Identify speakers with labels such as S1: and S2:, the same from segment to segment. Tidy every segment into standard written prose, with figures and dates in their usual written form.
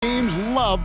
S1: Teams love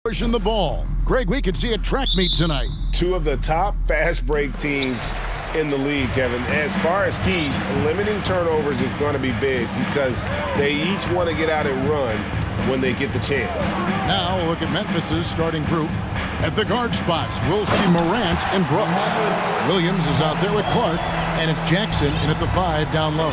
S1: pushing the ball. Greg, we could see a track meet tonight.
S2: Two of the top fast break teams in the league, Kevin. As far as keys, limiting turnovers is going to be big because they each want to get out and run when they get the chance.
S1: Now we'll look at Memphis's starting group. At the guard spots, we'll see Morant and Brooks. Williams is out there with Clark, and it's Jackson in at the 5 down low.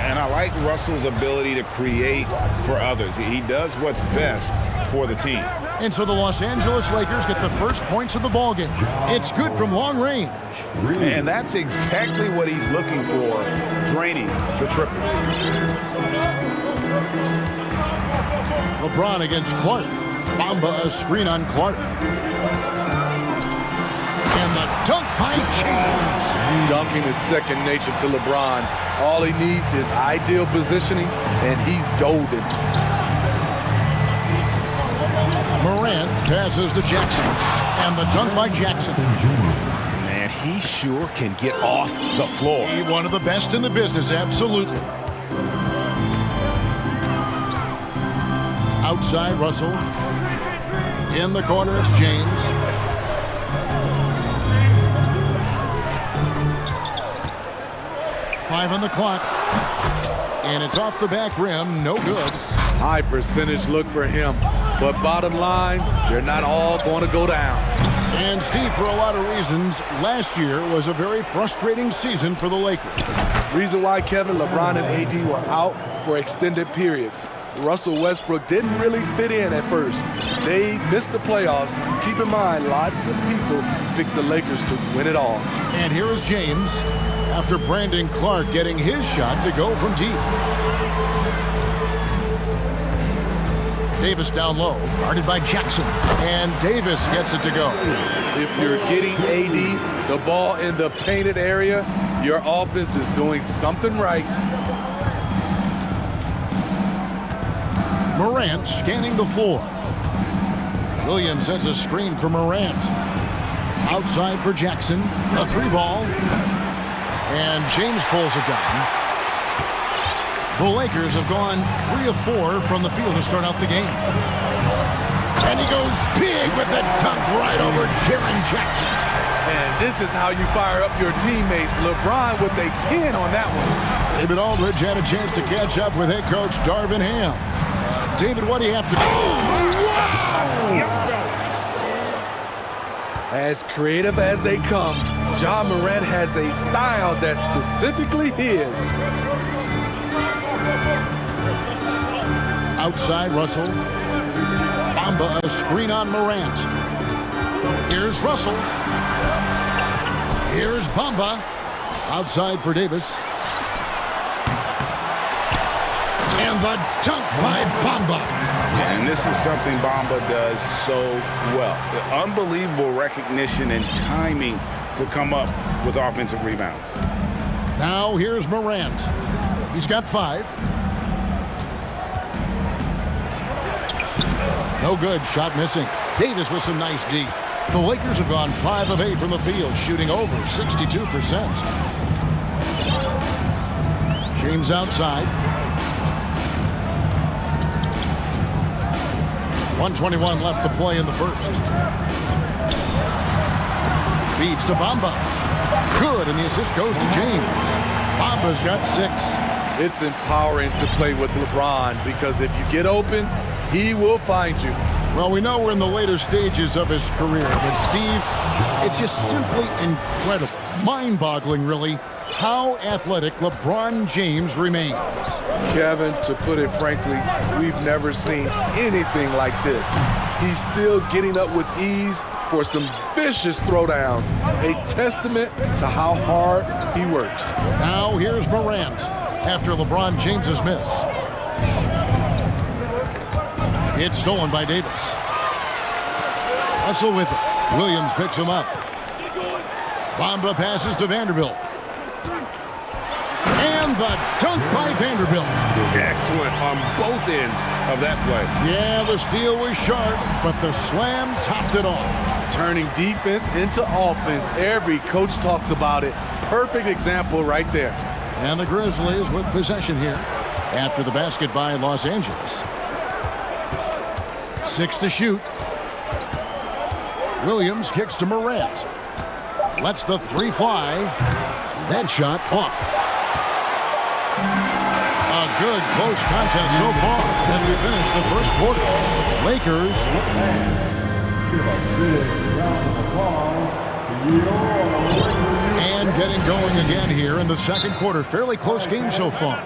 S2: And I like Russell's ability to create for others. He does what's best for the team.
S1: And so the Los Angeles Lakers get the first points of the ballgame. It's good from long range.
S2: And that's exactly what he's looking for, draining the triple.
S1: LeBron against Clark. Bamba a screen on Clark. And the dunk by James.
S3: Dunking is second nature to LeBron. All he needs is ideal positioning, and he's golden.
S1: Morant passes to Jackson. And the dunk by Jackson.
S2: Man, he sure can get off the floor.
S1: He one of the best in the business, absolutely. Outside, Russell. In the corner, it's James. Five on the clock. And it's off the back rim, no good.
S3: High percentage look for him. But bottom line, they're not all going to go down.
S1: And Steve, for a lot of reasons, last year was a very frustrating season for the Lakers.
S3: Reason why Kevin, LeBron, and AD were out for extended periods. Russell Westbrook didn't really fit in at first. They missed the playoffs. Keep in mind, lots of people picked the Lakers to win it all.
S1: And here is James after Brandon Clark getting his shot to go from deep. Davis down low, guarded by Jackson. And Davis gets it to go.
S3: If you're getting AD the ball in the painted area, your offense is doing something right.
S1: Morant scanning the floor. Williams sets a screen for Morant. Outside for Jackson. A 3-ball. And James pulls it down. The Lakers have gone 3 of 4 from the field to start out the game. And he goes big with the dunk right over Jaren Jackson.
S3: And this is how you fire up your teammates. LeBron with a 10 on that one.
S1: David Aldridge had a chance to catch up with head coach Darvin Ham. David, what do you have to do?
S3: As creative as they come, John Morant has a style that's specifically his.
S1: Outside, Russell. Bamba, a screen on Morant. Here's Russell. Here's Bamba. Outside for Davis. And the dunk by Bamba.
S4: And this is something Bamba does so well. The unbelievable recognition and timing to come up with offensive rebounds.
S1: Now here's Morant. He's got 5. No good. Shot missing. Davis with some nice D. The Lakers have gone 5 of 8 from the field, shooting over 62%. James outside. 1:21 left to play in the first. Feeds to Bamba. Good, and the assist goes to James. Bamba's got 6.
S3: It's empowering to play with LeBron because if you get open, he will find you.
S1: Well, we know we're in the later stages of his career, but Steve, it's just simply incredible, mind-boggling, really, how athletic LeBron James remains.
S3: Kevin, to put it frankly, we've never seen anything like this. He's still getting up with ease for some vicious throwdowns, a testament to how hard he works.
S1: Now here's Morant after LeBron James's miss. It's stolen by Davis. Russell with it. Williams picks him up. Bamba passes to Vanderbilt. And the dunk by Vanderbilt.
S2: Excellent on both ends of that play.
S1: Yeah, the steal was sharp, but the slam topped it off.
S3: Turning defense into offense. Every coach talks about it. Perfect example right there.
S1: And the Grizzlies with possession here after the basket by Los Angeles. 6 to shoot. Williams kicks to Morant. Lets the 3 fly. That shot off. A good close contest so far as we finish the first quarter. Lakers. And getting going again here in the second quarter. Fairly close game so far.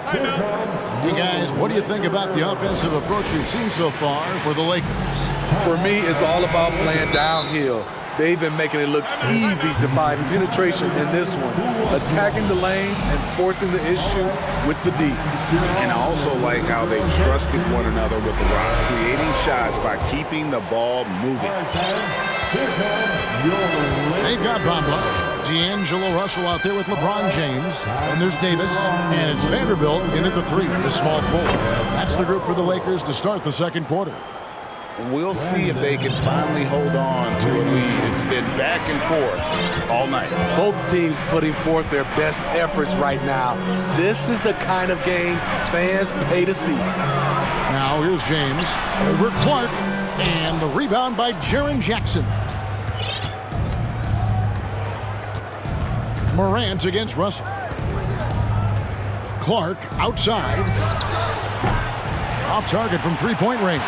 S1: Hey guys, what do you think about the offensive approach we've seen so far for the Lakers?
S3: For me, it's all about playing downhill. They've been making it look easy to find penetration in this one, attacking the lanes and forcing the issue with the D.
S4: And I also like how they trusted one another with the rock, creating shots by keeping the ball moving.
S1: They've got Bamba, D'Angelo Russell out there with LeBron James, and there's Davis, and it's Vanderbilt in at the 3, the small forward. That's the group for the Lakers to start the second quarter.
S4: We'll see if they can finally hold on to a lead. It's been back and forth all night.
S3: Both teams putting forth their best efforts right now. This is the kind of game fans pay to see.
S1: Now here's James over Clark, and the rebound by Jaren Jackson. Morant against Russell. Clark outside. Off target from three-point range.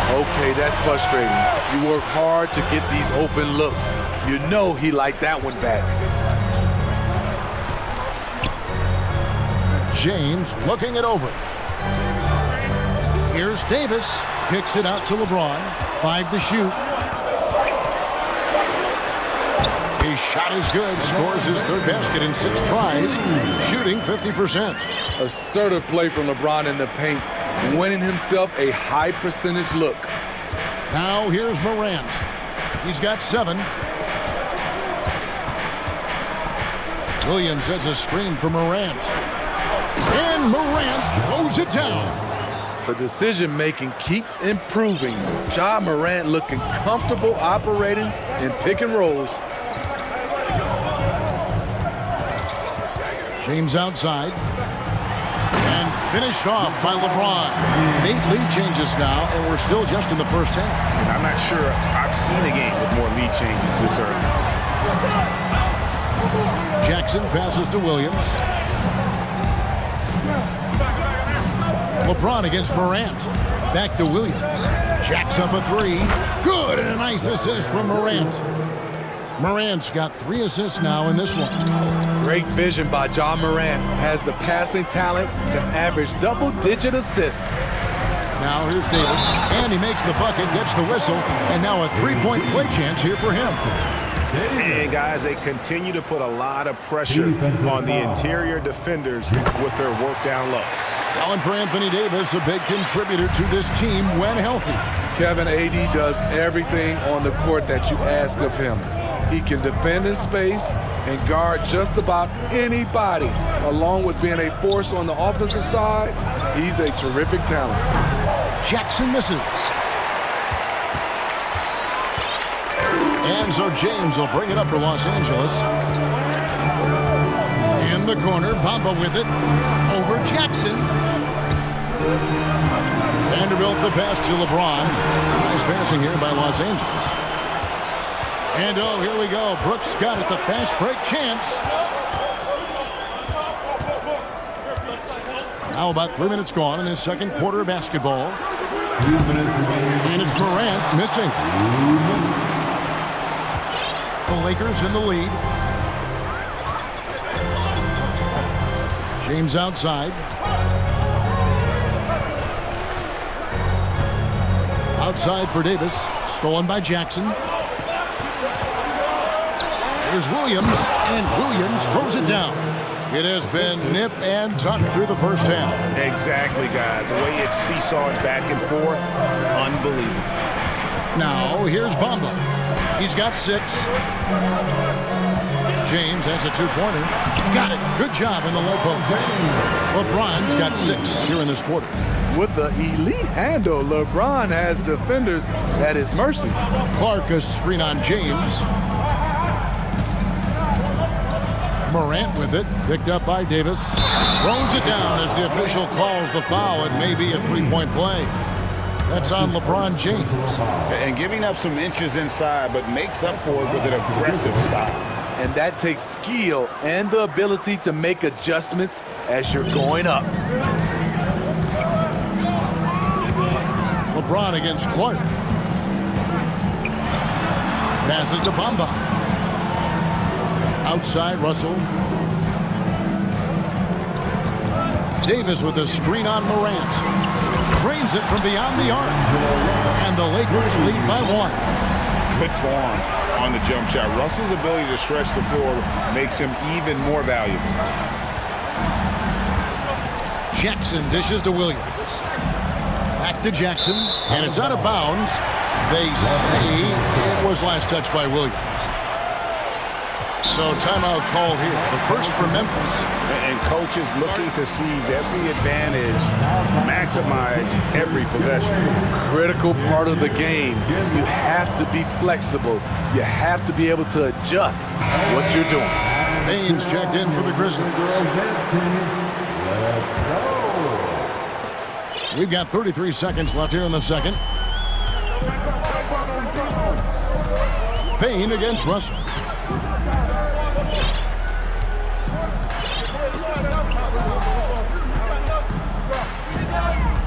S3: Okay, that's frustrating. You work hard to get these open looks. You know he liked that one back.
S1: James looking it over. Here's Davis. Kicks it out to LeBron. 5 to shoot. His shot is good. Scores his 3rd basket in 6 tries. Shooting 50%.
S3: Assertive play from LeBron in the paint, winning himself a high percentage look.
S1: Now here's Morant. He's got 7. Williams sets a screen for Morant. And Morant throws it down.
S3: The decision-making keeps improving. Ja Morant looking comfortable operating in pick and rolls.
S1: James outside. And finished off by LeBron. 8 lead changes now, and we're still just in the first half.
S4: And I'm not sure I've seen a game with more lead changes this early.
S1: Jackson passes to Williams. LeBron against Morant. Back to Williams. Jacks up a 3. Good, and a nice assist from Morant. Morant's got 3 assists now in this one.
S3: Great vision by Ja Morant. Has the passing talent to average double-digit assists.
S1: Now here's Davis, and he makes the bucket, gets the whistle, and now a 3-point play chance here for him.
S2: And guys, they continue to put a lot of pressure on the interior defenders with their work down low.
S1: Now, and for Anthony Davis, a big contributor to this team when healthy.
S3: Kevin, AD does everything on the court that you ask of him. He can defend in space and guard just about anybody. Along with being a force on the offensive side, he's a terrific talent.
S1: Jackson misses. And so James will bring it up for Los Angeles. In the corner, Bamba with it. Over Jackson. Vanderbilt the pass to LeBron. Nice passing here by Los Angeles. And oh, here we go. Brooks got it, the fast break chance. Now about 3 minutes gone in this second quarter of basketball. And it's Morant missing. The Lakers in the lead. James outside. Outside for Davis. Stolen by Jackson. There's Williams, and Williams throws it down. It has been nip and tuck through the first half.
S4: Exactly, guys. The way it's seesawing back and forth, unbelievable.
S1: Now, here's Bamba. He's got 6. James has a 2-pointer. Got it. Good job in the low post. LeBron's got 6 here in this quarter.
S3: With the elite handle, LeBron has defenders at his mercy.
S1: Clark a screen on James. Morant with it, picked up by Davis. Throws it down as the official calls the foul. It may be a 3-point play. That's on LeBron James.
S4: And giving up some inches inside, but makes up for it with an aggressive style.
S3: And that takes skill and the ability to make adjustments as you're going up.
S1: LeBron against Clark. Passes to Bamba. Outside, Russell. Davis with a screen on Morant. Drains it from beyond the arc. And the Lakers lead by 1.
S4: Good form on the jump shot. Russell's ability to stretch the floor makes him even more valuable.
S1: Jackson dishes to Williams. Back to Jackson, and it's out of bounds. They say it was last touched by Williams. So timeout call here, the first for Memphis.
S4: And coaches looking to seize every advantage, maximize every possession.
S3: Critical part of the game. You have to be flexible. You have to be able to adjust what you're doing.
S1: Baines checked in for the Grizzlies. We've got 33 seconds left here in the second. Payne against Russell.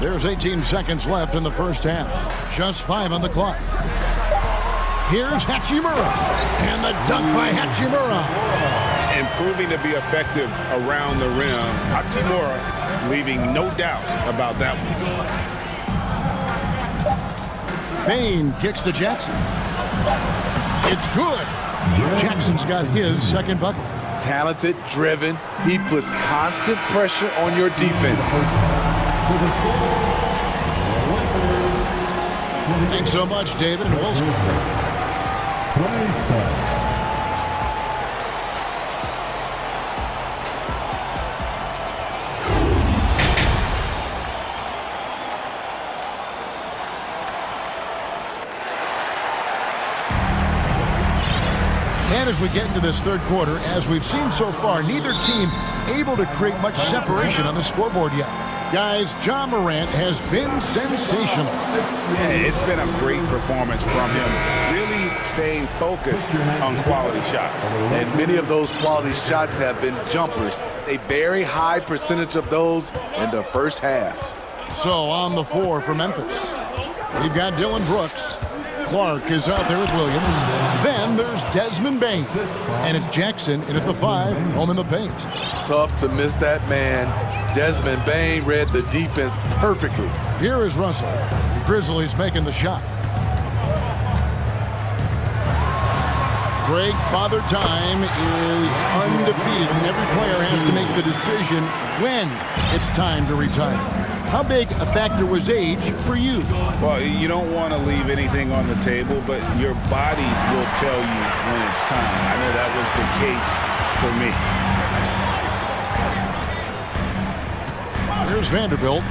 S1: There's 18 seconds left in the first half. Just 5 on the clock. Here's Hachimura. And the dunk by Hachimura.
S4: And proving to be effective around the rim. Hachimura leaving no doubt about that one.
S1: Payne kicks to Jackson. It's good. Jackson's got his second bucket.
S3: Talented, driven. He puts constant pressure on your defense.
S1: Thanks so much, David and Wilson. And as we get into this third quarter, as we've seen so far, neither team able to create much separation on the scoreboard yet. Guys, Ja Morant has been sensational.
S4: Yeah, it's been a great performance from him, really staying focused on quality shots.
S3: And many of those quality shots have been jumpers. A very high percentage of those in the first half.
S1: So on the floor for Memphis, we've got Dylan Brooks. Clark is out there with Williams. Then there's Desmond Bain. And it's Jackson in at the 5, home in the paint.
S3: Tough to miss that man. Desmond Bain read the defense perfectly.
S1: Here is Russell. The Grizzlies making the shot. Greg, Father Time is undefeated, and every player has to make the decision when it's time to retire. How big a factor was age for you?
S4: Well, you don't want to leave anything on the table, but your body will tell you when it's time. I know that was the case for me.
S1: Here's Vanderbilt.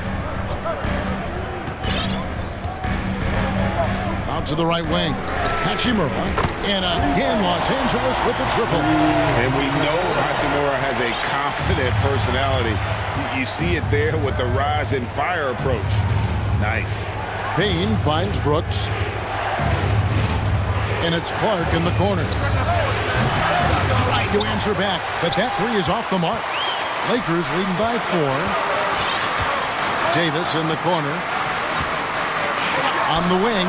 S1: Out to the right wing. Hachimura. And again, Los Angeles with the triple.
S4: And we know Hachimura has a confident personality. You see it there with the rise and fire approach. Nice.
S1: Payne finds Brooks. And it's Clark in the corner. Trying to answer back, but that three is off the mark. Lakers leading by 4. Davis in the corner. On the wing.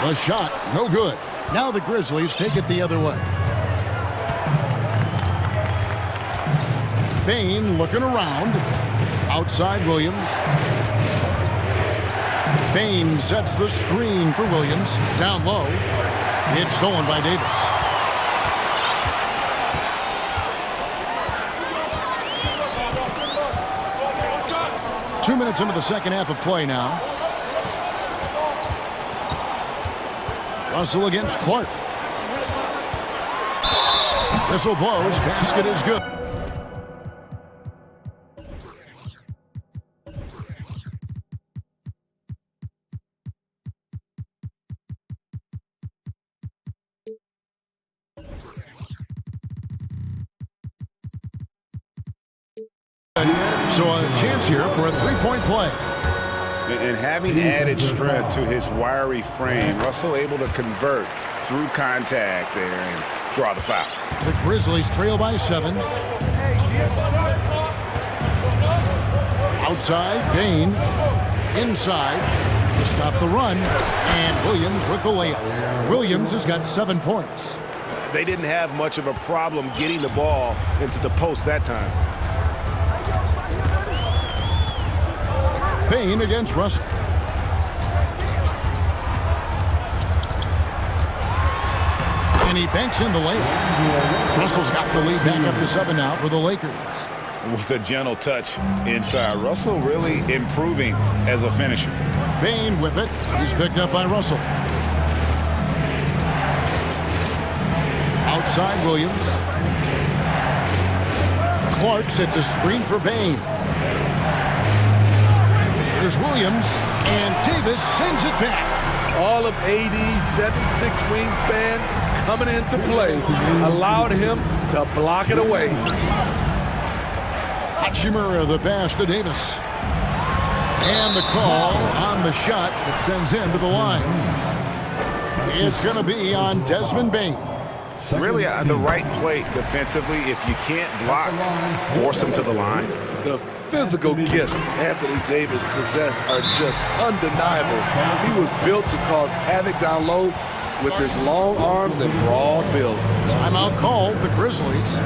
S1: The shot, no good. Now the Grizzlies take it the other way. Payne looking around. Outside Williams. Payne sets the screen for Williams. Down low. It's stolen by Davis. Two minutes into the second half of play now. Russell against Clark. Whistle blows. Basket is good. So a chance here for a three-point play.
S4: And having added strength to his wiry frame, Russell able to convert through contact there and draw the foul.
S1: The Grizzlies trail by 7. Outside, Payne. Inside to stop the run. And Williams with the layup. Williams has got 7 points.
S2: They didn't have much of a problem getting the ball into the post that time.
S1: Payne against Russell. And he banks in the layup. Russell's got the lead back up to 7 now for the Lakers.
S4: With a gentle touch inside. Russell really improving as a finisher.
S1: Payne with it. He's picked up by Russell. Outside Williams. Clark sets a screen for Payne. Here's Williams, and Davis sends it back.
S3: All of AD's 7'6" wingspan coming into play allowed him to block it away.
S1: Hachimura the pass to Davis. And the call on the shot that sends him to the line. It's going to be on Desmond Bane.
S2: Really the right play defensively. If you can't block, force him to the line.
S3: The physical gifts Anthony Davis possesses are just undeniable. He was built to cause havoc down low with his long arms and broad build.
S1: Timeout called, the Grizzlies.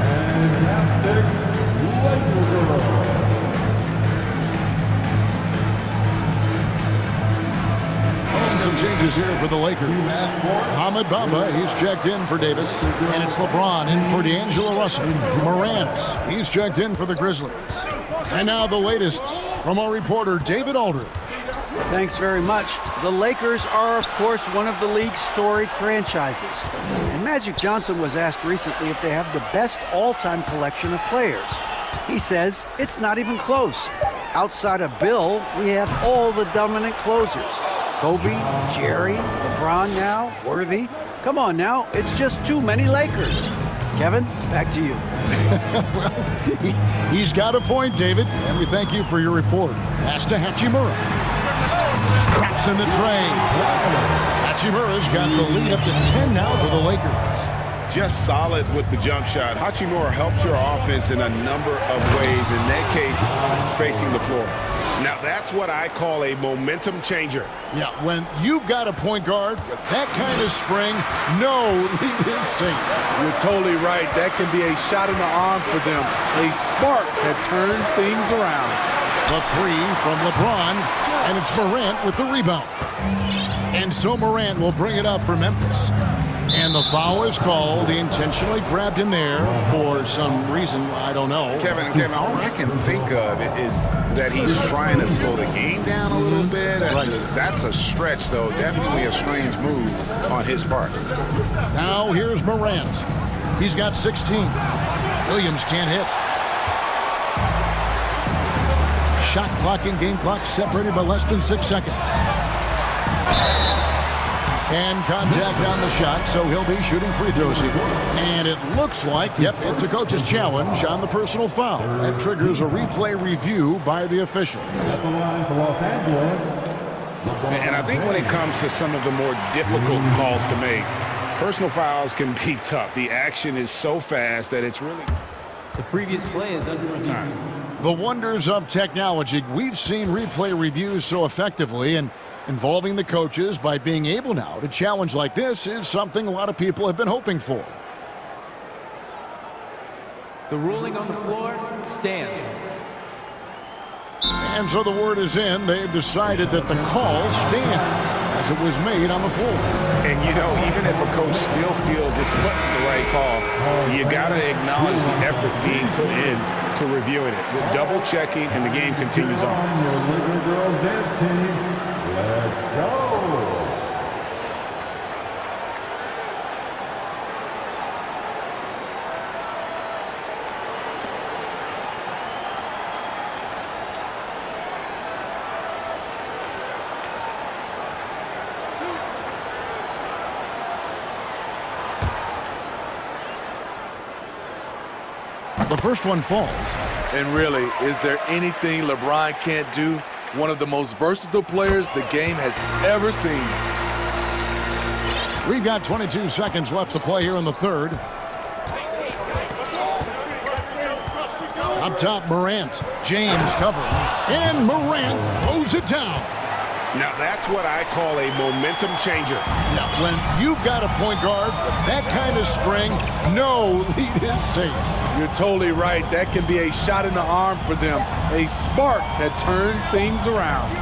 S1: Some changes here for the Lakers. Ahmed Bamba, he's checked in for Davis. And it's LeBron in for D'Angelo Russell. Morant, he's checked in for the Grizzlies. And now the latest from our reporter, David Aldridge.
S5: Thanks very much. The Lakers are, of course, one of the league's storied franchises. And Magic Johnson was asked recently if they have the best all-time collection of players. He says it's not even close. Outside of Bill, we have all the dominant closers. Kobe, Jerry, LeBron now, Worthy. Come on now, it's just too many Lakers. Kevin, back to you.
S1: Well, he's got a point, David, and we thank you for your report. Pass to Hachimura. Traps in the tray. Hachimura's got the lead up to 10 now for the Lakers.
S4: Just solid with the jump shot. Hachimura helps your offense in a number of ways. In that case, spacing the floor. Now that's what I call a momentum changer.
S1: Yeah, when you've got a point guard with that kind of spring, no lead is safe.
S3: You're totally right. That can be a shot in the arm for them. A spark that turned things around.
S1: The three from LeBron, and it's Morant with the rebound. And so Morant will bring it up for Memphis. And the foul is called. He intentionally grabbed him there for some reason. I don't know.
S4: Kevin, all I can think of is that he's trying to slow the game down a little bit.
S1: Right.
S4: That's a stretch, though. Definitely a strange move on his part.
S1: Now here's Morant. He's got 16. Williams can't hit. Shot clock and game clock separated by less than 6 seconds. And contact on the shot, so he'll be shooting free throws here. And it looks like, yep, it's a coach's challenge on the personal foul. That triggers a replay review by the official.
S4: And I think when it comes to some of the more difficult calls to make, personal fouls can be tough. The action is so fast that it's really...
S6: The previous play is under time.
S1: The wonders of technology. We've seen replay reviews so effectively, and involving the coaches by being able now to challenge like this is something a lot of people have been hoping for.
S6: The ruling on the floor stands.
S1: And so the word is in. They've decided that the call stands as it was made on the floor.
S4: And, you know, even if a coach still feels this wasn't the right call, you got to acknowledge the effort being put in to reviewing it. With double checking, and the game continues on.
S7: Let's go!
S1: The first one falls.
S3: And really, is there anything LeBron can't do? One of the most versatile players the game has ever seen.
S1: We've got 22 seconds left to play here in the third. Up top, Morant. James covering. And Morant throws it down.
S4: Now, that's what I call a momentum changer.
S1: Now, when you've got a point guard with that kind of spring, no lead is safe.
S3: You're totally right. That can be a shot in the arm for them. A spark that turned things around.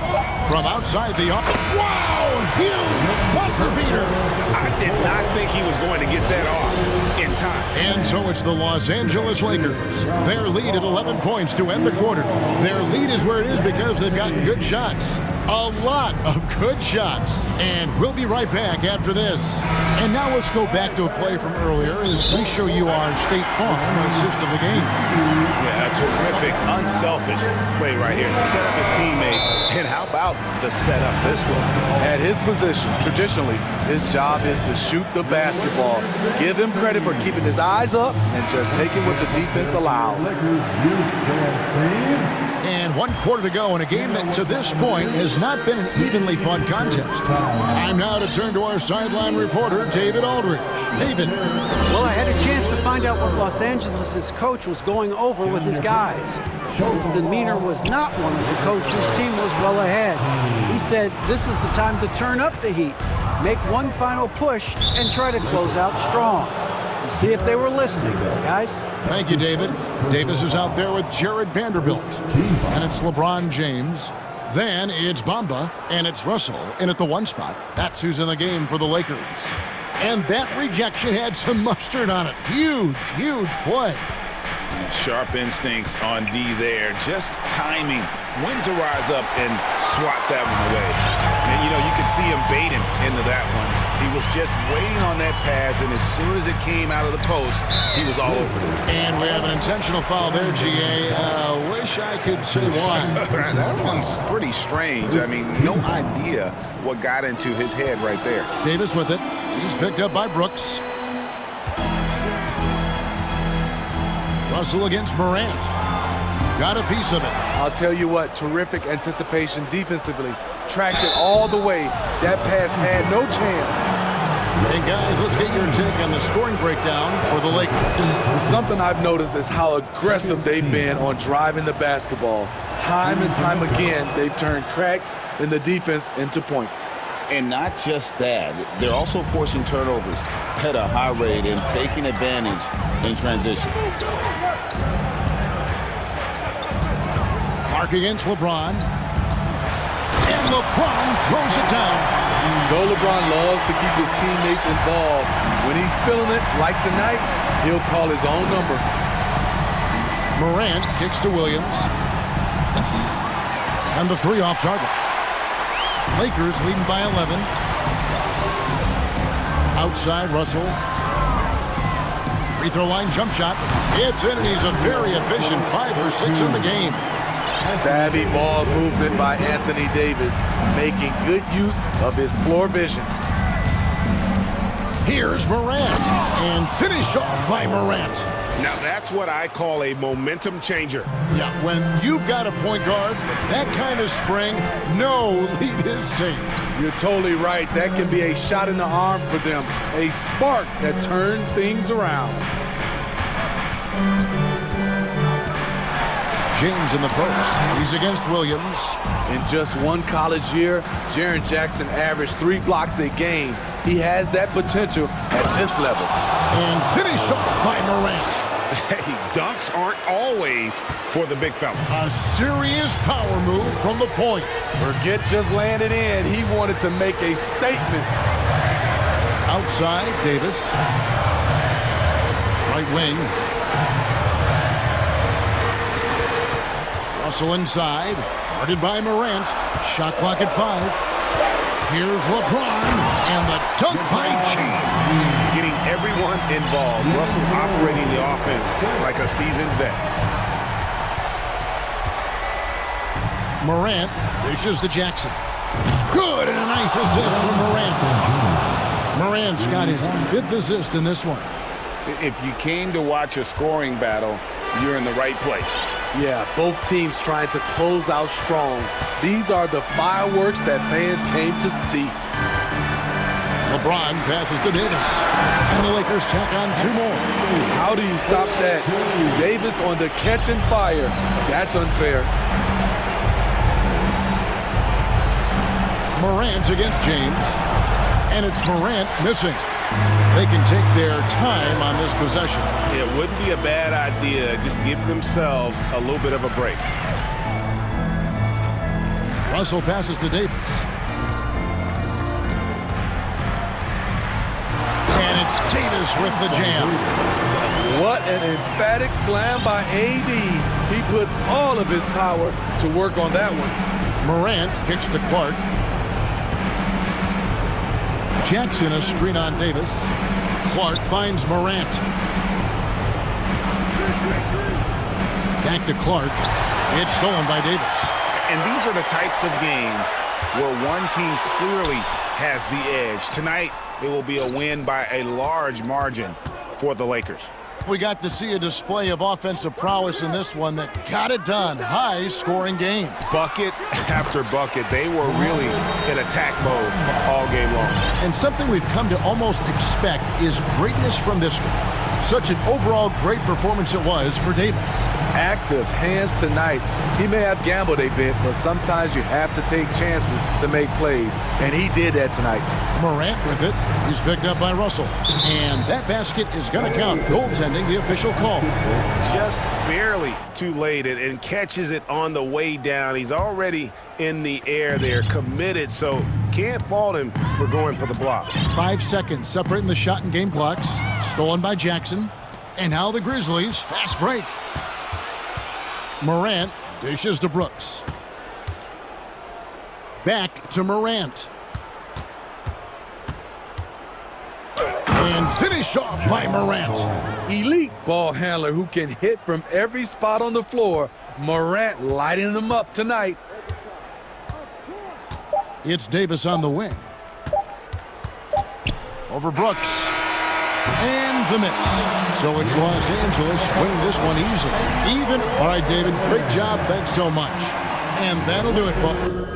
S1: From outside the arc. Wow! Huge buzzer beater.
S4: I did not think he was going to get that off in time.
S1: And so it's the Los Angeles Lakers. Their lead at 11 points to end the quarter. Their lead is where it is because they've gotten good shots. A lot of good shots. And we'll be right back after this. And now let's go back to a play from earlier as we show you our State Farm assist of the game.
S4: Yeah, a terrific, unselfish play right here. Set up his teammate. And how about the setup this one?
S3: At his position, traditionally, his job is to shoot the basketball. Give him credit for keeping his eyes up and just taking what the defense allows.
S1: And 1 quarter to go in a game that to this point has not been an evenly fought contest. Time now to turn to our sideline reporter, David Aldridge. David.
S5: Well, I had a chance to find out what Los Angeles' coach was going over with his guys. His demeanor was not one of the coach's team was well ahead. He said this is the time to turn up the heat, make one final push, and try to close out strong. See if they were listening, guys.
S1: Thank you, David. Davis is out there with Jared Vanderbilt. And it's LeBron James. Then it's Bamba, and it's Russell in at the 1 spot. That's who's in the game for the Lakers. And that rejection had some mustard on it. Huge, huge play.
S4: Sharp instincts on D there. Just timing when to rise up and swat that one away. And, you know, you could see him baiting into that one. He was just waiting on that pass, and as soon as it came out of the post, he was all over it.
S1: And we have an intentional foul there, GA. Wish I could say why.
S4: That one's pretty strange. I mean, no idea what got into his head right there.
S1: Davis with it. He's picked up by Brooks. Russell against Morant. Got a piece of it.
S3: I'll tell you what, terrific anticipation defensively. Tracked it all the way. That pass had no chance.
S1: Hey, guys, let's get your take on the scoring breakdown for the Lakers.
S3: Something I've noticed is how aggressive they've been on driving the basketball. Time and time again, they've turned cracks in the defense into points.
S4: And not just that, they're also forcing turnovers at a high rate and taking advantage in transition.
S1: Clark against LeBron. And LeBron throws it down.
S3: Though LeBron loves to keep his teammates involved, when he's feeling it, like tonight, he'll call his own number.
S1: Morant kicks to Williams. And the three off target. Lakers leading by 11. Outside, Russell. Free throw line jump shot. It's in, and he's a very efficient 5 for 6 in the game.
S3: Savvy ball movement by Anthony Davis, making good use of his floor vision.
S1: Here's Morant, and finished off by Morant.
S2: Now that's what I call a momentum changer.
S1: Yeah, when you've got a point guard, that kind of spring, no lead is safe.
S3: You're totally right. That can be a shot in the arm for them, a spark that turned things around.
S1: James in the post. He's against Williams.
S3: In just one college year, Jaren Jackson averaged 3 blocks a game. He has that potential at this level.
S1: And finished off by Morant.
S2: Hey, dunks aren't always for the big fella.
S1: A serious power move from the point.
S3: Forget just laying it in. He wanted to make a statement.
S1: Outside, Davis. Right wing. Russell inside. Guarded by Morant. Shot clock at 5. Here's LeBron. And the dunk by James.
S2: Getting everyone involved. Russell operating the offense like a seasoned vet.
S1: Morant dishes to Jackson. Good, and a nice assist from Morant. Morant's got his 5th assist in this one.
S4: If you came to watch a scoring battle, you're in the right place.
S3: Yeah, both teams trying to close out strong. These are the fireworks that fans came to see.
S1: LeBron passes to Davis. And the Lakers tack on 2 more.
S3: How do you stop that? Davis on the catch and fire. That's unfair.
S1: Morant against James. And it's Morant missing. They can take their time on this possession.
S2: It wouldn't be a bad idea. Just give themselves a little bit of a break.
S1: Russell passes to Davis. And it's Davis with the jam.
S3: What an emphatic slam by AD. He put all of his power to work on that one.
S1: Morant kicks to Clark. Jackson a screen on Davis. Clark finds Morant. Back to Clark. It's stolen by Davis.
S2: And these are the types of games where one team clearly has the edge. Tonight, it will be a win by a large margin for the Lakers.
S1: We got to see a display of offensive prowess in this one that got it done. High-scoring game.
S2: Bucket after bucket. They were really in attack mode all game long.
S1: And something we've come to almost expect is greatness from this guy. Such an overall great performance it was for Davis.
S3: Active hands tonight. He may have gambled a bit, but sometimes you have to take chances to make plays. And he did that tonight.
S1: Morant with it. He's picked up by Russell. And that basket is going to count. Goaltending, the official call.
S2: Just barely too late and catches it on the way down. He's already in the air there, committed, so can't fault him for going for the block.
S1: 5 seconds separating the shot and game clocks. Stolen by Jackson. And now the Grizzlies, fast break. Morant dishes to Brooks. Back to Morant. And finished off by Morant.
S3: Elite ball handler who can hit from every spot on the floor. Morant lighting them up tonight.
S1: It's Davis on the wing. Over Brooks. And the miss. So it's Los Angeles winning this one easily. Even. All right, David, great job. Thanks so much. And that'll do it, folks.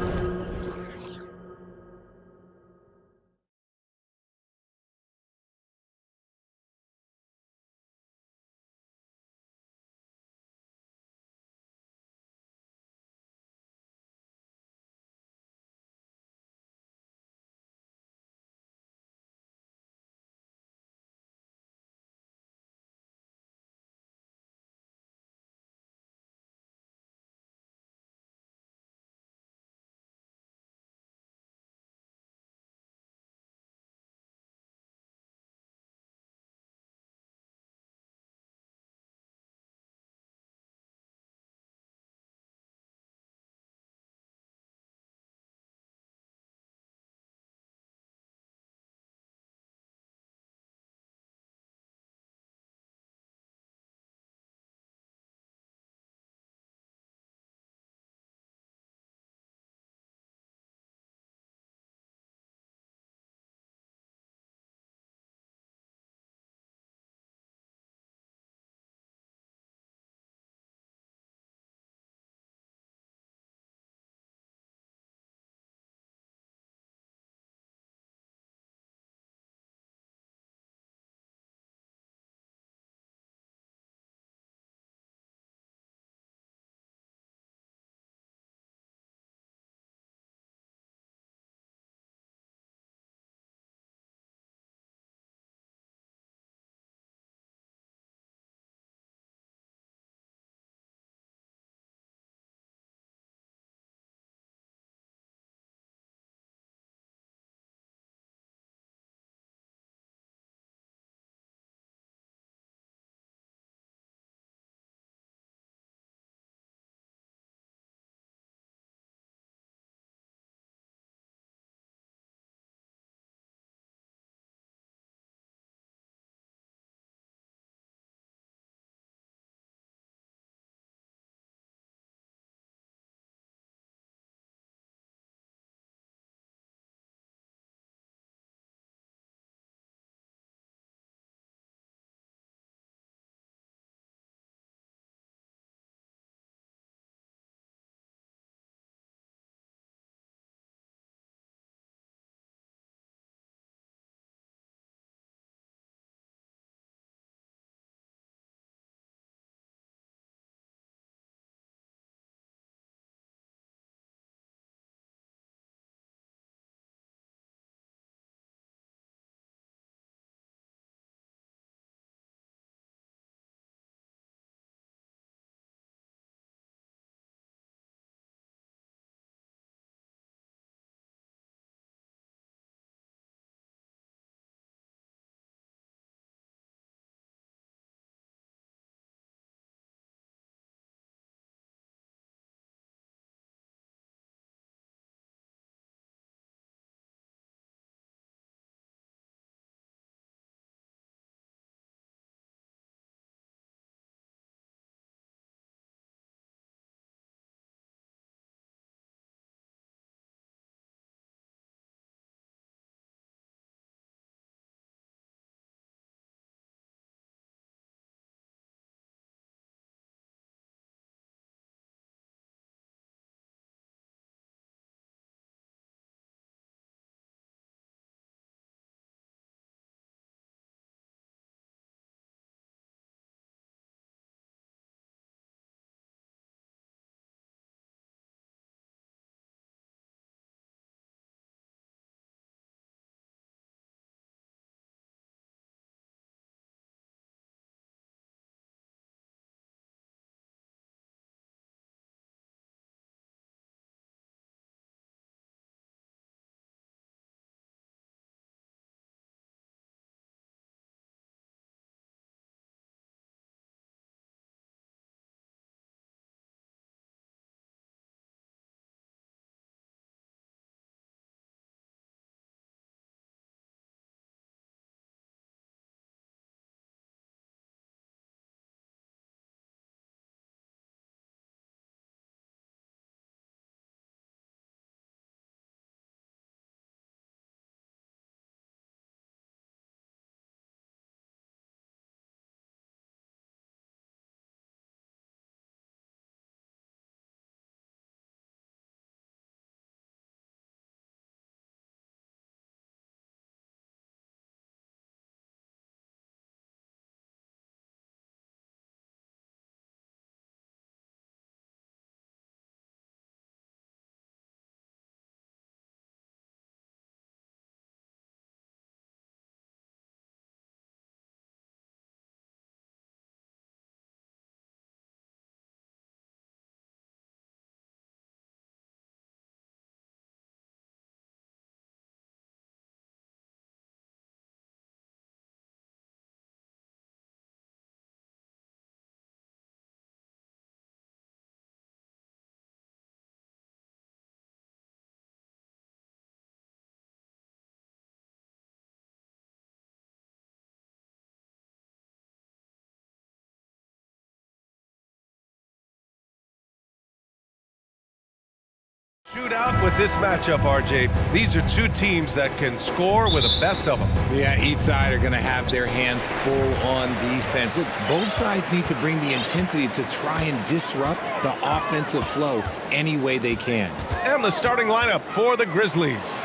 S8: Shootout with this matchup, RJ. These are two teams that can score with the best of them.
S9: Yeah, each side are going to have their hands full on defense. Look, both sides need to bring the intensity to try and disrupt the offensive flow any way they can.
S8: And the starting lineup for the Grizzlies.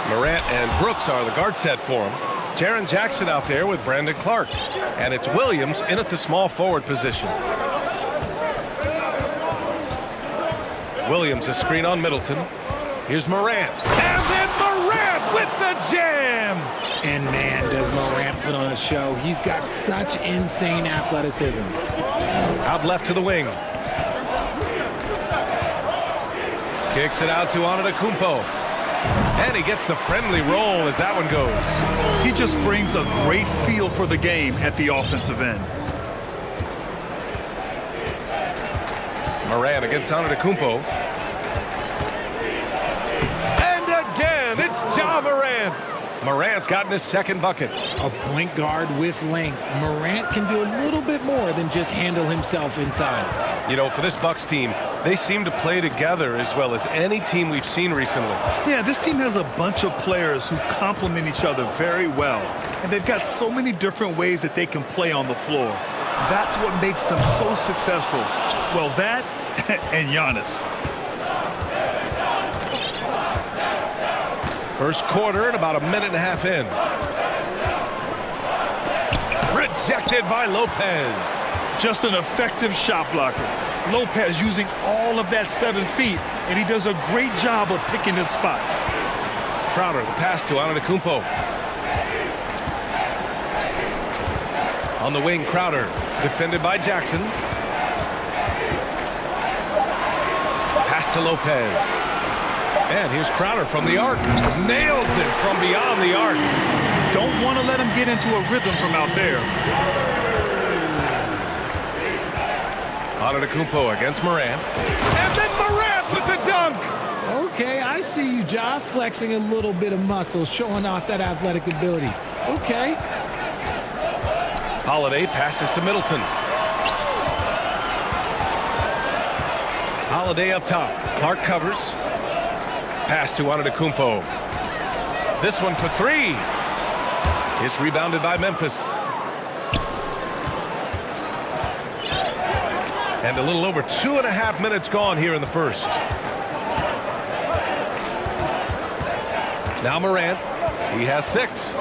S8: Morant and Brooks are the guard set for them. Jaren Jackson out there with Brandon Clark. And it's Williams in at the small forward position. Williams, a screen on Middleton. Here's Morant. And then Morant with the jam!
S9: And man, does Morant put on a show. He's got such insane athleticism.
S8: Out left to the wing. Kicks it out to Antetokounmpo. And he gets the friendly roll as that one goes.
S10: He just brings a great feel for the game at the offensive end.
S8: Morant against Antetokounmpo. And again, it's Ja Morant. Morant's gotten his second bucket.
S9: A point guard with length. Morant can do a little bit more than just handle himself inside.
S8: You know, for this Bucks team, they seem to play together as well as any team we've seen recently.
S10: Yeah, this team has a bunch of players who complement each other very well. And they've got so many different ways that they can play on the floor. That's what makes them so successful. Well, that and Giannis.
S8: First quarter and about a minute and a half in. Rejected by Lopez.
S10: Just an effective shot blocker. Lopez using all of that 7 feet, and he does a great job of picking his spots.
S8: Crowder, the pass to Antetokounmpo. On the wing, Crowder, defended by Jackson. Pass to Lopez. And here's Crowder from the arc. Nails it from beyond the arc.
S10: Don't want to let him get into a rhythm from out there.
S8: Antetokounmpo against Morant. And then Morant with the dunk!
S9: Okay, I see you, Ja, flexing a little bit of muscle, showing off that athletic ability. Okay.
S8: Holiday passes to Middleton. Holiday up top. Clark covers. Pass to Antetokounmpo. This one for three. It's rebounded by Memphis. And a little over 2.5 minutes gone here in the first. Now Morant. He has 6.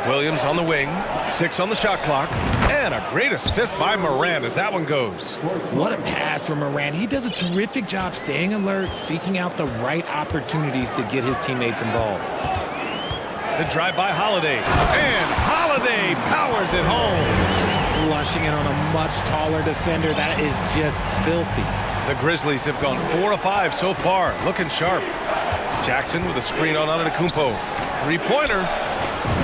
S8: Williams on the wing. 6 on the shot clock. And a great assist by Morant as that one goes.
S9: What a pass from Morant. He does a terrific job staying alert, seeking out the right opportunities to get his teammates involved.
S8: The drive by Holiday. And Holiday powers it home.
S9: Flushing it on a much taller defender. That is just filthy.
S8: The Grizzlies have gone 4 of 5 so far. Looking sharp. Jackson with a screen on Antetokounmpo. Three-pointer.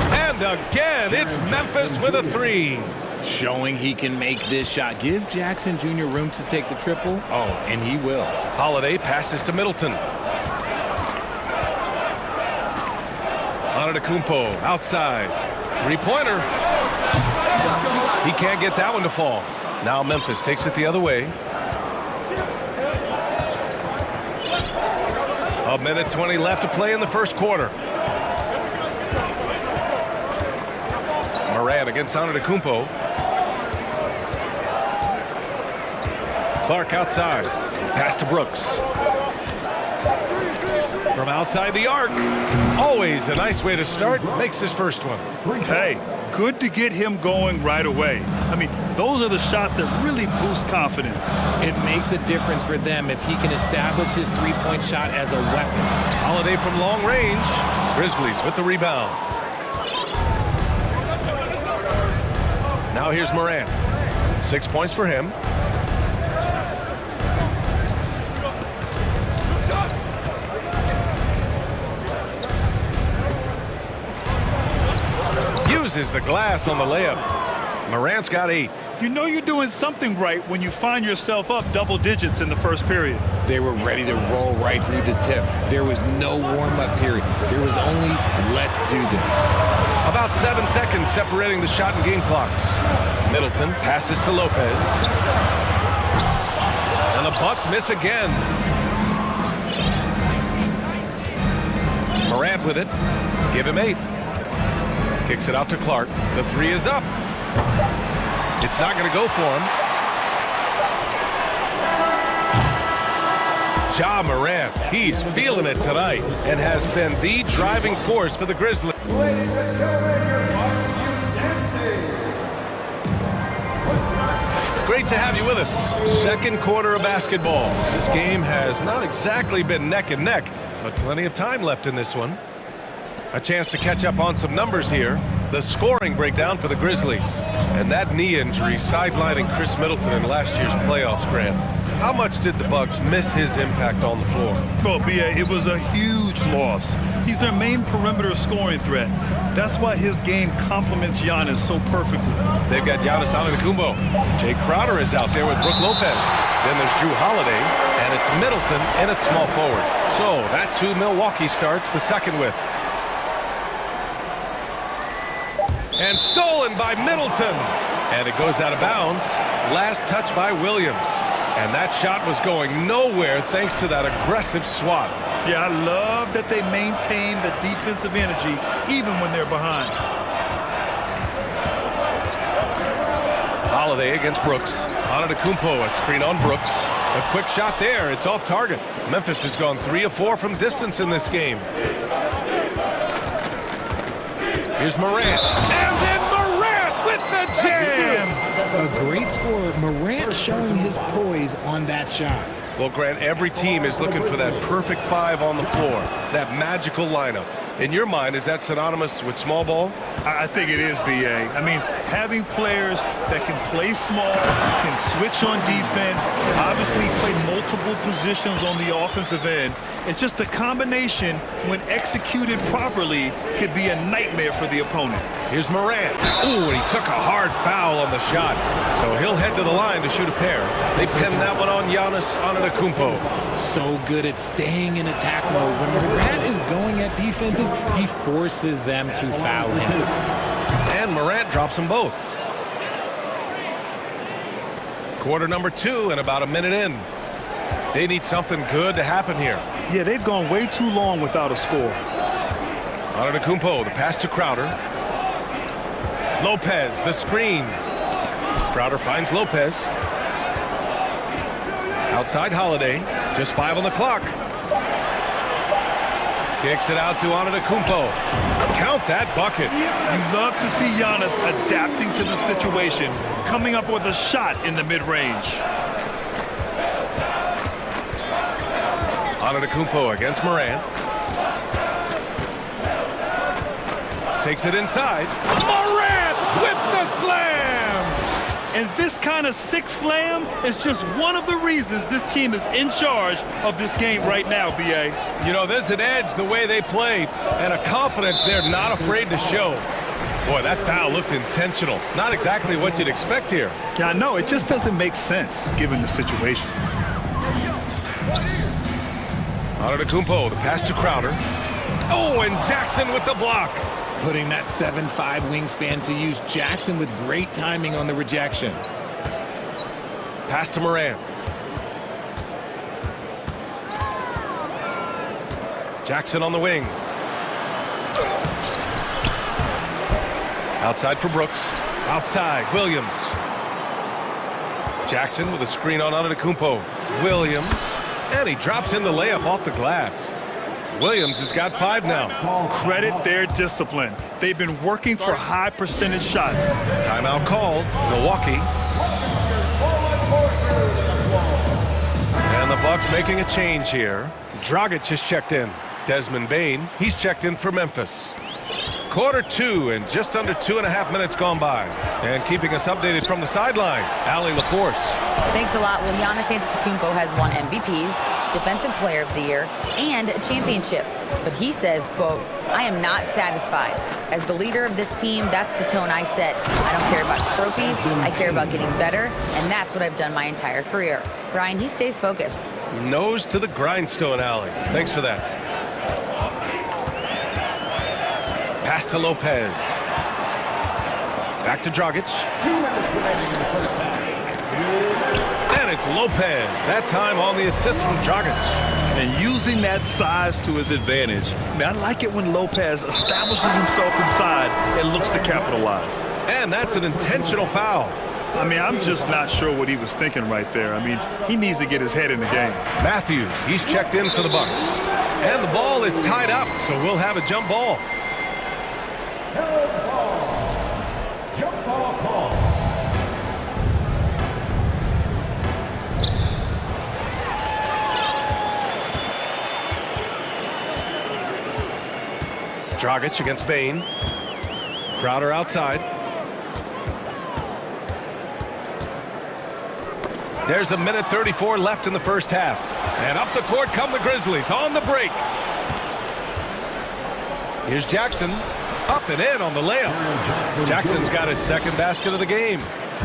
S8: And again, it's Memphis with a 3.
S9: Showing he can make this shot. Give Jackson Jr. room to take the triple. Oh, and he will.
S8: Holiday passes to Middleton. Antetokounmpo outside. Three-pointer. He can't get that one to fall. Now Memphis takes it the other way. A minute 20 left to play in the first quarter. Morant against Antetokounmpo. Clark outside. Pass to Brooks. From outside the arc. Always a nice way to start. Makes his first one.
S10: Hey, good to get him going right away. I mean, those are the shots that really boost confidence.
S9: It makes a difference for them if he can establish his three-point shot as a weapon.
S8: Holiday from long range. Grizzlies with the rebound. Now here's Morant. 6 points for him. Uses the glass on the layup. Morant's got 8.
S10: You know you're doing something right when you find yourself up double digits in the first period.
S9: They were ready to roll right through the tip. There was no warm-up period. There was only, let's do this.
S8: About 7 seconds separating the shot and game clocks. Middleton passes to Lopez. And the Bucks miss again. Morant with it. Give him 8. Kicks it out to Clark. The 3 is up. It's not going to go for him. Ja Morant, he's feeling it tonight and has been the driving force for the Grizzlies.
S7: Ladies and gentlemen, your
S8: Great to have you with us. Second quarter of basketball. This game has not exactly been neck and neck, but plenty of time left in this one. A chance to catch up on some numbers here. The scoring breakdown for the Grizzlies. And that knee injury sidelining Chris Middleton in last year's playoffs, Grant. How much did the Bucks miss his impact on the floor?
S10: Well, B.A., it was a huge loss. He's their main perimeter scoring threat. That's why his game complements Giannis so perfectly.
S8: They've got Giannis Antetokounmpo. Jay Crowder is out there with Brook Lopez. Then there's Drew Holiday, and it's Middleton and a small forward. So that's who Milwaukee starts the second with. And stolen by Middleton. And it goes out of bounds. Last touch by Williams. And that shot was going nowhere thanks to that aggressive swat.
S10: Yeah, I love that they maintain the defensive energy even when they're behind.
S8: Holiday against Brooks. Antetokounmpo, a screen on Brooks. A quick shot there. It's off target. Memphis has gone 3 of 4 from distance in this game. Here's Morant. And then Morant with the jam!
S9: A great scorer. Morant showing his poise on that shot.
S8: Well, Grant, every team is looking for that perfect 5 on the floor, that magical lineup. In your mind, is that synonymous with small ball?
S10: I think it is, B.A. I mean, having players that can play small, can switch on defense, obviously play multiple positions on the offensive end. It's just a combination, when executed properly, could be a nightmare for the opponent.
S8: Here's Morant. Ooh, he took a hard foul on the shot. So he'll head to the line to shoot a pair. They pin that one on Giannis Antetokounmpo.
S9: So good at staying in attack mode. When Morant is going at defenses, he forces them to foul him.
S8: And Morant drops them both. Quarter number 2 and about a minute in. They need something good to happen here.
S10: Yeah, they've gone way too long without a score.
S8: Antetokounmpo, the pass to Crowder. Lopez, the screen. Crowder finds Lopez. Outside Holiday, just 5 on the clock. Kicks it out to Antetokounmpo. Count that bucket.
S10: You love to see Giannis adapting to the situation, coming up with a shot in the mid-range.
S8: Antetokounmpo against Morant. Takes it inside. Morant with the slam!
S10: And this kind of sick slam is just one of the reasons this team is in charge of this game right now, B.A.
S8: You know, there's an edge the way they play and a confidence they're not afraid to show. Boy, that foul looked intentional. Not exactly what you'd expect here.
S10: Yeah, I know. It just doesn't make sense given the situation.
S8: Antetokounmpo, the pass to Crowder. Oh, and Jackson with the block.
S9: Putting that 7'5" wingspan to use. Jackson with great timing on the rejection.
S8: Pass to Morant. Jackson on the wing. Outside for Brooks. Outside, Williams. Jackson with a screen on Antetokounmpo. Williams. And he drops in the layup off the glass. Williams has got 5 now.
S10: Credit their discipline. They've been working for high percentage shots.
S8: Timeout called. Milwaukee. And the Bucks making a change here. Dragic has checked in. Desmond Bane, he's checked in for Memphis. Quarter 2 and just under 2.5 minutes gone by. And keeping us updated from the sideline, Allie LaForce.
S11: Thanks a lot. Well, Giannis Antetokounmpo has won MVPs, Defensive Player of the Year, and a championship. But he says, quote, I am not satisfied. As the leader of this team, that's the tone I set. I don't care about trophies. I care about getting better, and that's what I've done my entire career. Brian, he stays focused.
S8: Nose to the grindstone, Allie. Thanks for that. Pass to Lopez. Back to Dragic. And it's Lopez. That time on the assist from Dragic.
S10: and using that size to his advantage. I mean, I like it when Lopez establishes himself inside and looks to capitalize.
S8: And that's an intentional foul.
S10: I mean, I'm just not sure what he was thinking right there. I mean, he needs to get his head in the game.
S8: Matthews, he's checked in for the Bucks. And the ball is tied up, so we'll have a jump ball.
S7: Jump ball call.
S8: Dragic against Bain. Crowder outside. There's a minute 34 left in the first half. And up the court come the Grizzlies on the break. Here's Jackson. Up and in on the layup. Jackson's got his second basket of the game.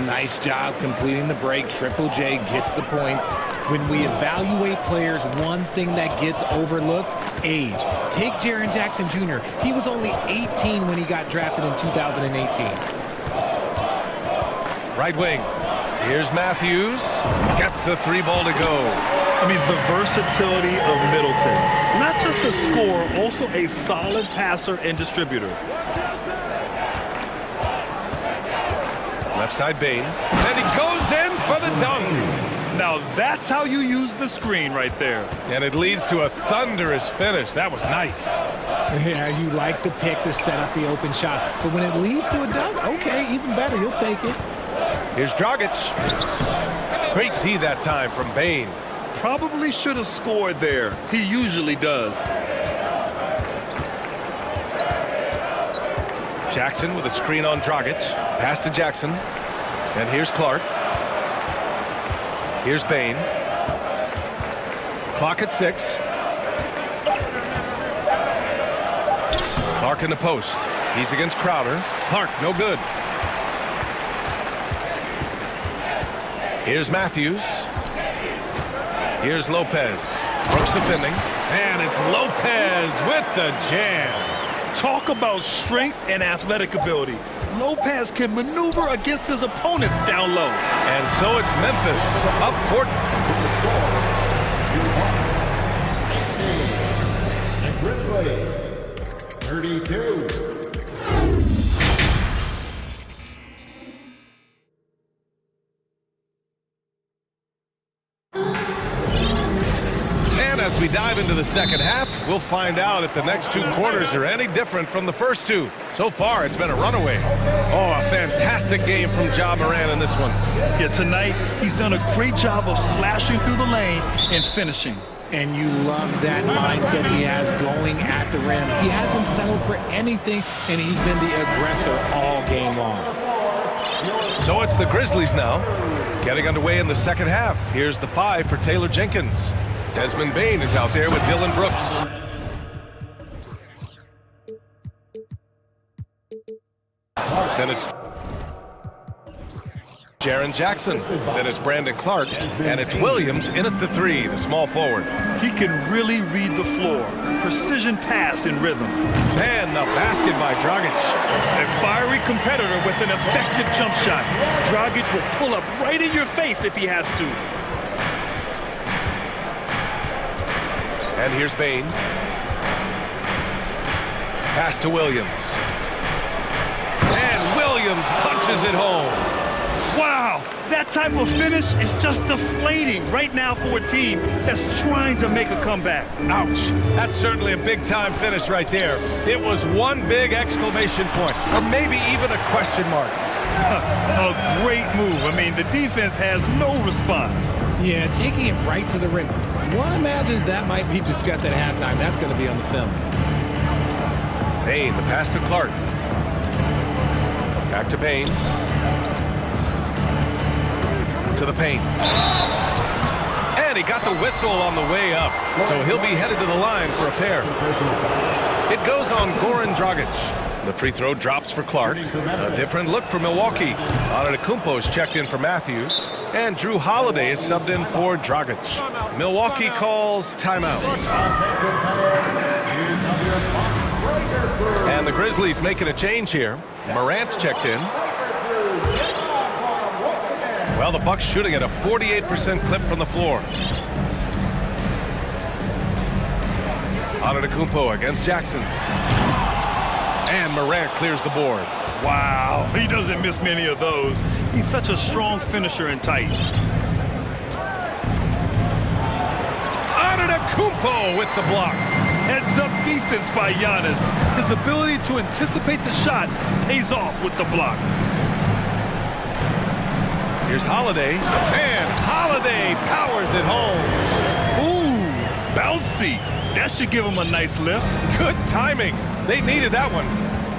S9: Nice job completing the break. Triple J gets the points. When we evaluate players, one thing that gets overlooked, age. Take Jaren Jackson Jr. He was only 18 when he got drafted in 2018.
S8: Right wing. Here's Matthews. Gets the three ball to go.
S10: I mean, the versatility of Middleton. Not just a scorer, also a solid passer and distributor.
S8: Left side Bain. And he goes in for the dunk.
S10: Now that's how you use the screen right there.
S8: And it leads to a thunderous finish. That was nice.
S9: Yeah, you like the pick to set up the open shot. But when it leads to a dunk, okay, even better. You'll take it.
S8: Here's Dragic. Great D that time from Bain.
S10: Probably should have scored there. He usually does.
S8: Jackson with a screen on Dragic. Pass to Jackson. And here's Clark. Here's Bain. Clock at 6. Clark in the post. He's against Crowder. Clark, no good. Here's Matthews. Here's Lopez. Brooks defending. And it's Lopez with the jam.
S10: Talk about strength and athletic ability. Lopez can maneuver against his opponents down low.
S8: And so it's Memphis up 4.
S7: The Grizzlies, 32.
S8: As we dive into the second half, we'll find out if the next two quarters are any different from the first two. So far, it's been a runaway. Oh, a fantastic game from Ja Morant in this one.
S10: Yeah, tonight, he's done a great job of slashing through the lane and finishing.
S9: And you love that mindset he has going at the rim. He hasn't settled for anything, and he's been the aggressor all game long.
S8: So it's the Grizzlies now, getting underway in the second half. Here's the 5 for Taylor Jenkins. Desmond Bain is out there with Dylan Brooks. Then it's Jaren Jackson. Then it's Brandon Clark. And it's Williams in at the 3, the small forward.
S10: He can really read the floor. Precision pass in rhythm.
S8: And the basket by Dragic.
S10: A fiery competitor with an effective jump shot. Dragic will pull up right in your face if he has to.
S8: And here's Bain. Pass to Williams. And Williams punches it home.
S10: Wow, that type of finish is just deflating right now for a team that's trying to make a comeback.
S8: Ouch. That's certainly a big-time finish right there. It was one big exclamation point, or maybe even a question mark.
S10: A great move. I mean, the defense has no response.
S9: Yeah, taking it right to the rim. One imagines that might be discussed at halftime. That's going to be on the film.
S8: Bain, the pass to Clark. Back to Bain. To the paint. And he got the whistle on the way up, so he'll be headed to the line for a pair. It goes on Goran Dragic. The free throw drops for Clark. A different look for Milwaukee. Antetokounmpo's checked in for Matthews. And Drew Holiday is subbed in for Dragic. Milwaukee calls timeout. And the Grizzlies making a change here. Morant's checked in. Well, the Bucks shooting at a 48% clip from the floor. Antetokounmpo against Jackson. And Morant clears the board.
S10: Wow, he doesn't miss many of those. He's such a strong finisher and tight.
S8: Antetokounmpo with the block.
S10: Heads-up defense by Giannis. His ability to anticipate the shot pays off with the block.
S8: Here's Holiday, and Holiday powers it home.
S10: Ooh, bouncy. That should give him a nice lift.
S8: Good timing. They needed that one.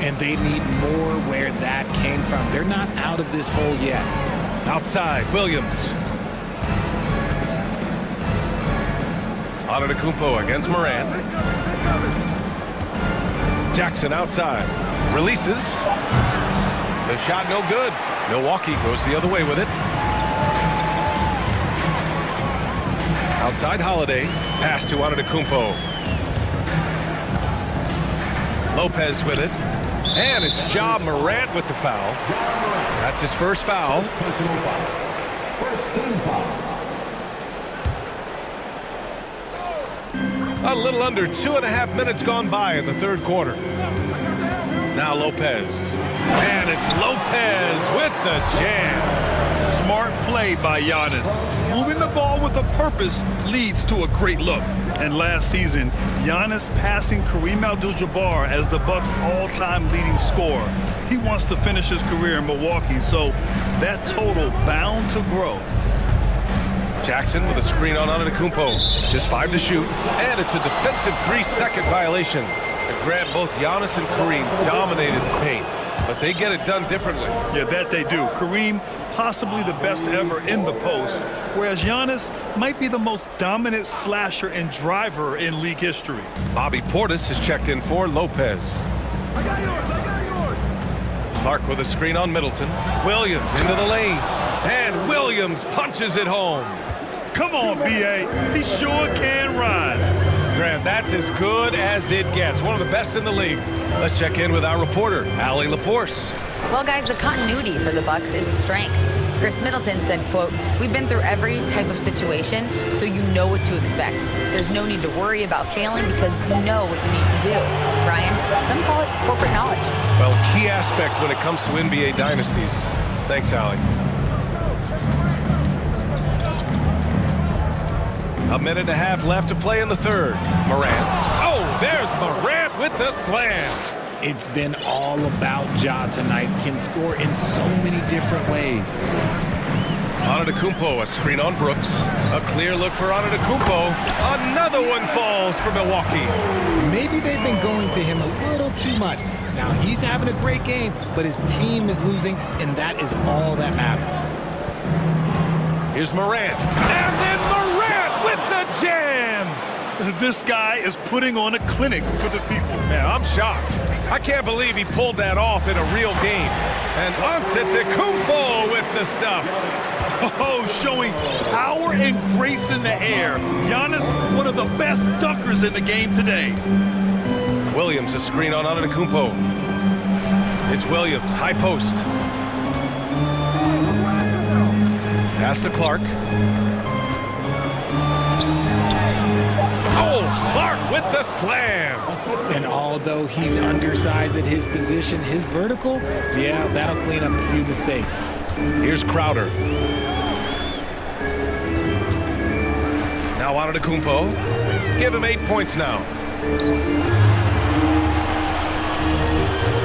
S9: And they need more where that came from. They're not out of this hole yet.
S8: Outside, Williams. Antetokounmpo against Morant. Jackson outside. Releases. The shot no good. Milwaukee goes the other way with it. Outside Holiday. Pass to Antetokounmpo. Lopez with it. And it's Ja Morant with the foul. That's his first foul.
S7: First team foul.
S8: A little under 2.5 minutes gone by in the third quarter. Now Lopez. And it's Lopez with the jam.
S10: Smart play by Giannis. Moving the ball with a purpose leads to a great look. And last season, Giannis passing Kareem Abdul-Jabbar as the Bucks' all-time leading scorer. He wants to finish his career in Milwaukee, so that total bound to grow.
S8: Jackson with a screen on Antetokounmpo. Just 5 to shoot. And it's a defensive 3-second violation. And Grant, both Giannis and Kareem dominated the paint. But they get it done differently.
S10: Yeah, that they do. Kareem, possibly the best ever in the post, whereas Giannis might be the most dominant slasher and driver in league history.
S8: Bobby Portis has checked in for Lopez.
S10: I got yours.
S8: Clark with a screen on Middleton. Williams into the lane. And Williams punches it home.
S10: Come on, B.A. He sure can rise.
S8: Grant, that's as good as it gets. One of the best in the league. Let's check in with our reporter, Allie LaForce.
S11: Well, guys, the continuity for the Bucks is a strength. Chris Middleton said, quote, "We've been through every type of situation, so you know what to expect. There's no need to worry about failing because you know what you need to do." Brian, some call it corporate knowledge.
S8: Well, key aspect when it comes to NBA dynasties. Thanks, Allie. A minute and a half left to play in the third. Morant. Oh, there's Morant with the slam.
S9: It's been all about Ja tonight. Can score in so many different ways.
S8: Antetokounmpo, a screen on Brooks. A clear look for Antetokounmpo. Another one falls for Milwaukee.
S9: Maybe they've been going to him a little too much. Now, he's having a great game, but his team is losing, and that is all that matters.
S8: Here's Morant. And then Morant with the jam.
S10: This guy is putting on a clinic for the people.
S8: Man, I'm shocked. I can't believe he pulled that off in a real game. And Antetokounmpo with the stuff.
S10: Oh, showing power and grace in the air. Giannis, one of the best dunkers in the game today.
S8: Williams, a screen on Antetokounmpo. It's Williams, high post. Pass to Clark. Oh, Clark with the slam.
S9: And although he's undersized at his position, his vertical, yeah, that'll clean up a few mistakes.
S8: Here's Crowder. Now Antetokounmpo. Give him 8 points now.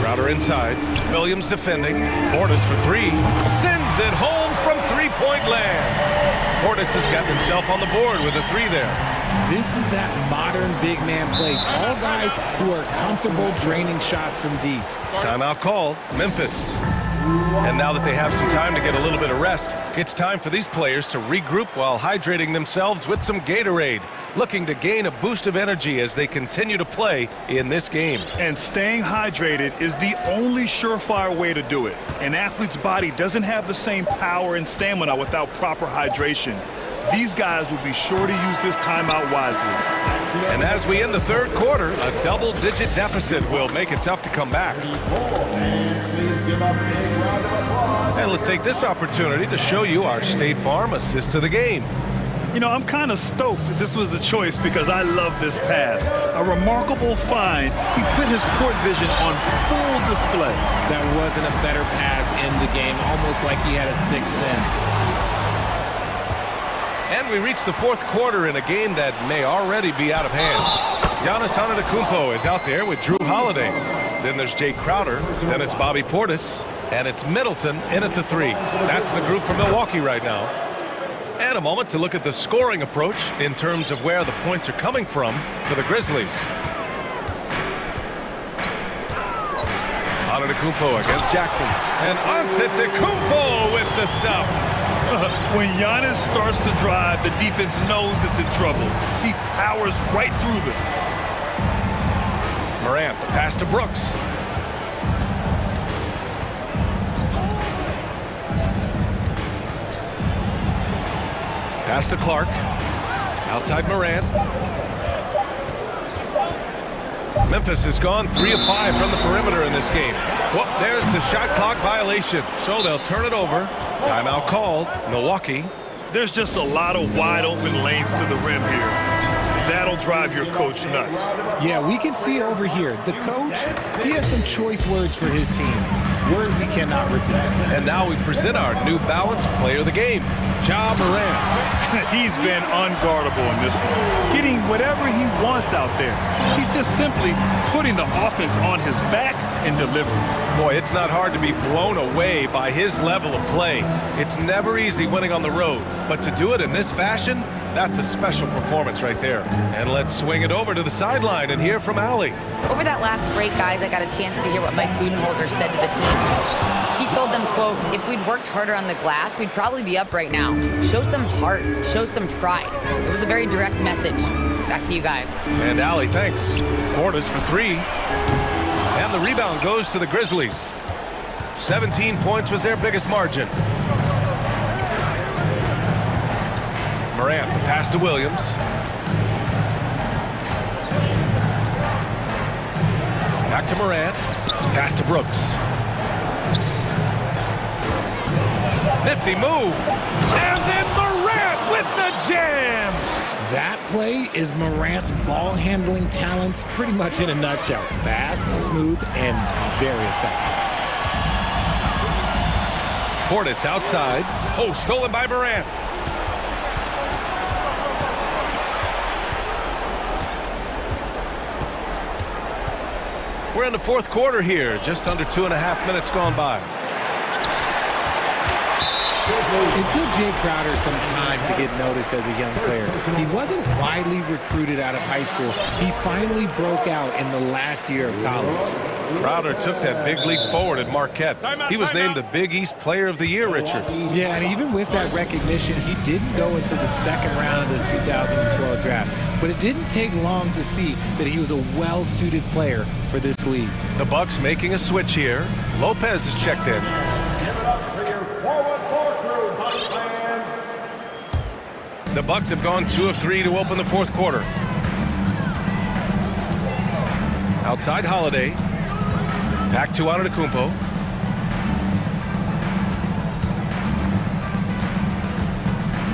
S8: Crowder inside. Williams defending. Portis for 3. Sends it home from three-point land. Portis has got himself on the board with a 3 there.
S9: This is that modern big man play. Tall guys who are comfortable draining shots from deep.
S8: Timeout called. Memphis. And now that they have some time to get a little bit of rest, it's time for these players to regroup while hydrating themselves with some Gatorade, looking to gain a boost of energy as they continue to play in this game.
S10: And staying hydrated is the only surefire way to do it. An athlete's body doesn't have the same power and stamina without proper hydration. These guys will be sure to use this timeout wisely.
S8: And as we end the third quarter, a double-digit deficit will make it tough to come back. And let's take this opportunity to show you our State Farm assist to the game.
S10: You know, I'm kind of stoked that this was a choice because I love this pass. A remarkable find. He put his court vision on full display.
S9: That wasn't a better pass in the game, almost like he had a sixth sense.
S8: And we reach the fourth quarter in a game that may already be out of hand. Giannis Antetokounmpo is out there with Drew Holiday. Then there's Jay Crowder. Then it's Bobby Portis. And it's Middleton in at the three. That's the group from Milwaukee right now. And a moment to look at the scoring approach in terms of where the points are coming from for the Grizzlies. Antetokounmpo against Jackson. And Antetokounmpo with the stuff.
S10: When Giannis starts to drive, the defense knows it's in trouble. He powers right through them.
S8: Morant, the pass to Brooks. Pass to Clark. Outside Morant. Memphis has gone 3 of 5 from the perimeter in this game. Well, there's the shot clock violation. So they'll turn it over. Timeout called. Milwaukee.
S10: There's just a lot of wide open lanes to the rim here. That'll drive your coach nuts.
S9: Yeah, we can see over here. The coach, he has some choice words for his team. Words we cannot repeat.
S8: And now we present our New Balance player of the game, Ja Morant.
S10: He's been unguardable in this one, getting whatever he wants out there. He's just simply putting the offense on his back and delivering.
S8: Boy, it's not hard to be blown away by his level of play. It's never easy winning on the road, but to do it in this fashion, that's a special performance right there. And let's swing it over to the sideline and hear from Allie.
S11: Over that last break, guys, I got a chance to hear what Mike Budenholzer said to the team. He told them, quote, if we'd worked harder on the glass, we'd probably be up right now. Show some heart, show some pride. It was a very direct message. Back to you guys.
S8: And Allie, thanks. Portis for 3. And the rebound goes to the Grizzlies. 17 points was their biggest margin. Morant, the pass to Williams. Back to Morant. Pass to Brooks. Nifty move. And then Morant with the jam.
S9: That play is Morant's ball handling talents pretty much in a nutshell. Fast, smooth, and very effective.
S8: Portis outside. Oh, stolen by Morant. We're in the fourth quarter here, just under 2.5 minutes gone by.
S9: It took Jay Crowder some time to get noticed as a young player. He wasn't widely recruited out of high school. He finally broke out in the last year of college.
S8: Crowder took that big leap forward at Marquette. He was named the Big East Player of the Year, Richard.
S9: Yeah, and even with that recognition, he didn't go into the second round of the 2012 draft. But it didn't take long to see that he was a well-suited player for this league.
S8: The Bucks making a switch here. Lopez is checked in. The Bucks have gone 2 of 3 to open the fourth quarter. Outside Holiday. Back to Antetokounmpo.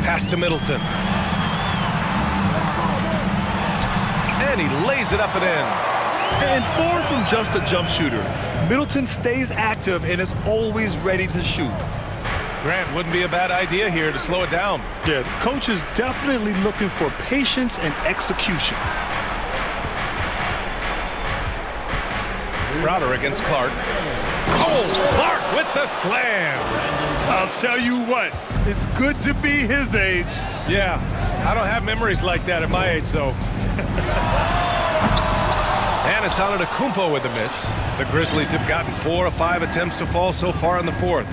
S8: Pass to Middleton. And he lays it up and in.
S10: And far from just a jump shooter, Middleton stays active and is always ready to shoot.
S8: Grant, wouldn't be a bad idea here to slow it down.
S10: Yeah, the coach is definitely looking for patience and execution.
S8: Crowder against Clark. Oh, Clark with the slam.
S10: I'll tell you what, it's good to be his age.
S8: Yeah, I don't have memories like that at my age, though. And it's Antetokounmpo with a miss. The Grizzlies have gotten 4 of 5 attempts to fall so far in the fourth.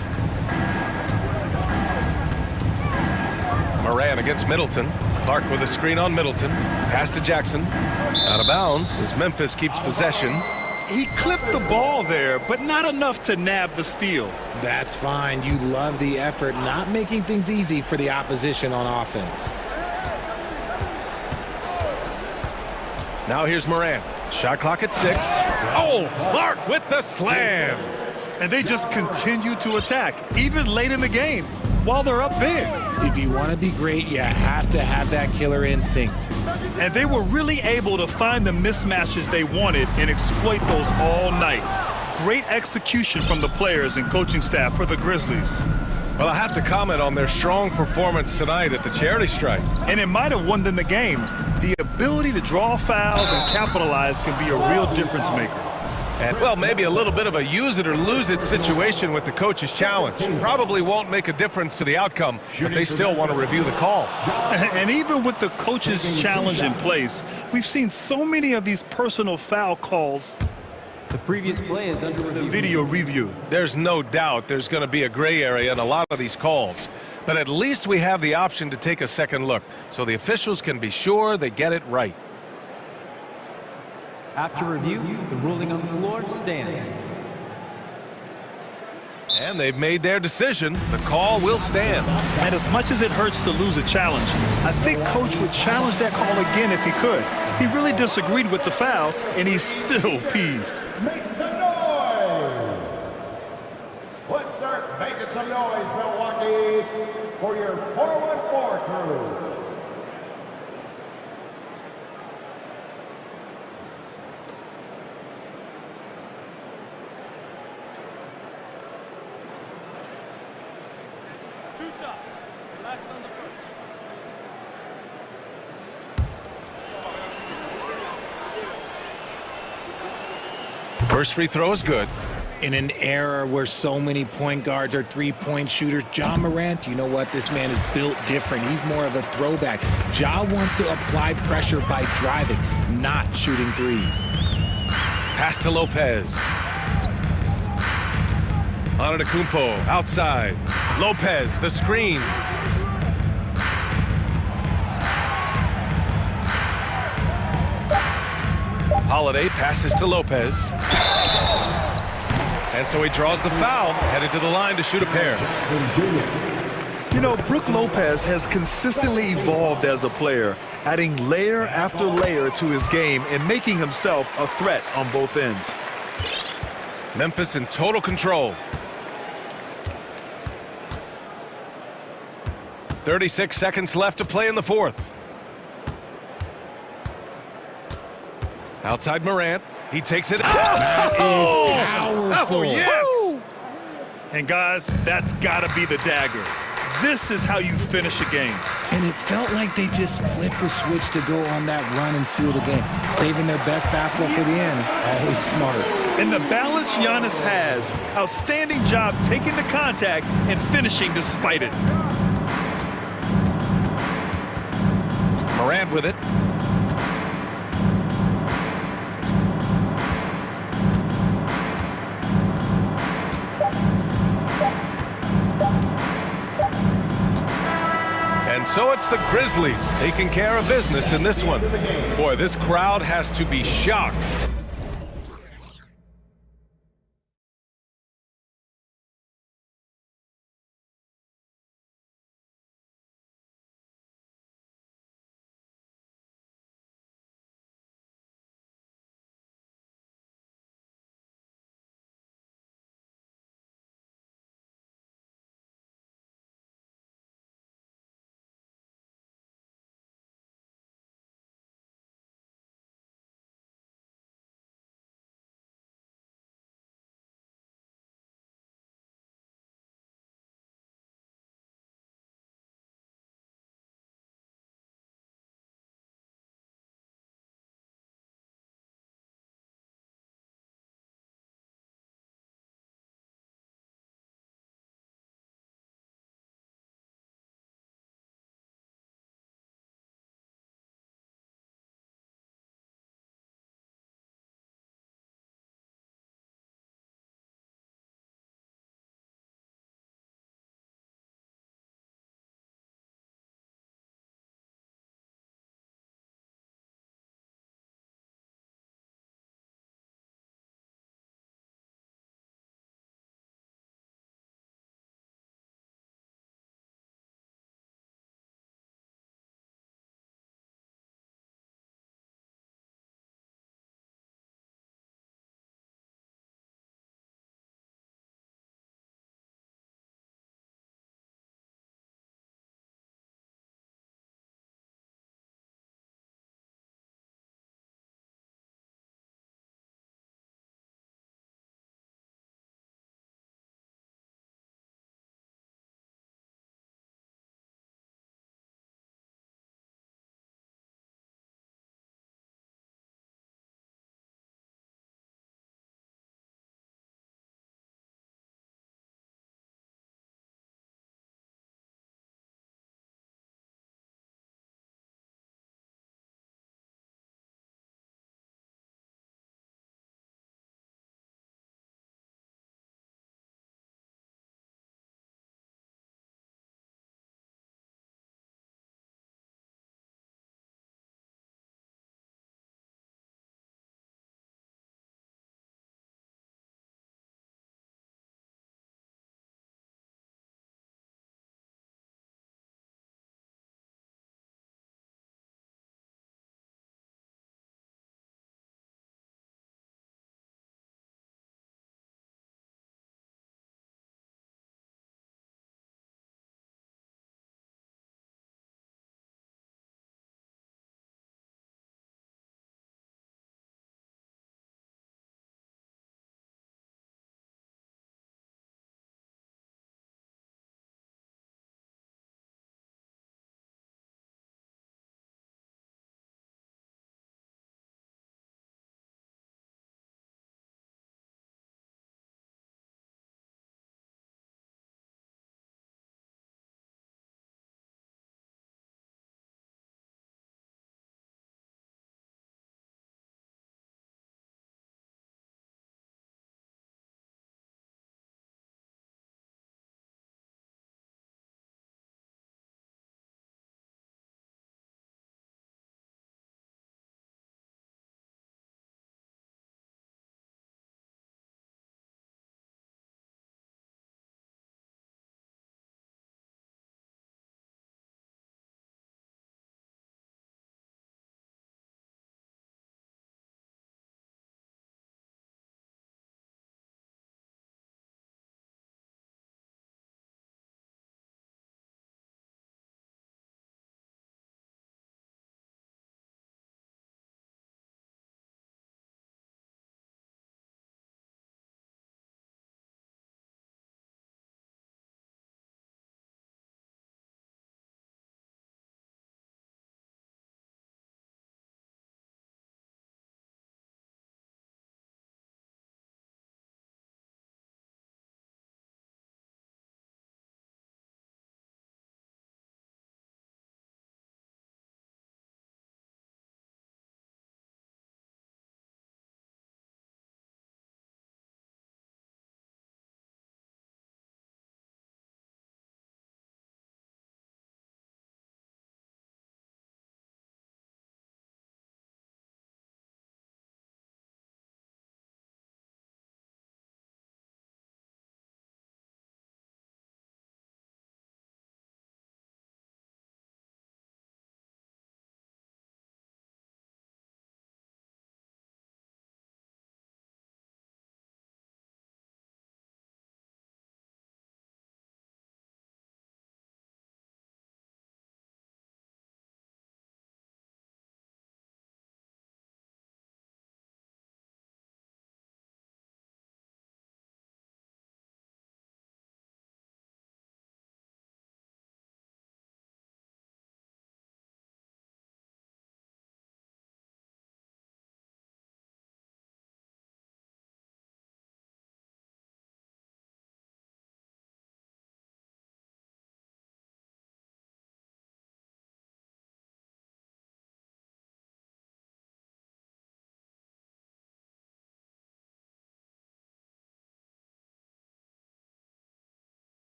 S8: Morant against Middleton. Clark with a screen on Middleton. Pass to Jackson. Out of bounds as Memphis keeps possession.
S10: He clipped the ball there, but not enough to nab the steal.
S9: That's fine. You love the effort, not making things easy for the opposition on offense.
S8: Now here's Morant. Shot clock at 6. Oh, Clark with the slam.
S10: And they just continue to attack, even late in the game, while they're up big.
S9: If you want to be great, you have to have that killer instinct.
S10: And they were really able to find the mismatches they wanted and exploit those all night. Great execution from the players and coaching staff for the Grizzlies.
S8: Well, I have to comment on their strong performance tonight at the charity stripe.
S10: And it might have won them the game. The ability to draw fouls and capitalize can be a real difference maker.
S8: And, well, maybe a little bit of a use it or lose it situation with the coach's challenge. Probably won't make a difference to the outcome, but they still want to review the call.
S10: And even with the coach's challenge in place, we've seen so many of these personal foul calls.
S6: The previous play is under review.
S10: The video review.
S8: There's no doubt there's going to be a gray area in a lot of these calls. But at least we have the option to take a second look, so the officials can be sure they get it right.
S6: After review, the ruling on the floor stands.
S8: And they've made their decision. The call will stand.
S10: And as much as it hurts to lose a challenge, I think Coach would challenge that call again if he could. He really disagreed with the foul, and he's still peeved.
S7: Make some noise! Let's start making some noise, Milwaukee, for your 4-1-4 crew.
S8: First free throw is good.
S9: In an era where so many point guards are three-point shooters, Ja Morant, you know what? This man is built different. He's more of a throwback. Ja wants to apply pressure by driving, not shooting threes.
S8: Pass to Lopez. Antetokounmpo outside. Lopez, the screen. Holiday passes to Lopez. And so he draws the foul, headed to the line to shoot a pair.
S10: You know, Brook Lopez has consistently evolved as a player, adding layer after layer to his game and making himself a threat on both ends.
S8: Memphis in total control. 36 seconds left to play in the fourth. Outside Morant. He takes it.
S9: That is powerful.
S8: Oh, yes.
S10: And guys, that's got to be the dagger. This is how you finish a game.
S9: And it felt like they just flipped the switch to go on that run and seal the game, saving their best basketball for the end. Always smart.
S10: And the balance Giannis has, outstanding job taking the contact and finishing despite it.
S8: Morant with it. And so it's the Grizzlies taking care of business in this one. Boy, this crowd has to be shocked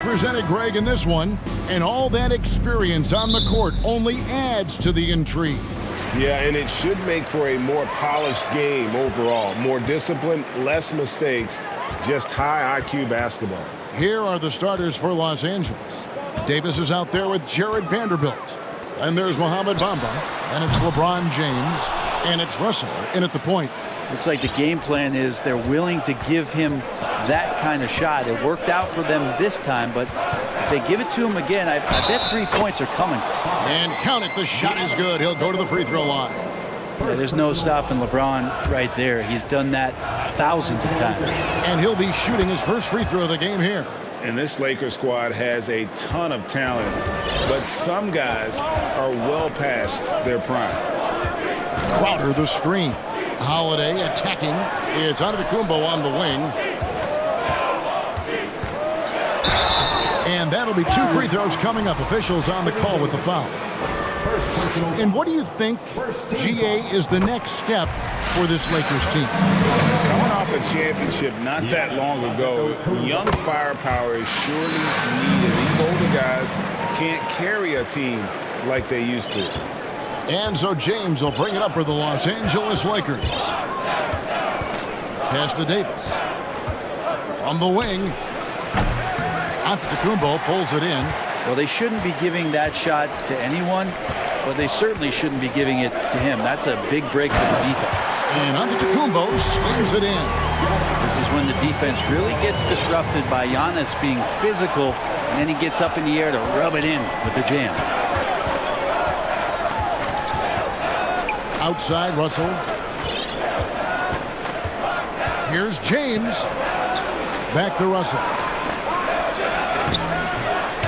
S1: represented Greg in this one, and all that experience on the court only adds to the intrigue.
S2: Yeah, and it should make for a more polished game overall. More discipline, less mistakes, just high IQ basketball.
S1: Here are the starters for Los Angeles. Davis is out there with Jared Vanderbilt. And there's Mohamed Bamba, and it's LeBron James, and it's Russell in at the point.
S12: Looks like the game plan is they're willing to give him that kind of shot. It worked out for them this time, but if they give it to him again, I bet 3 points are coming.
S1: And count it, the shot is good. He'll go to the free throw line.
S12: Yeah, there's no stopping LeBron right there. He's done that thousands of times.
S1: And he'll be shooting his first free throw of the game here.
S4: And this Lakers squad has a ton of talent, but some guys are well past their prime.
S1: Crowder the screen. Holiday attacking. It's Antetokounmpo on the wing. And that'll be 2 free throws coming up. Officials on the call with the foul. And what do you think, GA, is the next step for this Lakers team?
S4: Coming off a championship not that long ago, young firepower is surely needed. These older guys can't carry a team like they used to.
S1: And so James will bring it up for the Los Angeles Lakers. Pass to Davis. From the wing. Antetokounmpo pulls it in.
S12: Well, they shouldn't be giving that shot to anyone, but they certainly shouldn't be giving it to him. That's a big break for the defense.
S1: And Antetokounmpo slams it in.
S12: This is when the defense really gets disrupted by Giannis being physical, and then he gets up in the air to rub it in with the jam.
S1: Outside, Russell. Here's James. Back to Russell.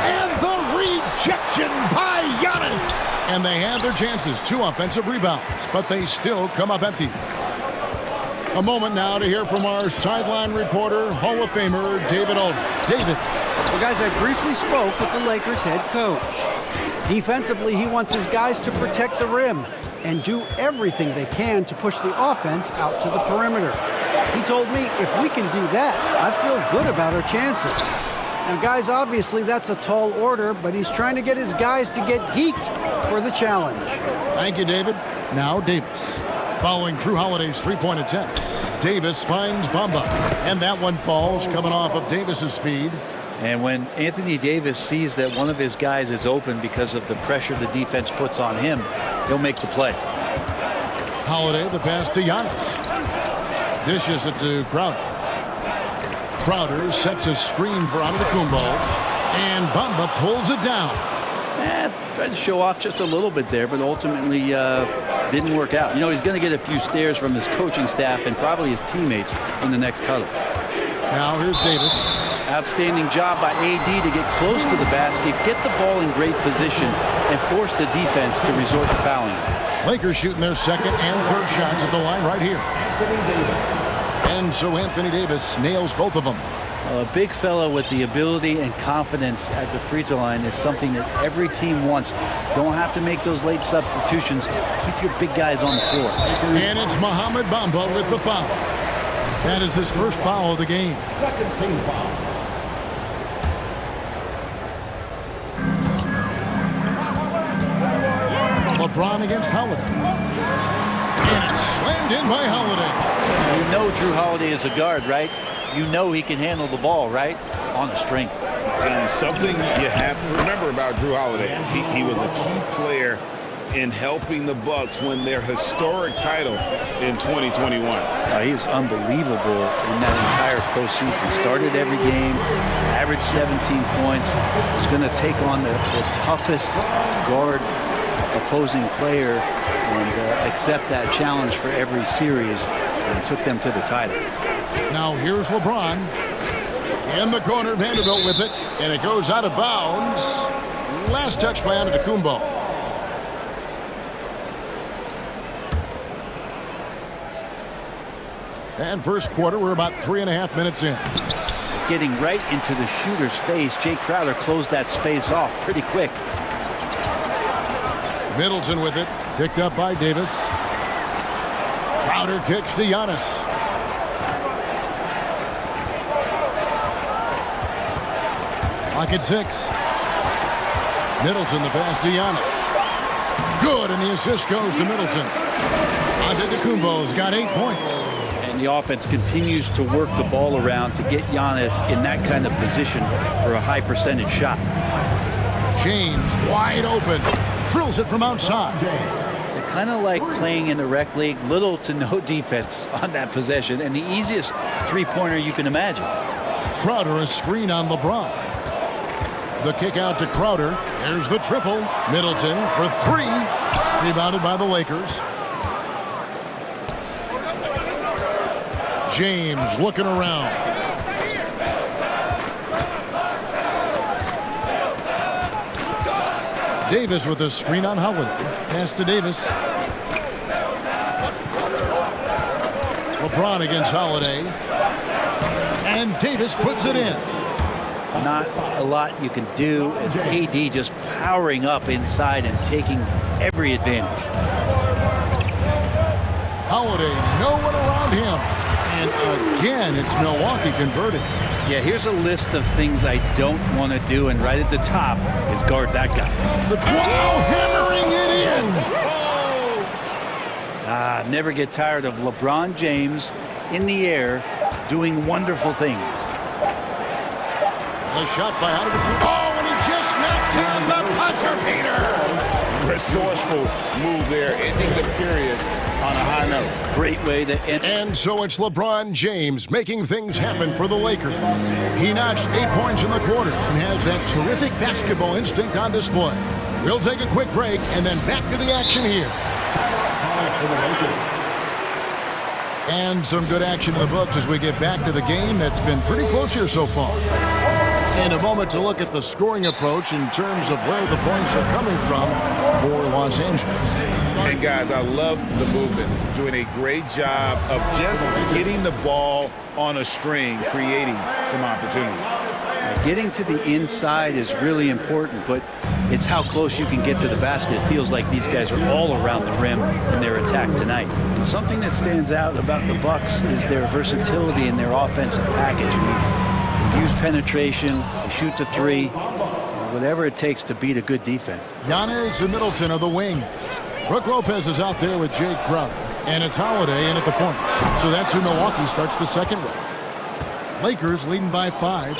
S1: And the rejection by Giannis. And they had their chances. 2 offensive rebounds, but they still come up empty. A moment now to hear from our sideline reporter, Hall of Famer David Aldridge. David.
S5: Well, guys, I briefly spoke with the Lakers head coach. Defensively, he wants his guys to protect the rim and do everything they can to push the offense out to the perimeter. He told me if we can do that, I feel good about our chances. Now, guys, obviously that's a tall order, but he's trying to get his guys to get geeked for the challenge.
S1: Thank you, David. Now Davis. Following Drew Holiday's three-point attempt, Davis finds Bamba, and that one falls coming off of Davis's feed.
S12: And when Anthony Davis sees that one of his guys is open because of the pressure the defense puts on him, he'll make the play.
S1: Holiday, the pass to Giannis. Dishes it to Crowder. Crowder sets a screen for Antetokounmpo, and Bamba pulls it down.
S12: Tried to show off just a little bit there, but ultimately didn't work out. You know, he's going to get a few stares from his coaching staff and probably his teammates in the next huddle.
S1: Now here's Davis.
S12: Outstanding job by AD to get close to the basket, get the ball in great position, and force the defense to resort to fouling.
S1: Lakers shooting their second and third shots at the line right here. And so Anthony Davis nails both of them.
S12: A big fella with the ability and confidence at the free throw line is something that every team wants. Don't have to make those late substitutions. Keep your big guys on the floor.
S1: And it's Mohamed Bamba with the foul. That is his first foul of the game.
S7: Second team foul.
S1: LeBron against Holiday. And it's slammed in by Holiday.
S12: You know Drew Holiday is a guard, right? You know he can handle the ball, right? On the string.
S4: And something you have to remember about Drew Holiday, he was a key player in helping the Bucks win their historic title in 2021.
S12: He was unbelievable in that entire postseason. Started every game, averaged 17 points. Was going to take on the toughest guard opposing player and accept that challenge for every series, and took them to the title.
S1: Now here's LeBron. In the corner, Vanderbilt with it, and it goes out of bounds. Last touch by Antetokounmpo. And first quarter, we're about 3.5 minutes in.
S12: Getting right into the shooter's face, Jay Crowder closed that space off pretty quick.
S1: Middleton with it, picked up by Davis. Crowder kicks to Giannis. Clock at 6. Middleton, the pass to Giannis. Good, and the assist goes to Middleton. Antetokounmpo's got 8 points.
S12: And the offense continues to work the ball around to get Giannis in that kind of position for a high percentage shot.
S1: James wide open. Drills it from outside.
S12: They're kind of like playing in the rec league, little to no defense on that possession, and the easiest three-pointer you can imagine.
S1: Crowder, a screen on LeBron. The kick out to Crowder. There's the triple. Middleton for 3. Rebounded by the Lakers. James looking around. Davis with a screen on Holiday. Pass to Davis. LeBron against Holiday. And Davis puts it in.
S12: Not a lot you can do as AD just powering up inside and taking every advantage.
S1: Holiday, no one around him. And again, it's Milwaukee converting.
S12: Yeah, here's a list of things I don't want to do, and right at the top is guard that guy.
S1: Hammering it in.
S12: Never get tired of LeBron James in the air doing wonderful things.
S1: The shot by Antetokounmpo. Oh, and he just knocked down the buzzer beater.
S2: Resourceful move there, ending the period on a high note.
S12: Great way to end.
S1: And so it's LeBron James making things happen for the Lakers. He notched 8 points in the quarter and has that terrific basketball instinct on display. We'll take a quick break and then back to the action here. And some good action in the books as we get back to the game that's been pretty close here so far. In a moment to look at the scoring approach in terms of where the points are coming from for Los Angeles.
S2: And guys, I love the movement. Doing a great job of just getting the ball on a string, creating some opportunities.
S12: Getting to the inside is really important, but it's how close you can get to the basket. It feels like these guys are all around the rim in their attack tonight. Something that stands out about the Bucks is their versatility in their offensive package. We use penetration, we shoot the 3, whatever it takes to beat a good defense.
S1: Giannis and Middleton are the wings. Brook Lopez is out there with Jay Crowder, and it's Holiday in at the point. So that's who Milwaukee starts the second with. Lakers leading by 5.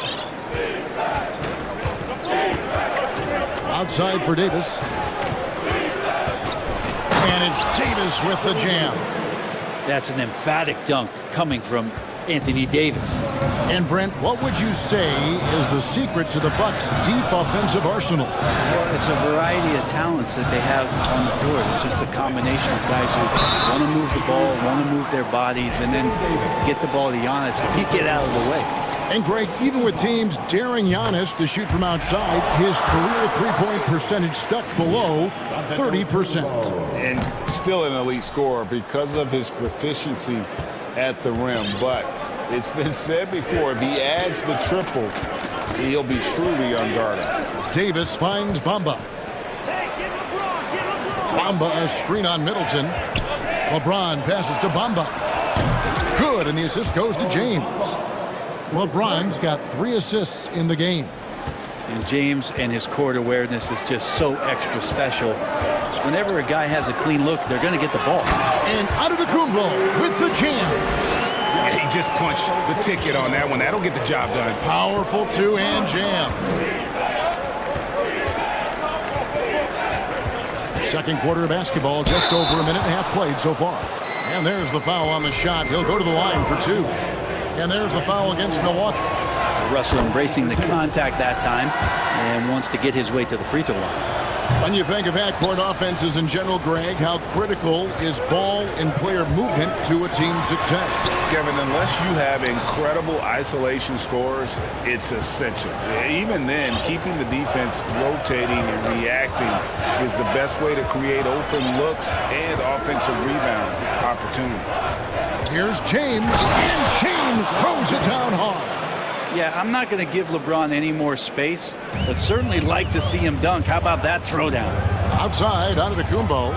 S1: Outside for Davis. And it's Davis with the jam.
S12: That's an emphatic dunk coming from Anthony Davis.
S1: And Brent, what would you say is the secret to the Bucks' deep offensive arsenal?
S12: Well, it's a variety of talents that they have on the floor. It's just a combination of guys who want to move the ball, want to move their bodies, and then get the ball to Giannis and get out of the way.
S1: And Greg, even with teams daring Giannis to shoot from outside, his career three-point percentage stuck below 30%.
S2: And still an elite scorer because of his proficiency at the rim. But it's been said before, if he adds the triple, he'll be truly unguarded.
S1: Davis finds Bamba. Bamba a screen on Middleton. LeBron passes to Bamba. Good, and the assist goes to James. LeBron's got 3 assists in the game.
S12: And James and his court awareness is just so extra special. So whenever a guy has a clean look, they're going to get the ball.
S1: And Antetokounmpo with the jam.
S2: Yeah, he just punched the ticket on that one. That'll get the job done.
S1: Powerful two-hand jam. Second quarter of basketball, just over a minute and a half played so far. And there's the foul on the shot. He'll go to the line for 2. And there's the foul against Milwaukee.
S12: Russell embracing the contact that time and wants to get his way to the free throw line.
S1: When you think of half-court offenses in general, Greg, how critical is ball and player movement to a team's success?
S2: Kevin, unless you have incredible isolation scores, it's essential. Even then, keeping the defense rotating and reacting is the best way to create open looks and offensive rebound opportunities.
S1: Here's James, and James throws it down hard.
S12: Yeah, I'm not going to give LeBron any more space, but certainly like to see him dunk. How about that throwdown?
S1: Outside, Antetokounmpo.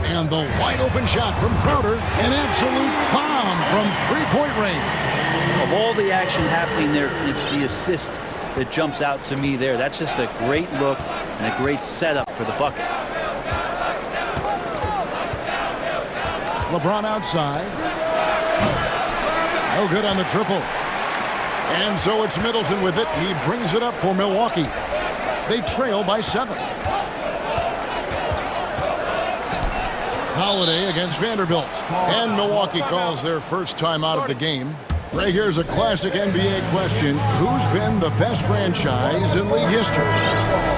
S1: And the wide open shot from Crowder. An absolute bomb from three-point range.
S12: Of all the action happening there, it's the assist that jumps out to me there. That's just a great look and a great setup for the bucket.
S1: LeBron outside. No good on the triple. And so it's Middleton with it. He brings it up for Milwaukee. They trail by 7. Holiday against Vanderbilt. And Milwaukee calls their first time out of the game. Right here's a classic NBA question. Who's been the best franchise in league history?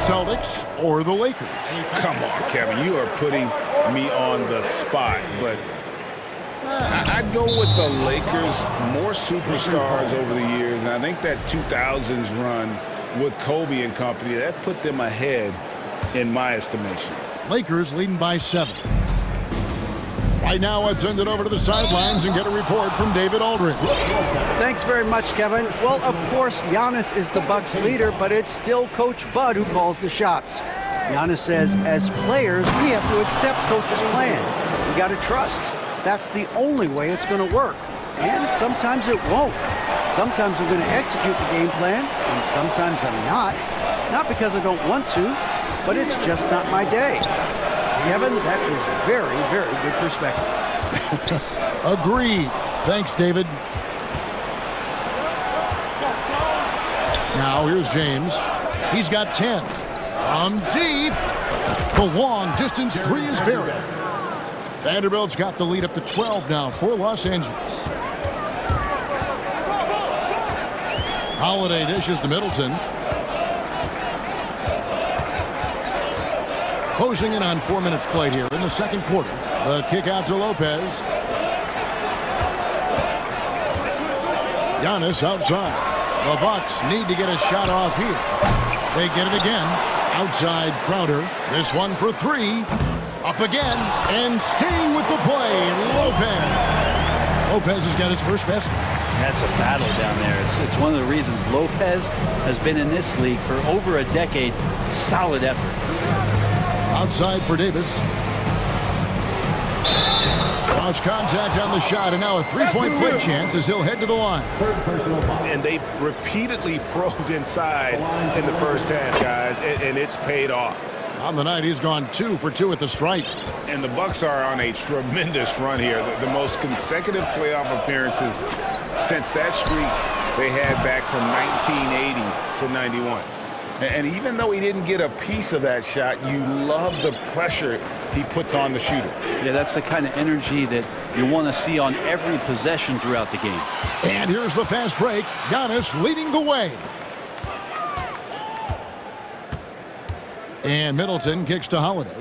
S1: Celtics or the Lakers?
S2: Come on, Kevin. You are putting me on the spot. But I'd go with the Lakers. More superstars over the years. And I think that 2000s run with Kobe and company, that put them ahead in my estimation.
S1: Lakers leading by 7. Right now, let's send it over to the sidelines and get a report from David Aldridge.
S5: Thanks very much, Kevin. Well, of course, Giannis is the Bucks leader, but it's still Coach Bud who calls the shots. Giannis says, as players, we have to accept Coach's plan. We got to trust. That's the only way it's going to work. And sometimes it won't. Sometimes I'm going to execute the game plan, and sometimes I'm not. Not because I don't want to, but it's just not my day. Kevin, that is very, very good perspective.
S1: Agreed. Thanks, David. Now here's James. He's got 10. From deep. The long distance 3 is buried. Vanderbilt's got the lead up to 12 now for Los Angeles. Holiday dishes to Middleton. Closing in on 4 minutes played here in the second quarter. The kick out to Lopez. Giannis outside. The Bucks need to get a shot off here. They get it again. Outside Crowder. This one for 3. Up again. And staying with the play, Lopez. Lopez has got his first basket.
S12: That's a battle down there. It's one of the reasons Lopez has been in this league for over a decade. Solid effort.
S1: Outside for Davis. Cross contact on the shot, and now a three-point play chance as he'll head to the line.
S2: And they've repeatedly probed inside in the first half, guys, and it's paid off.
S1: On the night, he's gone 2 for 2 at the stripe.
S2: And the Bucks are on a tremendous run here. The most consecutive playoff appearances since that streak they had back from 1980 to 91. And even though he didn't get a piece of that shot, you love the pressure he puts on the shooter.
S12: Yeah, that's the kind of energy that you want to see on every possession throughout the game.
S1: And here's the fast break. Giannis leading the way. And Middleton kicks to Holiday.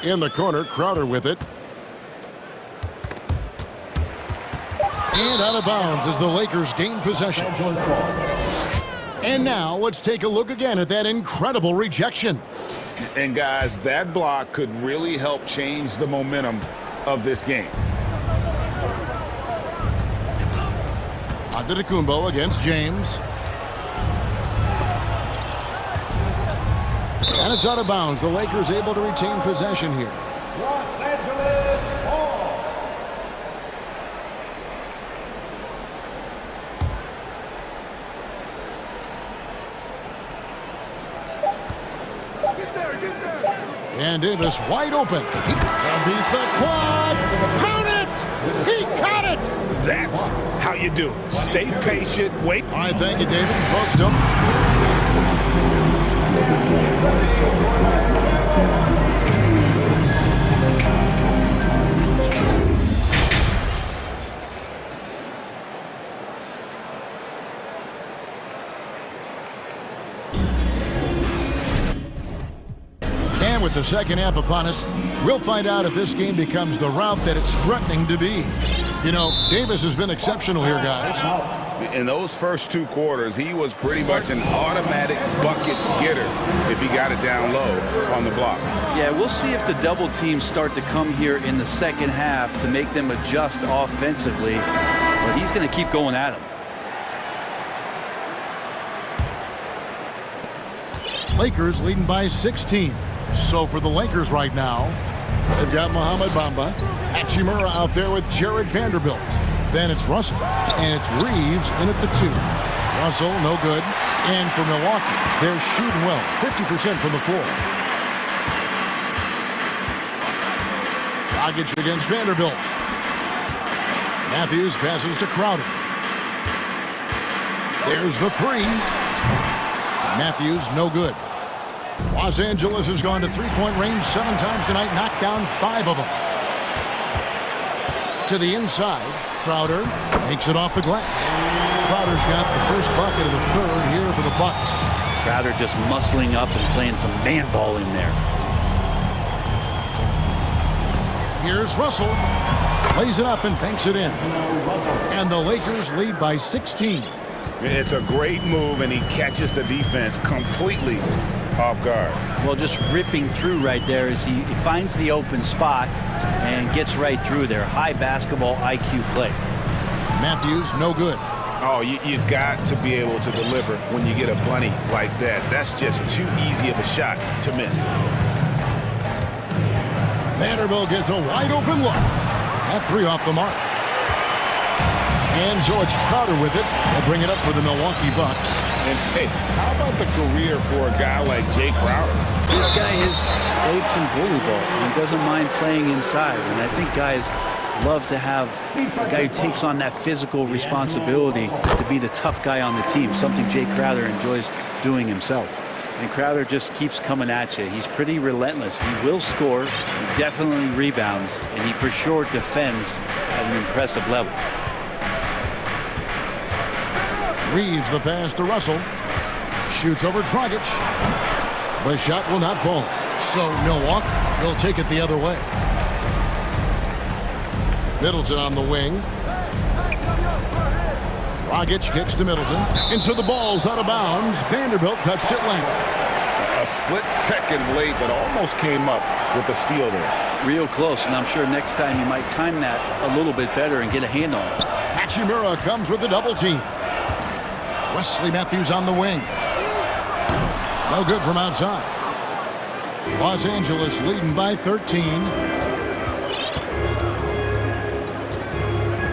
S1: In the corner, Crowder with it. And out of bounds as the Lakers gain possession. And now let's take a look again at that incredible rejection.
S2: And guys, that block could really help change the momentum of this game.
S1: Antetokounmpo against James. And it's out of bounds. The Lakers able to retain possession here.
S7: Los Angeles ball.
S1: And Davis wide open. Beat the quad. Count it. He caught it.
S2: That's how you do it. Stay patient. Wait.
S1: All right, thank you, David. Folks, don't. And with the second half upon us, we'll find out if this game becomes the route that it's threatening to be. You know, Davis has been exceptional here, guys.
S2: In those first 2 quarters, he was pretty much an automatic bucket getter if he got it down low on the block.
S12: Yeah, we'll see if the double teams start to come here in the second half to make them adjust offensively. But he's going to keep going at him.
S1: Lakers leading by 16. So for the Lakers right now, They've got Mohamed Bamba. Hachimura out there with Jared Vanderbilt. Then it's Russell, and it's Reeves in at the 2. Russell, no good. And for Milwaukee, they're shooting well, 50% from the floor. Dragic against Vanderbilt. Matthews passes to Crowder. There's the 3. Matthews, no good. Los Angeles has gone to three-point range 7 times tonight, knocked down 5 of them. To the inside, Crowder makes it off the glass. Crowder's got the first bucket of the 3rd here for the Bucks.
S12: Crowder just muscling up and playing some man ball in there.
S1: Here's Russell. Plays it up and banks it in. And the Lakers lead by 16.
S2: It's a great move, and he catches the defense completely off guard.
S12: Well, just ripping through right there as he finds the open spot and gets right through there. High basketball IQ play.
S1: Matthews, no good.
S2: Oh, you've got to be able to deliver when you get a bunny like that. That's just too easy of a shot to miss.
S1: Vanderbilt gets a wide open look. That 3 off the mark. And George Crowder with it. They'll bring it up for the Milwaukee Bucks.
S2: And hey, how about the career for a guy like Jay Crowder?
S12: This guy has played some bully ball and doesn't mind playing inside. And I think guys love to have a guy who takes on that physical responsibility to be the tough guy on the team, something Jay Crowder enjoys doing himself. And Crowder just keeps coming at you. He's pretty relentless. He will score, he definitely rebounds, and he for sure defends at an impressive level.
S1: Reeves the pass to Russell. Shoots over Dragic. The shot will not fall. So Milwaukee will take it the other way. Middleton on the wing. Dragic kicks to Middleton. And so the ball's out of bounds. Vanderbilt touched it late.
S2: A split second late, but almost came up with the steal there.
S12: Real close, and I'm sure next time you might time that a little bit better and get a hand on it.
S1: Hachimura comes with the double team. Wesley Matthews on the wing. No good from outside. Los Angeles leading by 13.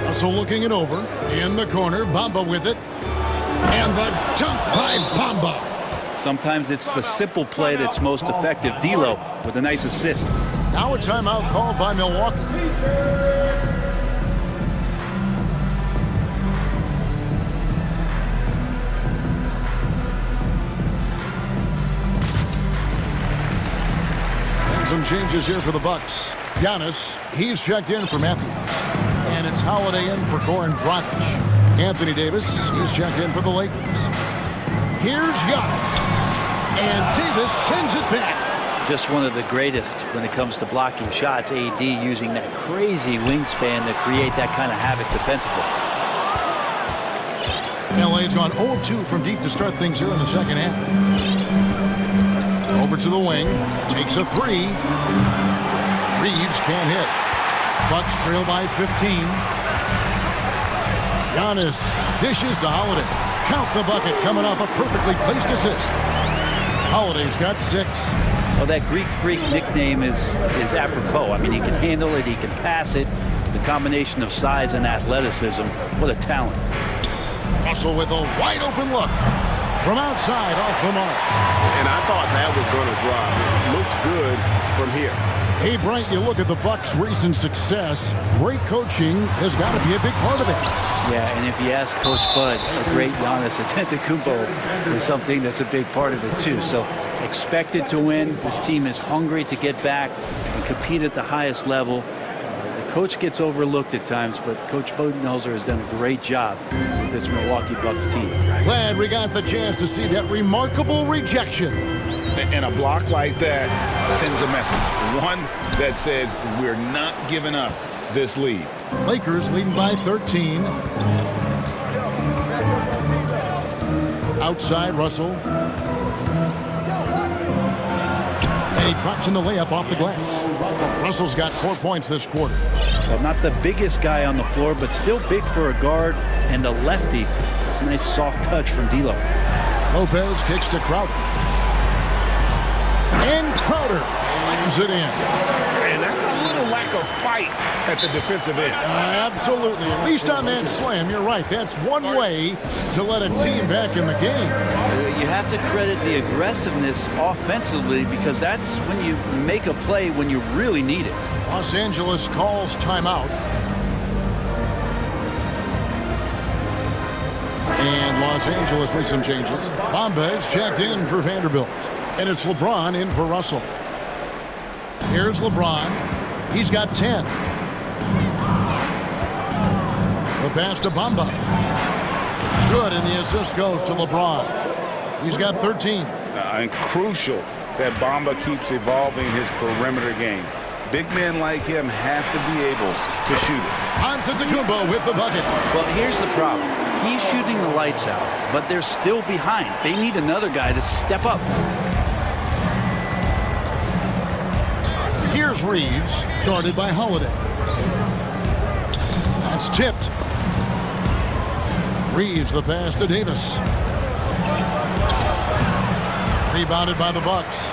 S1: Russell looking it over. In the corner, Bamba with it. And the dunk by Bamba.
S12: Sometimes it's the simple play that's most effective. D'Lo with a nice assist.
S1: Now a timeout called by Milwaukee. Some changes here for the Bucks. Giannis, he's checked in for Matthews. And it's Holiday in for Goran Dragic. Anthony Davis, he's checked in for the Lakers. Here's Giannis. And Davis sends it back.
S12: Just one of the greatest when it comes to blocking shots. AD using that crazy wingspan to create that kind of havoc defensively.
S1: LA's gone 0 of 2 from deep to start things here in the second half. Over to the wing, takes a 3. Reeves can't hit. Bucks trail by 15. Giannis dishes to Holiday. Count the bucket coming off a perfectly placed assist. Holiday's got 6.
S12: Well, that Greek Freak nickname is apropos. I mean, he can handle it, he can pass it. The combination of size and athleticism, what a talent.
S1: Russell with a wide open look. From outside, off the mark.
S2: And I thought that was going to drop. It looked good from here.
S1: Hey, Bryant, you look at the Bucks' recent success. Great coaching has got to be a big part of it.
S12: Yeah, and if you ask Coach Bud, a great Giannis Antetokounmpo is something that's a big part of it, too. So expected to win. This team is hungry to get back and compete at the highest level. The coach gets overlooked at times, but Coach Budenholzer has done a great job with this Milwaukee Bucks team.
S1: Glad we got the chance to see that remarkable rejection.
S2: And a block like that sends a message. One that says we're not giving up this lead.
S1: Lakers leading by 13. Outside, Russell. And he drops in the layup off the glass. Russell's got 4 points this quarter.
S12: Well, not the biggest guy on the floor, but still big for a guard and a lefty. It's a nice soft touch from D'Lo.
S1: Lopez kicks to Crowder. And Crowder slams it in.
S2: And that lack of fight at the defensive end.
S1: Absolutely. At least on that slam, you're right. That's one way to let a team back in the game.
S12: You have to credit the aggressiveness offensively because that's when you make a play when you really need it.
S1: Los Angeles calls timeout. And Los Angeles with some changes. Bamba is checked in for Vanderbilt. And it's LeBron in for Russell. Here's LeBron. He's got 10. The pass to Bamba. Good, and the assist goes to LeBron. He's got 13.
S2: And crucial that Bamba keeps evolving his perimeter game. Big men like him have to be able to shoot it.
S1: Antetokounmpo with the bucket.
S12: Well, here's the problem. He's shooting the lights out, but they're still behind. They need another guy to step up.
S1: Here's Reeves, guarded by Holiday. That's tipped. Reeves, the pass to Davis. Rebounded by the Bucks.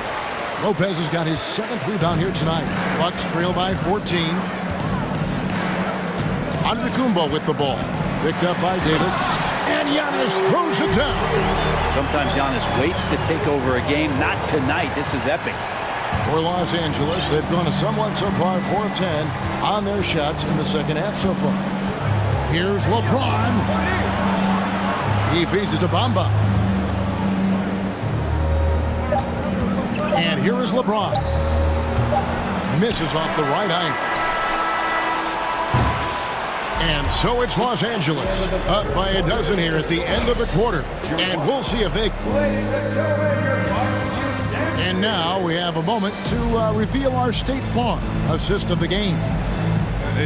S1: Lopez has got his 7th rebound here tonight. Bucks trail by 14. Antetokounmpo with the ball. Picked up by Davis. And Giannis throws it down.
S12: Sometimes Giannis waits to take over a game. Not tonight. This is epic.
S1: For Los Angeles, they've gone a somewhat subpar 4 of 10 on their shots in the second half so far. Here's LeBron. He feeds it to Bamba. And here is LeBron. Misses off the right eye. And so it's Los Angeles up by a dozen here at the end of the quarter. And we'll see if they... And now we have a moment to reveal our State Farm assist of the game.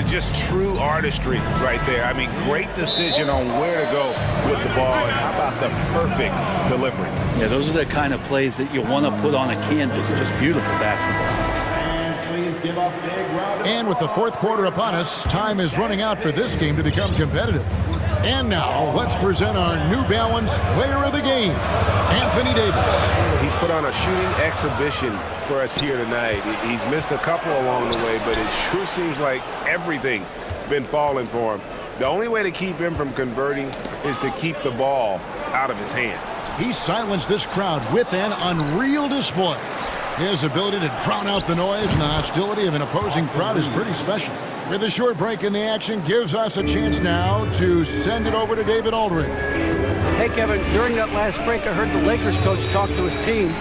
S2: Just true artistry right there. I mean, great decision on where to go with the ball. And how about the perfect delivery?
S12: Yeah, those are the kind of plays that you want to put on a canvas. Just beautiful basketball.
S1: And with the 4th quarter upon us, time is running out for this game to become competitive. And now, let's present our New Balance Player of the Game, Anthony Davis.
S2: He's put on a shooting exhibition for us here tonight. He's missed a couple along the way, but it sure seems like everything's been falling for him. The only way to keep him from converting is to keep the ball out of his hands.
S1: He silenced this crowd with an unreal display. His ability to drown out the noise and the hostility of an opposing crowd is pretty special. With a short break in the action, gives us a chance now to send it over to David Aldridge.
S5: Hey, Kevin, during that last break, I heard the Lakers coach talk to his team.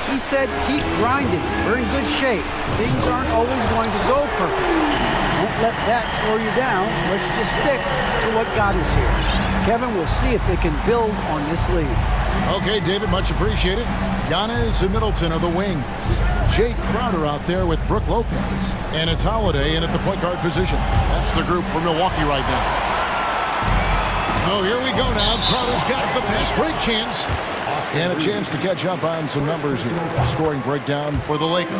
S5: He said, keep grinding. We're in good shape. Things aren't always going to go perfectly. Don't let that slow you down. Let's just stick to what got us here. Kevin, we'll see if they can build on this lead.
S1: Okay, David, much appreciated. Giannis and Middleton are the wings. Jay Crowder out there with Brook Lopez. And it's Holiday in at the point guard position. That's the group for Milwaukee right now. Oh, here we go now. Crowder's got the fast break chance. And a chance to catch up on some numbers here. Scoring breakdown for the Lakers.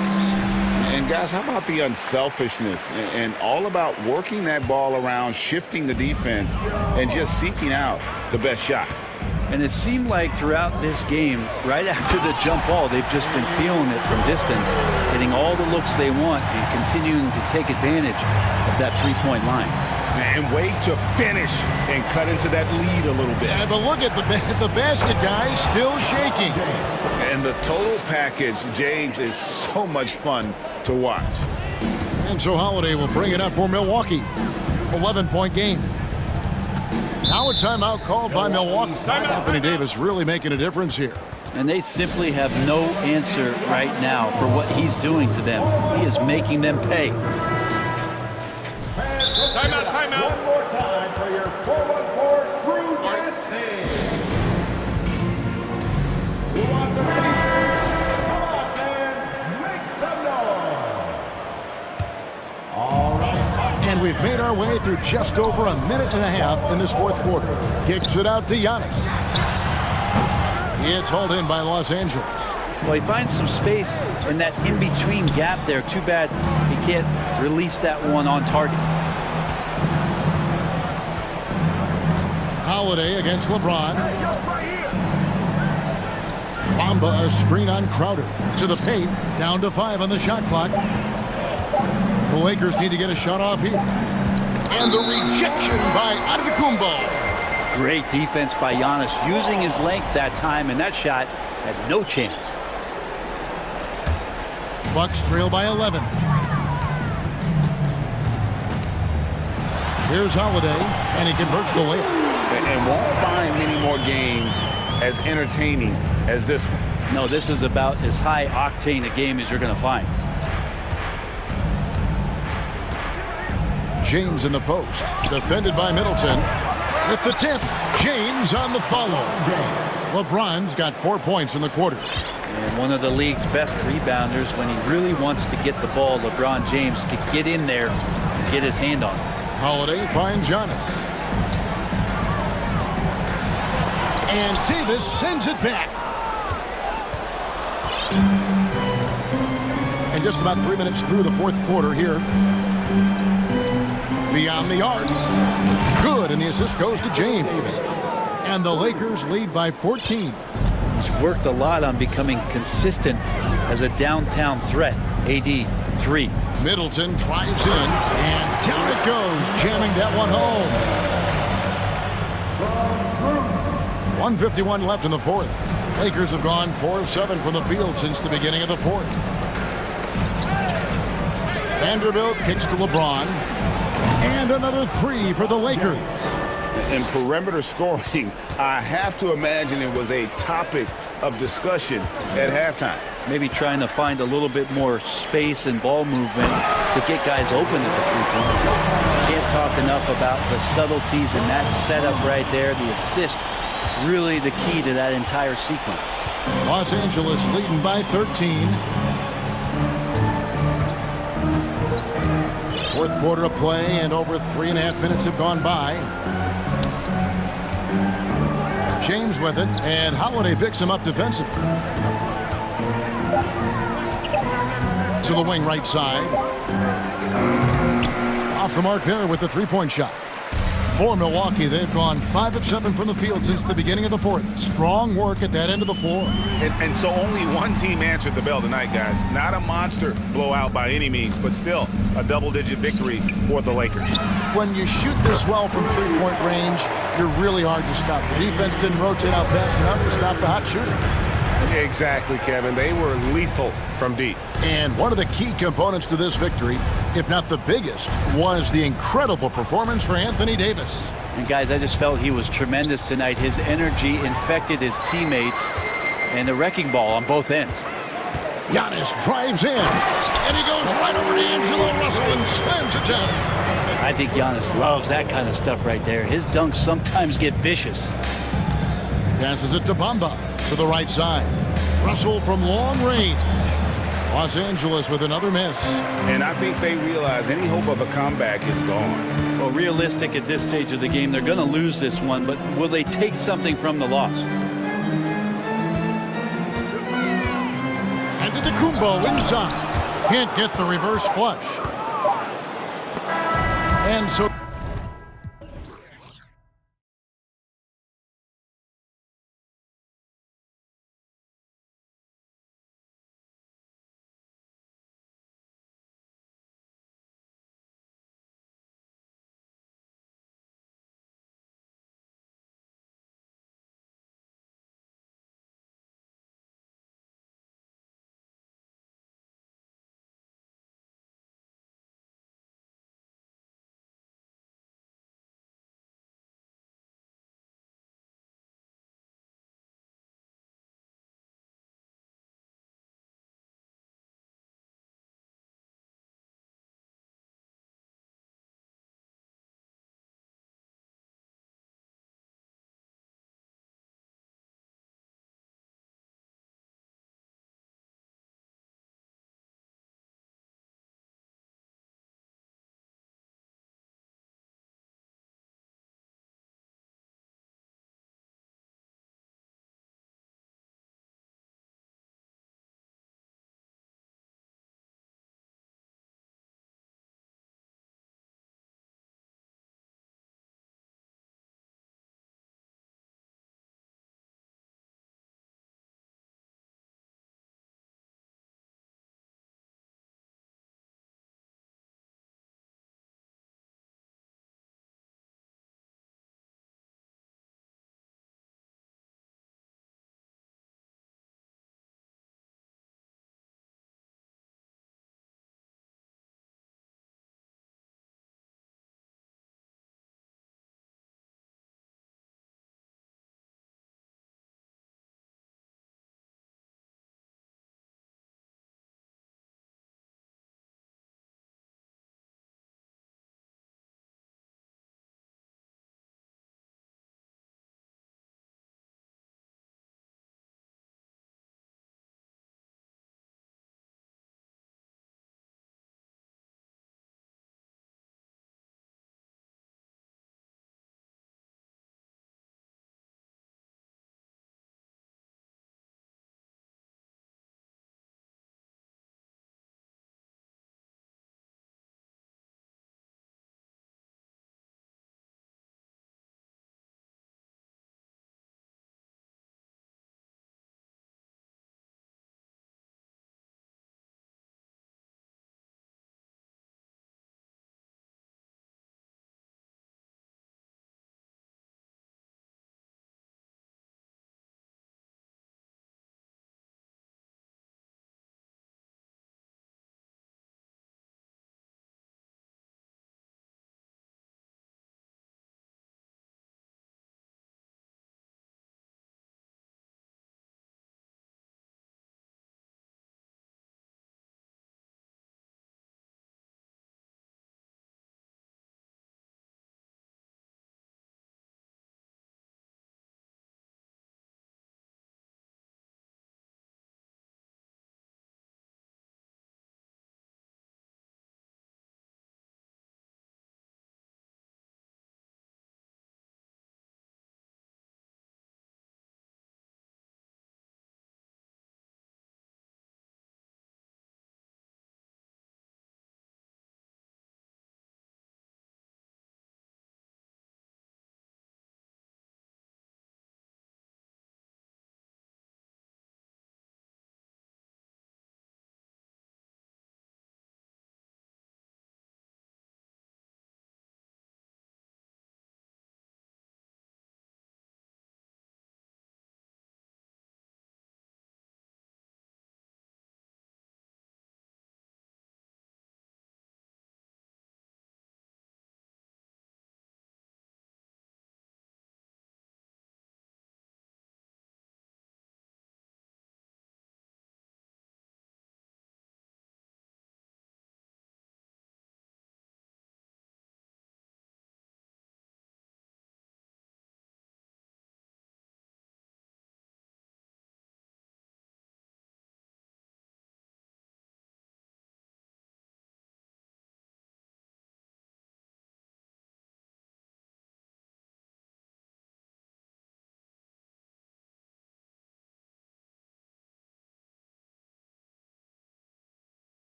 S2: And guys, how about the unselfishness and all about working that ball around, shifting the defense, and just seeking out the best shot.
S12: And it seemed like throughout this game, right after the jump ball, they've just been feeling it from distance, getting all the looks they want and continuing to take advantage of that three-point line.
S2: And wait to finish and cut into that lead a little bit.
S1: Yeah, but look at the basket guy still shaking.
S2: And the total package, James, is so much fun to watch.
S1: And so Holiday will bring it up for Milwaukee. 11-point game. Now a timeout called by Milwaukee. Anthony Davis really making a difference here.
S12: And they simply have no answer right now for what he's doing to them. He is making them pay.
S7: Timeout, timeout. One more time for your 414 crew dance team. Who wants a t-shirt? Come on, fans. Make some noise. All right.
S1: And we've made our way through just over a minute and a half in this 4th quarter. Kicks it out to Giannis. It's hauled in by Los Angeles.
S12: Well, he finds some space in that in-between gap there. Too bad he can't release that one on target.
S1: Holiday against LeBron. Bamba a screen on Crowder. To the paint. Down to 5 on the shot clock. The Lakers need to get a shot off here. And the rejection by Antetokounmpo.
S12: Great defense by Giannis, using his length that time, and that shot had no chance.
S1: Bucks trail by 11. Here's Holiday, and he converts the layup.
S2: And won't find many more games as entertaining as this one.
S12: No, this is about as high octane a game as you're going to find.
S1: James in the post, defended by Middleton. With the tip, James on the follow. LeBron's got 4 points in the quarter.
S12: And one of the league's best rebounders, when he really wants to get the ball, LeBron James can get in there and get his hand on it.
S1: Holiday finds Giannis. And Davis sends it back. And just about 3 minutes through the fourth quarter here. Beyond the arc. Good, and the assist goes to James. And the Lakers lead by 14.
S12: He's worked a lot on becoming consistent as a downtown threat. AD, 3.
S1: Middleton drives in, and down it goes, jamming that one home. 1:51 left in the fourth. Lakers have gone 4 of 7 from the field since the beginning of the fourth. Vanderbilt kicks to LeBron. And another 3 for the Lakers.
S2: In perimeter scoring, I have to imagine it was a topic of discussion at halftime.
S12: Maybe trying to find a little bit more space and ball movement to get guys open at the three-point. Can't talk enough about the subtleties in that setup right there. The assist, really the key to that entire sequence.
S1: Los Angeles leading by 13. Fourth quarter of play, and over 3.5 minutes have gone by. James with it, and Holiday picks him up defensively. To the wing right side. Off the mark there with the three-point shot. For Milwaukee, they've gone 5 of 7 from the field since the beginning of the fourth. Strong work at that end of the floor.
S2: And so only one team answered the bell tonight, guys. Not a monster blowout by any means, but still a double-digit victory for the Lakers.
S1: When you shoot this well from three-point range, you're really hard to stop. The defense didn't rotate out fast enough to stop the hot shooter.
S2: Exactly, Kevin. They were lethal from deep.
S1: And one of the key components to this victory, if not the biggest, was the incredible performance for Anthony Davis.
S12: And guys, I just felt he was tremendous tonight. His energy infected his teammates, and the wrecking ball on both ends.
S1: Giannis drives in, and he goes right over to D'Angelo Russell and slams it down.
S12: I think Giannis loves that kind of stuff right there. His dunks sometimes get vicious.
S1: Passes it to Bamba to the right side. Russell from long range. Los Angeles with another miss.
S2: And I think they realize any hope of a comeback is gone.
S12: Well, realistic at this stage of the game, they're going to lose this one, but will they take something from the loss?
S1: Antetokounmpo inside. Can't get the reverse flush. And so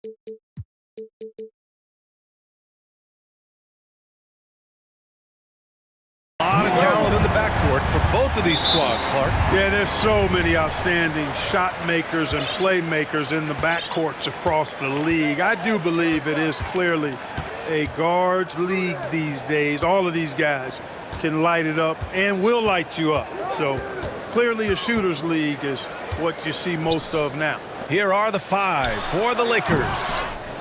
S8: A lot of talent in the backcourt for both of these squads, Clark.
S13: Yeah, there's so many outstanding shot makers and playmakers in the backcourts across the league. I do believe it is clearly a guards league these days. All of these guys can light it up and will light you up. So clearly a shooters league is what you see most of now.
S8: Here are the 5 for the Lakers.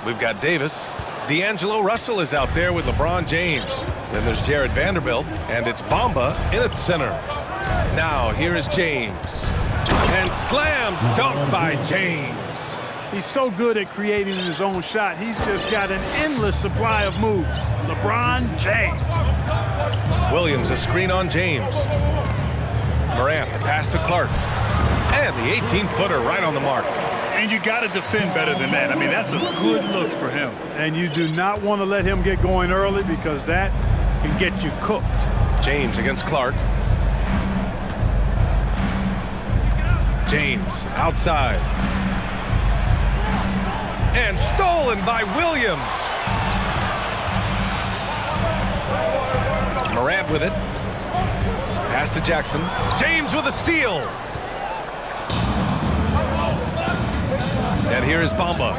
S8: We've got Davis. D'Angelo Russell is out there with LeBron James. Then there's Jared Vanderbilt, and it's Bamba in at center. Now here is James. And slam dunk by James.
S13: He's so good at creating his own shot. He's just got an endless supply of moves. LeBron James.
S8: Williams, a screen on James. Morant, the pass to Clark. And the 18-footer right on the mark.
S13: And you got to defend better than that. I mean, that's a good look for him. And you do not want to let him get going early because that can get you cooked.
S8: James against Clark. James outside. And stolen by Williams. Morant with it. Pass to Jackson. James with a steal. And here is Bamba.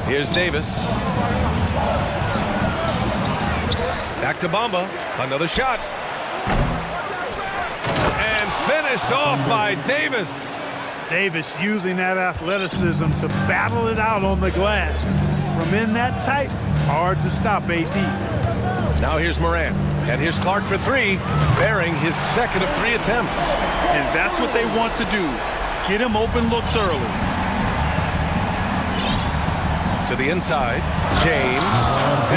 S8: Here's Davis. Back to Bamba. Another shot. And finished off by Davis.
S13: Davis using that athleticism to battle it out on the glass. From in that tight, hard to stop AD.
S8: Now here's Morant. And here's Clark for 3, bearing his second of 3 attempts.
S13: And that's what they want to do. Get him open looks early.
S8: To the inside, James.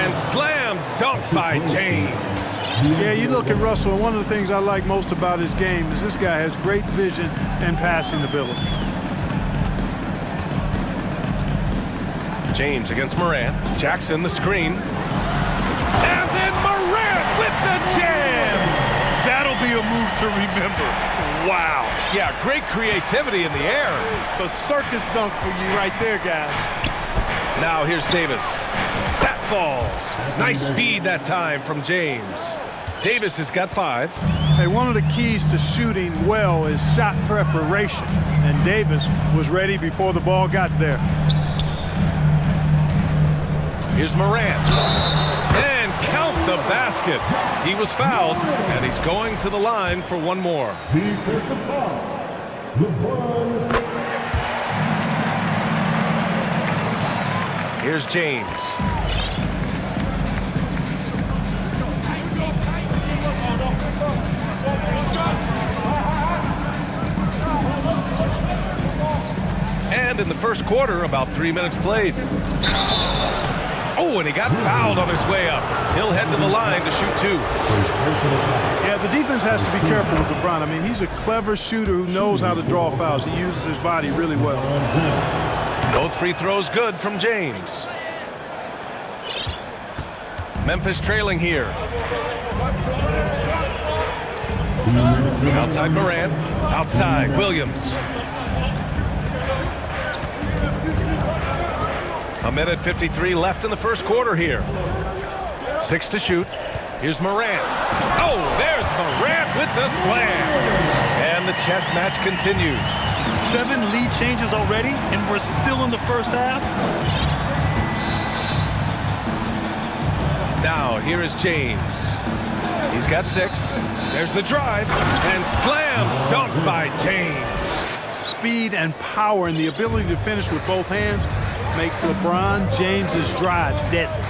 S8: And slam dunk by James.
S13: Yeah, you look at Russell, and one of the things I like most about his game is this guy has great vision and passing ability.
S8: James against Morant. Jackson the screen. And then Morant with the jam.
S13: That'll be a move to remember. Wow.
S8: Yeah, great creativity in the air.
S13: A circus dunk for you right there, guys.
S8: Now here's Davis. That falls. Nice feed that time from James. Davis has got 5.
S13: Hey, one of the keys to shooting well is shot preparation. And Davis was ready before the ball got there.
S8: Here's Morant. And count the basket. He was fouled, and he's going to the line for one more. Here's James. And in the first quarter, about 3 minutes played. Oh, and he got fouled on his way up. He'll head to the line to shoot 2.
S13: Yeah, the defense has to be careful with LeBron. I mean, he's a clever shooter who knows how to draw fouls. He uses his body really well.
S8: Both free throws good from James. Memphis trailing here. Outside Morant. Outside Williams. A minute 53 left in the first quarter here. 6 to shoot. Here's Morant. Oh, there's Morant with the slam. And the chess match continues.
S13: 7 lead changes already, and we're still in the first half.
S8: Now, here is James. He's got 6. There's the drive. And slam dunk by James.
S13: Speed and power and the ability to finish with both hands make LeBron James's drives deadly.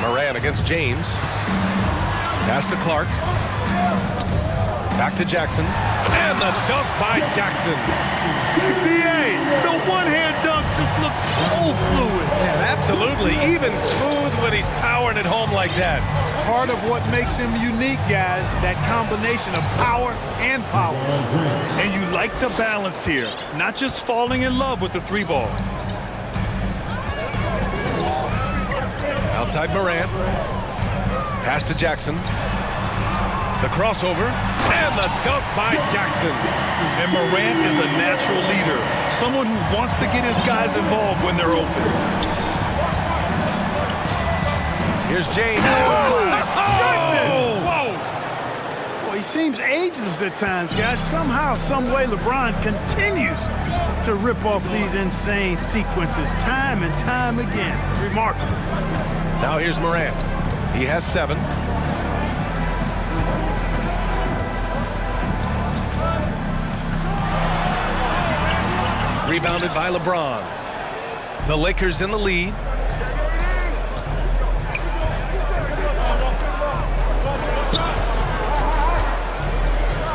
S8: Morant against James. Pass to Clark. Back to Jackson. And the dunk by Jackson.
S13: BA, the one-hand dunk just looks so fluid.
S8: Yeah, absolutely. Even smooth when he's powering it home like that.
S13: Part of what makes him unique, guys, that combination of power and power. And you like the balance here, not just falling in love with the 3-ball.
S8: Outside Morant. Pass to Jackson. The crossover and the dunk by Jackson.
S10: And Morant is a natural leader, someone who wants to get his guys involved when they're open.
S8: Here's James.
S13: Oh, my goodness! Whoa! Well, he seems ageless at times, guys. Somehow, some way, LeBron continues to rip off these insane sequences time and time again. Remarkable.
S8: Now here's Morant. He has 7. Rebounded by LeBron. The Lakers in the lead.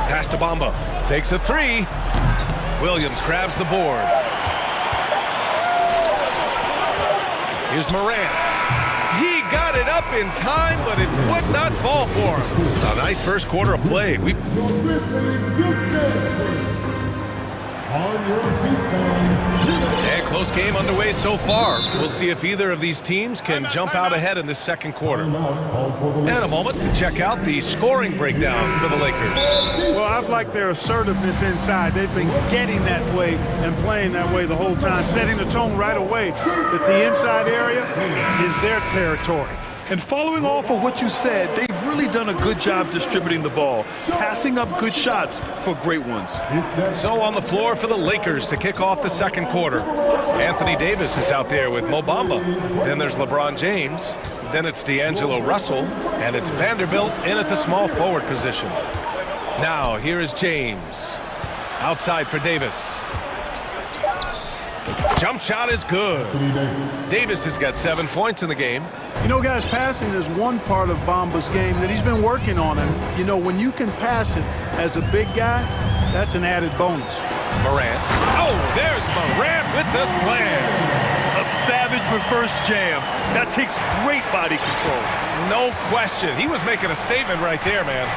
S8: Pass to Bamba. Takes a 3. Williams grabs the board. Here's Morant. He got it up in time, but it would not fall for him. A nice first quarter of play. And close game underway so far. We'll see if either of these teams can jump out ahead in this second quarter. And a moment to check out the scoring breakdown for the Lakers.
S13: Well, I've liked their assertiveness inside. They've been getting that way and playing that way the whole time, setting the tone right away that the inside area is their territory.
S10: And following off of what you said, they've really done a good job distributing the ball, passing up good shots for great ones.
S8: So on the floor for the Lakers to kick off the second quarter. Anthony Davis is out there with Mo Bamba. Then there's LeBron James. Then it's D'Angelo Russell. And it's Vanderbilt in at the small forward position. Now here is James. Outside for Davis. Jump shot is good. Davis has got 7 points in the game.
S13: You know, guys, passing is one part of Bamba's game that he's been working on. And, you know, when you can pass it as a big guy, that's an added bonus.
S8: Morant. Oh, there's Morant with the slam.
S10: A savage reverse jam. That takes great body control.
S8: No question. He was making a statement right there, man.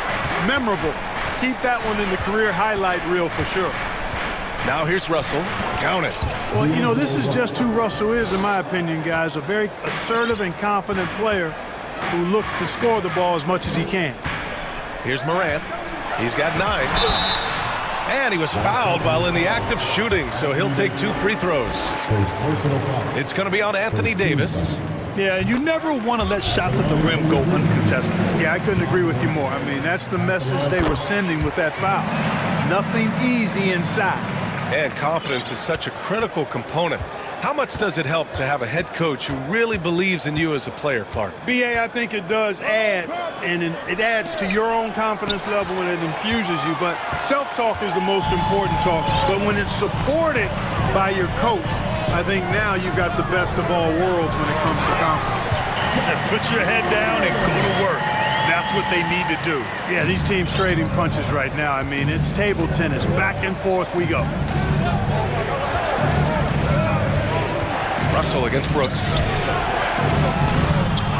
S13: Memorable. Keep that one in the career highlight reel for sure.
S8: Now here's Russell. Count it.
S13: Well, you know, this is just who Russell is, in my opinion, guys. A very assertive and confident player who looks to score the ball as much as he can.
S8: Here's Morant. He's got 9. And he was fouled while in the act of shooting, so he'll take 2 free throws. It's going to be on Anthony Davis.
S10: Yeah, you never want to let shots at the rim go uncontested.
S13: Yeah, I couldn't agree with you more. I mean, that's the message they were sending with that foul. Nothing easy inside.
S8: And confidence is such a critical component. How much does it help to have a head coach who really believes in you as a player, Clark?
S13: BA, I think it does add, and it adds to your own confidence level when it infuses you. But self-talk is the most important talk. But when it's supported by your coach, I think now you've got the best of all worlds when it comes to confidence.
S10: And put your head down and go to work. That's what they need to do.
S13: Yeah, these teams trading punches right now. I mean, it's table tennis. Back and forth we go.
S8: Russell against Brooks.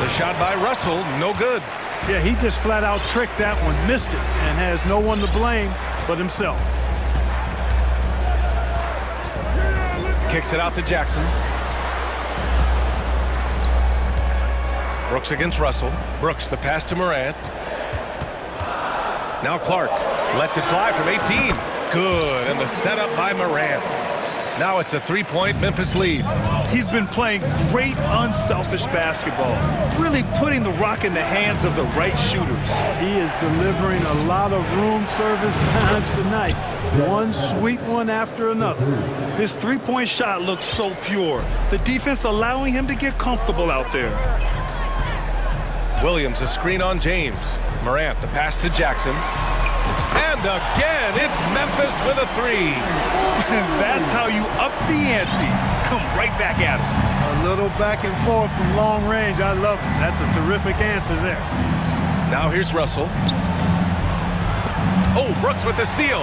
S8: The shot by Russell, no good.
S13: Yeah, he just flat out tricked that one, missed it, and has no one to blame but himself.
S8: Kicks it out to Jackson. Brooks against Russell. Brooks, the pass to Morant. Now Clark lets it fly from 18. Good, and the setup by Morant. Now it's a 3-point Memphis lead.
S10: He's been playing great unselfish basketball, really putting the rock in the hands of the right shooters.
S13: He is delivering a lot of room service times tonight. One sweet one after another.
S10: His three-point shot looks so pure. The defense allowing him to get comfortable out there.
S8: Williams, a screen on James. Morant, the pass to Jackson. And again, it's Memphis with a 3.
S10: That's how you up the ante. Come right back at him.
S13: A little back and forth from long range. I love it. That's a terrific answer there.
S8: Now here's Russell. Oh, Brooks with the steal.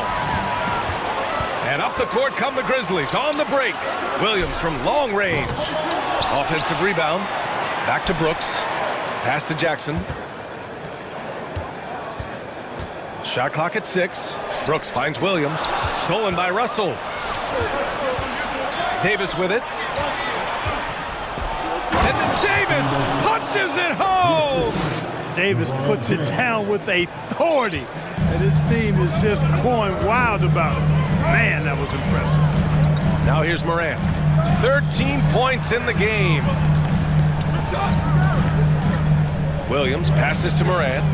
S8: And up the court come the Grizzlies on the break. Williams from long range. Offensive rebound. Back to Brooks. Pass to Jackson. Shot clock at 6. Brooks finds Williams. Stolen by Russell. Davis with it. And then Davis punches it home.
S13: Davis puts it down with authority. And his team is just going wild about it. Man, that was impressive.
S8: Now here's Morant. 13 points in the game. Williams passes to Morant.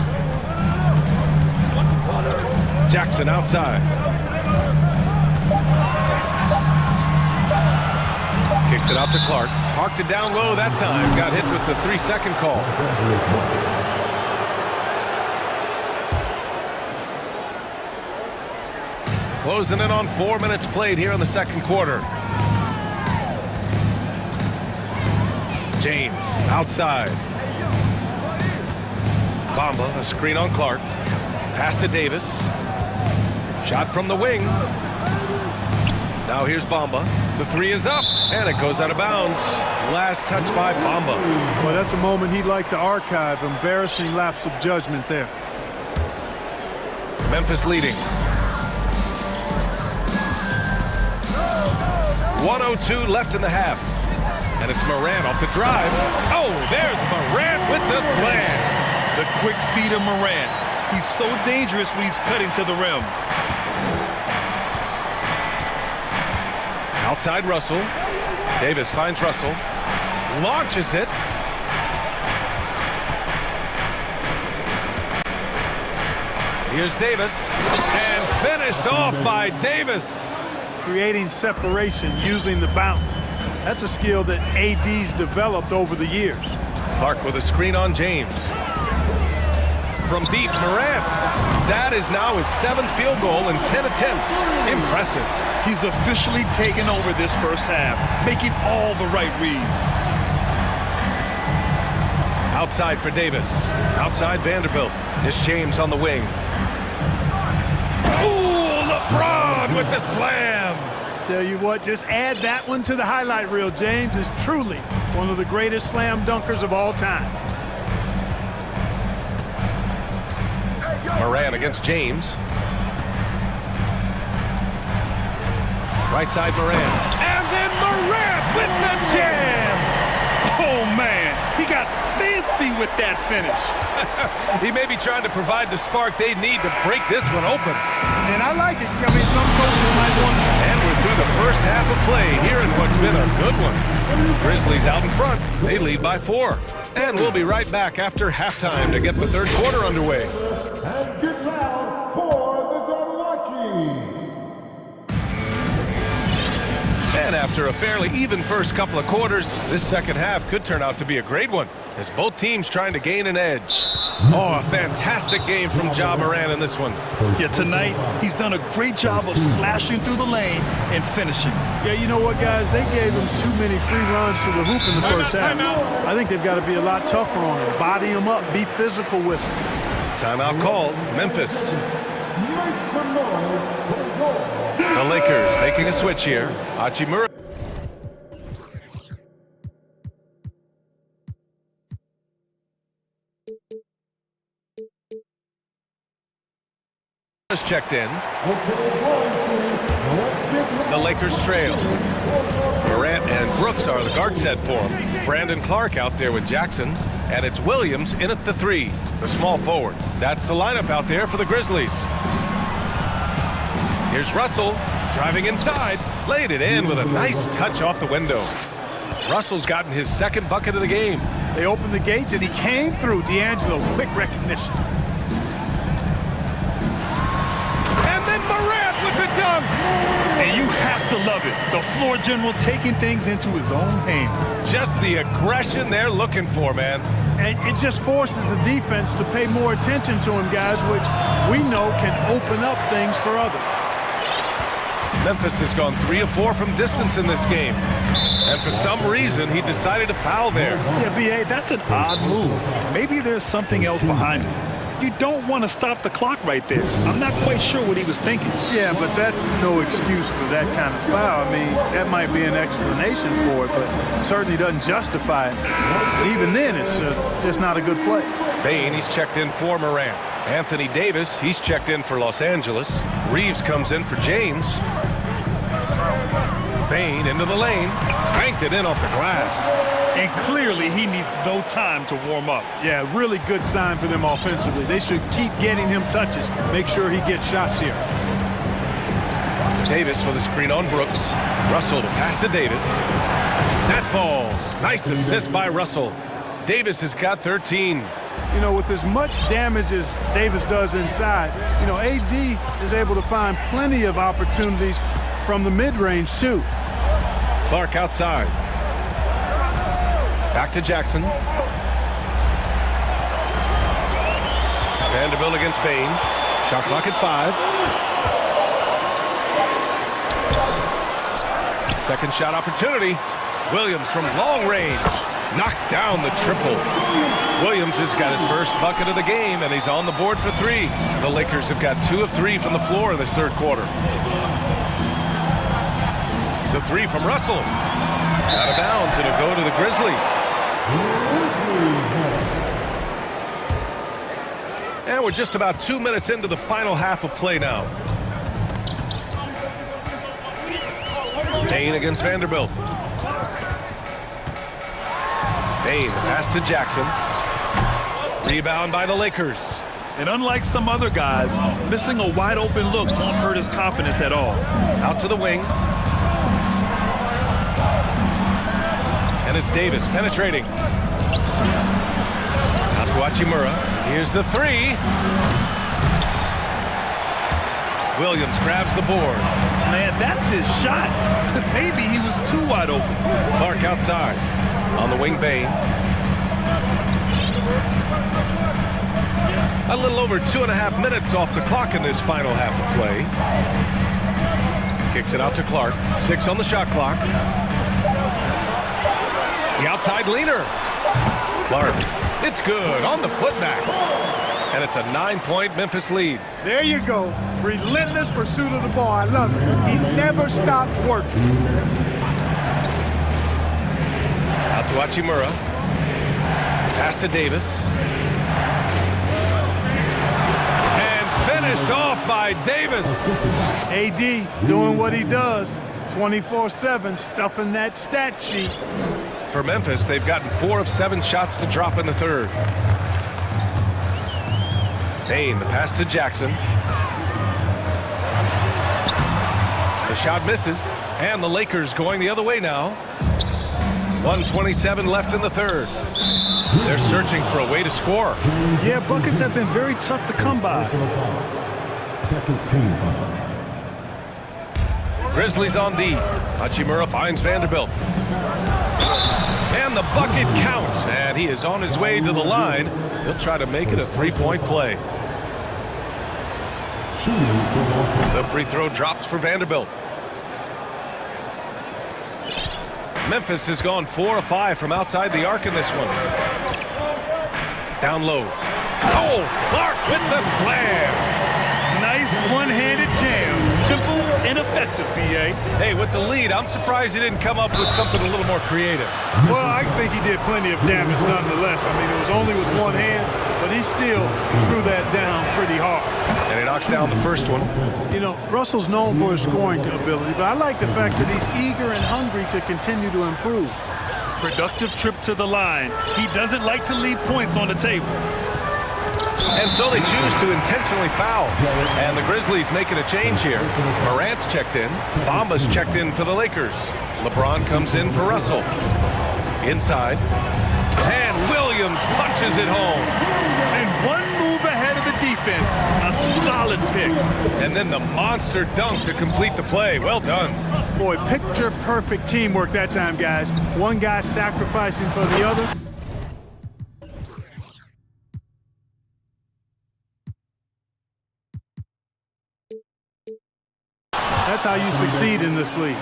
S8: Jackson outside. Kicks it out to Clark. Parked it down low that time. Got hit with the 3-second call. Closing in on 4 minutes played here in the second quarter. James outside. Bamba, a screen on Clark. Pass to Davis. Shot from the wing. Now here's Bamba. The three is up, and it goes out of bounds. Last touch by Bamba.
S13: Well, that's a moment he'd like to archive. Embarrassing lapse of judgment there.
S8: Memphis leading. 1:02 left in the half. And it's Morant off the drive. Oh, there's Morant with the slam.
S10: The quick feet of Morant. He's so dangerous when he's cutting to the rim.
S8: Outside Russell. Davis finds Russell. Launches it. Here's Davis. And finished off by Davis.
S13: Creating separation using the bounce. That's a skill that AD's developed over the years.
S8: Clark with a screen on James. From deep, Morant. That is now his 7th field goal in 10 attempts. Impressive.
S10: He's officially taken over this first half, making all the right reads.
S8: Outside for Davis. Outside Vanderbilt. It's James on the wing. Ooh, LeBron with the slam.
S13: Tell you what, just add that one to the highlight reel. James is truly one of the greatest slam dunkers of all time.
S8: Morant against James. Right side Morant. And then Morant with the jam.
S10: Oh, man. He got fancy with that finish.
S8: He may be trying to provide the spark they need to break this one open.
S13: And I like it. I mean, some coaches might want to...
S8: And we're through the first half of play here in what's been a good one. Grizzlies out in front. They lead by 4. And we'll be right back after halftime to get the third quarter underway.
S7: And get loud for the Jabberwockies.
S8: And after a fairly even first couple of quarters, this second half could turn out to be a great one, as both teams trying to gain an edge. Oh, a fantastic game from Ja Morant in this one.
S10: Yeah, tonight, he's done a great job of slashing through the lane and finishing.
S13: Yeah, you know what, guys? They gave him too many free runs to the hoop in the first half. I think they've got to be a lot tougher on him. Body him up, be physical with him.
S8: Timeout called. Memphis. The Lakers making a switch here. Hachimura. Checked in. The Lakers trail. Morant and Brooks are the guard set for him. Brandon Clark out there with Jackson. And it's Williams in at the 3, the small forward. That's the lineup out there for the Grizzlies. Here's Russell driving inside. Laid it in with a nice touch off the window. Russell's gotten his 2nd bucket of the game.
S13: They opened the gates and he came through. D'Angelo, quick recognition.
S8: And then Morant with the dunk.
S10: And you have to love it. The floor general taking things into his own hands.
S8: Just the aggression they're looking for, man.
S13: And it just forces the defense to pay more attention to him, guys, which we know can open up things for others.
S8: Memphis has gone 3 of 4 from distance in this game. And for some reason, he decided to foul there.
S10: Yeah, B.A., that's an odd move. Maybe there's something else behind it. You don't want to stop the clock right there. I'm not quite sure what he was thinking.
S13: Yeah, but that's no excuse for that kind of foul. I mean, that might be an explanation for it, but certainly doesn't justify it. Even then, it's just not a good play.
S8: Bain, he's checked in for Morant. Anthony Davis, he's checked in for Los Angeles. Reeves comes in for James. Bain into the lane. Banked it in off the glass.
S10: And clearly he needs no time to warm up.
S13: Yeah, really good sign for them offensively. They should keep getting him touches. Make sure he gets shots here.
S8: Davis with a screen on Brooks. Russell to pass to Davis. That falls. Nice assist by Russell. Davis has got 13.
S13: You know, with as much damage as Davis does inside, you know, AD is able to find plenty of opportunities from the mid-range, too.
S8: Clark outside. Back to Jackson. Vanderbilt against Bain. Shot clock at 5. Second shot opportunity. Williams from long range knocks down the triple. Williams has got his first bucket of the game, and he's on the board for 3. The Lakers have got 2 of 3 from the floor in this third quarter. The 3 from Russell. Out of bounds, it'll go to the Grizzlies. And we're just about 2 minutes into the final half of play now. Bain against Vanderbilt. Bain, pass to Jackson. Rebound by the Lakers.
S10: And unlike some other guys, missing a wide open look won't hurt his confidence at all.
S8: Out to the wing. And it's Davis penetrating. Out to Hachimura. Here's the 3. Williams grabs the board.
S10: Man, that's his shot. Maybe he was too wide open.
S8: Clark outside. On the wing, Bain. A little over 2.5 minutes off the clock in this final half of play. Kicks it out to Clark. 6 on the shot clock. The outside leaner. Clark. It's good on the putback. And it's a 9-point Memphis lead.
S13: There you go. Relentless pursuit of the ball. I love it. He never stopped working.
S8: Out to Hachimura. Pass to Davis. And finished off by Davis.
S13: AD doing what he does. 24/7, stuffing that stat sheet.
S8: For Memphis, they've gotten 4 of 7 shots to drop in the third. Bain, the pass to Jackson. The shot misses, and the Lakers going the other way now. 1:27 left in the third. They're searching for a way to score.
S10: Yeah, buckets have been very tough to come by.
S7: Second team.
S8: Grizzlies on D. Hachimura finds Vanderbilt. And the bucket counts, and he is on his way to the line. He'll try to make it a 3-point play. The free throw drops for Vanderbilt. Memphis has gone 4 of 5 from outside the arc in this one. Down low. Oh, Clark with the slam.
S10: Nice one-handed jam. Simple and effective, B.A.
S8: Hey, with the lead, I'm surprised he didn't come up with something a little more creative.
S13: Well, I think he did plenty of damage nonetheless. I mean, it was only with one hand, but he still threw that down pretty hard.
S8: And he knocks down the first one.
S13: You know, Russell's known for his scoring ability, but I like the fact that he's eager and hungry to continue to improve.
S10: Productive trip to the line. He doesn't like to leave points on the table.
S8: And so they choose to intentionally foul. And the Grizzlies making a change here. Morant's checked in. Bamba's checked in for the Lakers. LeBron comes in for Russell. Inside. And Williams punches it home.
S10: And one move ahead of the defense. A solid pick.
S8: And then the monster dunk to complete the play. Well done.
S13: Boy, picture-perfect teamwork that time, guys. One guy sacrificing for the other. That's how you succeed in this league.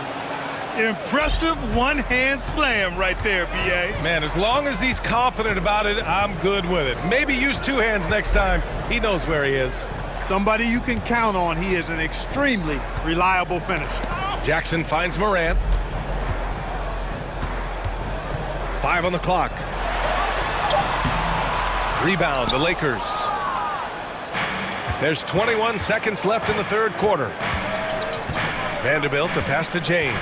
S10: Impressive one-hand slam right there, B.A.
S8: Man, as long as he's confident about it, I'm good with it. Maybe use 2 hands next time. He knows where he is.
S13: Somebody you can count on. He is an extremely reliable finisher.
S8: Jackson finds Morant. 5 on the clock. Rebound, the Lakers. There's 21 seconds left in the third quarter. Vanderbilt, the pass to James.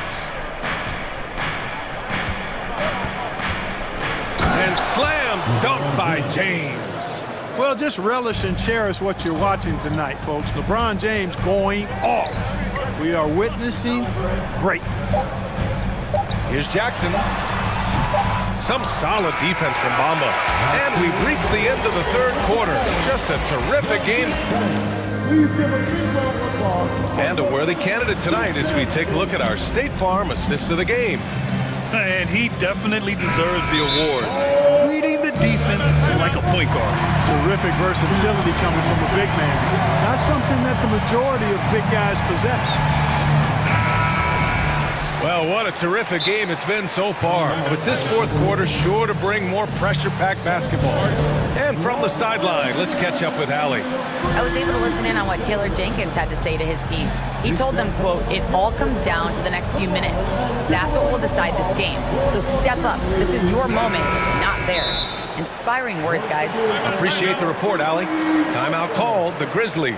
S8: by James.
S13: Well, just relish and cherish what you're watching tonight, folks. LeBron James going off. We are witnessing greatness.
S8: Here's Jackson. Some solid defense from Bamba. And we've reached the end of the third quarter. Just a terrific game. And a worthy candidate tonight as we take a look at our State Farm assist of the game.
S10: And he definitely deserves the award. Reading the defense like a point guard.
S13: Terrific versatility coming from a big man. Not something that the majority of big guys possess.
S8: Well, what a terrific game it's been so far. With this fourth quarter sure to bring more pressure-packed basketball. And from the sideline, let's catch up with Allie.
S11: I was able to listen in on what Taylor Jenkins had to say to his team. He told them, quote, "It all comes down to the next few minutes. That's what will decide this game. So step up. This is your moment, not theirs." Inspiring words, guys.
S8: Appreciate the report, Allie. Timeout called, the Grizzlies.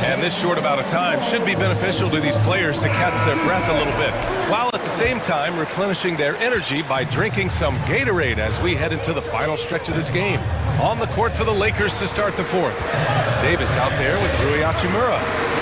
S8: And this short amount of time should be beneficial to these players to catch their breath a little bit, while at the same time replenishing their energy by drinking some Gatorade as we head into the final stretch of this game. On the court for the Lakers to start the fourth. Davis out there with Rui Hachimura.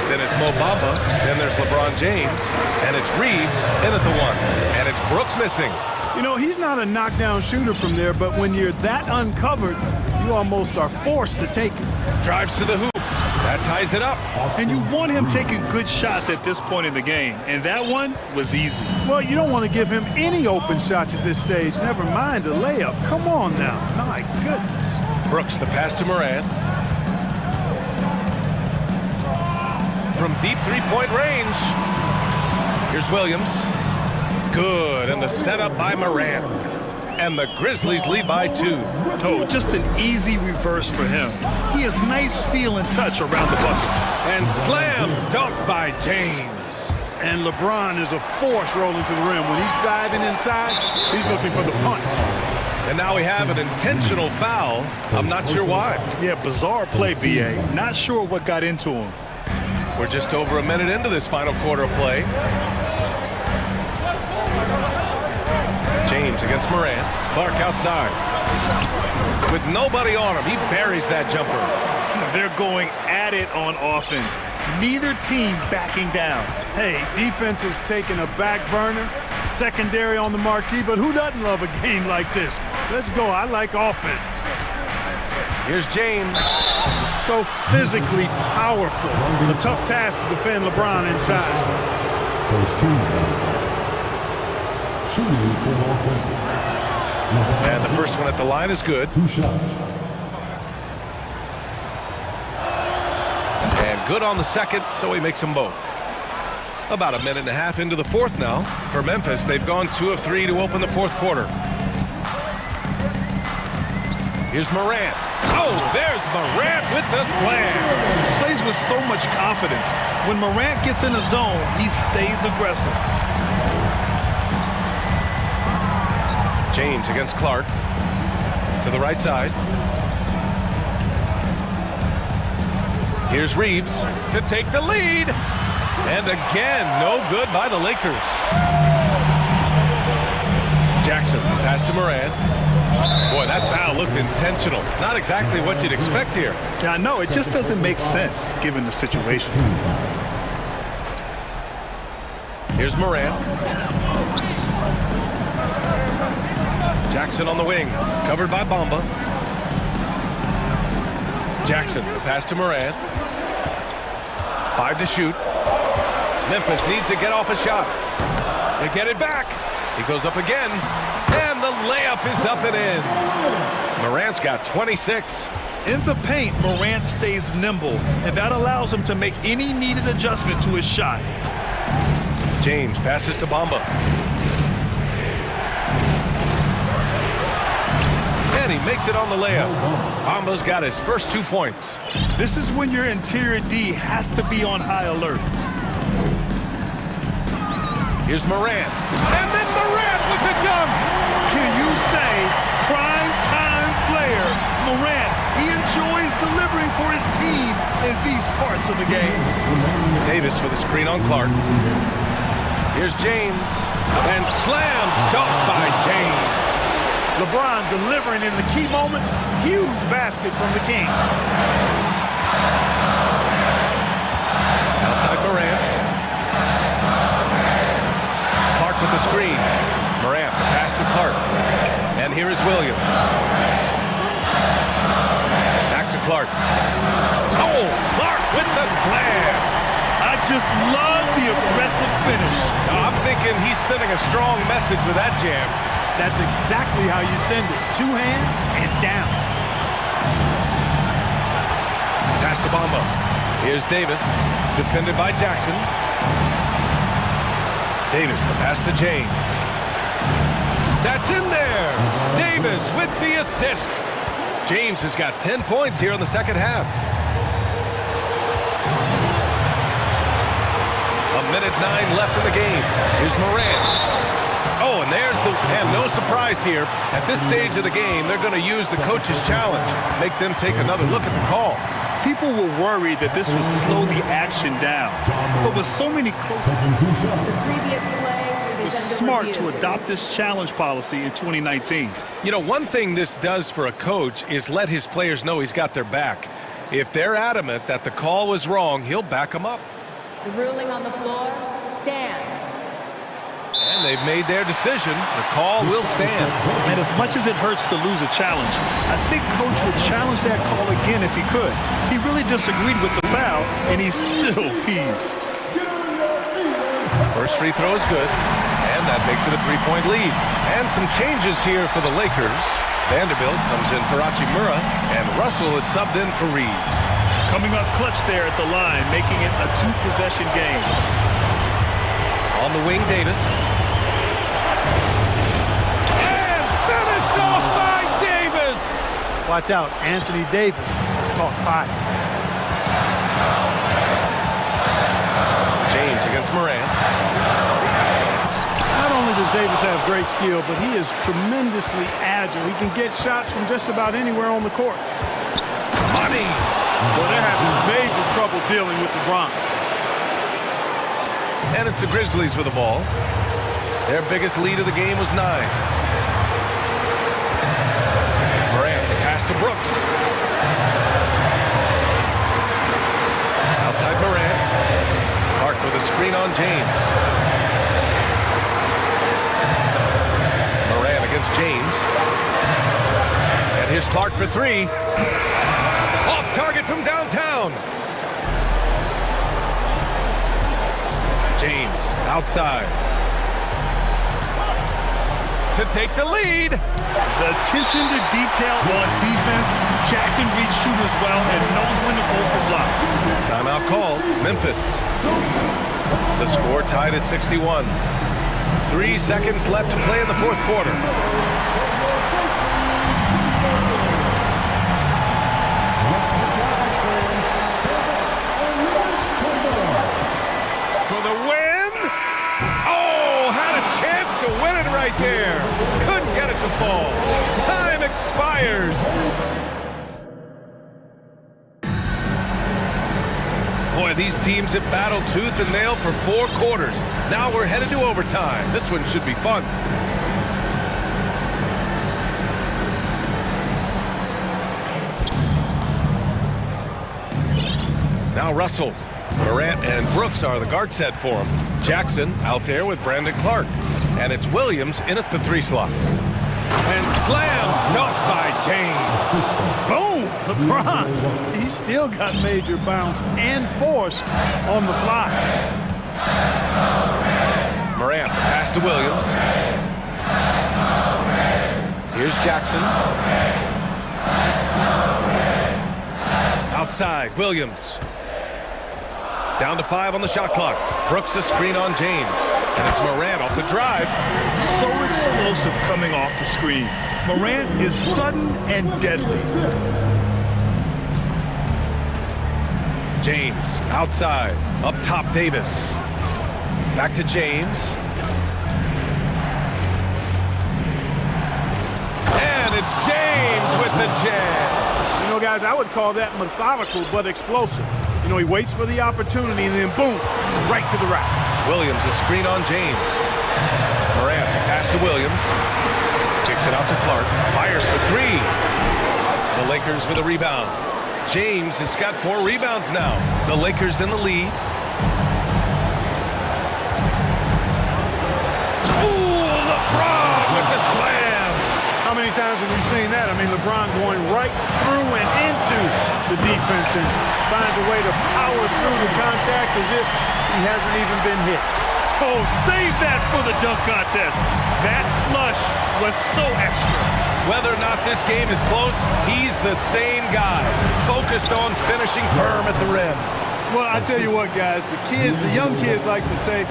S8: Then it's Mo Bamba. Then there's LeBron James. And it's Reeves in at the one. And it's Brooks missing.
S13: You know, he's not a knockdown shooter from there, but when you're that uncovered, you almost are forced to take it.
S8: Drives to the hoop. That ties it up.
S10: And you want him taking good shots at this point in the game. And that one was easy.
S13: Well, you don't want to give him any open shots at this stage. Never mind a layup. Come on now. My goodness.
S8: Brooks, the pass to Morant. From deep three-point range. Here's Williams. Good, and the setup by Morant. And the Grizzlies lead by 2.
S10: Oh, just an easy reverse for him. He has nice feel and touch around the bucket.
S8: And slam dunk by James.
S13: And LeBron is a force rolling to the rim. When he's diving inside, he's looking for the punch.
S8: And now we have an intentional foul. I'm not sure why.
S10: Yeah, bizarre play, BA. Not sure what got into him.
S8: We're just over a minute into this final quarter of play. James against Morant. Clark outside. With nobody on him, he buries that jumper.
S10: They're going at it on offense. Neither team backing down.
S13: Hey, defense is taking a back burner, secondary on the marquee, but who doesn't love a game like this? Let's go. I like offense.
S8: Here's James.
S13: So physically powerful. A tough task to defend LeBron inside.
S7: First team.
S8: And the first one at the line is good.
S7: 2 shots.
S8: And good on the second, so he makes them both. About a minute and a half into the fourth now. For Memphis, they've gone 2 of 3 to open the fourth quarter. Here's Morant. Oh, there's Morant with the slam.
S10: Plays with so much confidence. When Morant gets in the zone, he stays aggressive.
S8: James against Clark. To the right side. Here's Reeves to take the lead. And again, no good by the Lakers. Jackson, pass to Morant. Boy, that foul looked intentional. Not exactly what you'd expect here.
S10: Yeah, I know. It just doesn't make sense given the situation.
S8: Here's Morant. Jackson on the wing, covered by Bamba. Jackson, the pass to Morant. 5 to shoot. Memphis needs to get off a shot. They get it back. He goes up again, and the layup is up and in. Morant's got 26.
S10: In the paint, Morant stays nimble, and that allows him to make any needed adjustment to his shot.
S8: James passes to Bamba. And he makes it on the layup. Bamba's got his first 2 points.
S10: This is when your interior D has to be on high alert.
S8: Here's Morant. And then Morant with the dunk.
S10: Can you say prime time player Morant? He enjoys delivering for his team in these parts of the game.
S8: Davis with a screen on Clark. Here's James. And slam dunk by James.
S13: LeBron delivering in the key moments. Huge basket from the King.
S8: Outside Morant. Clark with the screen. Morant, the pass to Clark. And here is Williams. Back to Clark. Oh, Clark with the slam.
S10: I just love the aggressive finish.
S8: Now, I'm thinking he's sending a strong message with that jam.
S13: That's exactly how you send it. 2 hands and down.
S8: Pass to Bamba. Here's Davis, defended by Jackson. Davis, the pass to James. That's in there. Davis with the assist. James has got 10 points here in the second half. 1:09 left in the game. Here's Morant. Oh, and there's the... And no surprise here. At this stage of the game, they're going to use the coach's challenge. Make them take another look at the call.
S10: People were worried that this would slow the action down. But with so many close... It was smart to adopt this challenge policy in 2019.
S8: You know, one thing this does for a coach is let his players know he's got their back. If they're adamant that the call was wrong, he'll back them up.
S14: The ruling on the floor stands.
S8: And they've made their decision. The call will stand.
S10: And as much as it hurts to lose a challenge, I think Coach would challenge that call again if he could. He really disagreed with the foul, and he's still peeved.
S8: First free throw is good, and that makes it a 3-point lead. And some changes here for the Lakers. Vanderbilt comes in for Hachimura, and Russell is subbed in for Reeves.
S10: Coming up clutch there at the line, making it a 2-possession game.
S8: On the wing, Davis. And finished off by Davis!
S13: Watch out, Anthony Davis is caught fire.
S8: James against Morant.
S13: Not only does Davis have great skill, but he is tremendously agile. He can get shots from just about anywhere on the court.
S8: Money!
S13: Well, they're having major trouble dealing with LeBron.
S8: And it's the Grizzlies with the ball. Their biggest lead of the game was 9. Morant, the pass to Brooks. Outside Morant. Clark with a screen on James. Morant against James. And here's Clark for 3. Off target from downtown. James outside to take the lead.
S10: The attention to detail on defense. Jackson reads shooters well and knows when to go for blocks.
S8: Timeout called. Memphis. The score tied at 61. 3 seconds left to play in the fourth quarter. Right there. Couldn't get it to fall. Time expires. Boy, these teams have battled tooth and nail for 4 quarters. Now we're headed to overtime. This one should be fun. Now Russell. Morant and Brooks are the guard set for him. Jackson out there with Brandon Clark. And it's Williams in at the 3 slot. And slam dunk by James.
S13: Boom! LeBron. He's still got major bounce and force on the fly.
S8: Morant, pass to Williams. Here's Jackson. Outside, Williams. Down to 5 on the shot clock. Brooks a screen on James. And it's Morant off the drive.
S10: So explosive coming off the screen. Morant is sudden and deadly.
S8: James outside. Up top, Davis. Back to James. And it's James with the jam.
S13: You know, guys, I would call that methodical but explosive. You know, he waits for the opportunity and then boom, right to the rack.
S8: Williams, a screen on James. Morant, pass to Williams. Kicks Jackson out to Clark. Fires for three. The Lakers with a rebound. James has got 4 rebounds now. The Lakers in the lead. Ooh, LeBron with the slam.
S13: How many times have we seen that? I mean, LeBron going right through and into the defense and finds a way to power through the contact as if he hasn't even been hit.
S10: Oh, save that for the dunk contest. That flush was so extra.
S8: Whether or not this game is close, he's the same guy, focused on finishing firm at the rim.
S13: Well, I tell you what, guys, the young kids like to say,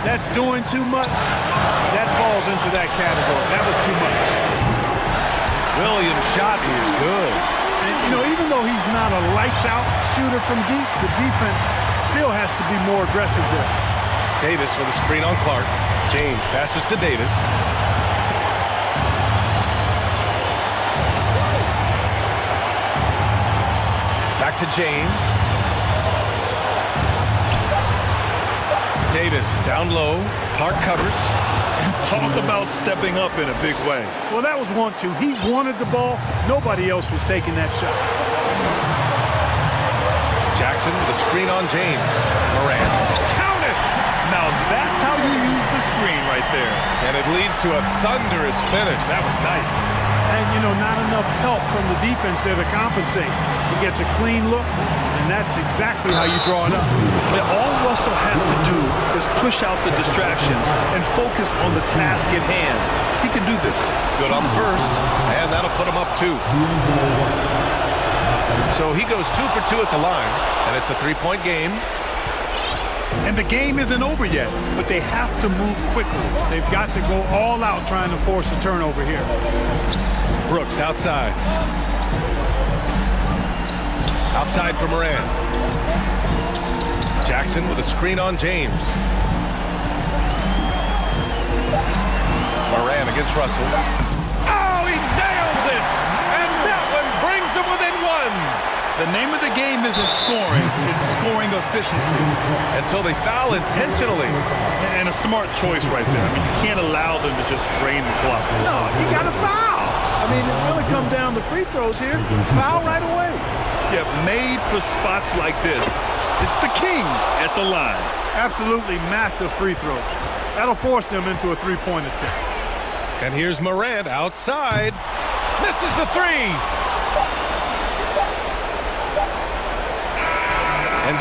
S13: that's doing too much. That falls into that category. That was too much.
S8: Williams' shot is good.
S13: And, you know, even though he's not a lights-out shooter from deep, the defense still has to be more aggressive there.
S8: Davis with a screen on Clark. James passes to Davis. Back to James. Davis down low. Clark covers.
S10: And talk about stepping up in a big way.
S13: Well, that was 1-2. He wanted the ball. Nobody else was taking that shot.
S8: Jackson with a screen on James. Morant.
S10: Count it! Now that's how you use the screen right there.
S8: And it leads to a thunderous finish. That was nice.
S13: And, you know, not enough help from the defense there to compensate. He gets a clean look, and that's exactly how you draw it up.
S10: And all Russell has to do is push out the distractions and focus on the task at hand. He can do this.
S8: Good on the first, and that'll put him up 2. So he goes 2 for 2 at the line, and it's a 3-point game.
S13: And the game isn't over yet, but they have to move quickly. They've got to go all out trying to force a turnover here.
S8: Brooks outside. Outside for Moran. Jackson with a screen on James. Moran against Russell. Oh, he nails it! And that one brings him within 1.
S10: The name of the game isn't scoring, it's scoring efficiency.
S8: And so they foul intentionally.
S10: And a smart choice right there. I mean, you can't allow them to just drain the clock.
S13: No, you got to foul. I mean, it's going to come down to free throws here. Foul right away.
S10: Yeah, made for spots like this. It's the king at the line.
S13: Absolutely massive free throws. That'll force them into a three-point attempt.
S8: And here's Morant outside. Misses the 3. And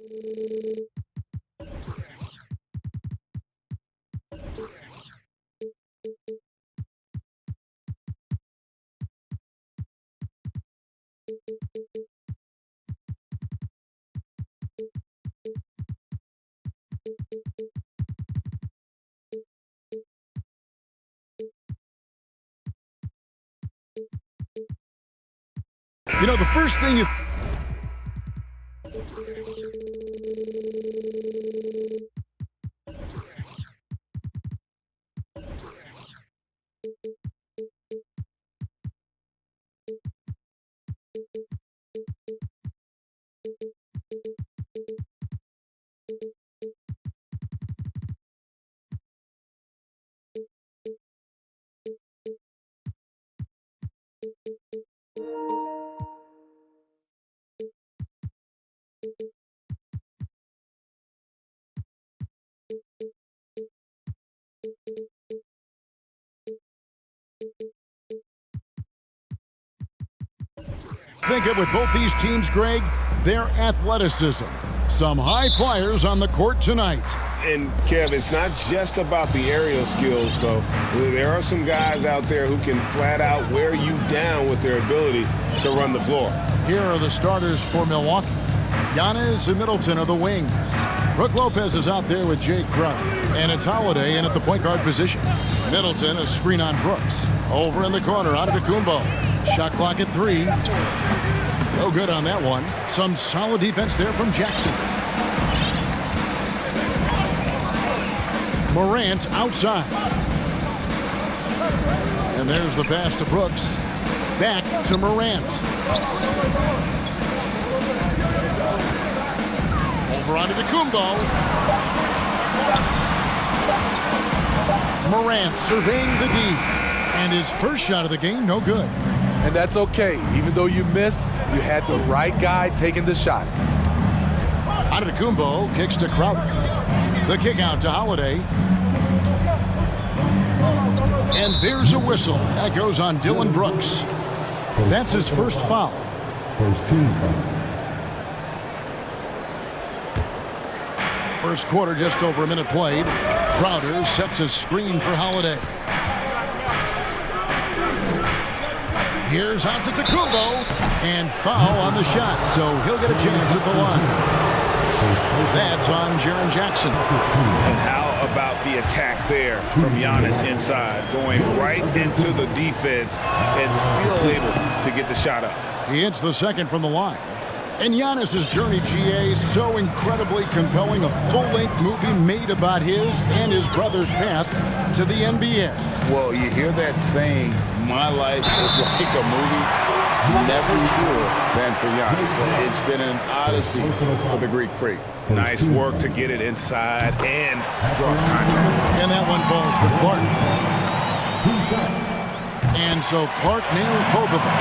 S1: You know, the first thing you... think of with both these teams, Greg, their athleticism. Some high flyers on the court tonight.
S2: And, Kev, it's not just about the aerial skills, though. There are some guys out there who can flat out wear you down with their ability to run the floor.
S1: Here are the starters for Milwaukee. Giannis and Middleton are the wings. Brook Lopez is out there with Jay Crowder. And it's Holiday in at the point guard position. Middleton, a screen on Brooks. Over in the corner, out of Antetokounmpo. Shot clock at 3. No good on that one. Some solid defense there from Jackson. Morant outside. And there's the pass to Brooks. Back to Morant. Over onto Antetokounmpo. Morant surveying the D. And his first shot of the game, no good.
S3: And that's okay. Even though you miss, you had the right guy taking the shot.
S1: Antetokounmpo kicks to Crowder. The kick out to Holiday. And there's a whistle. That goes on Dylan Brooks. That's his first foul.
S7: First team foul.
S1: First quarter, just over a minute played. Crowder sets a screen for Holiday. Here's Antetokounmpo, and foul on the shot, so he'll get a chance at the line. That's on Jaren Jackson.
S2: And how about the attack there from Giannis inside, going right into the defense and still able to get the shot up.
S1: He hits the second from the line. And Giannis's journey, GA, so incredibly compelling. A full-length movie made about his and his brother's path to the NBA.
S2: Well, you hear that saying, my life is like a movie. Never truer than for Giannis. It's been an odyssey for the Greek freak. Nice work to get it inside and draw contact.
S1: And that one falls for Clark. And so Clark nails both of them.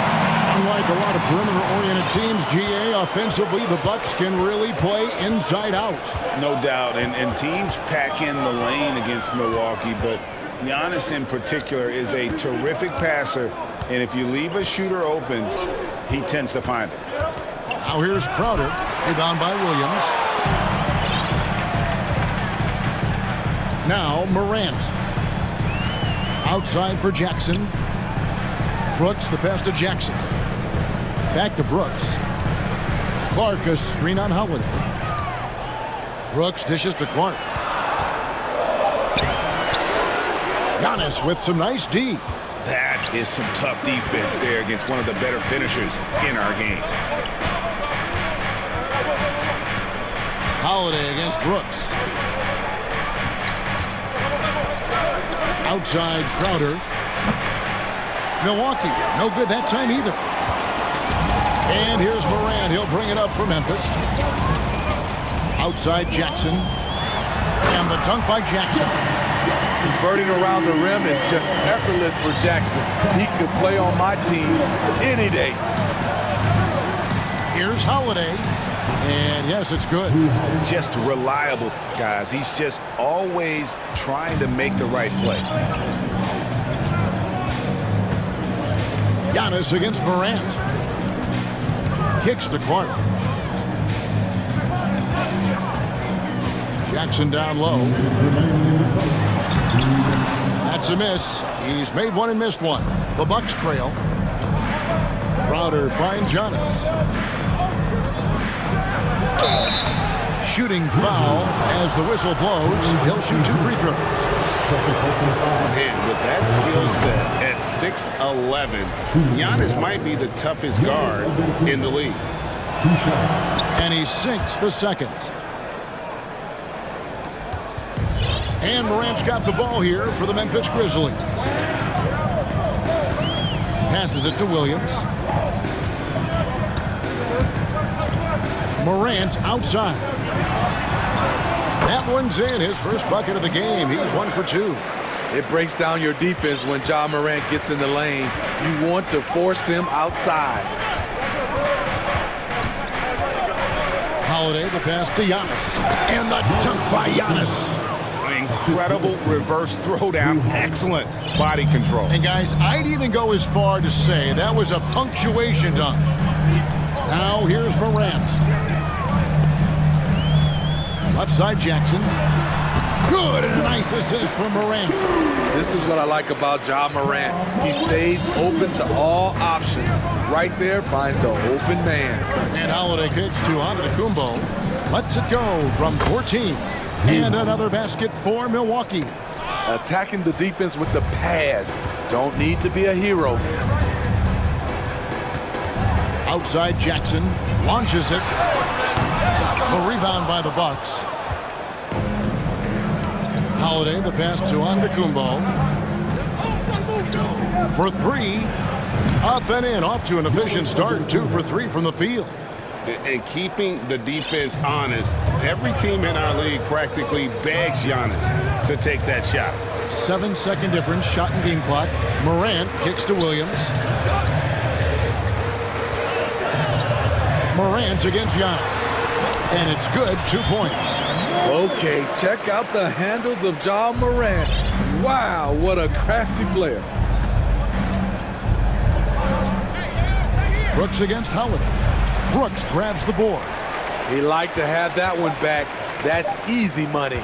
S1: Unlike a lot of perimeter-oriented teams, GA, offensively, the Bucks can really play inside out.
S2: No doubt, and teams pack in the lane against Milwaukee, but Giannis in particular is a terrific passer, and if you leave a shooter open, he tends to find it.
S1: Now here's Crowder, rebound by Williams. Now Morant. Outside for Jackson. Brooks, the pass to Jackson. Back to Brooks. Clark, a screen on Holiday. Brooks dishes to Clark. Giannis with some nice D.
S2: That is some tough defense there against one of the better finishers in our game.
S1: Holiday against Brooks. Outside Crowder. Milwaukee, no good that time either. And here's Morant. He'll bring it up for Memphis. Outside Jackson. And the dunk by Jackson.
S3: Converting around the rim is just effortless for Jackson. He could play on my team any day.
S1: Here's Holiday. And yes, it's good.
S2: Just reliable, guys. He's just always trying to make the right play.
S1: Giannis against Morant. Kicks to Clark. Jackson down low. That's a miss. He's made one and missed one. The Bucks trail. Crowder finds Giannis. Shooting foul as the whistle blows. He'll shoot 2 free throws.
S2: Man, with that skill set at 6'11", Giannis might be the toughest guard in the league.
S1: And he sinks the second. And Morant's got the ball here for the Memphis Grizzlies. Passes it to Williams. Morant outside. That one's in, his first bucket of the game. He's 1 for 2.
S3: It breaks down your defense when Ja Morant gets in the lane. You want to force him outside.
S1: Holiday, the pass to Giannis. And the dunk by Giannis.
S2: An incredible reverse throwdown. Excellent body control.
S1: And guys, I'd even go as far to say that was a punctuation dunk. Now here's Morant. Left side Jackson. Good, and a nice assist from Morant.
S3: This is what I like about Ja Morant. He stays open to all options. Right there, finds the open man.
S1: And Holiday kicks to Antetokounmpo. Lets it go from 14. And another basket for Milwaukee.
S3: Attacking the defense with the pass. Don't need to be a hero.
S1: Outside Jackson. Launches it. A rebound by the Bucks. Holiday, the pass to Antetokounmpo. For 3. Up and in. Off to an efficient start. 2 for 3 from the field.
S2: And keeping the defense honest, every team in our league practically begs Giannis to take that shot.
S1: 7-second difference, shot and game clock. Morant kicks to Williams. Morant against Giannis. And it's good, 2 points.
S3: Okay, check out the handles of Ja Morant. Wow, what a crafty player.
S1: Brooks against Holiday. Brooks grabs the board.
S3: He liked to have that one back. That's easy money.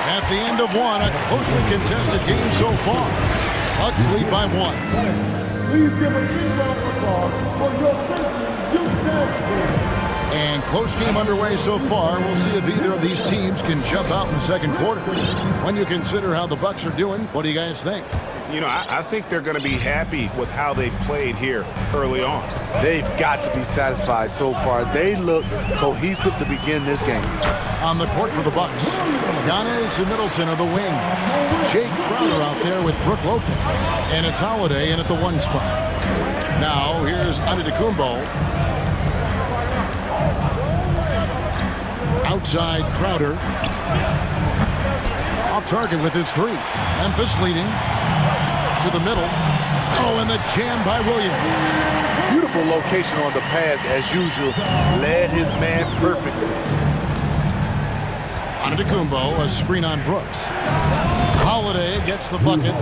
S1: At the end of one, a closely contested game so far. Bucks lead by 1.
S7: Please give a big round of applause for your Grizzlies Youth Dance Team.
S1: And close game underway so far. We'll see if either of these teams can jump out in the second quarter. When you consider how the Bucks are doing, what do you guys think?
S2: You know, I think they're going to be happy with how they played here early on.
S3: They've got to be satisfied so far. They look cohesive to begin this game.
S1: On the court for the Bucks, Giannis and Middleton are the wing. Jake Crowder out there with Brook Lopez. And it's Holiday in at the 1 spot. Now, here's Antetokounmpo. Outside Crowder. Off target with his 3. Memphis leading. To the middle. Oh, and the jam by Williams.
S3: Beautiful location on the pass as usual. Led his man perfectly.
S1: Antetokounmpo, a screen on Brooks. Holiday gets the bucket.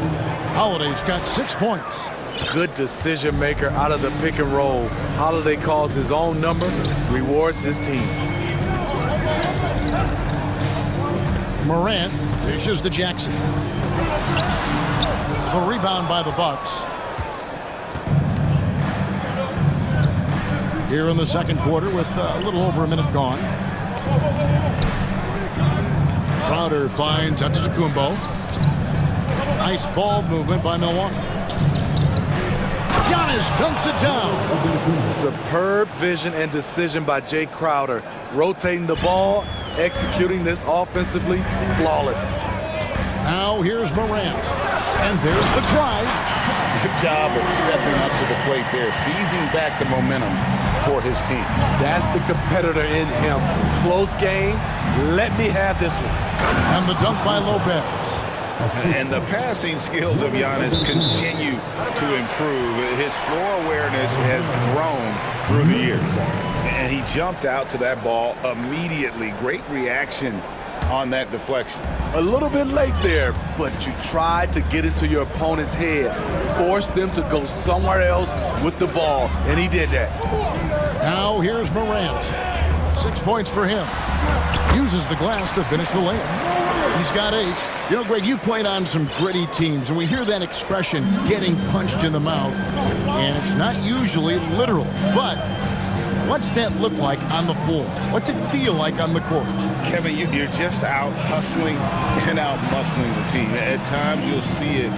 S1: Holiday's got 6 points.
S3: Good decision maker out of the pick and roll. Holiday calls his own number, rewards his team.
S1: Morant dishes to Jackson. A rebound by the Bucks. Here in the second quarter with a little over a minute gone. Crowder finds Antetokounmpo. Nice ball movement by Milwaukee. Giannis dunks it down.
S3: Superb vision and decision by Jake Crowder. Rotating the ball, executing this offensively, flawless.
S1: Now here's Morant. And there's the drive.
S2: Good job of stepping up to the plate there, seizing back the momentum for his team.
S3: That's the competitor in him. Close game. Let me have this one.
S1: And the dunk by Lopez.
S2: And the passing skills of Giannis continue to improve. His floor awareness has grown through the years. And he jumped out to that ball immediately. Great reaction on that deflection.
S3: A little bit late there, but you tried to get into your opponent's head. Forced them to go somewhere else with the ball, and he did that.
S1: Now here's Morant. 6 points for him. Uses the glass to finish the layup. He's got 8. You know, Greg, you played on some gritty teams, and we hear that expression, getting punched in the mouth, and it's not usually literal. But what's that look like on the floor? What's it feel like on the court?
S2: Kevin, you're just out hustling and out muscling the team. At times you'll see it.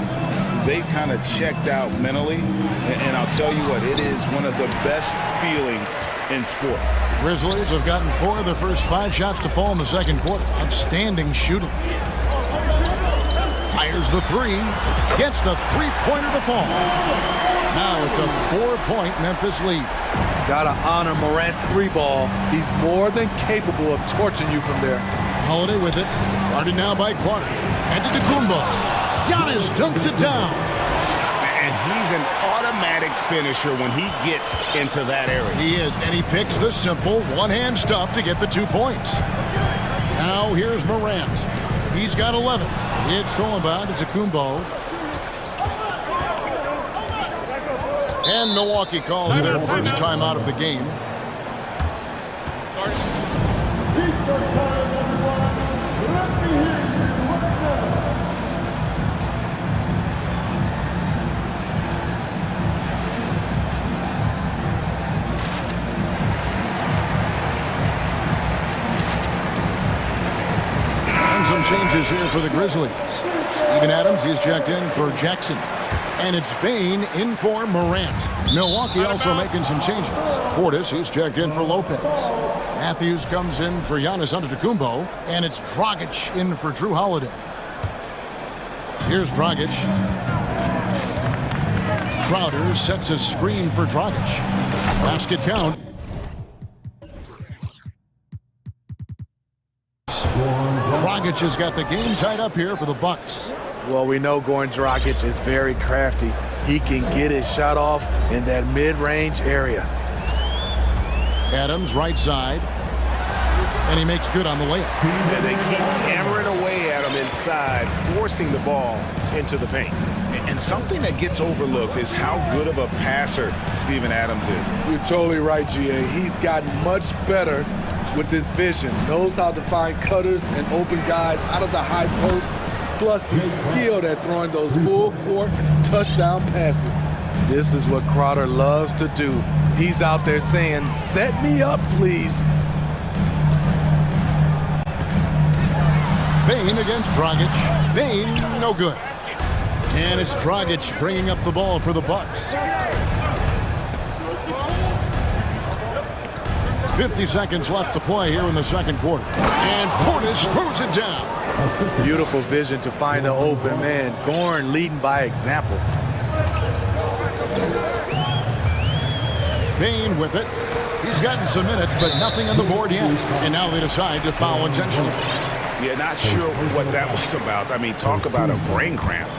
S2: They kind of checked out mentally, and I'll tell you what, it is one of the best feelings in sport.
S1: Grizzlies have gotten 4 of their first 5 shots to fall in the second quarter. Outstanding shooting. Fires the 3. Gets the three-pointer to fall. Now it's a 4-point Memphis lead.
S3: Gotta honor Morant's 3-ball. He's more than capable of torching you from there.
S1: Holiday with it. Guarded now by Clark. Antetokounmpo. Giannis dunks it down.
S2: And he's an automatic finisher when he gets into that area.
S1: He is, and he picks the simple one-hand stuff to get the 2 points. Now here's Morant. He's got 11. It's stolen by Antetokounmpo. And Milwaukee calls their first time out of the game. Some changes here for the Grizzlies. Steven Adams, he's checked in for Jackson. And it's Bain in for Morant. Milwaukee also making some changes. Portis, he's checked in for Lopez. Matthews comes in for Giannis Antetokounmpo. And it's Dragic in for Drew Holiday. Here's Dragic. Crowder sets a screen for Dragic. Basket count. Dragic has got the game tied up here for the Bucks.
S3: Well, we know Goran Dragic is very crafty. He can get his shot off in that mid-range area.
S1: Adams, right side. And he makes good on the layup.
S4: And they keep hammering away at him inside, forcing the ball into the paint. And something that gets overlooked is how good of a passer Steven Adams is.
S3: You're totally right, GA. He's gotten much better with his vision, knows how to find cutters and open guys out of the high post. Plus, he's skilled at throwing those full-court touchdown passes. This is what Crowder loves to do. He's out there saying, set me up, please.
S1: Bain against Dragic. Bain, no good. And it's Dragic bringing up the ball for the Bucks. 50 seconds left to play here in the second quarter. And Portis throws it down.
S3: Beautiful vision to find the open man. Goran leading by example.
S1: Bain with it. He's gotten some minutes, but nothing on the board yet. And now they decide to foul intentionally.
S2: Yeah, not sure what that was about. I mean, talk about a brain cramp.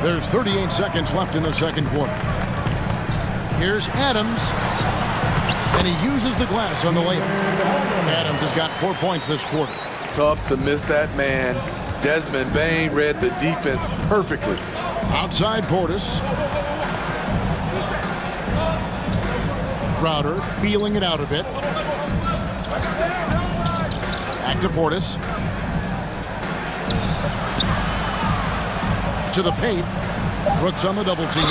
S1: There's 38 seconds left in the second quarter. Here's Adams, and he uses the glass on the layup. Adams has got 4 points this quarter.
S3: Tough to miss that man. Desmond Bain read the defense perfectly.
S1: Outside Portis. Crowder feeling it out a bit. Back to Portis. To the paint. Brooks on the double team.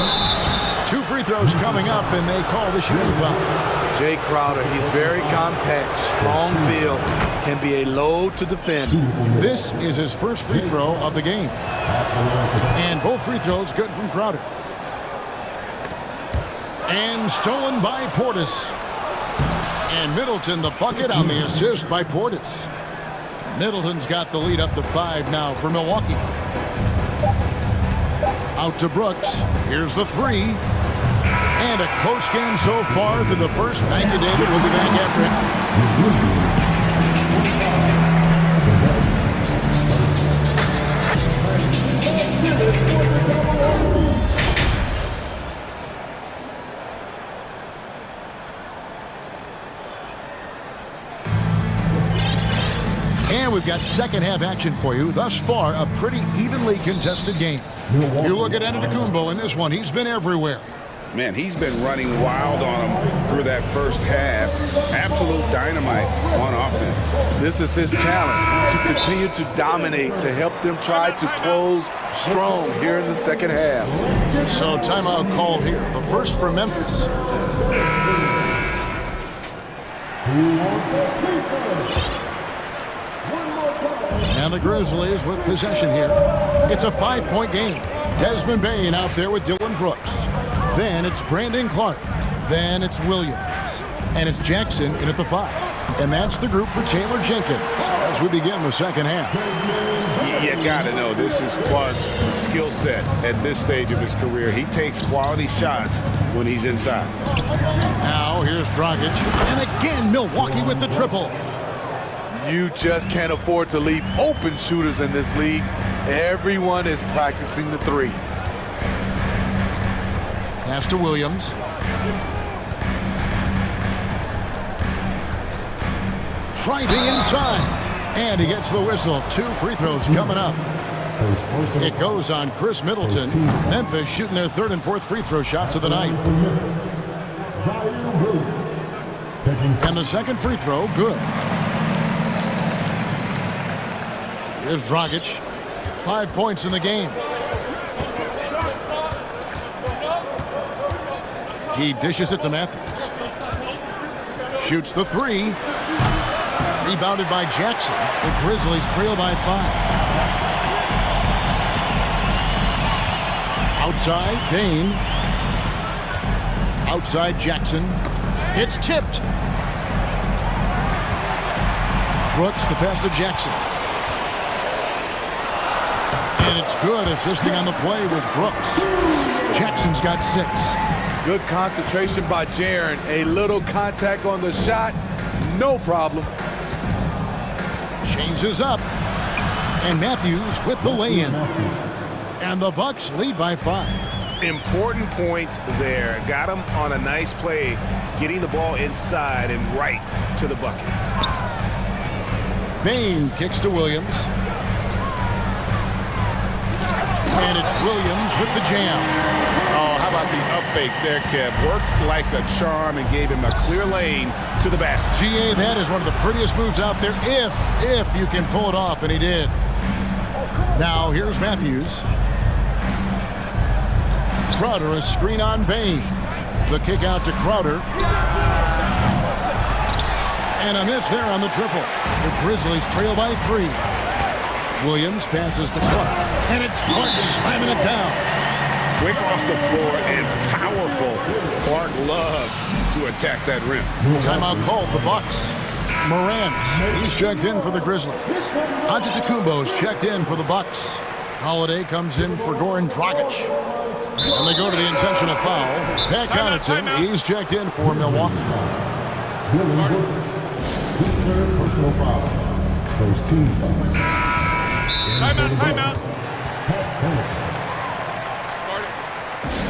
S1: 2 free throws coming up, and they call the shooting foul.
S3: Jay Crowder, he's very compact, strong build, can be a load to defend.
S1: This is his first free throw of the game. And both free throws good from Crowder. And stolen by Portis. And Middleton the bucket on the assist by Portis. Middleton's got the lead up to 5 now for Milwaukee. Out to Brooks. Here's the 3. And a close game so far through the first. Thank you, David. We'll be back after it. And we've got second half action for you. Thus far, a pretty evenly contested game. You look at Antetokounmpo in this one. He's been everywhere.
S2: Man, he's been running wild on him through that first half. Absolute dynamite on offense.
S3: This is his challenge, to continue to dominate, to help them try to close strong here in the second half.
S1: So timeout called here. The first for Memphis. And the Grizzlies with possession here. It's a 5-point game. Desmond Bain out there with Dylan Brooks. Then it's Brandon Clark. Then it's Williams. And it's Jackson in at the 5. And that's the group for Taylor Jenkins as we begin the second half.
S2: You gotta know, this is Clark's skill set at this stage of his career. He takes quality shots when he's inside.
S1: Now here's Dragic. And again, Milwaukee with the triple.
S3: You just can't afford to leave open shooters in this league. Everyone is practicing the 3.
S1: Pass to Williams. Driving inside. And he gets the whistle. 2 free throws coming up. It goes on Chris Middleton. Memphis shooting their 3rd and 4th free throw shots of the night. And the second free throw, good. Here's Dragic. 5 points in the game. He dishes it to Matthews. Shoots the 3. Rebounded by Jackson. The Grizzlies trail by 5. Outside, Bain. Outside, Jackson. It's tipped. Brooks, the pass to Jackson. And it's good. Assisting on the play was Brooks. Jackson's got 6.
S3: Good concentration by Jaren. A little contact on the shot. No problem.
S1: Changes up. And Matthews with the lay-in. And the Bucks lead by 5.
S2: Important points there. Got him on a nice play, getting the ball inside and right to the bucket.
S1: Bain kicks to Williams. And it's Williams with the jam.
S2: Oh, how about the up fake there, Kev? Worked like a charm and gave him a clear lane to the basket.
S1: GA, that is one of the prettiest moves out there, if you can pull it off, and he did. Now, here's Matthews. Crowder, a screen on Bain. The kick out to Crowder. And a miss there on the triple. The Grizzlies trail by 3. Williams passes to Clark. And it's Clark slamming it down.
S2: Quick off the floor and powerful. Clark loves to attack that rim.
S1: Timeout called, the Bucks. Morant, he's checked in for the Grizzlies. Antetokounmpo's checked in for the Bucks. Holiday comes in for Goran Dragic. And they go to the intentional foul. Pat Connaughton, he's checked in for Milwaukee.
S7: Personal foul. First team foul.
S8: Timeout.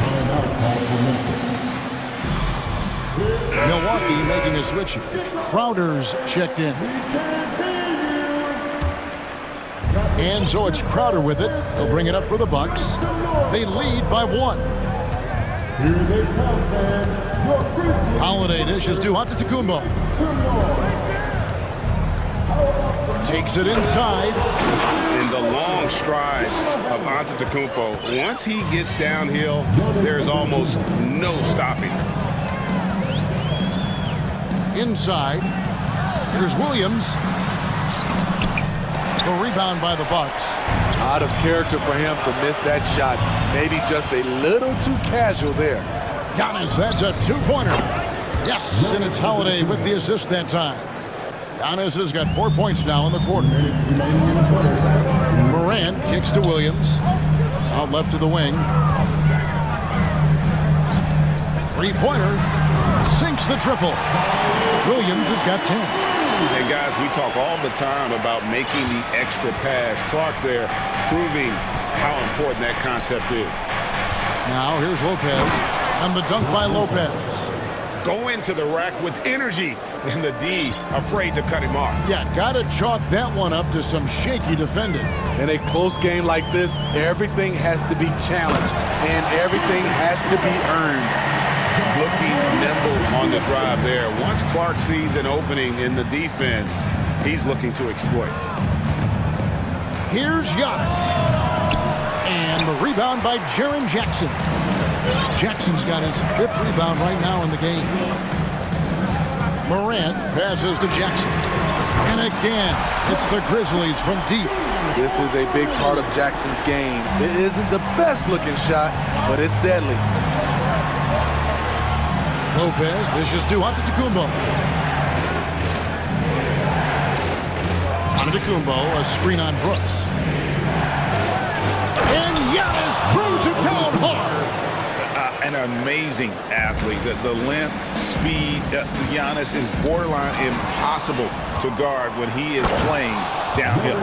S7: Timeout called for Memphis.
S1: Milwaukee making a switch here. Crowder's checked in. And so it's Crowder with it. He'll bring it up for the Bucks. They lead by 1.
S7: Here they come, fans.
S1: Holiday dishes to Antetokounmpo. Takes it inside.
S2: In the long strides of Antetokounmpo, once he gets downhill, there's almost no stopping.
S1: Inside. Here's Williams. The rebound by the Bucks.
S3: Out of character for him to miss that shot. Maybe just a little too casual there.
S1: Giannis, that's a 2-pointer. Yes, and it's Holiday with the assist that time. Giannis has got 4 points now in the quarter. Morant kicks to Williams. Out left to the wing. 3-pointer. Sinks the triple. Williams has got 10.
S2: And guys, we talk all the time about making the extra pass. Clark there proving how important that concept is.
S1: Now here's Lopez. And the dunk by Lopez.
S2: go into the rack with energy, and the D afraid to cut him off.
S1: Yeah, gotta chalk that one up to some shaky defending.
S3: In a close game like this, everything has to be challenged, and everything has to be earned.
S2: Looking nimble on the drive there. Once Clark sees an opening in the defense, he's looking to exploit.
S1: Here's Giannis. And the rebound by Jaren Jackson. Jackson's got his 5th rebound right now in the game. Morant passes to Jackson. And again, it's the Grizzlies from deep.
S3: This is a big part of Jackson's game. It isn't the best looking shot, but it's deadly.
S1: Lopez dishes to Antetokounmpo. Antetokounmpo, a screen on Brooks. And Giannis throws it down hard.
S2: An amazing athlete. The length, speed, Giannis is borderline impossible to guard when he is playing downhill.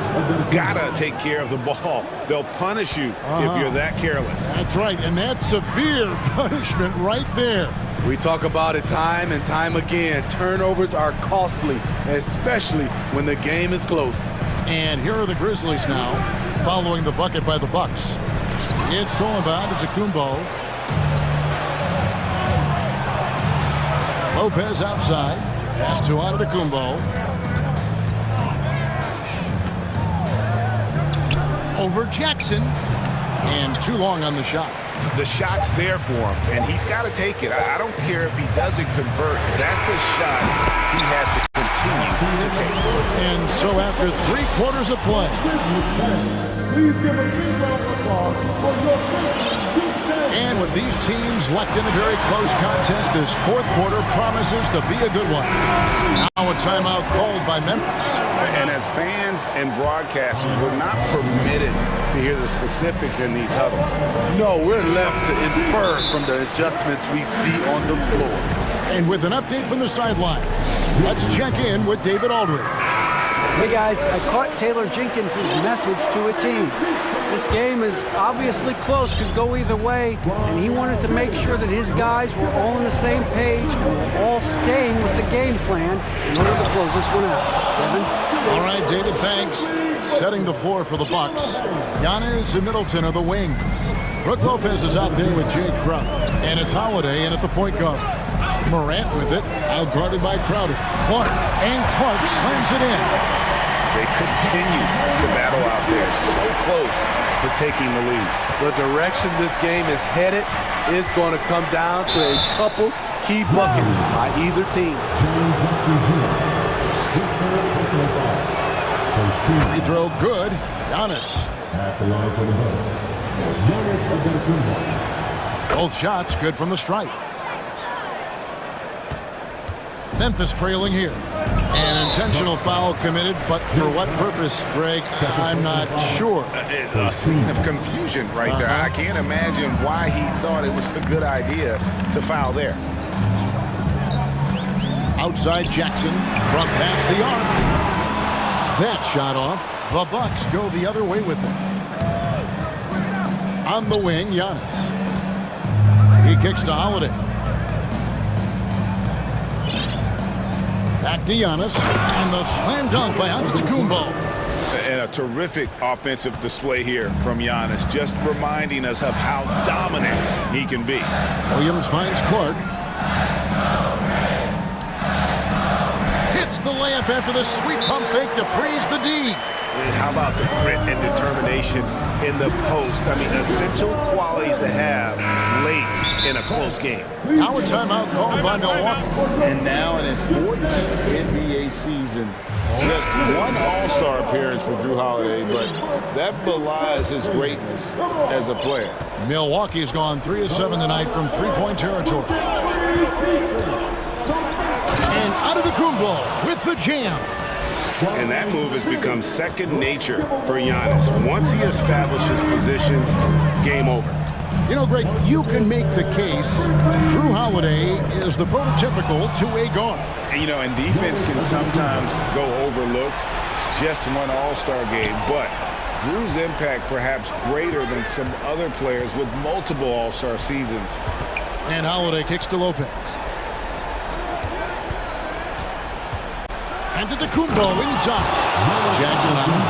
S2: Gotta take care of the ball. They'll punish you if you're that careless.
S1: That's right, and that's severe punishment right there.
S3: We talk about it time and time again. Turnovers are costly, especially when the game is close.
S1: And here are the Grizzlies now, following the bucket by the Bucks. It's all about Antetokounmpo. Lopez outside. Pass to Antetokounmpo. Over Jackson. And too long on the shot.
S2: The shot's there for him, and he's got to take it. I don't care if he doesn't convert. That's a shot he has to continue to take.
S1: And so after 3 quarters of play.
S7: Please give a big round of applause for your
S1: and with these teams locked in a very close contest, this 4th quarter promises to be a good one. Now a timeout called by Memphis.
S2: And as fans and broadcasters, we're not permitted to hear the specifics in these huddles.
S3: No, we're left to infer from the adjustments we see on the floor.
S1: And with an update from the sideline, let's check in with David Aldridge.
S5: Hey guys, I caught Taylor Jenkins' message to his team. This game is obviously close, could go either way, and he wanted to make sure that his guys were all on the same page and were all staying with the game plan in order to close this one out. Kevin?
S1: All right, David, thanks. Setting the floor for the Bucks. Giannis and Middleton are the wings. Brook Lopez is out there with Jay Crowder, and it's Holiday in at the point guard. Morant with it, outguarded by Crowder. Clark, and Clark slams it in.
S2: They continue to battle out there, so close to taking the lead.
S3: The direction this game is headed is going to come down to a couple key buckets by either team.
S1: Free throw good. Giannis. Both shots good from the stripe. Memphis trailing here. An intentional foul committed, but for what purpose, Greg? I'm not sure.
S2: A scene of confusion right there. I can't imagine why he thought it was a good idea to foul there.
S1: Outside Jackson, front past the arc. That shot off. The Bucks go the other way with it. On the wing, Giannis. He kicks to Holiday. Back to Giannis, and the slam dunk by Antetokounmpo.
S2: And a terrific offensive display here from Giannis, just reminding us of how dominant he can be.
S1: Williams finds Clark. Hits the layup after the sweet pump fake to freeze the D.
S2: And how about the grit and determination in the post? I mean, essential qualities to have late in a close game.
S1: Now a timeout called by Milwaukee.
S2: And now in his 14th NBA season, just one All-Star appearance for Jrue Holiday, but that belies his greatness as a player.
S1: Milwaukee's gone 3 of 7 tonight from three-point territory. And Antetokounmpo with the jam.
S2: And that move has become second nature for Giannis. Once he establishes position, game over.
S1: You know, Greg, you can make the case Jrue Holiday is the prototypical two-way guard.
S2: And, you know, and defense can sometimes go overlooked. Just one All-Star game, but Jrue's impact perhaps greater than some other players with multiple All-Star seasons.
S1: And Holiday kicks to Lopez. Antetokounmpo inside. Jackson on him.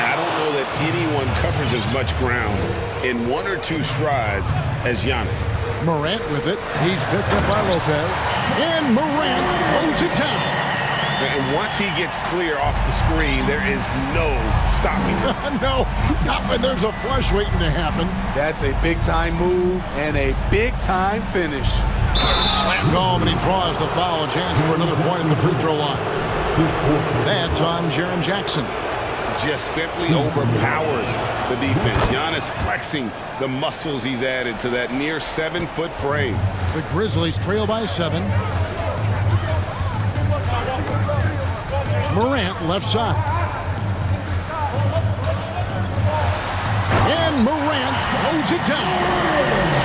S4: I don't know that anyone covers as much ground in 1 or 2 strides as Giannis.
S1: Morant with it. He's picked up by Lopez. And Morant throws it down.
S4: And once he gets clear off the screen, there is no stopping him.
S1: No, not when there's a flush waiting to happen.
S3: That's a big-time move and a big-time finish.
S1: Slam home, and he draws the foul. A chance for another point at the free throw line. That's on Jaren Jackson.
S4: Just simply overpowers the defense. Giannis flexing the muscles he's added to that near 7-foot frame.
S1: The Grizzlies trail by 7. Morant left side. And Morant throws it down.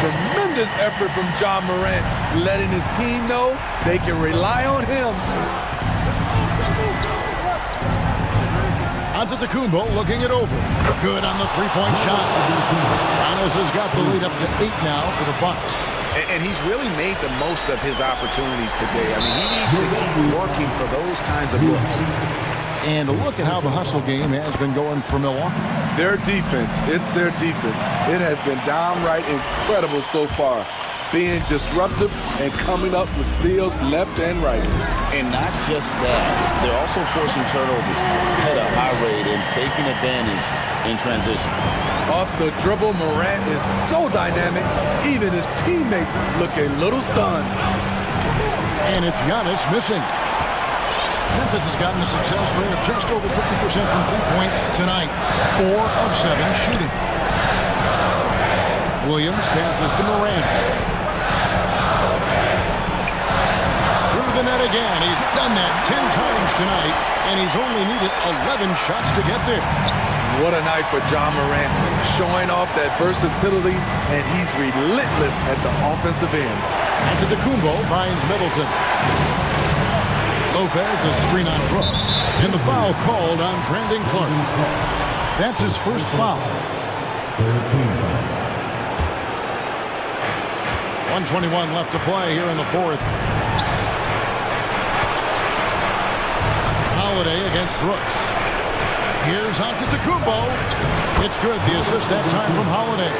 S3: Tremendous effort from John Morant, letting his team know they can rely on him.
S1: Antetokounmpo looking it over. Good on the three-point shot. Giannis has got the lead up to 8 now for the Bucks.
S2: And he's really made the most of his opportunities today. I mean, he needs to keep working for those kinds of looks.
S1: And look at how the hustle game has been going for Milwaukee.
S3: Their defense, it's their defense. It has been downright incredible so far, being disruptive and coming up with steals left and right.
S4: And not just that, they're also forcing turnovers at a high rate and taking advantage in transition.
S3: Off the dribble, Morant is so dynamic, even his teammates look a little stunned.
S1: And it's Giannis missing. Memphis has gotten a success rate of just over 50% from three-point tonight. 4 of 7 shooting. Williams passes to Morant. Through the net again. He's done that 10 times tonight, and he's only needed 11 shots to get there.
S3: What a night for John Morant, showing off that versatility, and he's relentless at the offensive end.
S1: Antetokounmpo finds Middleton. Lopez a screen on Brooks, and the foul called on Brandon Clark. That's his first foul. 1:21 left to play here in the fourth. Holiday against Brooks. Here's Antetokounmpo. It's good. The assist that time from Holiday.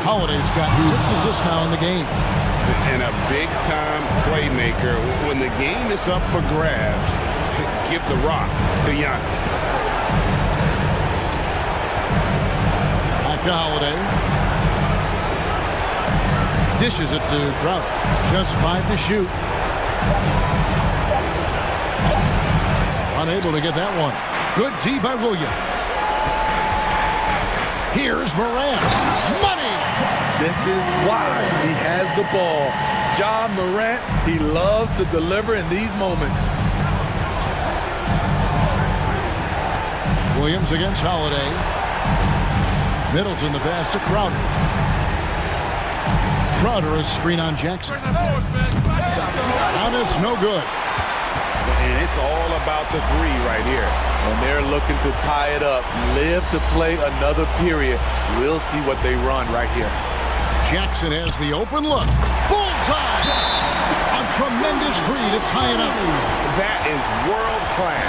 S1: Holiday's got 6 assists now in the game.
S4: And a big-time playmaker. When the game is up for grabs, give the rock to Giannis.
S1: Back to Holiday. Dishes it to Crowder. Just 5 to shoot. Unable to get that one. Good D by Williams. Here's Morant. Money!
S3: This is why he has the ball. John Morant, he loves to deliver in these moments.
S1: Williams against Holiday. Middleton the pass to Crowder. Crowder a screen on Jackson. Giannis no good.
S2: And it's all about the three right here.
S3: And they're looking to tie it up, live to play another period. We'll see what they run right here.
S1: Jackson has the open look. Bullseye! A tremendous three to tie it up.
S2: That is world class.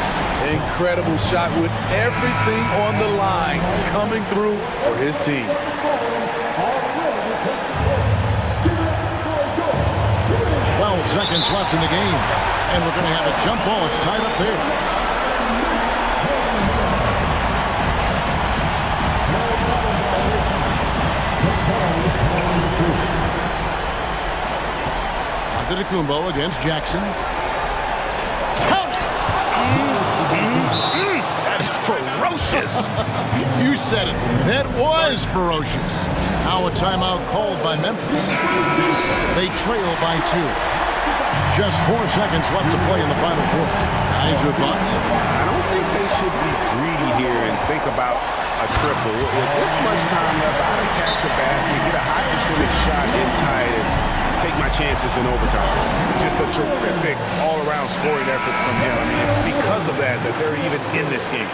S3: Incredible shot with everything on the line coming through for his team.
S1: 12 seconds left in the game. And we're going to have a jump ball. It's tied up there. Antetokounmpo against Jackson. Count it!
S2: That is ferocious.
S1: You said it. That was ferocious. Now a timeout called by Memphis. They trail by 2. Just 4 seconds left to play in the final quarter. Guys, your thoughts?
S2: I don't think they should be greedy here and think about a triple. With this much time left, I'd attack the basket, get a high percentage shot inside, and take my chances in overtime. Just a terrific all-around scoring effort from him. I mean, it's because of that that they're even in this game.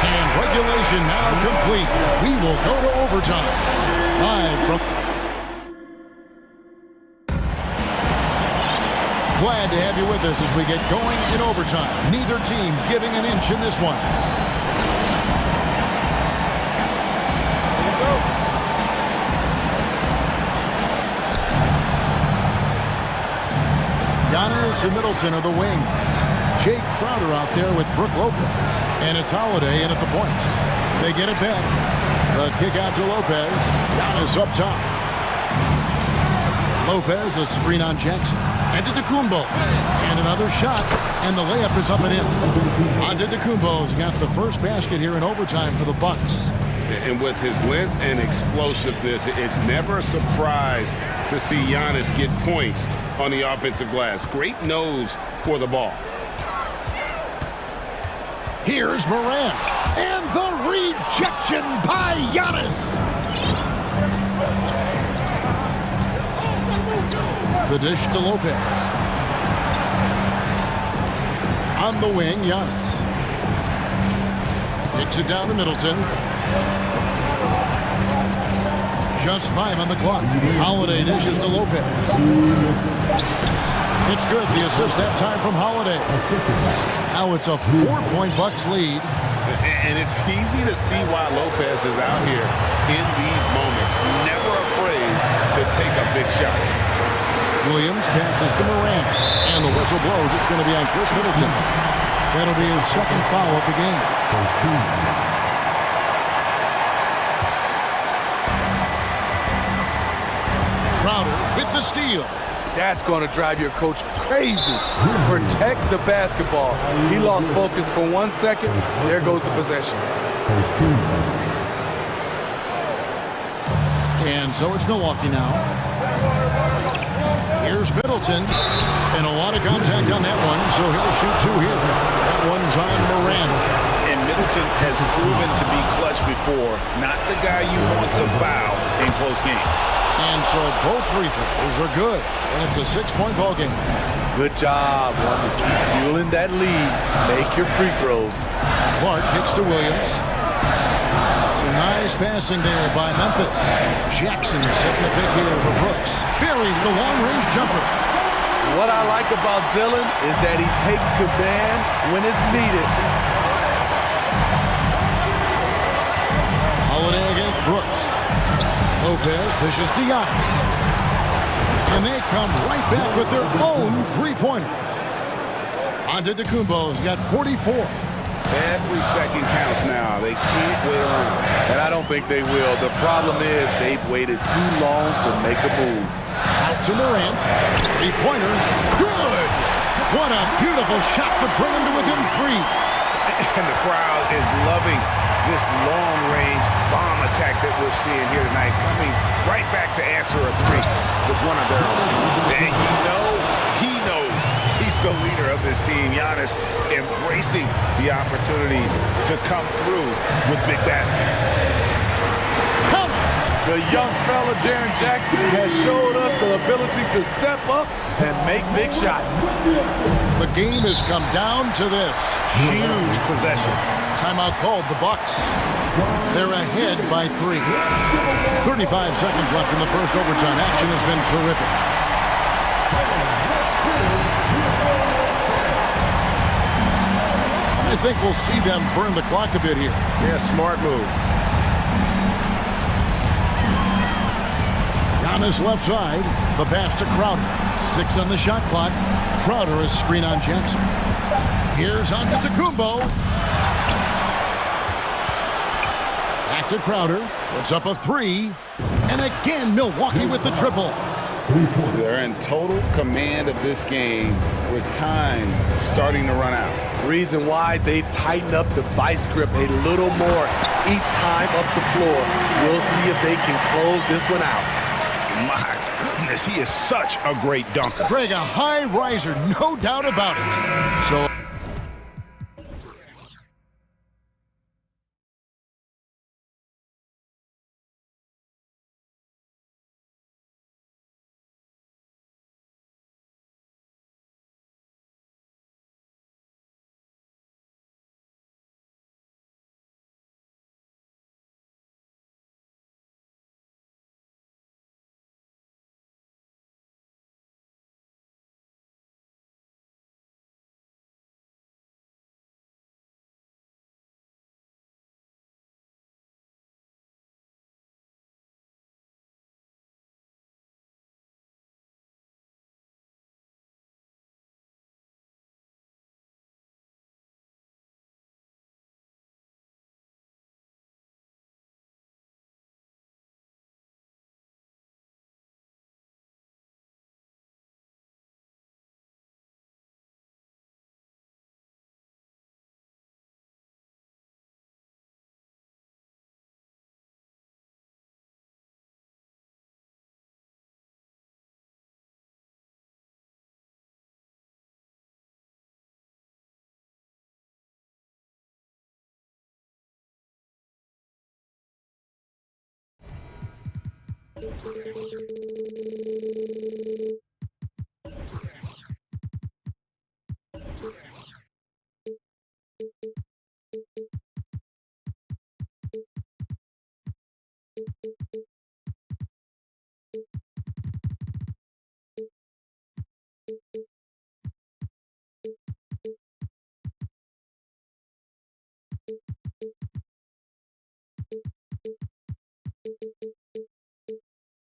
S1: And regulation now complete. We will go to overtime. Live from Glad to have you with us as we get going in overtime. Neither team giving an inch in this one. Giannis and Middleton are the wings. Jay Crowder out there with Brook Lopez. And it's Holiday in at the point. They get it back. The kick out to Lopez. Giannis up top. Lopez, a screen on Jackson. Antetokounmpo. And another shot. And the layup is up and in. Antetokounmpo's got the first basket here in overtime for the Bucks.
S2: And with his length and explosiveness, it's never a surprise to see Giannis get points on the offensive glass. Great nose for the ball.
S1: Here's Morant. And the rejection by Giannis. The dish to Lopez. On the wing, Giannis. Kicks it down to Middleton. Just 5 on the clock. Holiday dishes to Lopez. It's good. The assist that time from Holiday. Now it's a 4-point Bucks lead.
S2: And it's easy to see why Lopez is out here in these moments. Never afraid to take a big shot.
S1: Williams passes to Morant. And the whistle blows. It's going to be on Chris Middleton. That'll be his second foul of the game. Crowder with the steal.
S3: That's going to drive your coach crazy. Protect the basketball. He lost focus for 1 second. There goes the possession.
S1: And so it's Milwaukee now. Here's Middleton. And a lot of contact on that one, so he'll shoot 2 here. That one's on Morant.
S2: And Middleton has proven to be clutch before. Not the guy you want to foul in close games.
S1: And so both free throws are good. And it's a 6-point ball game.
S3: Good job. Want to keep fueling that lead. Make your free throws.
S1: Clark kicks to Williams. Some nice passing there by Memphis. Jackson setting the pick here for Brooks. Buries the long-range jumper.
S3: What I like about Dillon is that he takes command when it's needed.
S1: Holiday against Brooks. Lopez dishes to Giannis. And they come right back with their own three-pointer. Antetokounmpo's got 44.
S2: Every second counts now. They can't wait around.
S3: And I don't think they will. The problem is they've waited too long to make a move.
S1: Out to Morant. Three-pointer. Good! What a beautiful shot to bring him to within 3.
S2: And the crowd is loving this long-range bomb attack that we're seeing here tonight, coming right back to answer a 3 with one of their own. And you know, he knows he's the leader of this team. Giannis embracing the opportunity to come through with big baskets.
S3: The young fella, Jaren Jackson, has showed us the ability to step up and make big shots.
S1: The game has come down to this.
S2: Huge possession.
S1: Timeout called the Bucks. They're ahead by 3. 35 seconds left in the first overtime. Action has been terrific. I think we'll see them burn the clock a bit here.
S2: Yeah, smart move.
S1: Giannis left side. The pass to Crowder. 6 on the shot clock. Crowder is screen on Jackson. Here's Antetokounmpo. Back to Crowder. Puts up a 3. And again, Milwaukee with the triple.
S2: They're in total command of this game with time starting to run out.
S3: Reason why they've tightened up the vice grip a little more each time up the floor. We'll see if they can close this one out.
S2: My goodness, he is such a great dunker.
S1: Greg, a high riser, no doubt about it. So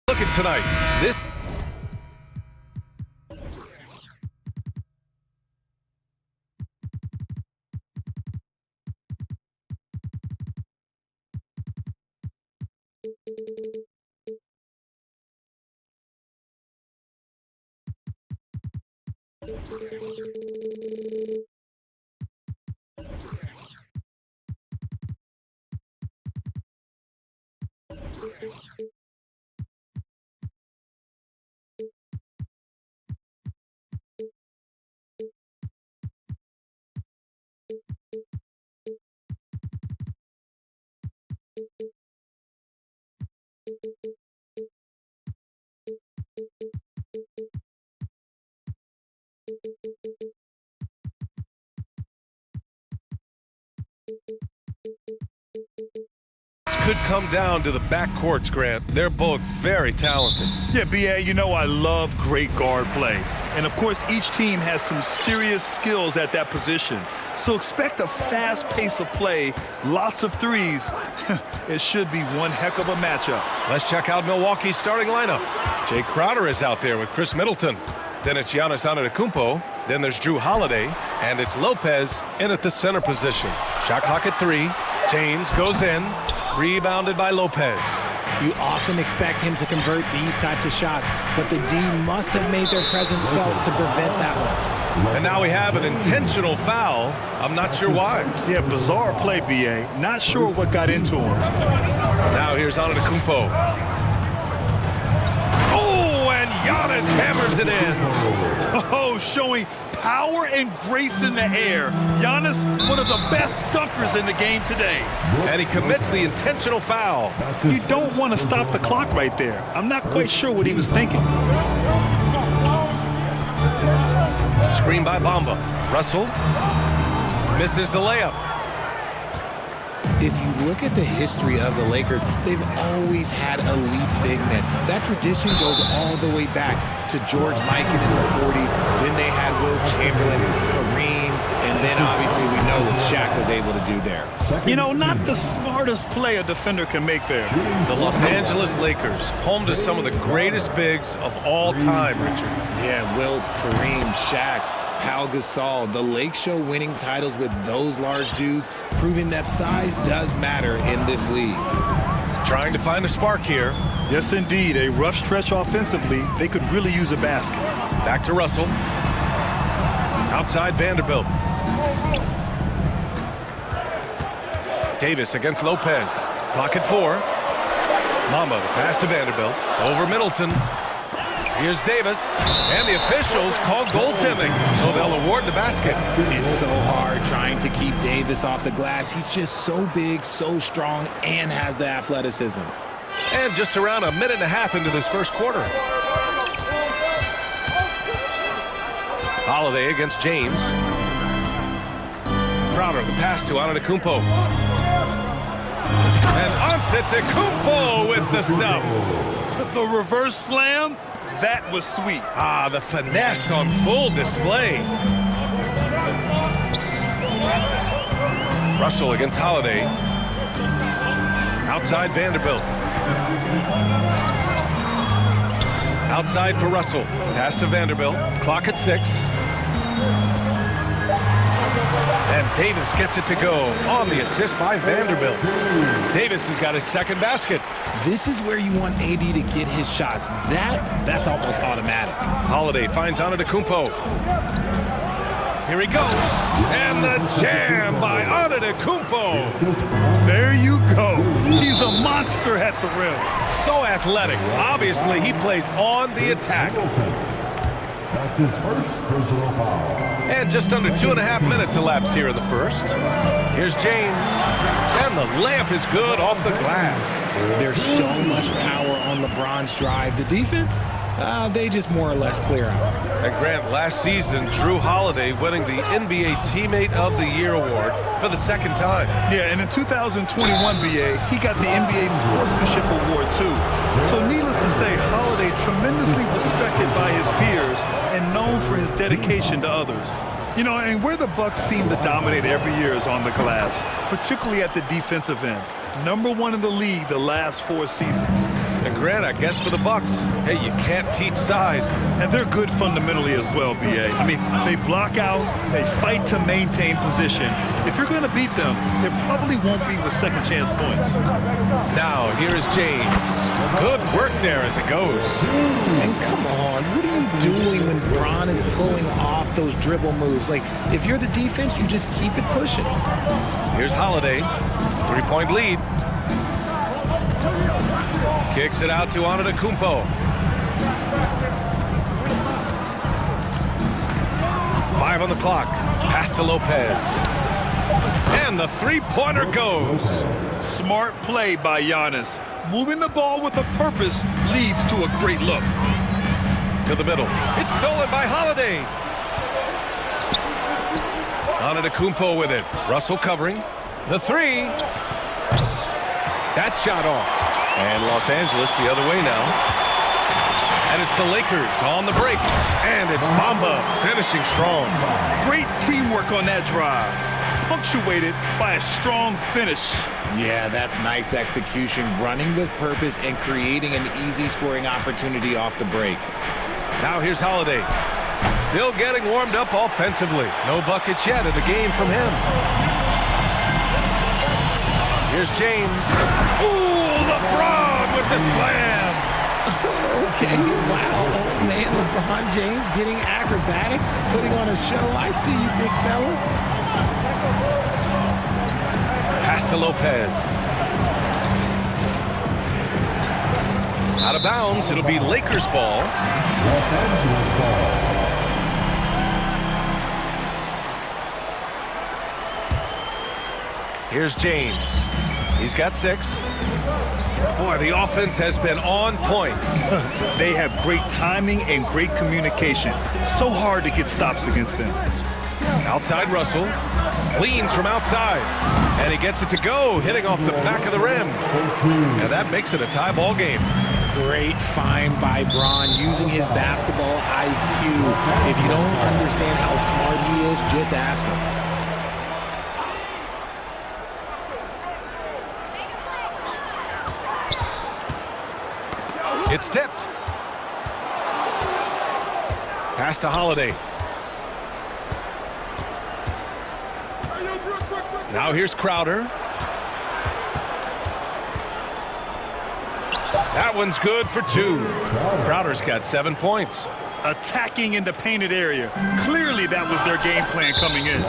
S8: Looking tonight. This could come down to the backcourts, Grant. They're both very talented.
S10: Yeah, B.A., you know I love great guard play. And, of course, each team has some serious skills at that position. So expect a fast pace of play, lots of threes. It should be one heck of a matchup.
S8: Let's check out Milwaukee's starting lineup. Jay Crowder is out there with Chris Middleton. Then it's Giannis Antetokounmpo. Then there's Drew Holiday. And it's Lopez in at the center position. Shot clock at 3. James goes in. Rebounded by Lopez.
S9: You often expect him to convert these types of shots, but the D must have made their presence felt to prevent that one.
S8: And now we have an intentional foul. I'm not sure why.
S10: Yeah, bizarre play, B.A. Not sure what got into him.
S8: Now here's Antetokounmpo. Oh, and Giannis hammers it in.
S10: Oh, showing power and grace in the air. Giannis, one of the best dunkers in the game today.
S8: And he commits the intentional foul.
S10: You don't want to stop the clock right there. I'm not quite sure what he was thinking.
S8: Screen by Bamba. Russell misses the layup.
S9: If you look at the history of the Lakers, they've always had elite big men. That tradition goes all the way back to George Mikan in the 40s. Then they had Will Chamberlain, Kareem, and then obviously we know what Shaq was able to do there.
S10: You know, not the smartest play a defender can make there.
S8: The Los Angeles Lakers, home to some of the greatest bigs of all time, Richard.
S9: Yeah, Wilt, Kareem, Shaq, Pau Gasol, the Lake Show winning titles with those large dudes, proving that size does matter in this league.
S8: Trying to find a spark here.
S10: Yes, indeed. A rough stretch offensively. They could really use a basket.
S8: Back to Russell. Outside Vanderbilt. Davis against Lopez. Clock at 4. Mamba, the pass to Vanderbilt. Over Middleton. Here's Davis, and the officials call goaltending, so they'll award the basket.
S9: It's so hard trying to keep Davis off the glass. He's just so big, so strong, and has the athleticism.
S8: And just around a minute and a half into this first quarter. Holiday against James. Crowder, the pass to Antetokounmpo. And Antetokounmpo with the stuff.
S10: The reverse slam. That was sweet.
S8: Ah, the finesse on full display. Russell against Holiday. Outside Vanderbilt. Outside for Russell. Pass to Vanderbilt. Clock at 6. And Davis gets it to go on the assist by Vanderbilt. Davis has got his second basket.
S9: This is where you want AD to get his shots. That's almost automatic.
S8: Holiday finds Antetokounmpo. Here he goes. And the jam by Antetokounmpo.
S10: There you go. He's a monster at the rim.
S8: So athletic. Obviously, he plays on the attack.
S7: That's his first personal foul.
S8: And just under 2.5 minutes elapsed here in the first. Here's James. And And the layup is good off the glass.
S9: There's so much power on LeBron's drive. The defense, they just more or less clear out.
S8: And Grant, last season, Drew Holiday winning the NBA Teammate of the Year award for the second time.
S10: Yeah, and in 2021, BA, he got the NBA Sportsmanship Award, too. So needless to say, Holiday tremendously respected by his peers and known for his dedication to others. You know, and where the Bucks seem to dominate every year is on the glass, particularly at the defensive end. #1 in the league the last 4 seasons.
S8: And Grant, I guess for the Bucks, hey, you can't teach size.
S10: And they're good fundamentally as well, BA. I mean, they block out, they fight to maintain position. If you're going to beat them, it probably won't be with second chance points.
S8: Now, here is James. Good work there as it goes.
S9: And come on, what are you doing when Bron is pulling off those dribble moves? Like, if you're the defense, you just keep it pushing.
S8: Here's Holiday. 3-point lead. Kicks it out to Antetokounmpo. 5 on the clock. Pass to Lopez. And the three-pointer goes.
S10: Smart play by Giannis. Moving the ball with a purpose leads to a great look.
S8: To the middle. It's stolen by Holiday. Antetokounmpo with it. Russell covering. The three. That shot off. And Los Angeles the other way now. And it's the Lakers on the break. And it's Bamba finishing strong.
S10: Great teamwork on that drive. Punctuated by a strong finish.
S9: Yeah, that's nice execution, running with purpose and creating an easy scoring opportunity off the break.
S8: Now here's Holiday. Still getting warmed up offensively. No buckets yet in the game from him. Here's James. Ooh, LeBron with the slam.
S9: Okay, wow. Oh, man, LeBron James getting acrobatic, putting on a show. I see you, big fella.
S8: Pass to Lopez. Out of bounds. It'll be Lakers ball. Here's James. He's got 6. Boy, the offense has been on point.
S10: They have great timing and great communication. So hard to get stops against them.
S8: Outside Russell. Leans from outside. And he gets it to go, hitting off the back of the rim. And that makes it a tie ball game.
S9: Great find by Bron, using his basketball IQ. If you don't understand how smart he is, just ask him.
S8: It's tipped. Pass to Holiday. Now here's Crowder. That one's good for 2. Crowder's got 7 points.
S10: Attacking in the painted area. Clearly that was their game plan coming in.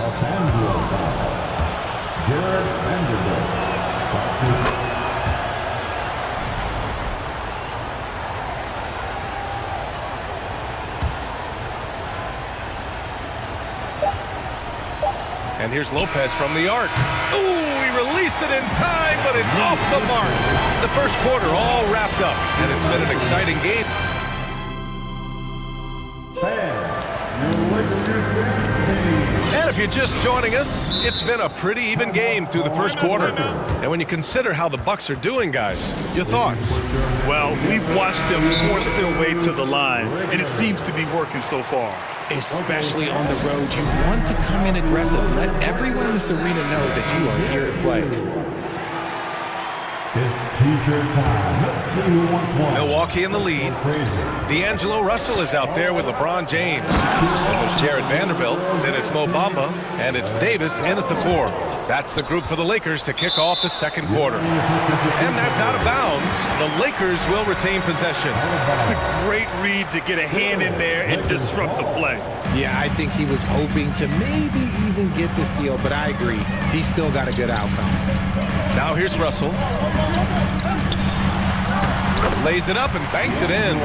S8: And here's Lopez from the arc. Ooh, he released it in time, but it's off the mark. The first quarter all wrapped up, and it's been an exciting game. And if you're just joining us, it's been a pretty even game through the first quarter. And when you consider how the Bucks are doing, guys, your thoughts?
S10: Well, we've watched them force their way to the line, and it seems to be working so far.
S9: Especially on the road, you want to come in aggressive. Let everyone in this arena know that you are here to play.
S8: Milwaukee in the lead. D'Angelo Russell is out there with LeBron James. Then there's Jared Vanderbilt. Then it's Mo Bamba. And it's Davis in at the 4. That's the group for the Lakers to kick off the second quarter. And that's out of bounds. The Lakers will retain possession.
S10: Great read to get a hand in there and disrupt the play.
S9: Yeah, I think he was hoping to maybe even get the steal, but I agree. He still got a good outcome.
S8: Now here's Russell. Lays it up and banks it in.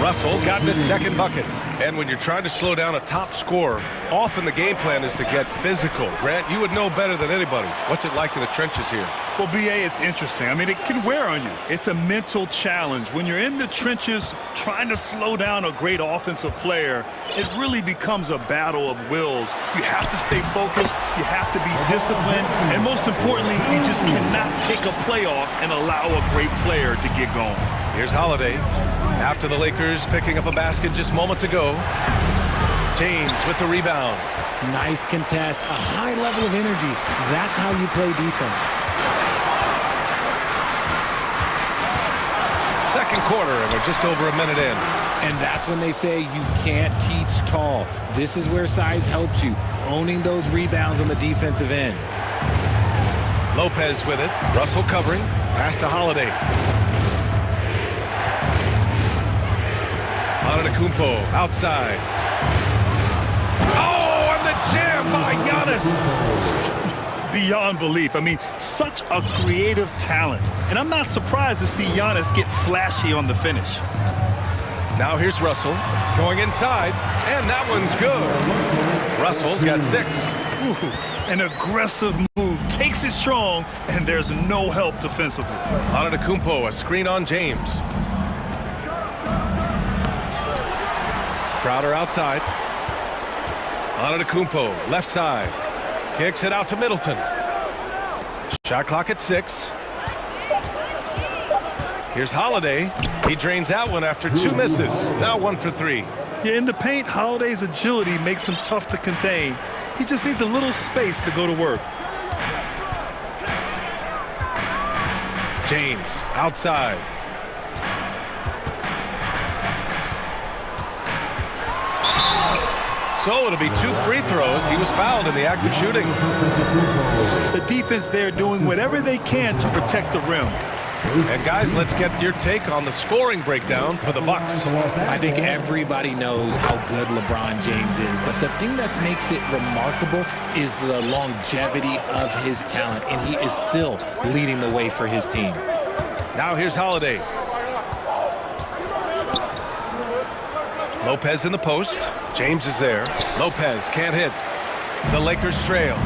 S8: Russell's gotten his second bucket. And when you're trying to slow down a top scorer, often the game plan is to get physical. Grant, you would know better than anybody. What's it like in the trenches here?
S10: Well, BA, it's interesting. I mean, it can wear on you. It's a mental challenge. When you're in the trenches trying to slow down a great offensive player, it really becomes a battle of wills. You have to stay focused. You have to be disciplined. And most importantly, you just cannot take a play off and allow a great player to get going.
S8: Here's Holiday. After the Lakers picking up a basket just moments ago. James with the rebound.
S9: Nice contest, a high level of energy. That's how you play defense.
S8: Second quarter, and we're just over a minute in.
S9: And that's when they say you can't teach tall. This is where size helps you, owning those rebounds on the defensive end.
S8: Lopez with it. Russell covering. Pass to Holiday. Antetokounmpo outside. Oh, and the jam by Giannis.
S10: Beyond belief. I mean, such a creative talent. And I'm not surprised to see Giannis get flashy on the finish.
S8: Now here's Russell going inside, and that one's good. Russell's got 6.
S10: Ooh, an aggressive move. Takes it strong, and there's no help defensively.
S8: Antetokounmpo, a screen on James. Crowder outside. Antetokounmpo, left side. Kicks it out to Middleton. Shot clock at 6. Here's Holiday. He drains that one after 2 misses. Now 1 for 3.
S10: Yeah, in the paint, Holiday's agility makes him tough to contain. He just needs a little space to go to work.
S8: James outside. So it'll be 2 free throws. He was fouled in the act of shooting.
S10: The defense there doing whatever they can to protect the rim.
S8: And guys, let's get your take on the scoring breakdown for the Bucks.
S9: I think everybody knows how good LeBron James is, but the thing that makes it remarkable is the longevity of his talent, and he is still leading the way for his team.
S8: Now here's Holiday. Lopez in the post. James is there. Lopez can't hit. The Lakers trail.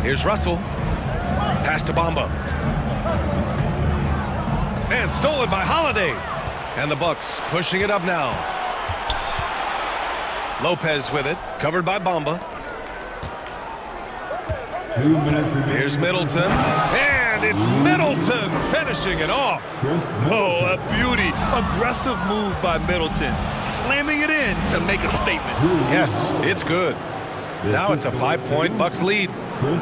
S8: Here's Russell. Pass to Bamba. And stolen by Holiday. And the Bucks pushing it up now. Lopez with it. Covered by Bamba. Here's Middleton. And it's Middleton finishing it off.
S10: Oh, a beauty. Aggressive move by Middleton. Slamming it in to make a statement.
S8: Yes, it's good. Now it's a 5-point Bucks lead.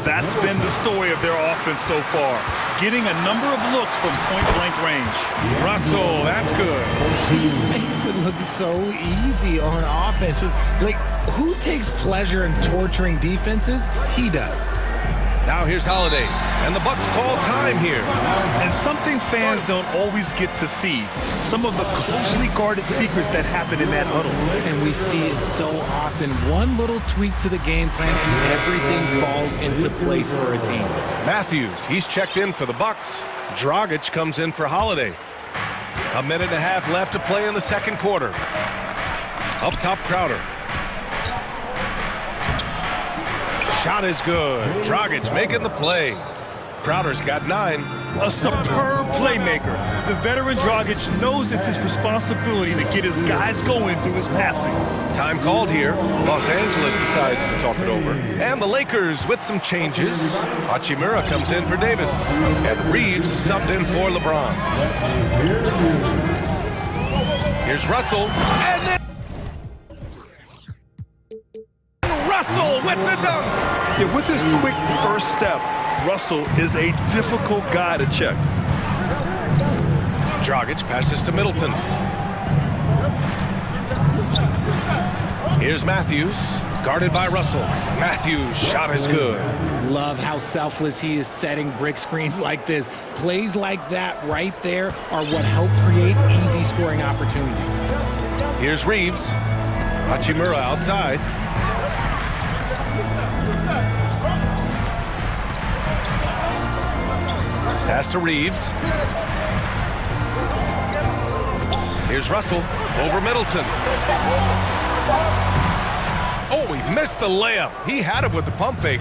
S10: That's been the story of their offense so far. Getting a number of looks from point-blank range.
S8: Russell, that's good.
S9: He just makes it look so easy on offense. Like, who takes pleasure in torturing defenses? He does.
S8: Now here's Holiday, and the Bucks call time here.
S10: And something fans don't always get to see. Some of the closely guarded secrets that happen in that huddle.
S9: And we see it so often. One little tweak to the game plan, and everything falls into place for a team.
S8: Matthews, he's checked in for the Bucks. Dragic comes in for Holiday. 1.5 minutes left to play in the second quarter. Up top, Crowder. Shot is good. Dragic making the play. Crowder's got 9.
S10: A superb playmaker. The veteran Dragic knows it's his responsibility to get his guys going through his passing.
S8: Time called here. Los Angeles decides to talk it over. And the Lakers with some changes. Hachimura comes in for Davis. And Reeves is subbed in for LeBron. Here's Russell. And then Russell with the dunk.
S10: Yeah, with his quick first step, Russell is a difficult guy to check.
S8: Dragic passes to Middleton. Here's Matthews, guarded by Russell. Matthews' shot is good.
S9: Love how selfless he is setting brick screens like this. Plays like that right there are what help create easy scoring opportunities.
S8: Here's Reeves. Hachimura outside. Pass to Reeves. Here's Russell over Middleton. Oh, he missed the layup. He had it with the pump fake.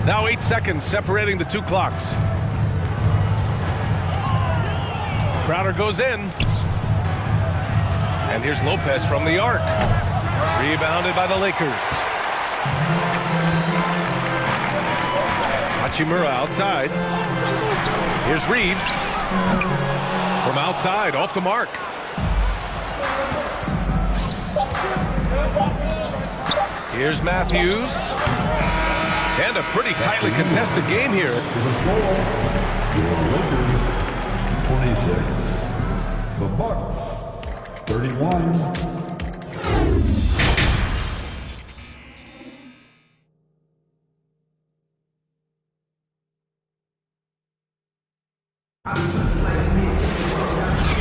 S8: Now 8 seconds separating the two clocks. Crowder goes in. And here's Lopez from the arc. Rebounded by the Lakers. Hachimura outside. Here's Reeves. From outside, off the mark. Here's Matthews. And a pretty tightly contested game here.
S7: 26. The Bucks, 31.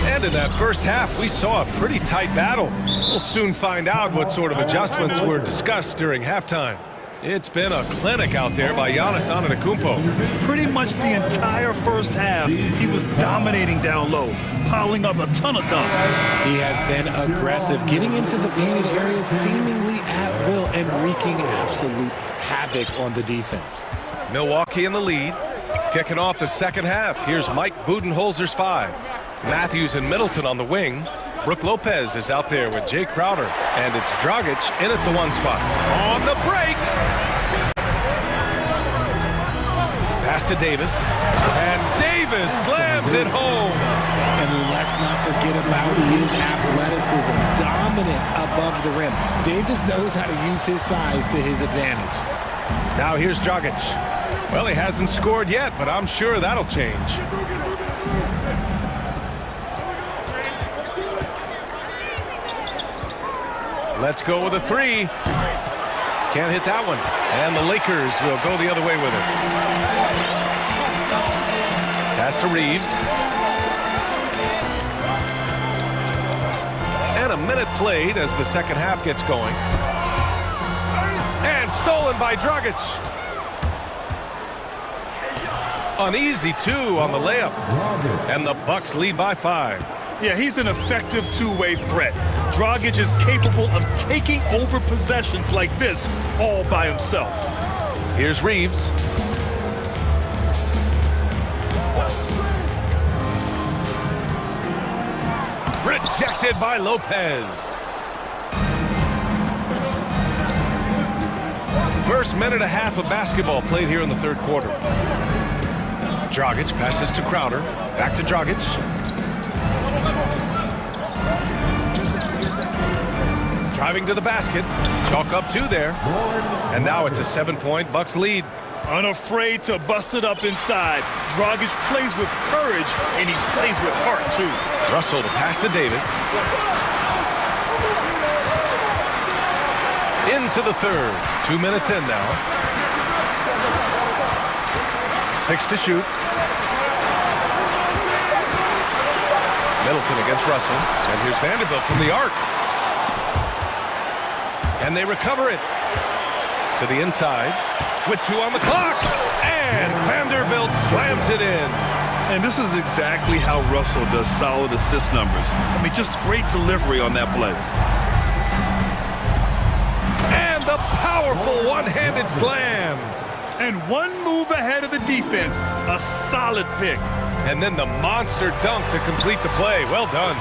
S8: And in that first half, we saw a pretty tight battle. We'll soon find out what sort of adjustments were discussed during halftime. It's been a clinic out there by Giannis Antetokounmpo.
S10: Pretty much the entire first half, he was dominating down low, piling up a ton of dunks.
S9: He has been aggressive, getting into the painted areas seemingly at will and wreaking absolute havoc on the defense.
S8: Milwaukee in the lead. Kicking off the second half. Here's Mike Budenholzer's 5. Matthews and Middleton on the wing. Brook Lopez is out there with Jay Crowder. And it's Dragic in at the 1 spot. On the break. Pass to Davis. And Davis slams it home.
S9: And let's not forget about his athleticism. Dominant above the rim. Davis knows how to use his size to his advantage.
S8: Now here's Dragic. Well, he hasn't scored yet, but I'm sure that'll change. Let's go with a 3. Can't hit that one. And the Lakers will go the other way with it. Pass to Reeves. And a minute played as the second half gets going. And stolen by Dragic. An easy 2 on the layup. And the Bucks lead by 5.
S10: Yeah, he's an effective two-way threat. Dragic is capable of taking over possessions like this all by himself.
S8: Here's Reeves. Rejected by Lopez. First minute and a half of basketball played here in the third quarter. Dragic passes to Crowder. Back to Dragic. Driving to the basket. Chalk up 2 there. And now it's a 7-point Bucks lead.
S10: Unafraid to bust it up inside. Dragic plays with courage, and he plays with heart, too.
S8: Russell to pass to Davis. Into the third. 2 minutes in now. 6 to shoot. Middleton against Russell. And here's Vanderbilt from the arc. And they recover it. To the inside. With 2 on the clock. And Vanderbilt slams it in.
S10: And this is exactly how Russell does solid assist numbers. I mean, just great delivery on that play.
S8: And the powerful one-handed slam.
S10: And one move ahead of the defense. A solid pick.
S8: And then the monster dunk to complete the play. Well done.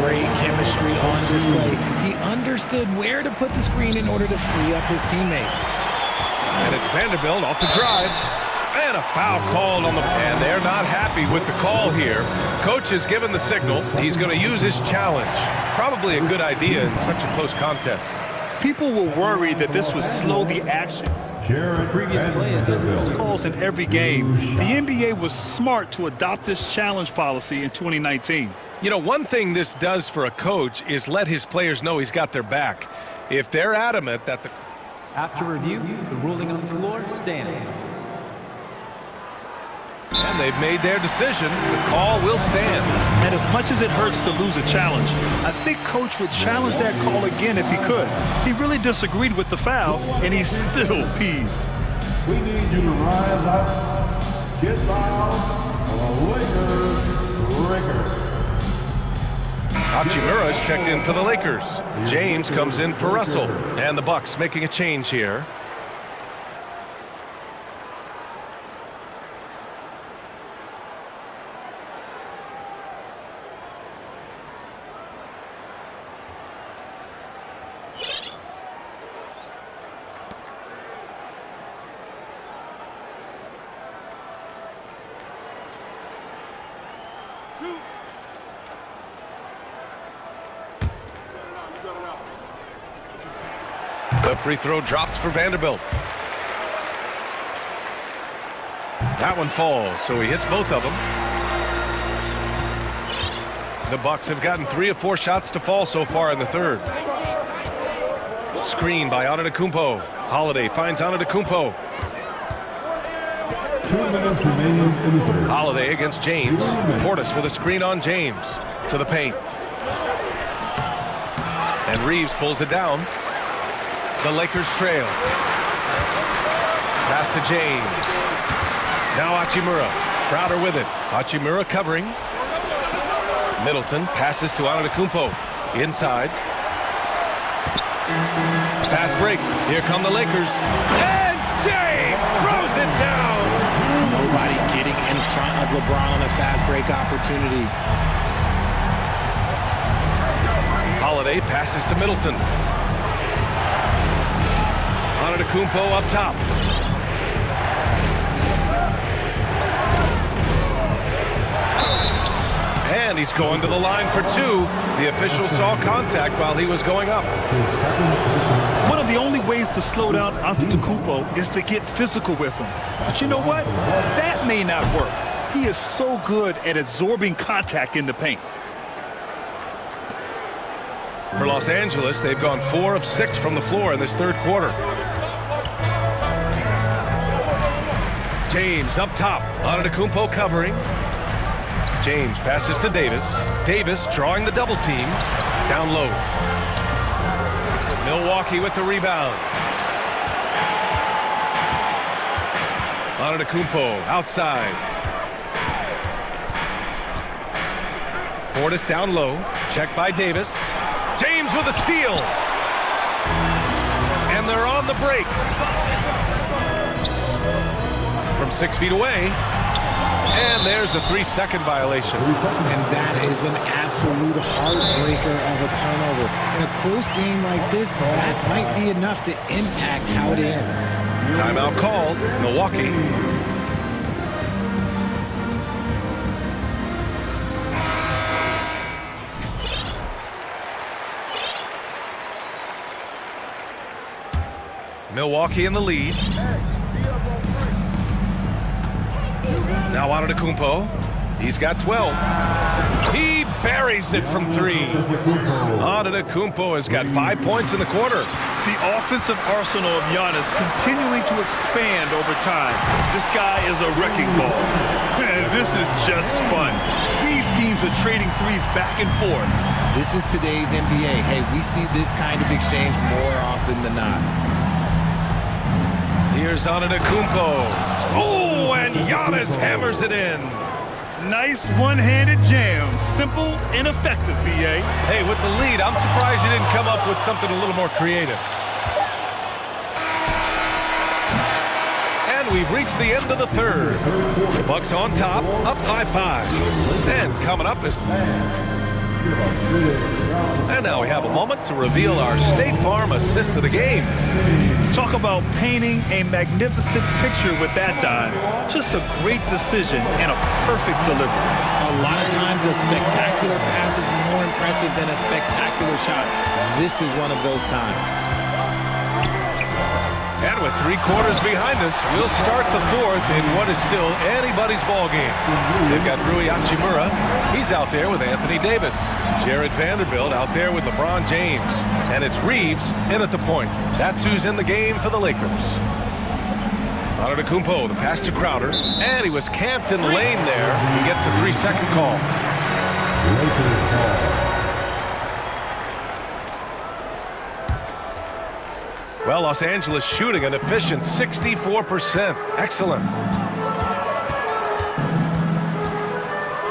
S9: Great chemistry on display. He understood where to put the screen in order to free up his teammate.
S8: And it's Vanderbilt off the drive. And a foul called on the... And they're not happy with the call here. Coach has given the signal. He's going to use his challenge. Probably a good idea in such a close contest.
S10: People were worried that this would slow the action.
S6: Previous play is under
S10: Calls in every game. The NBA was smart to adopt this challenge policy in 2019.
S8: You know, one thing this does for a coach is let his players know he's got their back. If they're adamant that the...
S6: After review, the ruling on the floor stands.
S8: And they've made their decision. The call will stand.
S10: And as much as it hurts to lose a challenge, I think Coach would challenge that call again if he could. He really disagreed with the foul, and he's still peeved.
S7: We need you to rise up, get loud, or Lakers, Lakers.
S8: Hachimura is checked in for the Lakers. James comes in for Russell. And the Bucks making a change here. The free throw drops for Vanderbilt. That one falls, so he hits both of them. The Bucks have gotten 3 of 4 shots to fall so far in the third. Screen by Antetokounmpo. Holiday finds Antetokounmpo.
S7: 2 minutes remaining in the third.
S8: Holiday against James. Portis with a screen on James. To the paint. And Reeves pulls it down. The Lakers trail. Pass to James. Now Hachimura. Crowder with it. Hachimura covering. Middleton passes to Antetokounmpo. Inside. Fast break. Here come the Lakers. And James throws it down.
S9: Nobody getting in front of LeBron on a fast break opportunity.
S8: Holiday passes to Middleton. Antetokounmpo up top. And he's going to the line for 2. The official saw contact while he was going up.
S10: One of the only ways to slow down Antetokounmpo is to get physical with him. But you know what? That may not work. He is so good at absorbing contact in the paint.
S8: For Los Angeles, they've gone 4 of 6 from the floor in this third quarter. James up top. Antetokounmpo covering. James passes to Davis. Davis drawing the double team. Down low. Milwaukee with the rebound. Antetokounmpo outside. Portis down low. Checked by Davis. James with a steal. And they're on the break. From 6 feet away. And there's a 3-second violation.
S9: And that is an absolute heartbreaker of a turnover. In a close game like this, that might be enough to impact how it ends.
S8: Timeout called. Milwaukee. Milwaukee in the lead. Now Antetokounmpo. He's got 12. He buries it from 3. Antetokounmpo has got 5 points in the quarter.
S10: The offensive arsenal of Giannis continuing to expand over time. This guy is a wrecking ball. And this is just fun. These teams are trading threes back and forth.
S9: This is today's NBA. Hey, we see this kind of exchange more often than not.
S8: Here's Antetokounmpo. Oh, and Giannis hammers it in.
S10: Nice one-handed jam. Simple and effective, B.A.
S8: Hey, with the lead, I'm surprised you didn't come up with something a little more creative. And we've reached the end of the third. The Bucks on top, up by 5. And coming up is... And now we have a moment to reveal our State Farm assist of the game.
S10: Talk about painting a magnificent picture with that dive. Just a great decision and a perfect delivery.
S9: A lot of times a spectacular pass is more impressive than a spectacular shot. This is one of those times.
S8: And with 3 quarters behind us, we'll start the fourth in what is still anybody's ball game. They've got Rui Hachimura. He's out there with Anthony Davis. Jared Vanderbilt out there with LeBron James. And it's Reeves in at the point. That's who's in the game for the Lakers. Antetokounmpo, the pass to Crowder. And he was camped in the lane there. He gets a 3-second call. Well, Los Angeles shooting an efficient 64%. Excellent.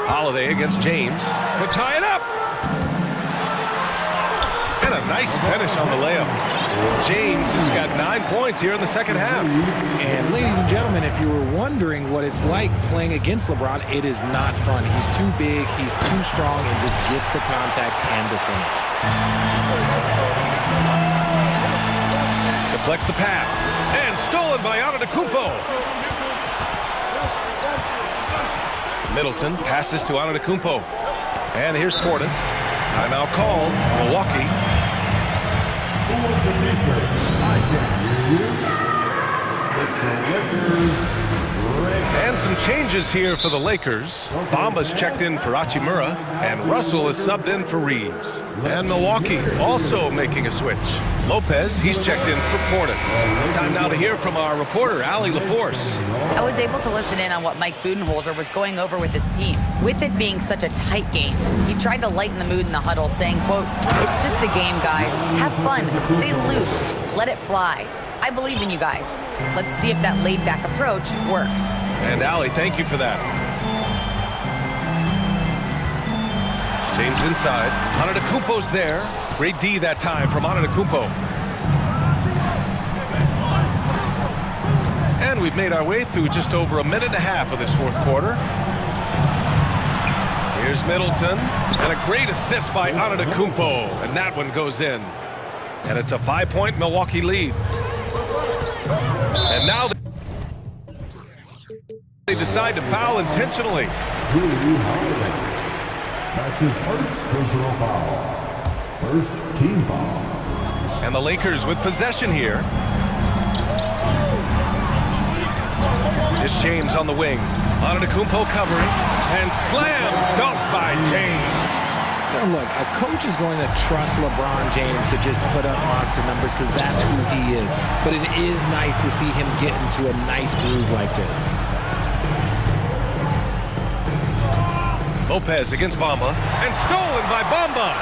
S8: Holiday against James to tie it up. nice finish on the layup. James has got 9 points here in the second half.
S9: And ladies and gentlemen, if you were wondering what it's like playing against LeBron, it is not fun. He's too big, he's too strong, and just gets the contact and the finish.
S8: Deflects the pass. And stolen by Antetokounmpo. Middleton passes to Antetokounmpo. And here's Portis. Timeout called. Milwaukee. And some changes here for the Lakers. Bamba's checked in for Hachimura, and Russell is subbed in for Reeves. And Milwaukee also making a switch. Lopez, he's checked in for Portis. Time now to hear from our reporter, Allie LaForce.
S11: I was able to listen in on what Mike Budenholzer was going over with his team. With it being such a tight game, he tried to lighten the mood in the huddle, saying, quote, "It's just a game, guys. Have fun. Stay loose. Let it fly. I believe in you guys. Let's see if that laid-back approach works."
S8: And Allie, thank you for that. James inside. Antetokounmpo's there. Great D that time from Antetokounmpo. And we've made our way through just over a minute and a half of this fourth quarter. Here's Middleton. And a great assist by Antetokounmpo. And that one goes in. And it's a 5-point Milwaukee lead. And now they decide to foul intentionally.
S7: That's his first personal foul. First team foul.
S8: And the Lakers with possession here. It's James on the wing. Antetokounmpo covering. And slam dunk by James.
S9: Now look, a coach is going to trust LeBron James to just put up monster numbers because that's who he is. But it is nice to see him get into a nice groove like this.
S8: Lopez against Bamba, and stolen by Bamba.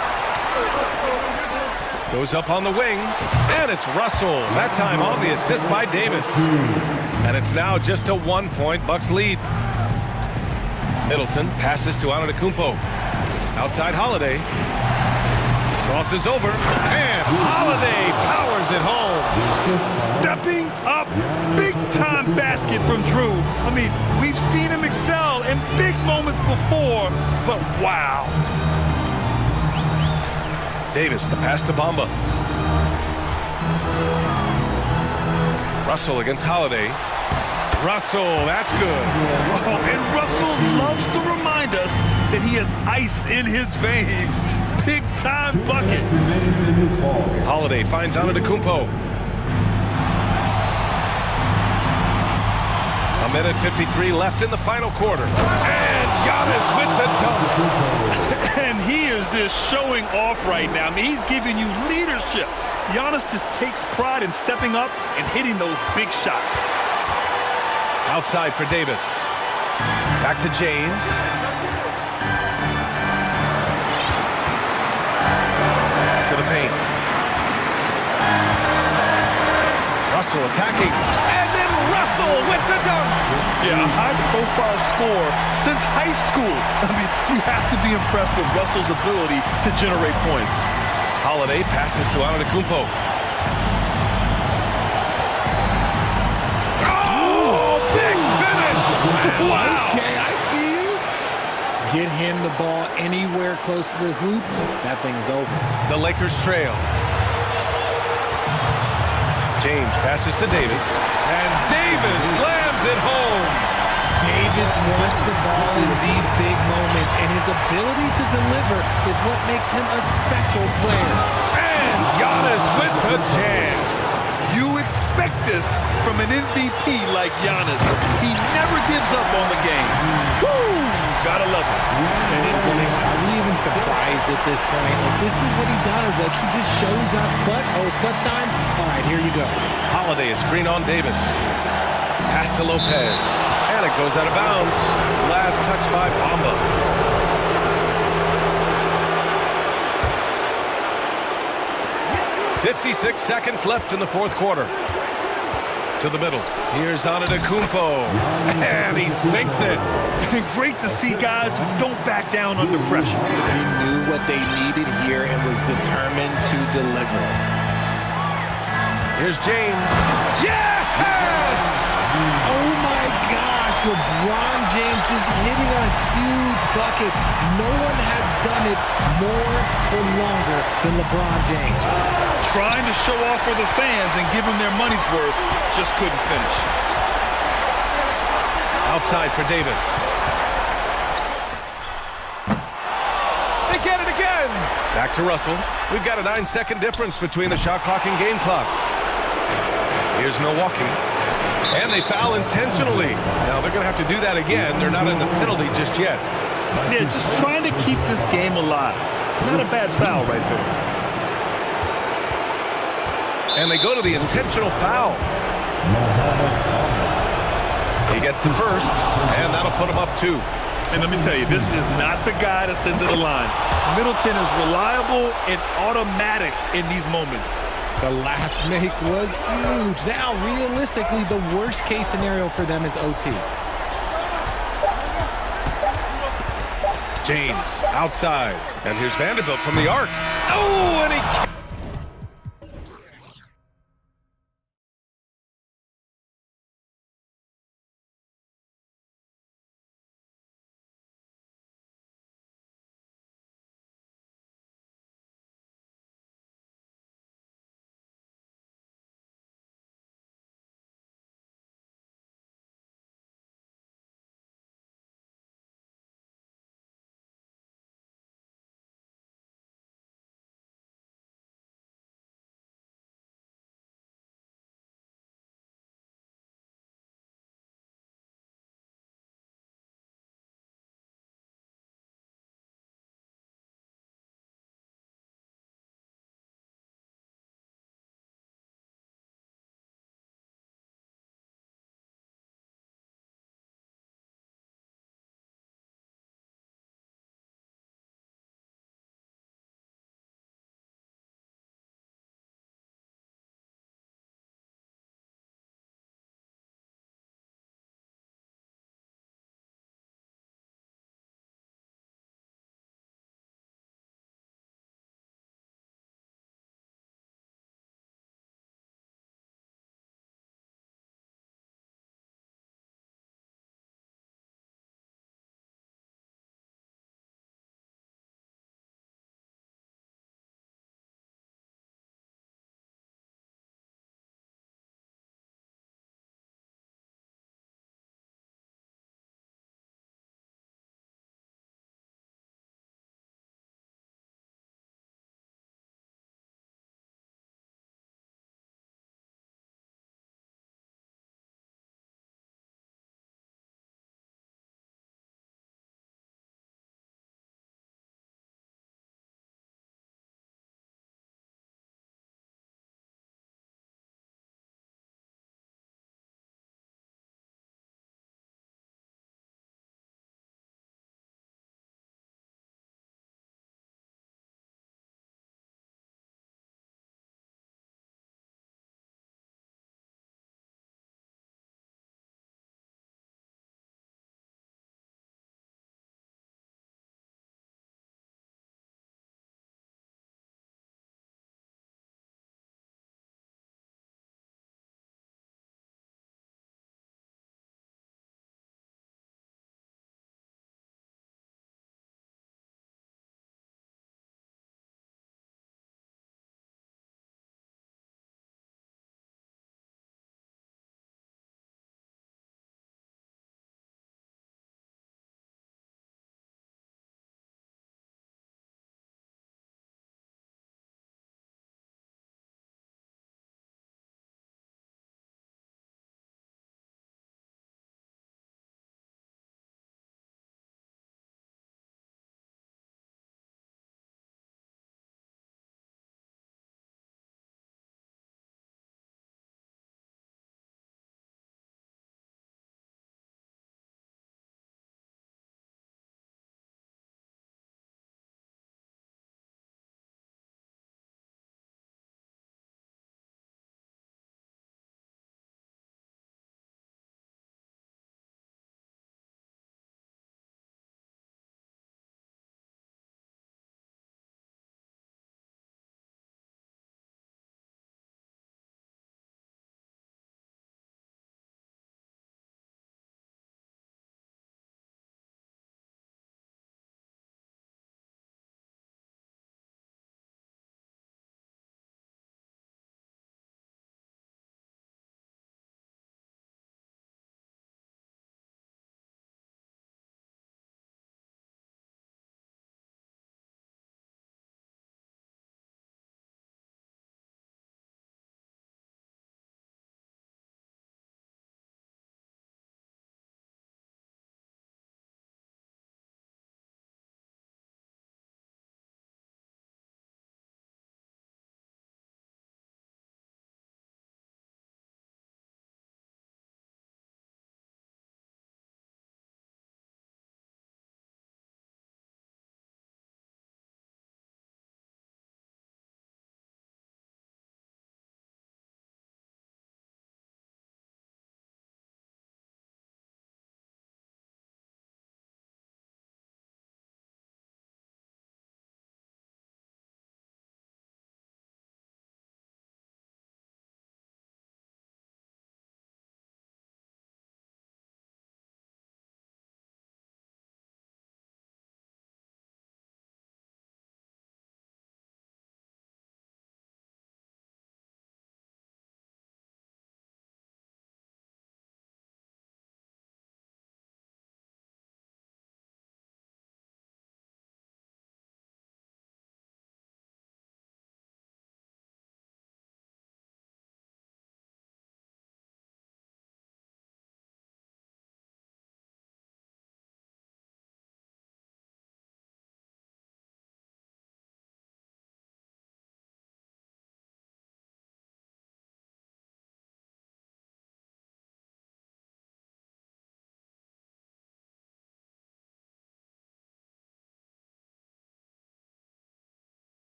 S8: Goes up on the wing, and it's Russell. That time on the assist by Davis. And it's now just a 1-point Bucks lead. Middleton passes to Antetokounmpo. Outside Holiday. Crosses over, and Holiday powers it home.
S10: Stepping up, big-time basket from Drew. I mean, we've seen him excel in big moments before, but wow.
S8: Davis, the pass to Bamba. Russell against Holiday. Russell, that's good.
S10: And Russell loves to remind us that he has ice in his veins. Big-time bucket.
S8: Holiday finds Antetokounmpo. A minute 53 left in the final quarter. And Giannis with the dunk.
S10: And he is just showing off right now. I mean, he's giving you leadership. Giannis just takes pride in stepping up and hitting those big shots.
S8: Outside for Davis. Back to James. To the paint. Russell attacking. And then Russell with the dunk.
S10: Yeah, a high-profile score since high school. I mean, you have to be impressed with Russell's ability to generate points.
S8: Holiday passes to Antetokounmpo. Oh, big finish! Wow!
S9: Okay, I see you. Get him the ball anywhere close to the hoop, that thing is over.
S8: The Lakers trail. James passes to Davis. And Davis slams it home.
S9: Davis wants the ball in these big moments, and his ability to deliver is what makes him a special player.
S8: And Giannis with the jam.
S10: You expect this from an MVP like Giannis. He never gives up on the game. Woo! Gotta love it.
S9: And I mean, are we even surprised at this point? Like, this is what he does. Like, he just shows up clutch. Oh, it's clutch time? All right, here you go.
S8: Holiday, a screen on Davis. Pass to Lopez. And it goes out of bounds. Last touch by Bamba. .56 seconds left in the fourth quarter. To the middle. Here's Antetokounmpo. And he sinks it.
S10: Great to see guys who don't back down under pressure.
S9: He knew what they needed here and was determined to deliver.
S8: Here's James.
S9: Yes! Oh my gosh, LeBron James is hitting a huge bucket. No one has done it more for longer than LeBron James.
S10: Trying to show off for the fans and give them their money's worth, just couldn't finish.
S8: Outside for Davis. They get it again. Back to Russell. We've got a 9-second difference between the shot clock and game clock. Here's Milwaukee. And they foul intentionally. Now they're going to have to do that again. They're not in the penalty just yet.
S10: Yeah, just trying to keep this game alive. Not a bad foul right there.
S8: And they go to the intentional foul. He gets the first, and that'll put him up 2.
S10: And let me tell you, this is not the guy to send to the line. Middleton is reliable and automatic in these moments.
S9: The last make was huge. Now, realistically, the worst case scenario for them is OT.
S8: James outside. And here's Vanderbilt from the arc. Oh, and he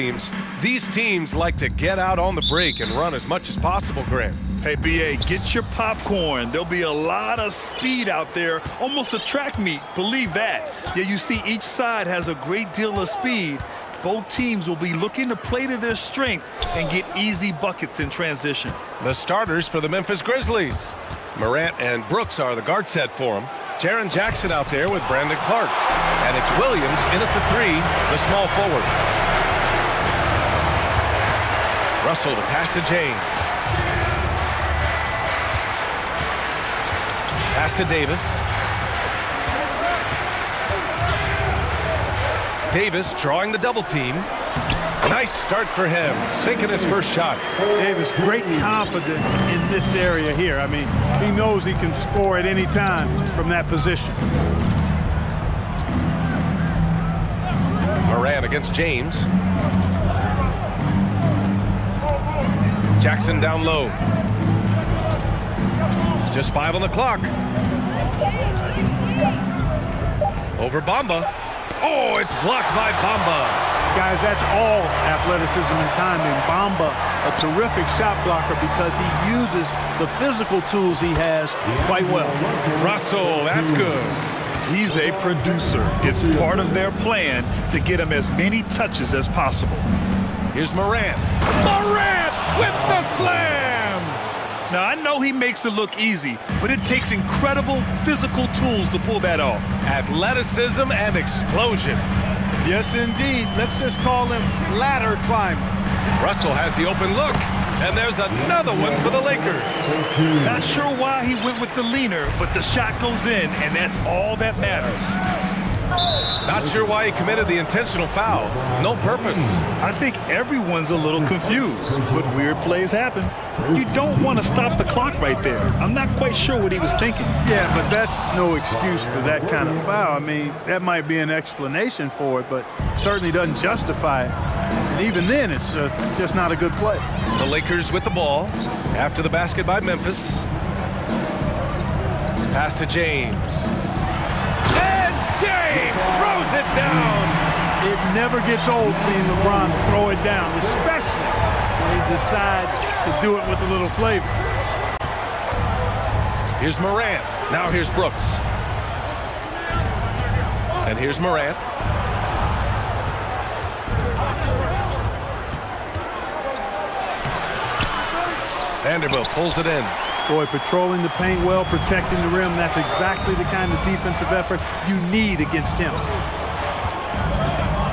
S8: teams. These teams like to get out on the break and run as much as possible, Grant.
S10: Hey, BA, get your popcorn. There'll be a lot of speed out there, almost a track meet, believe that. Yeah, you see each side has a great deal of speed. Both teams will be looking to play to their strength and get easy buckets in transition.
S8: The starters for the Memphis Grizzlies. Morant and Brooks are the guard set for them. Jaren Jackson out there with Brandon Clark. And it's Williams in at the 3, the small forward. Russell to pass to James. Pass to Davis. Davis drawing the double team. Nice start for him, sinking his first shot.
S13: Davis, great confidence in this area here. I mean, he knows he can score at any time from that position.
S8: Morant against James. Jackson down low. Just 5 on the clock. Over Bamba. Oh, it's blocked by Bamba.
S13: Guys, that's all athleticism and timing. Bamba, a terrific shot blocker because he uses the physical tools he has quite well.
S8: Russell, that's good.
S10: He's a producer. It's part of their plan to get him as many touches as possible.
S8: Here's Morant. Morant with the slam!
S10: Now, I know he makes it look easy, but it takes incredible physical tools to pull that off.
S8: Athleticism and explosion.
S13: Yes, indeed. Let's just call him ladder climber.
S8: Russell has the open look, and there's another one for the Lakers.
S10: Not sure why he went with the leaner, but the shot goes in, and that's all that matters.
S8: Not sure why he committed the intentional foul. No purpose.
S10: I think everyone's a little confused, but weird plays happen. You don't want to stop the clock right there. I'm not quite sure what he was thinking.
S13: Yeah, but that's no excuse for that kind of foul. I mean, that might be an explanation for it, but certainly doesn't justify it. And even then, it's just not a good play.
S8: The Lakers with the ball after the basket by Memphis. Pass to James. And James throws it down.
S13: It never gets old seeing LeBron throw it down, especially when he decides to do it with a little flavor.
S8: Here's Morant. Now here's Brooks. And here's Morant. Vanderbilt pulls it in.
S13: Boy, patrolling the paint well, protecting the rim, that's exactly the kind of defensive effort you need against him.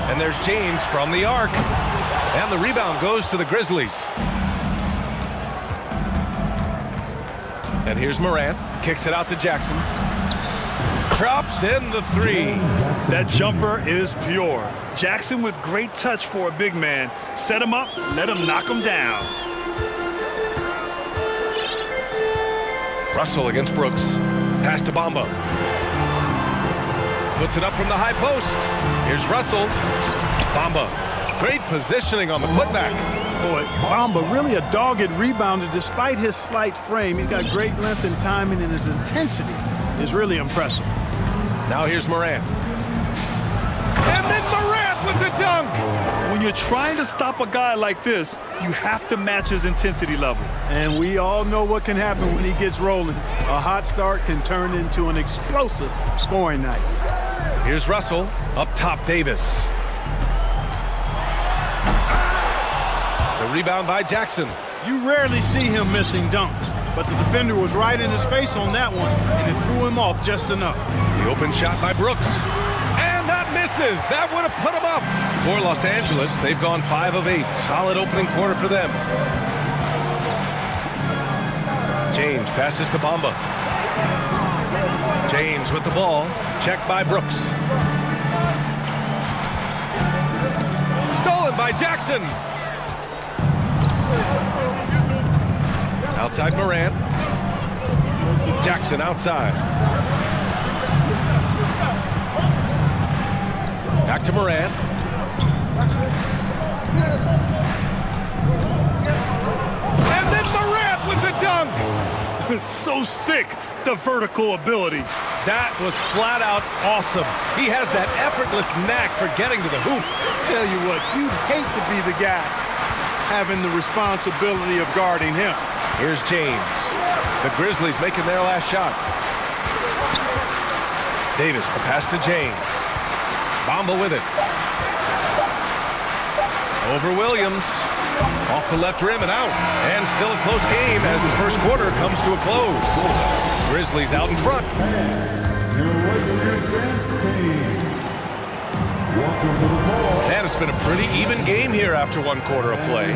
S8: And there's James from the arc. And the rebound goes to the Grizzlies. And here's Morant. Kicks it out to Jackson. Drops in the 3.
S10: That jumper is pure. Jackson with great touch for a big man. Set him up, let him knock him down.
S8: Russell against Brooks. Pass to Bamba. Puts it up from the high post. Here's Russell. Bamba. Great positioning on the putback.
S13: Boy, Bamba really a dogged rebounder despite his slight frame. He's got great length and timing, and his intensity is really impressive.
S8: Now here's Morant. And then Morant with the dunk.
S10: When you're trying to stop a guy like this, you have to match his intensity level.
S13: And we all know what can happen when he gets rolling. A hot start can turn into an explosive scoring night.
S8: Here's Russell. Up top, Davis. The rebound by Jackson.
S13: You rarely see him missing dunks, but the defender was right in his face on that one, and it threw him off just enough.
S8: The open shot by Brooks. And that misses. That would have put him up. For Los Angeles, they've gone 5 of 8. Solid opening quarter for them. James passes to Bamba. James with the ball. Checked by Brooks. Stolen by Jackson. Outside Morant. Jackson outside. Back to Morant. And then Morant with the dunk.
S10: So sick, the vertical ability.
S8: That was flat out awesome. He has that effortless knack for getting to the hoop.
S13: Tell you what, you'd hate to be the guy having the responsibility of guarding him.
S8: Here's James. The Grizzlies making their last shot. Davis, the pass to James. Bamba with it. Over Williams. Off the left rim and out. And still a close game as the first quarter comes to a close. Grizzlies out in front. And it's been a pretty even game here after one quarter of play.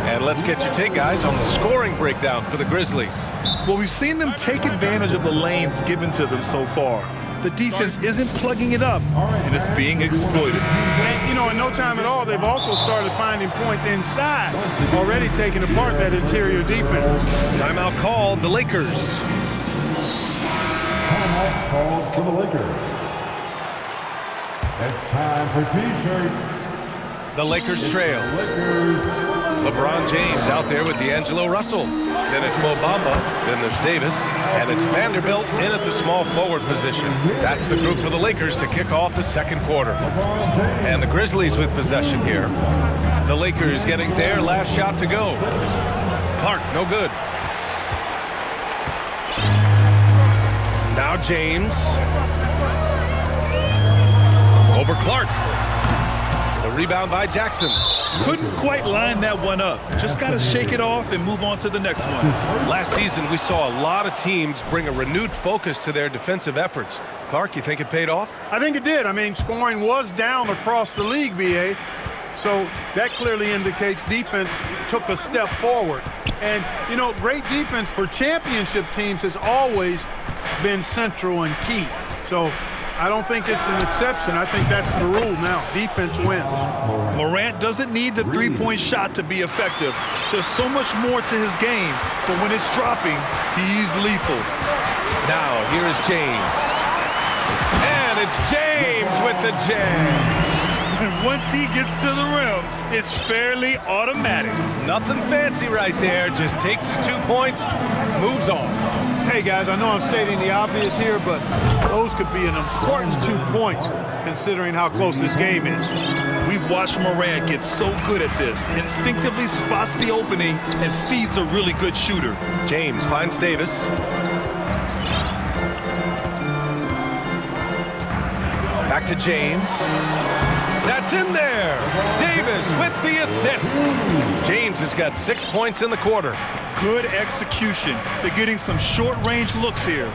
S8: And let's get your take, guys, on the scoring breakdown for the Grizzlies.
S10: Well, we've seen them take advantage of the lanes given to them so far. The defense isn't plugging it up, and it's being exploited.
S13: And, you know, in no time at all, they've also started finding points inside, already taking apart that interior defense.
S8: Timeout called, the Lakers.
S7: Timeout called for the Lakers. It's time for T-shirts.
S8: The Lakers trail. LeBron James out there with D'Angelo Russell. Then it's Mo Bamba. Then there's Davis. And it's Vanderbilt in at the small forward position. That's the group for the Lakers to kick off the second quarter. And the Grizzlies with possession here. The Lakers getting their last shot to go. Clark, no good. Now James. Over Clark. The rebound by Jackson.
S10: Couldn't quite line that one up. Just got to shake it off and move on to the next one.
S8: Last season, we saw a lot of teams bring a renewed focus to their defensive efforts. Clark, you think it paid off?
S13: I think it did. I mean, scoring was down across the league, B.A., so that clearly indicates defense took a step forward. And, you know, great defense for championship teams has always been central and key. So I don't think it's an exception. I think that's the rule now. Defense wins.
S10: Morant doesn't need the three-point shot to be effective. There's so much more to his game, but when it's dropping, he's lethal.
S8: Now, here's James. And it's James with the jam.
S10: And once he gets to the rim, it's fairly automatic.
S8: Nothing fancy right there. Just takes his 2 points, moves on.
S13: Hey, guys, I know I'm stating the obvious here, but those could be an important 2 points considering how close this game is.
S10: We've watched Morant get so good at this. Instinctively spots the opening and feeds a really good shooter.
S8: James finds Davis. Back to James. That's in there. Davis with the assist. James has got 6 points in the quarter.
S10: Good execution. They're getting some short-range looks here.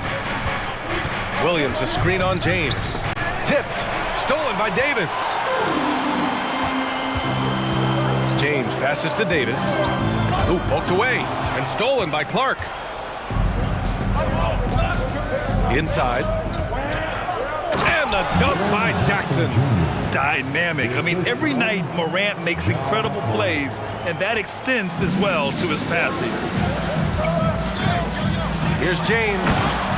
S8: Williams, a screen on James. Tipped. Stolen by Davis. James passes to Davis. Ooh, poked away. And stolen by Clark. Inside. And the dunk by Jackson.
S10: Dynamic. I mean, every night Morant makes incredible plays, and that extends as well to his passing.
S8: Here's James,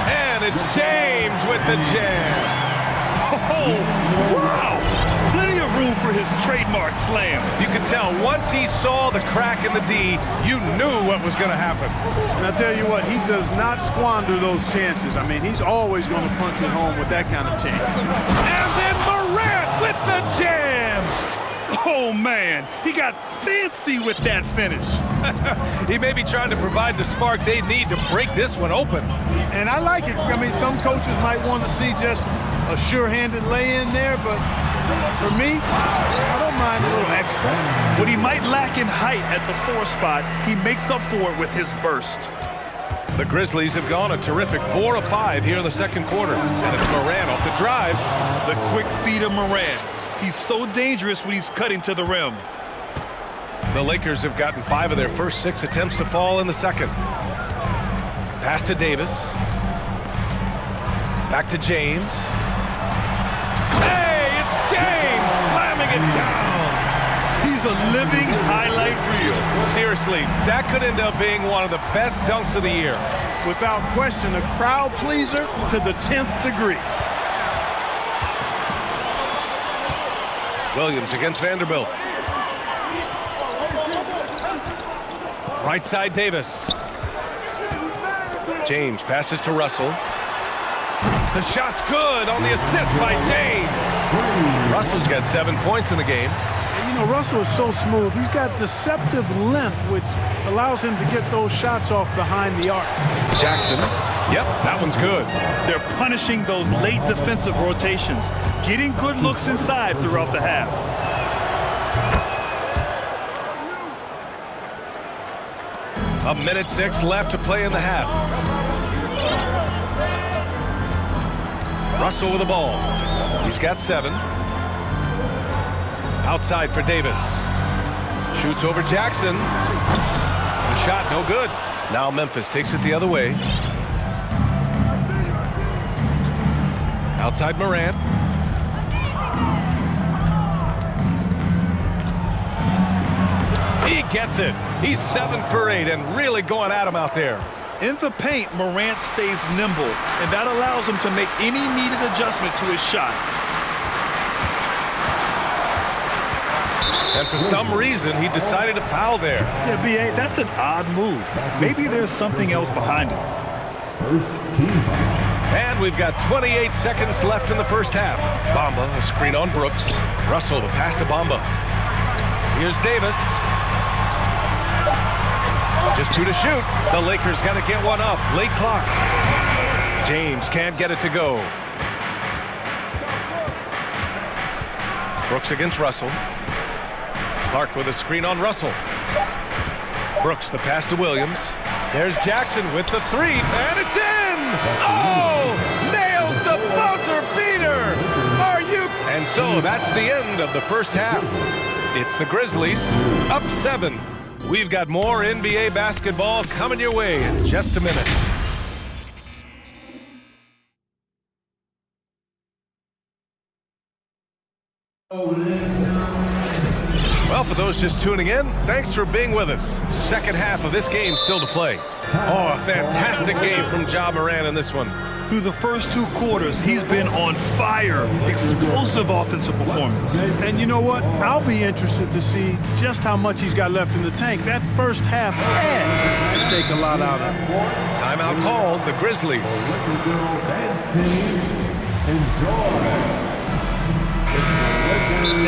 S8: and it's James with the jam.
S10: Oh, wow. Plenty of room for his trademark slam.
S8: You could tell once he saw the crack in the D, you knew what was going to happen.
S13: And I'll tell you what, he does not squander those chances. I mean, he's always going to punch it home with that kind of chance.
S8: And then Morant with the jam.
S10: Oh, man, he got fancy with that finish.
S8: He may be trying to provide the spark they need to break this one open.
S13: And I like it. I mean, some coaches might want to see just a sure-handed lay-in there, but for me, I don't mind a little extra.
S10: What he might lack in height at the 4 spot, he makes up for it with his burst.
S8: The Grizzlies have gone a terrific 4 of 5 here in the second quarter. And it's Morant off the drive.
S10: The quick feed of Morant. He's so dangerous when he's cutting to the rim.
S8: The Lakers have gotten 5 of their first 6 attempts to fall in the second. Pass to Davis. Back to James. Hey, it's James slamming it down.
S10: He's a living highlight reel.
S8: Seriously, that could end up being one of the best dunks of the year.
S13: Without question, a crowd pleaser to the 10th degree.
S8: Williams against Vanderbilt. Right side Davis. James passes to Russell. The shot's good on the assist by James. Russell's got 7 points in the game.
S13: You know, Russell is so smooth. He's got deceptive length, which allows him to get those shots off behind the arc.
S8: Jackson. Yep, that one's good.
S10: They're punishing those late defensive rotations, getting good looks inside throughout the half.
S8: A minute 6 left to play in the half. Russell with the ball. He's got 7. Outside for Davis. Shoots over Jackson. The shot no good. Now Memphis takes it the other way. Outside Morant. He gets it. He's 7 for 8 and really going at him out there.
S10: In the paint, Morant stays nimble, and that allows him to make any needed adjustment to his shot.
S8: And for some reason, he decided to foul there.
S10: Yeah, B.A., that's an odd move. Maybe there's something else behind it.
S7: First team.
S8: And we've got 28 seconds left in the first half. Bamba, a screen on Brooks. Russell, the pass to Bamba. Here's Davis. Just 2 to shoot. The Lakers got to get one up. Late clock. James can't get it to go. Brooks against Russell. Clark with a screen on Russell. Brooks, the pass to Williams. There's Jackson with the 3, and it's in! Oh! Nails the buzzer beater! Are you? And so that's the end of the first half. It's the Grizzlies, up 7. We've got more NBA basketball coming your way in just a minute. Well, for those just tuning in, thanks for being with us. Second half of this game still to play. Oh, a fantastic game from Ja Morant in this one.
S10: Through the first 2 quarters, he's been on fire. Explosive offensive performance.
S13: And you know what? I'll be interested to see just how much he's got left in the tank. That first half had to take a lot out of him.
S8: Timeout called, the Grizzlies.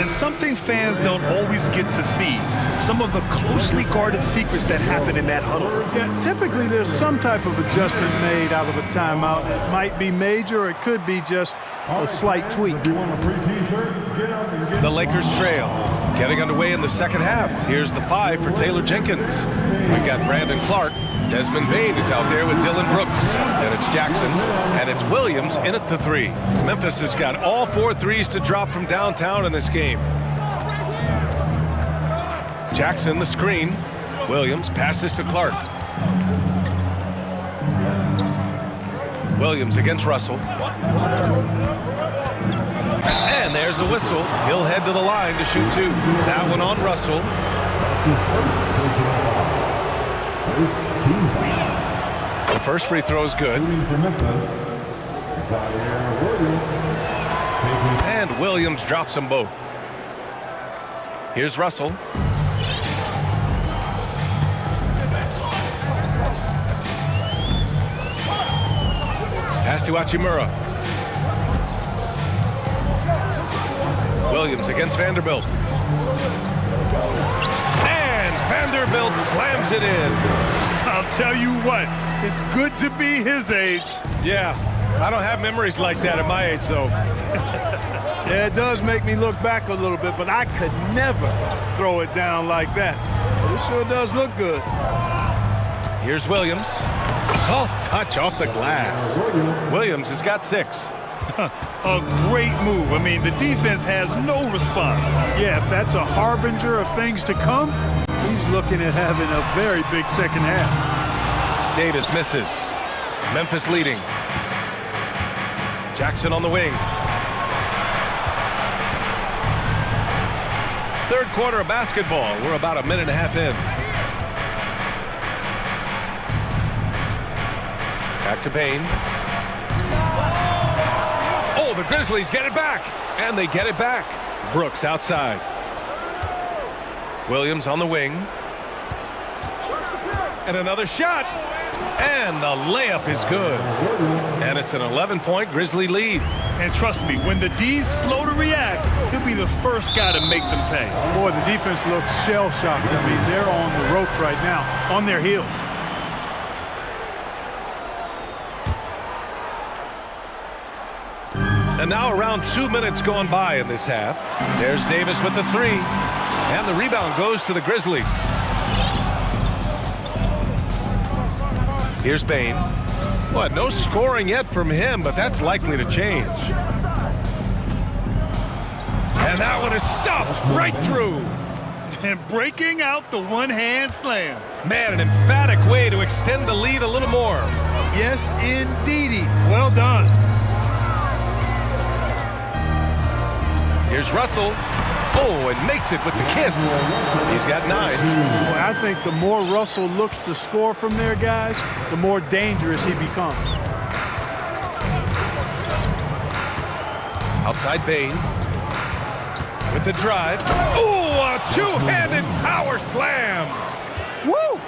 S10: And something fans don't always get to see, some of the closely guarded secrets that happen in that huddle.
S13: Yeah, typically there's some type of adjustment made out of a timeout. It might be major, or it could be just a slight tweak.
S8: The Lakers trail. Getting underway in the second half. Here's the 5 for Taylor Jenkins. We've got Brandon Clark. Desmond Bane is out there with Dylan Brooks. And it's Jackson. And it's Williams in at the 3. Memphis has got all 4 threes to drop from downtown in this game. Jackson the screen. Williams passes to Clark. Williams against Russell. And there's a whistle. He'll head to the line to shoot 2. That one on Russell. The first free throw is good. And Williams drops them both. Here's Russell. Pass to Hachimura. Williams against Vanderbilt. And Vanderbilt slams it in.
S10: I'll tell you what, it's good to be his age.
S8: Yeah, I don't have memories like that at my age, though.
S13: Yeah, it does make me look back a little bit, but I could never throw it down like that. But it sure does look good.
S8: Here's Williams. Soft touch off the glass. Williams has got 6.
S10: A great move. I mean, the defense has no response.
S13: Yeah, if that's a harbinger of things to come, he's looking at having a very big second half.
S8: Davis misses. Memphis leading. Jackson on the wing. Third quarter of basketball. We're about a minute and a half in. Back to Payne. Oh, the Grizzlies get it back. And they get it back. Brooks outside. Williams on the wing. And another shot. And the layup is good. And it's an 11-point Grizzly lead.
S10: And trust me, when the D's slow to react, he'll be the first guy to make them pay.
S13: Boy, the defense looks shell-shocked. I mean, they're on the ropes right now, on their heels.
S8: And now around 2 minutes gone by in this half. There's Davis with the three. And the rebound goes to the Grizzlies. Here's Bain. Well, no scoring yet from him, but that's likely to change. And that one is stuffed right through.
S10: And breaking out the one-hand slam.
S8: Man, an emphatic way to extend the lead a little more.
S13: Yes, indeedy. Well done.
S8: Here's Russell. Oh, and makes it with the kiss. He's got 9.
S13: Boy, I think the more Russell looks to score from there, guys, the more dangerous he becomes.
S8: Outside Bain. With the drive. Oh, a two-handed power slam.
S10: Woo!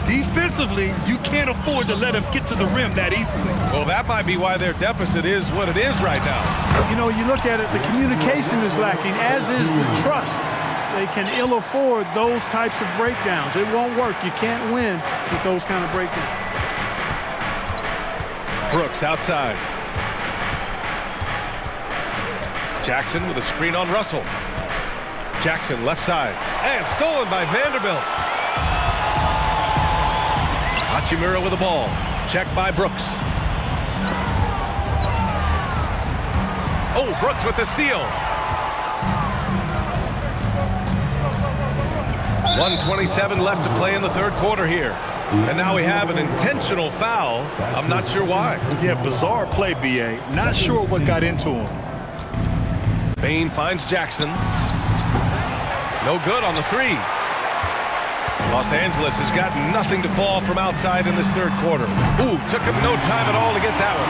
S10: Defensively, you can't afford to let him get to the rim that easily.
S8: Well, that might be why their deficit is what it is right now.
S13: You know, you look at it, the communication is lacking, as is the trust. They can ill afford those types of breakdowns. It won't work. You can't win with those kind of breakdowns.
S8: Brooks outside. Jackson with a screen on Russell. Jackson left side. And stolen by Vanderbilt. Hachimura with the ball. Checked by Brooks. Oh, Brooks with the steal. 1:27 left to play in the third quarter here. And now we have an intentional foul. I'm not sure why.
S10: Yeah, bizarre play, B.A. Not sure what got into him.
S8: Bain finds Jackson. No good on the three. Los Angeles has got nothing to fall from outside in this third quarter. Ooh, took him no time at all to get that one.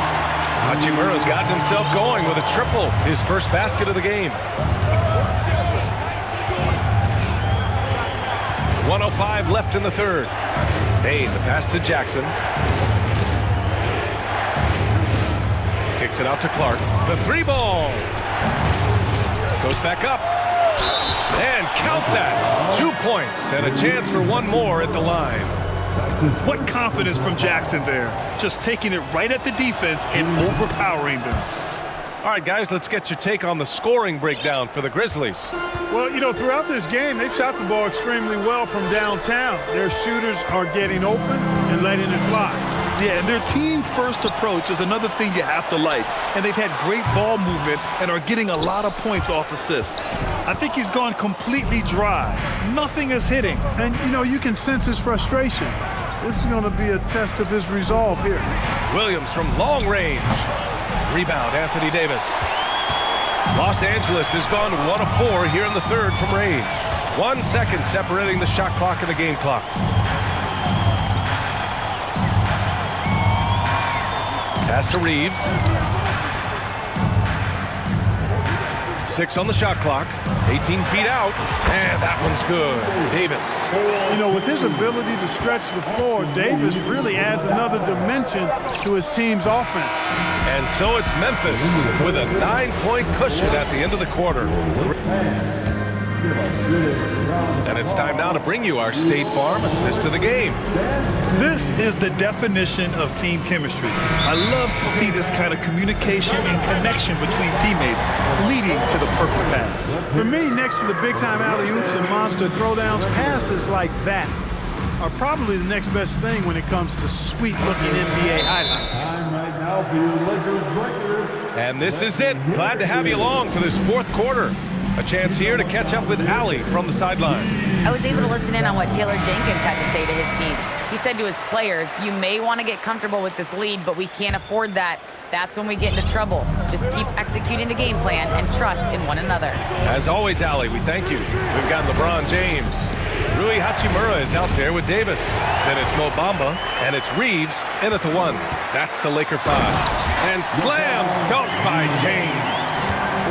S8: Hachimura's gotten himself going with a triple, his first basket of the game. 1:05 left in the third. Bain, the pass to Jackson. Kicks it out to Clark. The three ball. Goes back up. And count that. 2 points and a chance for one more at the line.
S10: What confidence from Jackson there. Just taking it right at the defense and overpowering them.
S8: All right, guys, let's get your take on the scoring breakdown for the Grizzlies.
S13: Well, you know, throughout this game, they've shot the ball extremely well from downtown. Their shooters are getting open and letting it fly.
S10: Yeah, and their team-first approach is another thing you have to like. And they've had great ball movement and are getting a lot of points off assists. I think he's gone completely dry. Nothing is hitting.
S13: And, you know, you can sense his frustration. This is going to be a test of his resolve here.
S8: Williams from long range. Rebound, Anthony Davis. Los Angeles has gone 1 of 4 here in the third from range. 1 second separating the shot clock and the game clock. Pass to Reeves. 6 on the shot clock. 18 feet out. And that one's good. Davis.
S13: You know, with his ability to stretch the floor, Davis really adds another dimension to his team's offense.
S8: And so it's Memphis with a 9-point cushion at the end of the quarter. And it's time now to bring you our State Farm assist of the game.
S10: This is the definition of team chemistry. I love to see this kind of communication and connection between teammates leading to the perfect pass.
S13: For me, next to the big-time alley-oops and monster throwdowns, passes like that are probably the next best thing when it comes to sweet-looking NBA highlights.
S7: Time right now for your Lakers breakers.
S8: And this is it. Glad to have you along for this fourth quarter. A chance here to catch up with Allie from the sideline.
S11: I was able to listen in on what Taylor Jenkins had to say to his team. He said to his players, you may want to get comfortable with this lead, but we can't afford that. That's when we get into trouble. Just keep executing the game plan and trust in one another.
S8: As always, Allie, we thank you. We've got LeBron James. Rui Hachimura is out there with Davis. Then it's Mo Bamba, and it's Reeves in at the 1. That's the Laker 5. And slam dunk by James.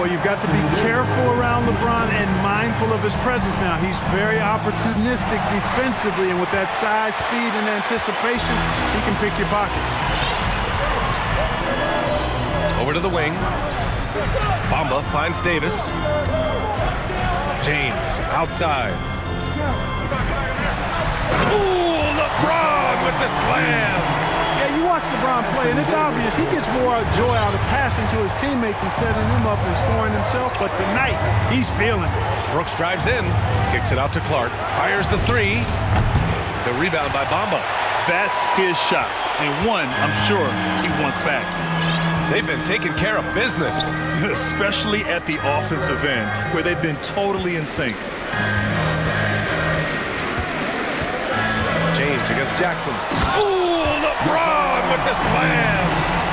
S13: Well, you've got to be careful around LeBron and mindful of his presence now. He's very opportunistic defensively, and with that size, speed, and anticipation, he can pick your pocket.
S8: Over to the wing. Bamba finds Davis. James outside. Ooh, LeBron with the slam.
S13: Yeah, you watch LeBron play, and it's obvious he gets more joy out of passing to his teammates and setting them up than scoring himself. But tonight, he's feeling it.
S8: Brooks drives in, kicks it out to Clark, fires the three. The rebound by Bamba.
S10: That's his shot, and one I'm sure he wants back.
S8: They've been taking care of business.
S10: Especially at the offensive end, where they've been totally in sync.
S8: James against Jackson. Ooh, LeBron with the slam.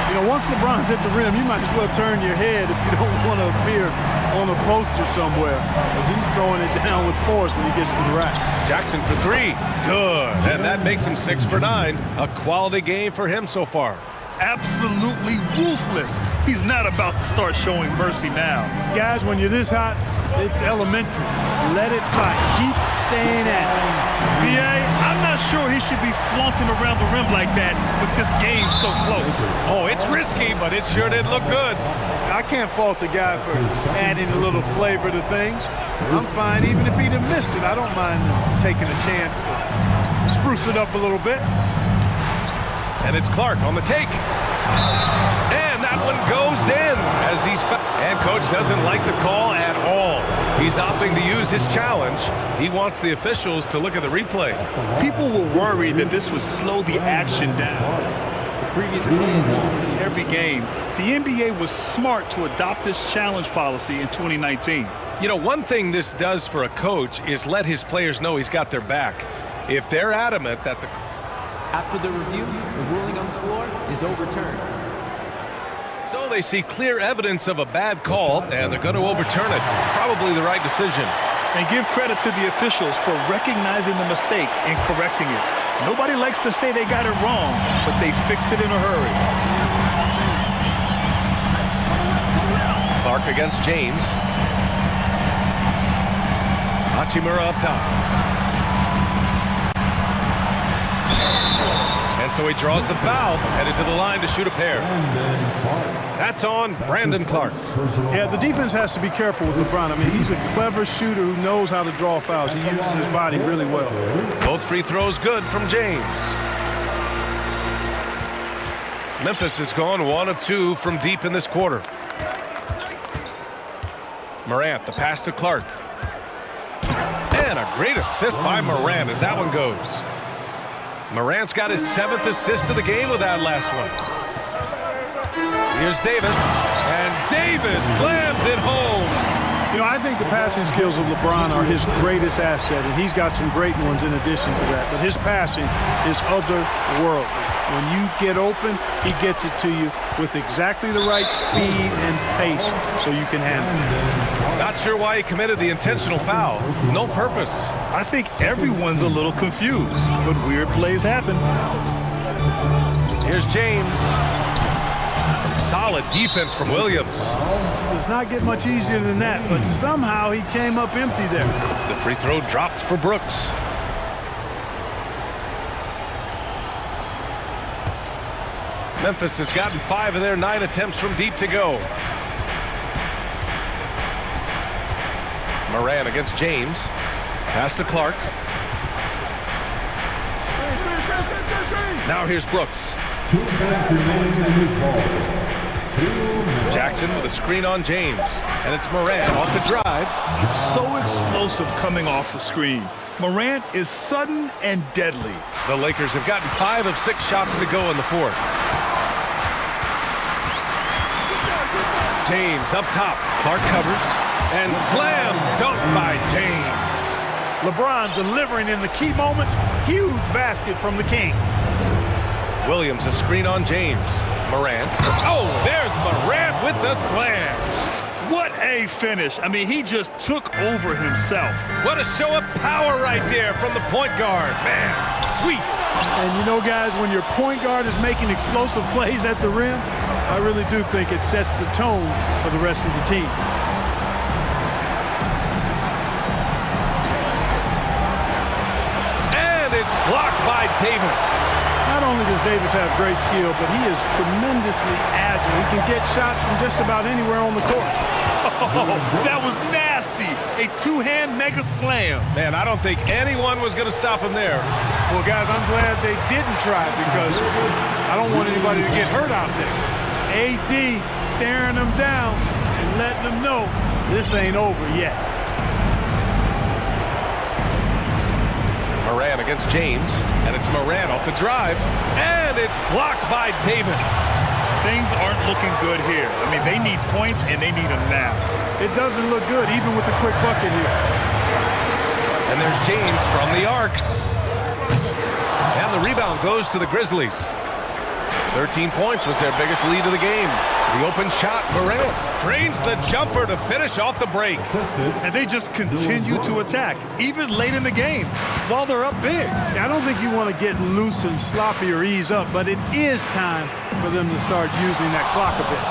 S13: You know, once LeBron's at the rim, you might as well turn your head if you don't want to appear on a poster somewhere, because he's throwing it down with force when he gets to the rack.
S8: Jackson for three. Good. And that makes him 6 for 9. A quality game for him so far.
S10: Absolutely ruthless. He's not about to start showing mercy now.
S13: Guys, when you're this hot, it's elementary. Let it fly. Keep staying at it.
S10: BA, I'm not sure he should be flaunting around the rim like that with this game so close.
S8: Oh, it's risky, but it sure did look good.
S13: I can't fault the guy for adding a little flavor to things. I'm fine. Even if he'd have missed it, I don't mind taking a chance to spruce it up a little bit.
S8: And it's Clark on the take. And that one goes in as he's and coach doesn't like the call at all. He's opting to use his challenge. He wants the officials to look at the replay.
S10: People were worried that this would slow the action down. Every game, the NBA was smart to adopt this challenge policy in 2019.
S8: You know, one thing this does for a coach is let his players know he's got their back. If they're adamant that the
S6: After the review, the ruling on the floor is overturned.
S8: So they see clear evidence of a bad call, and they're going to overturn it. Probably the right decision.
S10: And give credit to the officials for recognizing the mistake and correcting it. Nobody likes to say they got it wrong, but they fixed it in a hurry.
S8: Clark against James. Hachimura up top. And so he draws the foul, headed to the line to shoot a pair. That's on Brandon Clark.
S13: Yeah, the defense has to be careful with LeBron. I mean, he's a clever shooter who knows how to draw fouls. He uses his body really well.
S8: Both free throws good from James. Memphis has gone 1 of 2 from deep in this quarter. Morant, the pass to Clark. And a great assist by Morant as that one goes. Morant's got his 7th assist of the game with that last one. Here's Davis, and Davis slams it home.
S13: You know, I think the passing skills of LeBron are his greatest asset, and he's got some great ones in addition to that. But his passing is otherworldly. When you get open, he gets it to you with exactly the right speed and pace so you can handle it.
S8: Not sure why he committed the intentional foul. No purpose.
S10: I think everyone's a little confused, but weird plays happen.
S8: Here's James. Some solid defense from Williams.
S13: Does not get much easier than that, but somehow he came up empty there.
S8: The free throw dropped for Brooks. Memphis has gotten 5 of their 9 attempts from deep to go. Morant against James. Pass to Clark. Now here's Brooks. Jackson with a screen on James. And it's Morant off the drive.
S10: So explosive coming off the screen. Morant is sudden and deadly.
S8: The Lakers have gotten 5 of 6 shots to go in the fourth. James up top. Clark covers. And slam dunk by James.
S13: LeBron delivering in the key moments. Huge basket from the King.
S8: Williams a screen on James. Morant. Oh, there's Morant with the slam.
S10: What a finish. I mean, he just took over himself.
S8: What a show of power right there from the point guard. Man, sweet.
S13: And you know, guys, when your point guard is making explosive plays at the rim, I really do think it sets the tone for the rest of the team.
S8: Davis.
S13: Not only does Davis have great skill, but he is tremendously agile. He can get shots from just about anywhere on the court.
S10: Oh, that was nasty. A two-hand mega slam.
S8: Man, I don't think anyone was going to stop him there.
S13: Well, guys, I'm glad they didn't try because I don't want anybody to get hurt out there. AD staring them down and letting them know this ain't over yet.
S8: Moran against James, and it's Moran off the drive, and it's blocked by Davis.
S10: Things aren't looking good here. I mean, they need points, and they need them now.
S13: It doesn't look good, even with a quick bucket here.
S8: And there's James from the arc. And the rebound goes to the Grizzlies. 13 points was their biggest lead of the game. The open shot, Moran drains the jumper to finish off the break.
S10: And they just continue to attack, even late in the game, while they're up big.
S13: Yeah, I don't think you want to get loose and sloppy or ease up, but it is time for them to start using that clock a bit.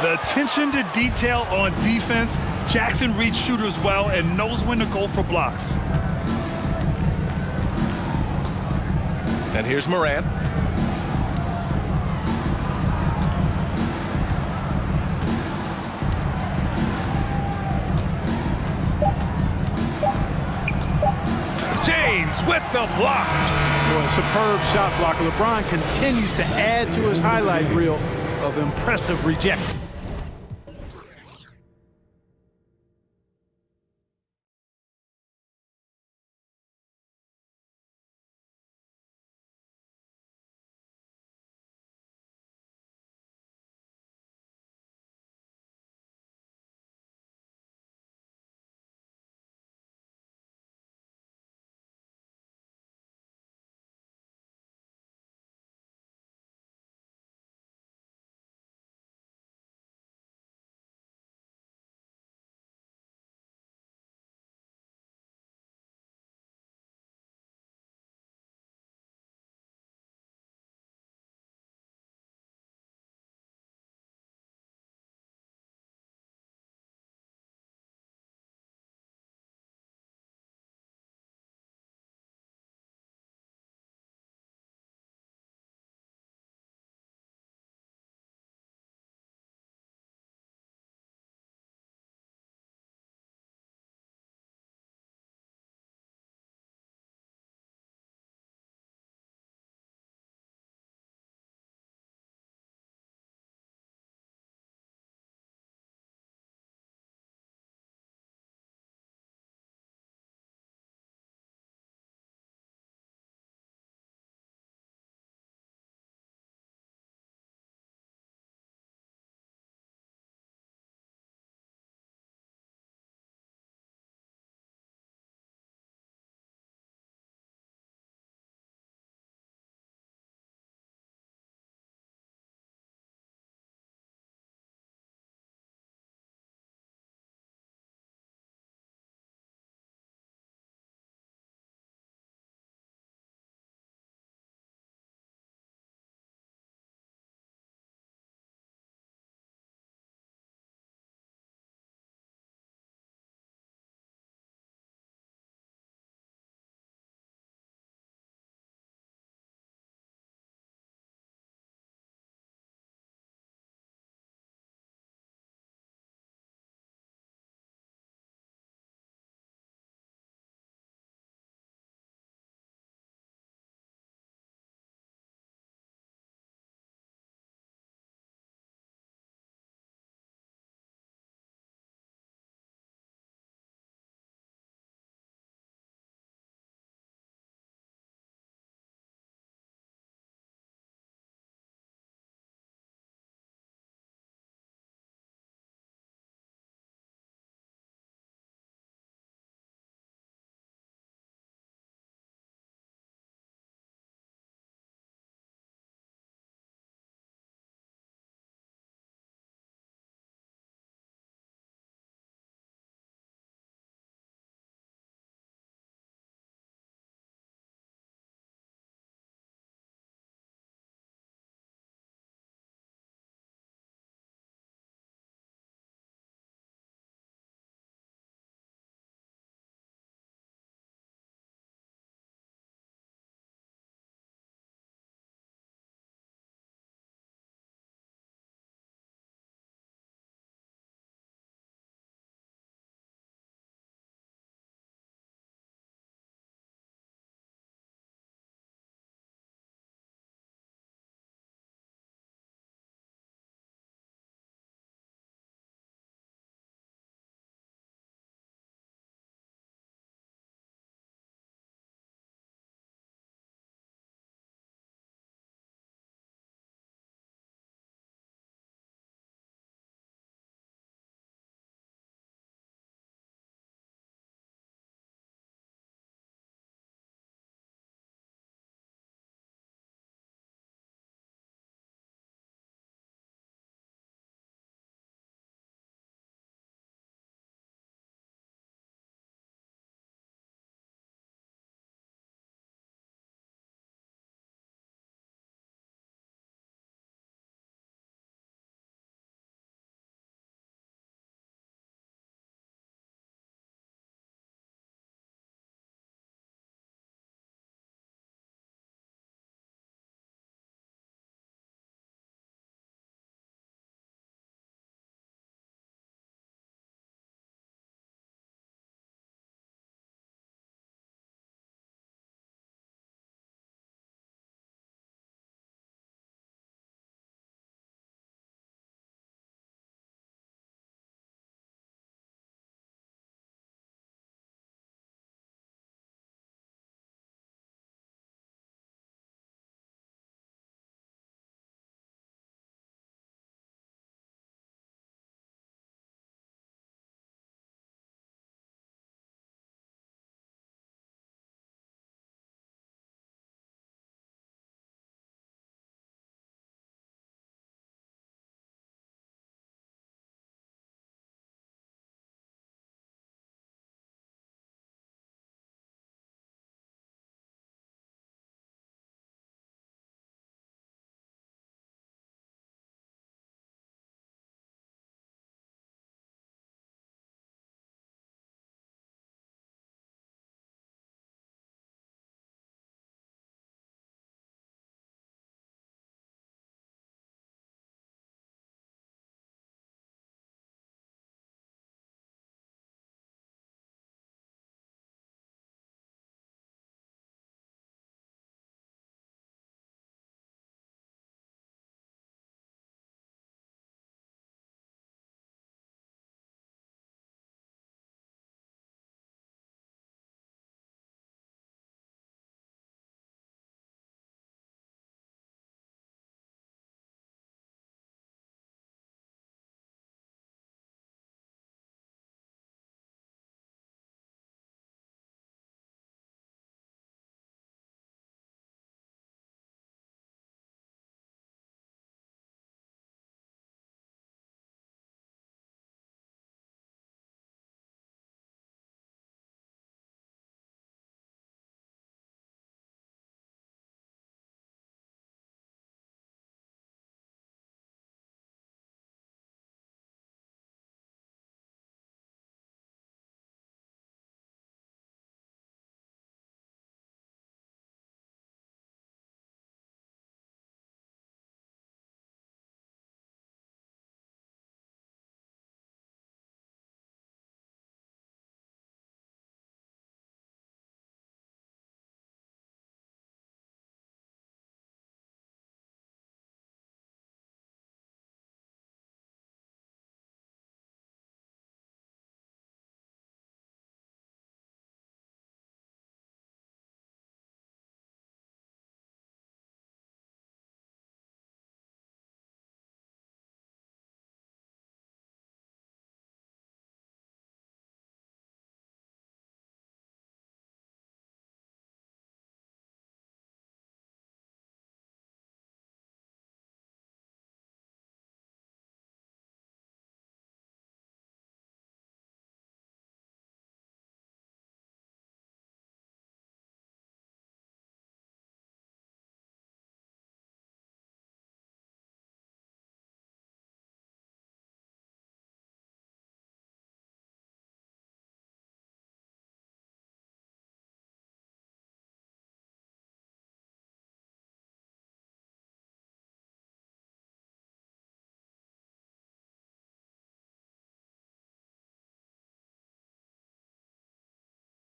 S10: The attention to detail on defense, Jackson reads shooters well and knows when to go for blocks.
S8: And here's Moran. James with the block.
S13: Boy, a superb shot blocker. LeBron continues to add to his highlight reel of impressive reject.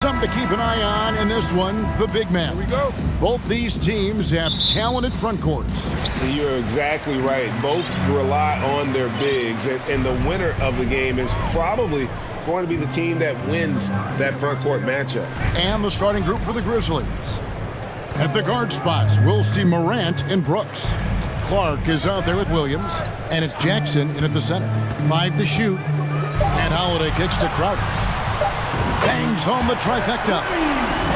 S1: Something to keep an eye on in this one, the big man.
S2: Here we go.
S1: Both these teams have talented front courts.
S2: You're exactly right. Both rely on their bigs, and the winner of the game is probably going to be the team that wins that front court matchup.
S1: And the starting group for the Grizzlies. At the guard spots, we'll see Morant and Brooks. Clark is out there with Williams, and it's Jackson in at the center. 5 to shoot, and Holiday kicks to Crowder. Bangs home the trifecta.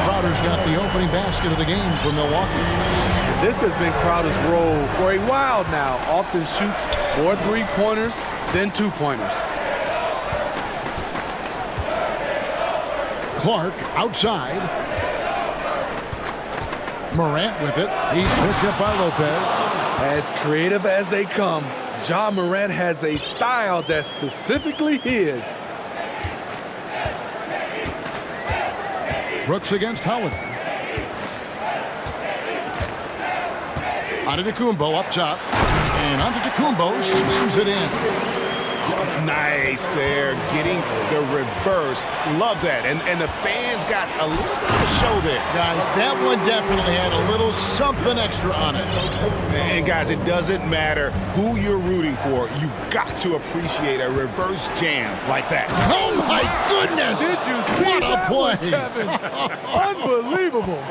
S1: Crowder's got the opening basket of the game for Milwaukee.
S3: This has been Crowder's role for a while now. Often shoots more three-pointers than two-pointers.
S1: Clark outside. Morant with it. He's picked up by Lopez.
S3: As creative as they come, Ja Morant has a style that's specifically his.
S1: Brooks against Holiday. Antetokounmpo up top. And Antetokounmpo slams it in.
S2: Nice there, getting the reverse. Love that. And the fans got a little bit of a show there.
S1: Guys, that one definitely had a little something extra on it.
S2: And guys, it doesn't matter who you're rooting for. You've got to appreciate a reverse jam like that.
S1: Oh my goodness!
S3: Did you see
S1: what a play?
S3: Kevin? Unbelievable.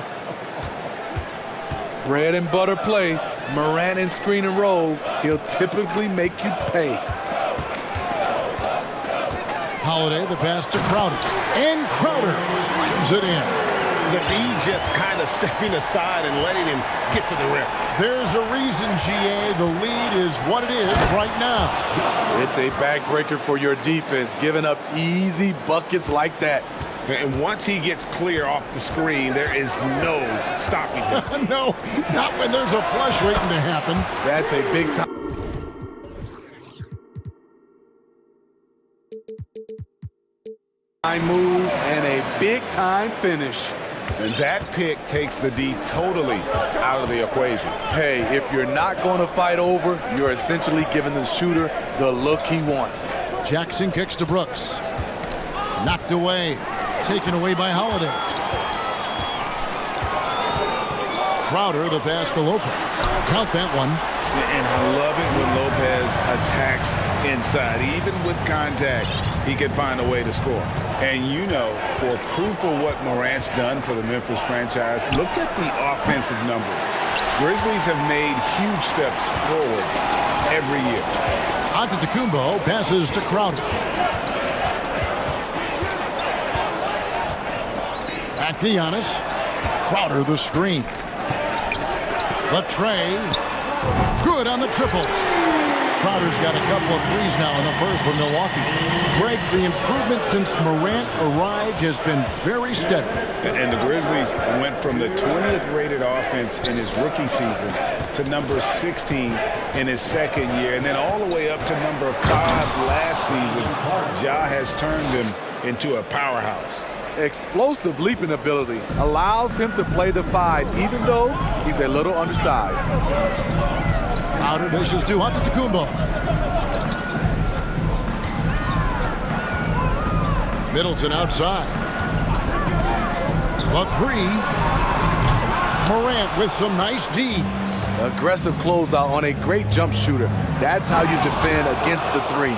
S3: Bread and butter play. Morant and screen and roll. He'll typically make you pay.
S1: Holiday, the pass to Crowder. And Crowder slams it in.
S2: The E just kind of stepping aside and letting him get to the rim.
S1: There's a reason, GA, the lead is what it is right now.
S3: It's a backbreaker for your defense, giving up easy buckets like that.
S2: And once he gets clear off the screen, there is no stopping him.
S1: No, not when there's a flush waiting to happen.
S3: That's a big time. Move and a big-time finish.
S2: And that pick takes the D totally out of the equation.
S3: Hey, if you're not going to fight over, you're essentially giving the shooter the look he wants.
S1: Jackson kicks to Brooks. Knocked away. Taken away by Holiday. Crowder, the pass to Lopez. Count that one.
S2: And I love it when Lopez attacks inside. Even with contact, he can find a way to score. And you know, for proof of what Morant's done for the Memphis franchise, look at the offensive numbers. Grizzlies have made huge steps forward every year.
S1: Antetokounmpo passes to Crowder. Back to Giannis. Crowder the screen. The tray. Good on the triple. Crowder's got a couple of threes now in the first for Milwaukee. Greg, the improvement since Morant arrived has been very steady.
S2: And the Grizzlies went from the 20th rated offense in his rookie season to number 16 in his second year, and then all the way up to number 5 last season. Ja has turned him into a powerhouse.
S3: Explosive leaping ability allows him to play the 5, even though he's a little undersized.
S1: Outer dishes to Antetokounmpo. Middleton outside. The 3. Morant with some nice D.
S3: Aggressive closeout on a great jump shooter. That's how you defend against the 3.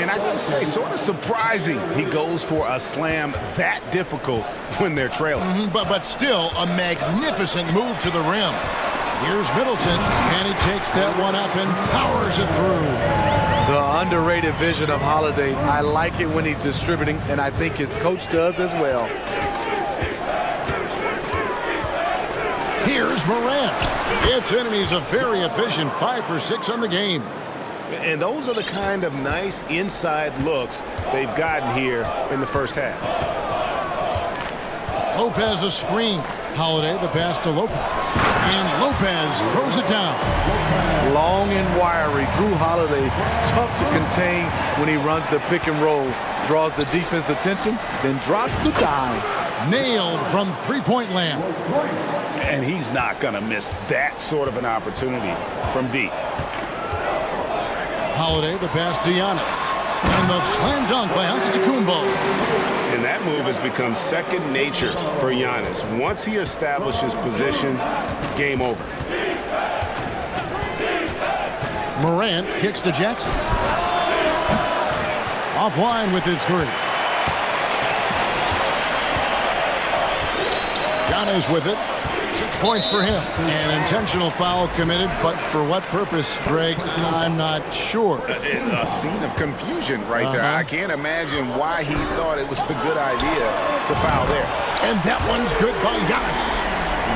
S2: And I gotta say, sort of surprising he goes for a slam that difficult when they're trailing.
S1: But still a magnificent move to the rim. Here's Middleton, and he takes that one up and powers it through.
S3: The underrated vision of Holiday. I like it when he's distributing, and I think his coach does as well.
S1: Here's Morant. It's in, and he's a very efficient 5 for 6 on the game.
S2: And those are the kind of nice inside looks they've gotten here in the first half.
S1: Lopez a screen. Holiday the pass to Lopez. And Lopez throws it down.
S3: Long and wiry. Drew Holiday, tough to contain when he runs the pick and roll. Draws the defense attention, then drops the dime.
S1: Nailed from three-point land.
S2: And he's not going to miss that sort of an opportunity from deep.
S1: Holiday the pass to Giannis. And the slam dunk by Antetokounmpo.
S2: And that move has become second nature for Giannis. Once he establishes position, game over.
S1: Morant kicks to Jackson. Offline with his three. Giannis with it. 6 points for him. An intentional foul committed, but for what purpose, Greg, I'm not sure.
S2: A scene of confusion right there. I can't imagine why he thought it was a good idea to foul there.
S1: And that one's good by Giannis.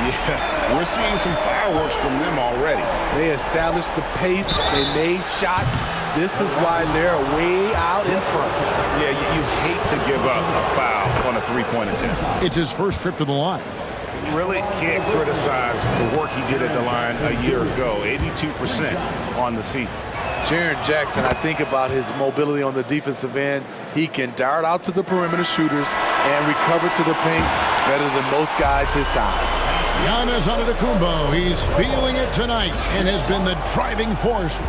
S2: Yeah, we're seeing some fireworks from them already.
S3: They established the pace. They made shots. This is why they're way out in front.
S2: Yeah, you hate to give up a foul on a three-point attempt.
S1: It's his first trip to the line.
S2: Really can't criticize the work he did at the line a year ago. 82% on the season.
S3: Jaren Jackson, I think about his mobility on the defensive end. He can dart out to the perimeter shooters and recover to the paint better than most guys his size.
S1: Giannis Antetokounmpo, he's feeling it tonight and has been the driving force.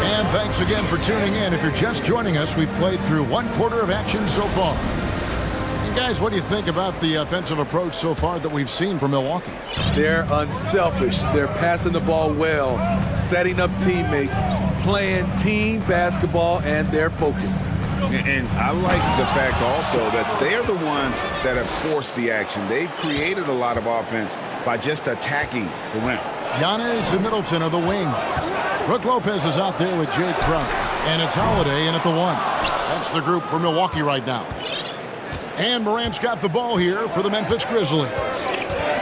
S1: And thanks again for tuning in. If you're just joining us, we've played through one quarter of action so far. And guys, what do you think about the offensive approach so far that we've seen from Milwaukee?
S3: They're unselfish. They're passing the ball well, setting up teammates, playing team basketball, and their focus.
S2: And I like the fact also that they are the ones that have forced the action. They've created a lot of offense by just attacking the rim.
S1: Giannis and Middleton are the wings. Brook Lopez is out there with Jay Crowder. And it's Holiday in at the one. That's the group for Milwaukee right now. And Morant's got the ball here for the Memphis Grizzlies.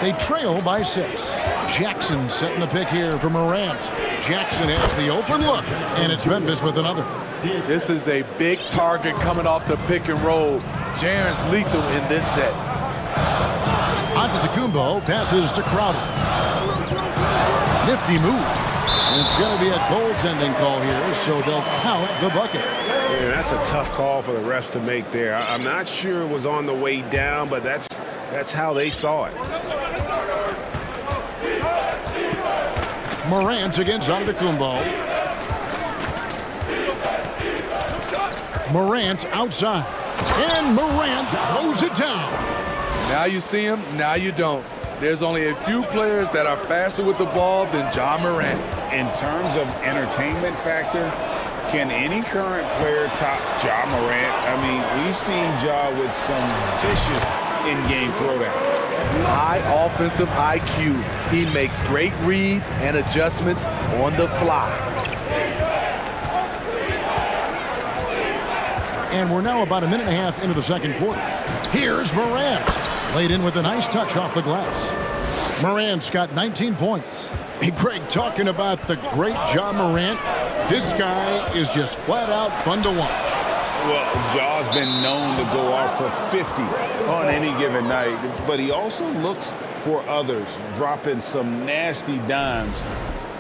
S1: They trail by 6. Jackson setting the pick here for Morant. Jackson has the open look, and it's Memphis with another.
S3: This is a big target coming off the pick and roll. Jaren's lethal in this set.
S1: Antetokounmpo passes to Crowder. Nifty move. And it's going to be a goaltending call here, so they'll count the bucket.
S2: Yeah, that's a tough call for the refs to make there. I'm not sure it was on the way down, but that's how they saw it.
S1: Morant against Antetokounmpo. Morant outside. And Morant throws it down.
S3: Now you see him, now you don't. There's only a few players that are faster with the ball than Ja Morant.
S2: In terms of entertainment factor, can any current player top Ja Morant? I mean, we've seen Ja with some vicious in-game throwdown.
S3: High offensive IQ. He makes great reads and adjustments on the fly.
S1: And we're now about a minute and a half into the second quarter. Here's Morant. Laid in with a nice touch off the glass. Morant's got 19 points. Hey, Greg, talking about the great Ja Morant, this guy is just flat out fun to watch.
S2: Well, Ja's been known to go off for 50 on any given night, but he also looks for others, dropping some nasty dimes.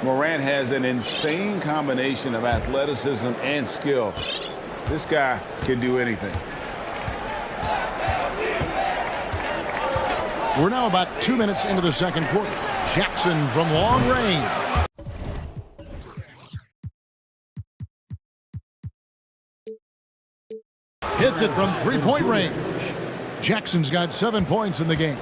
S2: Morant has an insane combination of athleticism and skill. This guy can do anything.
S1: We're now about 2 minutes into the second quarter. Jackson from long range. Hits it from three-point range. Jackson's got 7 points in the game.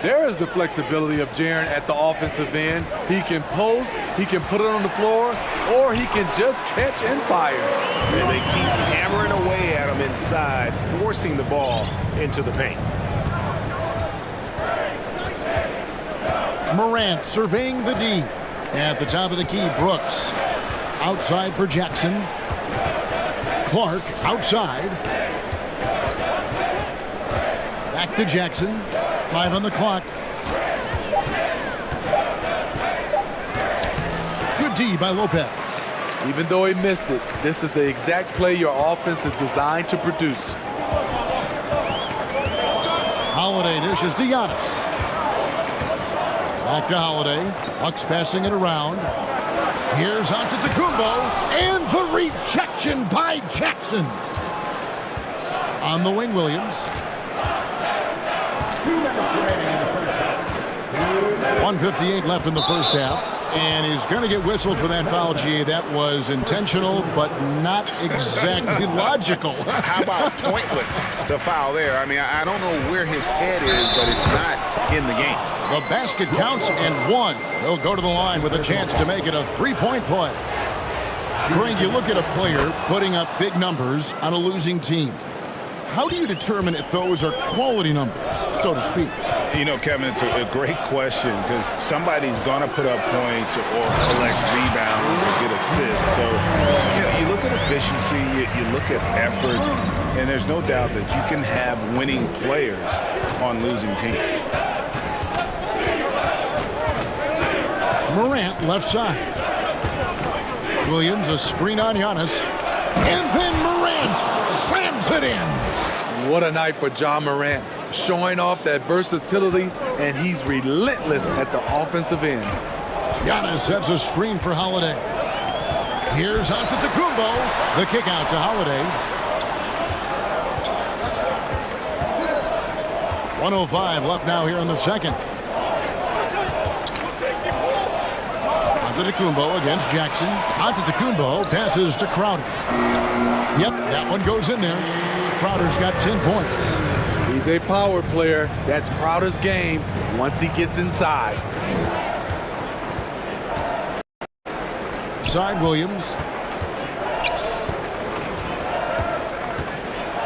S3: There is the flexibility of Jaren at the offensive end. He can post, he can put it on the floor, or he can just catch and fire.
S2: And they keep hammering away at him inside, forcing the ball into the paint.
S1: Morant surveying the D. At the top of the key, Brooks. Outside for Jackson. Clark outside. Back to Jackson. 5 on the clock. Good D by Lopez.
S3: Even though he missed it, this is the exact play your offense is designed to produce.
S1: Holiday dishes to Giannis. Back to Holiday. Bucks passing it around. Here's Antetokounmpo. And the rejection by Jackson. On the wing, Williams.
S7: 2 minutes remaining in the first half.
S1: 1:58 left in the first half. And he's going to get whistled for that foul, G. That was intentional, but not exactly logical.
S2: How about pointless to foul there? I mean, I don't know where his head is, but it's not in the game.
S1: The basket counts and one. He'll go to the line with a chance to make it a three-point play. Greg, you look at a player putting up big numbers on a losing team. How do you determine if those are quality numbers, so to speak?
S2: You know, Kevin, it's a great question because somebody's going to put up points or collect rebounds or get assists. So, you know, you look at efficiency, you look at effort, and there's no doubt that you can have winning players on losing teams.
S1: Morant left side. Williams a screen on Giannis. And then Morant slams it in.
S3: What a night for Ja Morant, showing off that versatility, and he's relentless at the offensive end.
S1: Giannis sets a screen for Holiday. Here's Antetokounmpo. The kick out to Holiday. 1:05 left now here in the second. Antetokounmpo against Jackson. Antetokounmpo passes to Crowder. Yep, that one goes in there. Crowder's got 10 points.
S3: He's a power player. That's Crowder's game once he gets inside.
S1: Side Williams.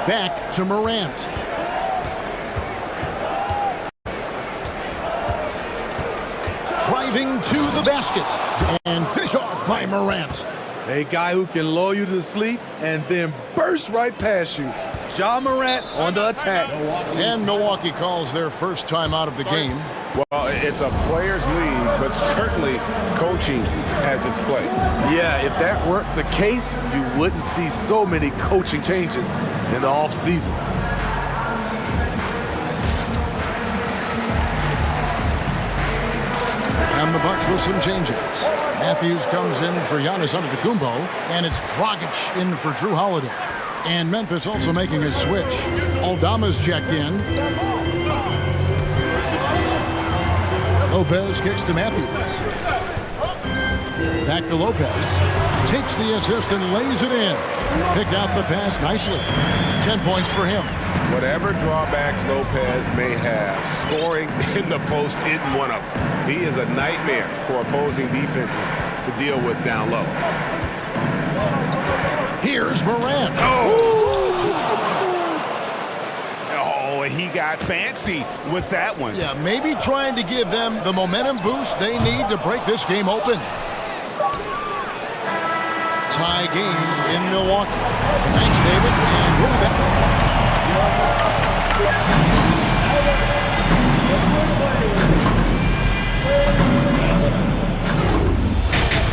S1: Back to Morant. Driving to the basket. And finish off by Morant.
S3: A guy who can lull you to sleep and then burst right past you. Ja Morant on the attack.
S1: And Milwaukee calls their first time out of the game.
S2: Well, it's a players' league, but certainly coaching has its place.
S3: Yeah, if that weren't the case, you wouldn't see so many coaching changes in the offseason.
S1: And the Bucks with some changes. Matthews comes in for Giannis Antetokounmpo, and it's Dragic in for Drew Holiday. And Memphis also making his switch. Aldama's checked in. Lopez kicks to Matthews. Back to Lopez. Takes the assist and lays it in. Picked out the pass nicely. 10 points for him.
S2: Whatever drawbacks Lopez may have, scoring in the post isn't one of them. He is a nightmare for opposing defenses to deal with down low.
S1: Here's Morant.
S2: Oh, he got fancy with that one.
S1: Yeah, maybe trying to give them the momentum boost they need to break this game open. Tie game in Milwaukee. Thanks, David, and we'll be back.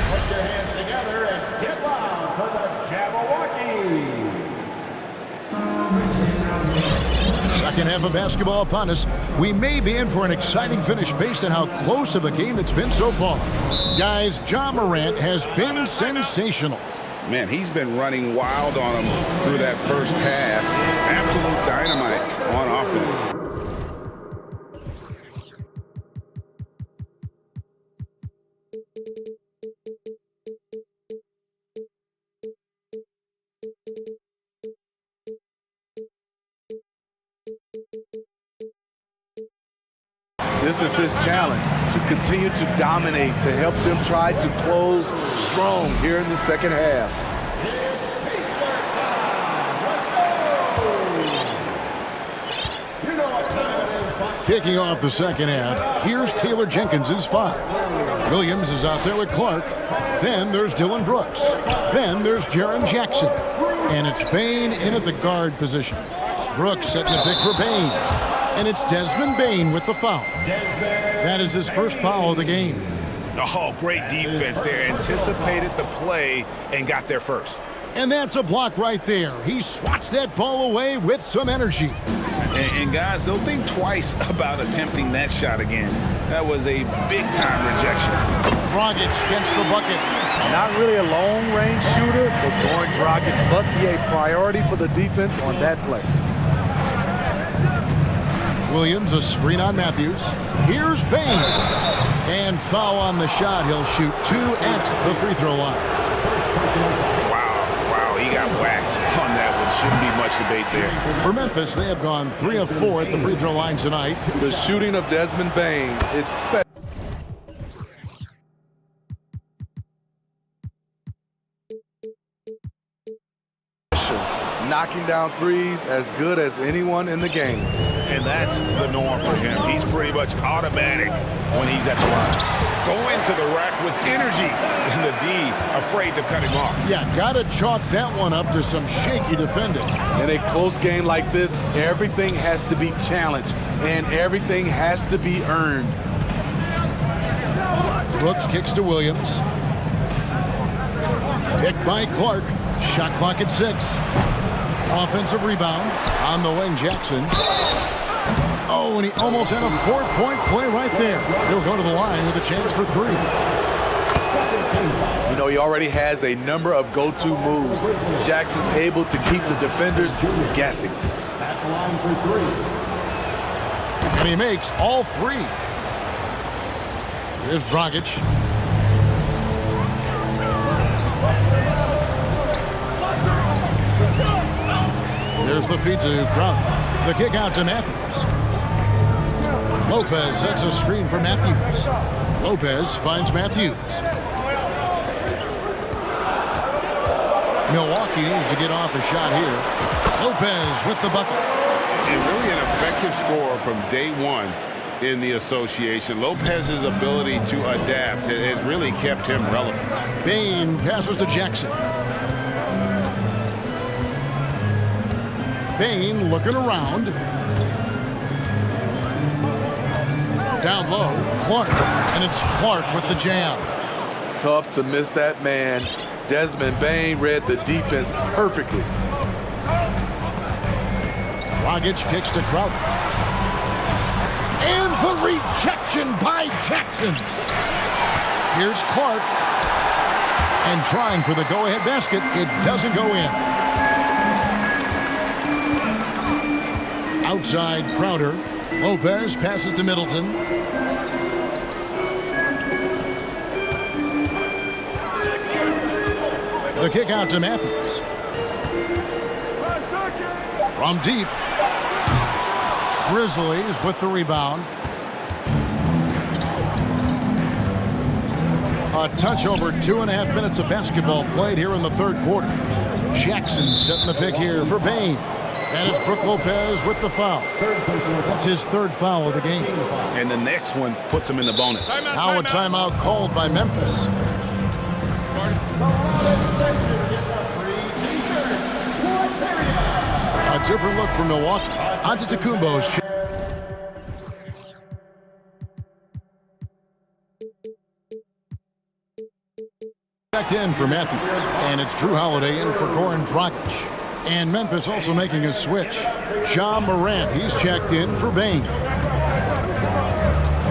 S7: Put your hands together and get loud for the Jabberwocky.
S1: Second half of basketball upon us. We may be in for an exciting finish based on how close of a game it's been so far. Guys, Ja Morant has been sensational.
S2: Man, he's been running wild on him through that first half. Absolute dynamite on offense.
S3: This is his challenge, to continue to dominate, to help them try to close strong here in the second half.
S1: Kicking off the second half, here's Taylor Jenkins' five. Williams is out there with Clark. Then there's Dylan Brooks. Then there's Jaren Jackson. And it's Bane in at the guard position. Brooks setting a pick for Bane. And it's Desmond Bane with the foul. That is his first foul of the game.
S2: Oh, great defense there. Anticipated the play and got there first.
S1: And that's a block right there. He swats that ball away with some energy.
S2: And guys, don't think twice about attempting that shot again. That was a big-time rejection.
S1: Dragic gets the bucket.
S3: Not really a long-range shooter, but Goran Dragic must be a priority for the defense on that play.
S1: Williams, a screen on Matthews. Here's Bane. And And foul on the shot. He'll shoot 2 at the free throw line.
S2: Wow, he got whacked on that one. Shouldn't be much debate there.
S1: For Memphis, they have gone 3 of 4 at the free throw line tonight.
S3: The shooting of Desmond Bane, it's special. Knocking down threes as good as anyone in the game.
S2: And that's the norm for him. He's pretty much automatic when he's at the line. Going to the rack with energy, and the D afraid to cut him off.
S1: Yeah, gotta chalk that one up to some shaky defending.
S3: In a close game like this, everything has to be challenged, and everything has to be earned.
S1: Brooks kicks to Williams. Picked by Clark. Shot clock at 6. Offensive rebound on the wing, Jackson. Oh, and he almost had a 4-point play right there. He'll go to the line with a chance for 3.
S3: You know, he already has a number of go-to moves. Jackson's able to keep the defenders guessing.
S7: At the line for 3.
S1: And he makes all 3. Here's Dragic. There's the feed to Crowder. The kick out to Matthews. Lopez sets a screen for Matthews. Lopez finds Matthews. Milwaukee needs to get off a shot here. Lopez with the bucket.
S2: And really an effective scorer from day one in the association. Lopez's ability to adapt has really kept him relevant.
S1: Bane passes to Jackson. Bane looking around. Down low, Clark. And it's Clark with the jam.
S3: Tough to miss that man. Desmond Bane read the defense perfectly.
S1: Dragic kicks to Crowder. And the rejection by Jackson. Here's Clark. And trying for the go-ahead basket. It doesn't go in. Outside Crowder. Lopez passes to Middleton. The kick out to Matthews. From deep. Grizzlies with the rebound. A touch over 2.5 minutes of basketball played here in the third quarter. Jackson setting the pick here for Bane. And it's Brook Lopez with the foul. That's his 3rd foul of the game.
S2: And the next one puts him in the bonus.
S1: Now a timeout called by Memphis. A different look from Milwaukee. Antetokounmpo's. Back in for Matthews. And it's Drew Holiday in for Goran Dragic. And Memphis also making a switch. Ja Morant, he's checked in for Bane.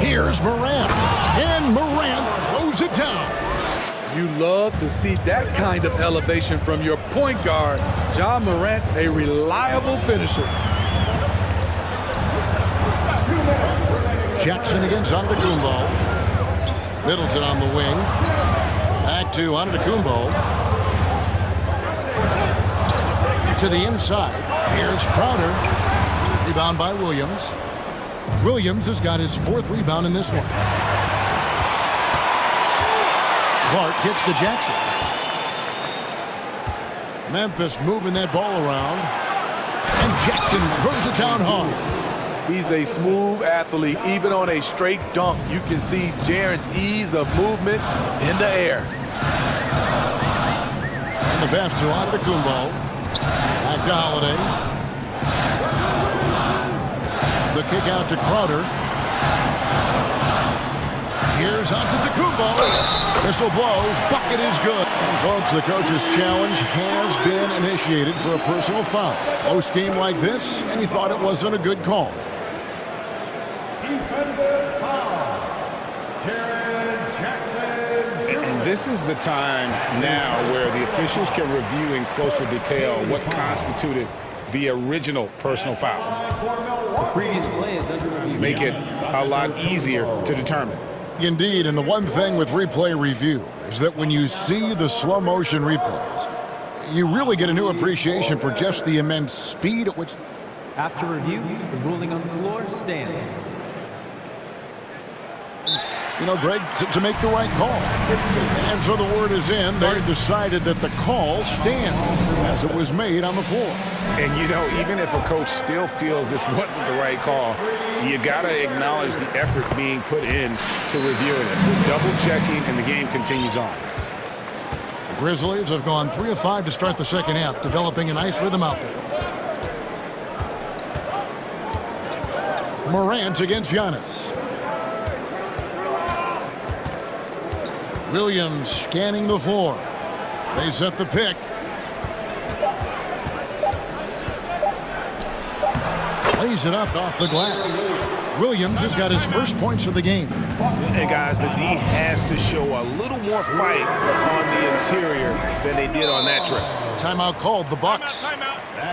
S1: Here's Morant. And Morant throws it down.
S3: You love to see that kind of elevation from your point guard. Ja Morant's a reliable finisher.
S1: Jackson against Antetokounmpo. Middleton on the wing. Back to Antetokounmpo. To the inside. Here's Crowder. Rebound by Williams. Williams has got his 4th rebound in this one. Clark kicks to Jackson. Memphis moving that ball around. And Jackson throws it down hard.
S3: He's a smooth athlete. Even on a straight dunk, you can see Jaren's ease of movement in the air.
S1: And the pass to Antetokounmpo. Back to Holiday. The kick out to Crowder. Here's Antetokounmpo. Whistle blows. Bucket is good. And folks, the coach's challenge has been initiated for a personal foul. Close game like this, and he thought it wasn't a good call.
S7: Defensive foul. Jaren Jackson.
S2: And this is the time now where the officials can review in closer detail what constituted the original personal foul.
S6: The previous play is under review.
S2: Make it a lot easier to determine.
S1: Indeed, and the one thing with replay review is that when you see the slow motion replays, you really get a new appreciation for just the immense speed at which...
S6: After review, the ruling on the floor stands.
S1: You know, Greg, to make the right call. And so the word is in. They decided that the call stands as it was made on the floor.
S2: And, you know, even if a coach still feels this wasn't the right call, you got to acknowledge the effort being put in to reviewing it. Double-checking, and the game continues on.
S1: The Grizzlies have gone 3 of 5 to start the second half, developing a nice rhythm out there. Morant against Giannis. Williams scanning the floor. They set the pick. Lays it up off the glass. Williams has got his first points of the game.
S2: And guys, the D has to show a little more fight on the interior than they did on that trip.
S1: Timeout called, the Bucks.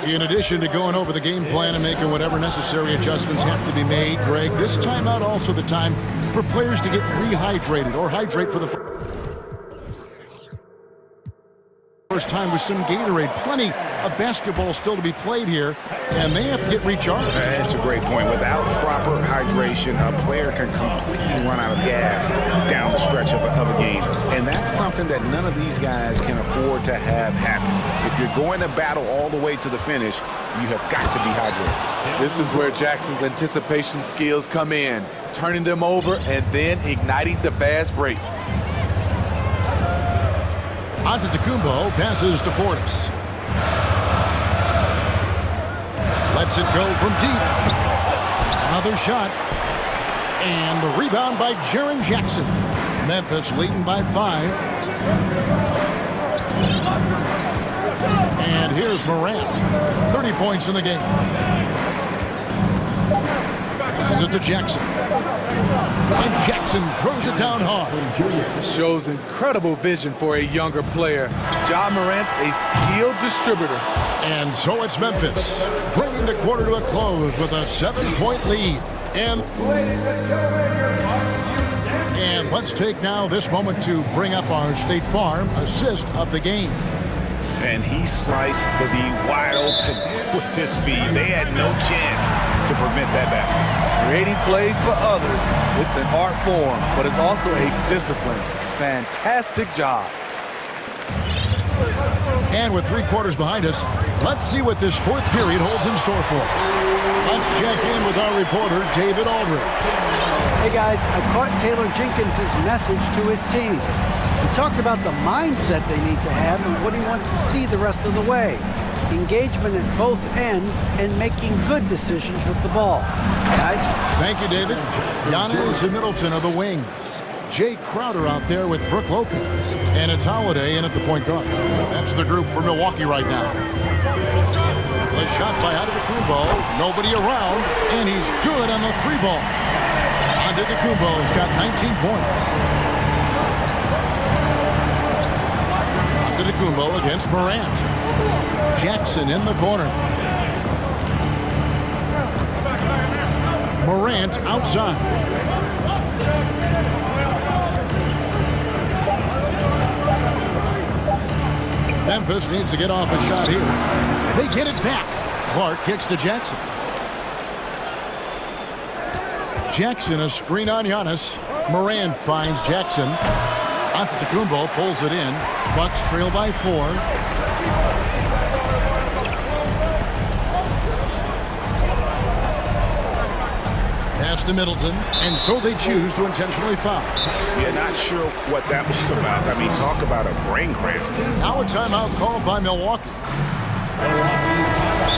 S1: In addition to going over the game plan and making whatever necessary adjustments have to be made, Greg, this timeout also the time for players to get rehydrated or hydrate for the first time with some Gatorade. Plenty of basketball still to be played here, and they have to get recharged.
S2: That's a great point. Without proper hydration, a player can completely run out of gas down the stretch of a game. And that's something that none of these guys can afford to have happen. If you're going to battle all the way to the finish, you have got to be hydrated.
S3: This is where Jackson's anticipation skills come in, turning them over and then igniting the fast break.
S1: Antetokounmpo passes to Portis. Lets it go from deep. Another shot. And the rebound by Jaren Jackson. Memphis leading by 5. And here's Morant. 30 points in the game. Passes it to Jackson. And Jackson throws it down hard.
S3: Shows incredible vision for a younger player. Ja Morant's a skilled distributor.
S1: And so it's Memphis, bringing the quarter to a close with a 7-point lead. And let's take now this moment to bring up our State Farm assist of the game.
S2: And he sliced to the wide open with his feed. They had no chance to prevent that basket.
S3: Creating plays for others. It's an art form, but it's also a discipline. Fantastic job.
S1: And with 3 quarters behind us, let's see what this 4th period holds in store for us. Let's check in with our reporter, David Aldridge.
S5: Hey guys, I caught Taylor Jenkins' message to his team. He talked about the mindset they need to have and what he wants to see the rest of the way. Engagement at both ends and making good decisions with the ball. Guys?
S1: Thank you, David. Giannis and Middleton are the wings. Jay Crowder out there with Brooke Lopez. And it's Holiday in at the point guard. That's the group for Milwaukee right now. The shot by Antetokounmpo. Nobody around. And he's good on the 3-ball. Antetokounmpo's got 19 points. Antetokounmpo against Morant. Jackson in the corner. Morant outside. Memphis needs to get off a shot here. They get it back. Clark kicks to Jackson. Jackson, a screen on Giannis. Morant finds Jackson. Antetokounmpo pulls it in. Bucks trail by 4. Pass to Middleton, and so they choose to intentionally foul.
S2: Yeah, not sure what that was about. I mean, talk about a brain cramp.
S1: Now a timeout called by Milwaukee.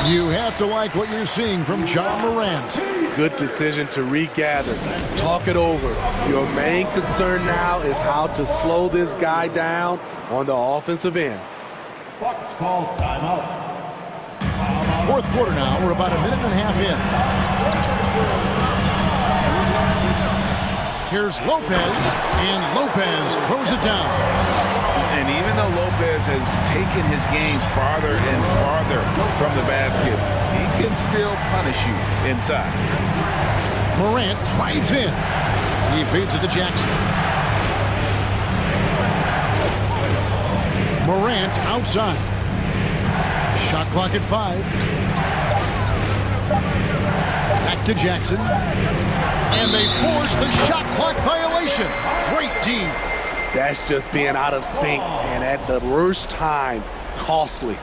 S1: You have to like what you're seeing from Ja Morant.
S3: Good decision to regather, talk it over. Your main concern now is how to slow this guy down on the offensive end.
S7: Bucks call timeout.
S1: 4th quarter now. We're about a minute and a half in. Here's Lopez, and Lopez throws it down.
S2: And even though Lopez has taken his game farther and farther from the basket, he can still punish you inside.
S1: Morant drives in. He feeds it to Jackson. Morant outside. Shot clock at 5. Back to Jackson. And they force the shot clock violation. Great team.
S3: That's just being out of sync, and at the worst time, costly.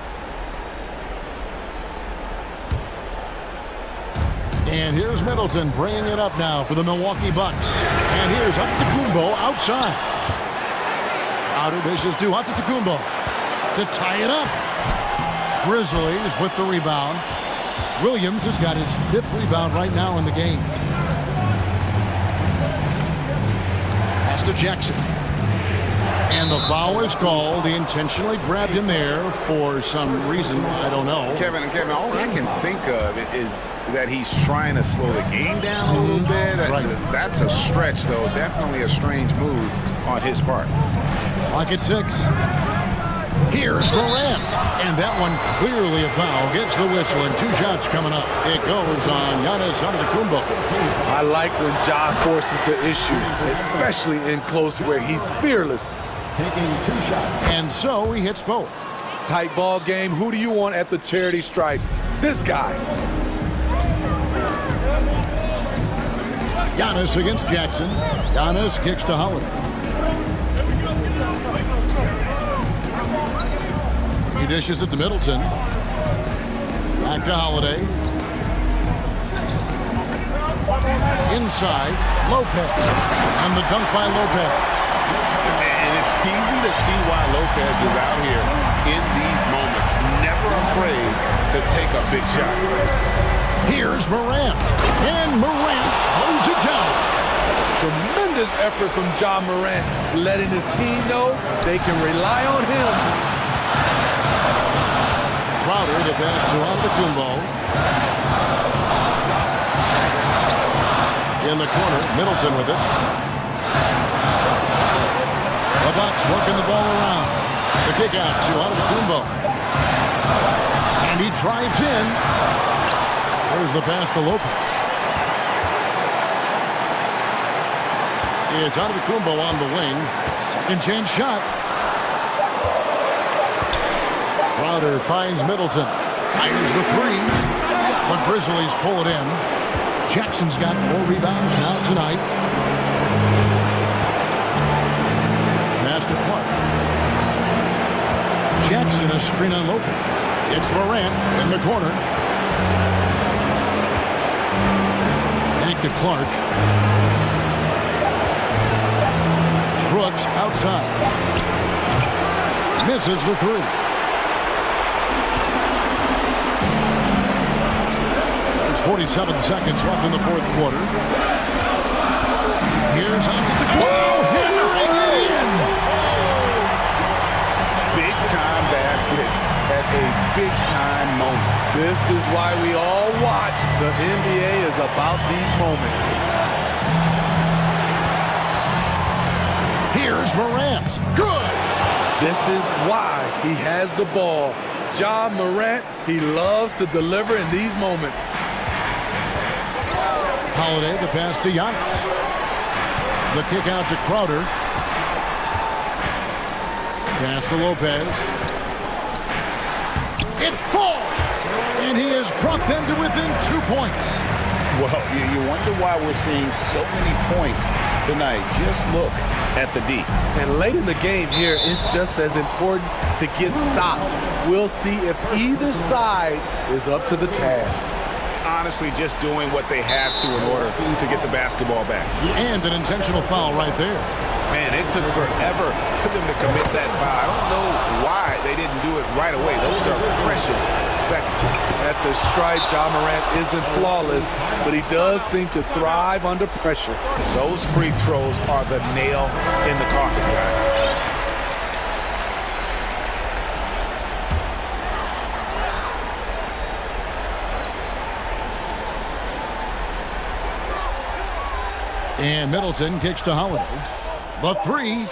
S1: And here's Middleton bringing it up now for the Milwaukee Bucks. And here's Antetokounmpo outside. Outer dishes to Antetokounmpo to tie it up. Grizzlies with the rebound. Williams has got his 5th rebound right now in the game. Pass to Jackson. And the foul is called. He intentionally grabbed him there for some reason. I don't know.
S2: Kevin, all I can think of is that he's trying to slow the game down a little bit.
S1: Right.
S2: That's a stretch, though. Definitely a strange move on his part.
S1: Clock at 6. Here's Morant. And that one clearly a foul. Gets the whistle, and 2 shots coming up. It goes on Giannis Antetokounmpo.
S3: I like when Ja forces the issue, especially in close where he's fearless.
S7: Taking 2 shots.
S1: And so he hits both.
S3: Tight ball game. Who do you want at the charity stripe? This guy.
S1: Giannis against Jackson. Giannis kicks to Holiday. He dishes it to Middleton. Back to Holiday. Inside, Lopez. And the dunk by Lopez.
S2: And it's easy to see why Lopez is out here in these moments, never afraid to take a big shot.
S1: Here's Morant. And Morant throws it down.
S3: Tremendous effort from Ja Morant, letting his team know they can rely on him.
S1: Crowder to pass to Antetokounmpo. In the corner, Middleton with it. The Bucks working the ball around. The kick out to Antetokounmpo. And he drives in. There's the pass to Lopez. It's Antetokounmpo on the wing. Second chance shot. Crowder finds Middleton. Fires the 3. The Grizzlies pull it in. Jackson's got 4 rebounds now tonight. Pass to Clark. Jackson a screen on Lopez. It's Morant in the corner. Back to Clark. Brooks outside. Misses the 3. There's 47 seconds left in the 4th quarter. Here's Antetokounmpo. Hammering it in.
S2: Big time basket at a big time moment.
S3: This is why we all watch. The NBA is about these moments.
S1: Here's Morant. Good.
S3: This is why he has the ball. Ja Morant, he loves to deliver in these moments.
S1: Holiday, the pass to Giannis. The kick out to Crowder. Pass to Lopez. It falls! And he has brought them to within 2 points.
S2: Well, you wonder why we're seeing so many points tonight. Just look at the D.
S3: And late in the game here, it's just as important to get stops. We'll see if either side is up to the task.
S2: Honestly, just doing what they have to in order to get the basketball back.
S1: And an intentional foul right there.
S2: Man, it took forever for them to commit that foul. I don't know why they didn't do it right away. Those are precious seconds.
S3: At the stripe, Ja Morant isn't flawless, but he does seem to thrive under pressure.
S2: Those free throws are the nail in the coffin, guys.
S1: And Middleton kicks to Holiday. The 3.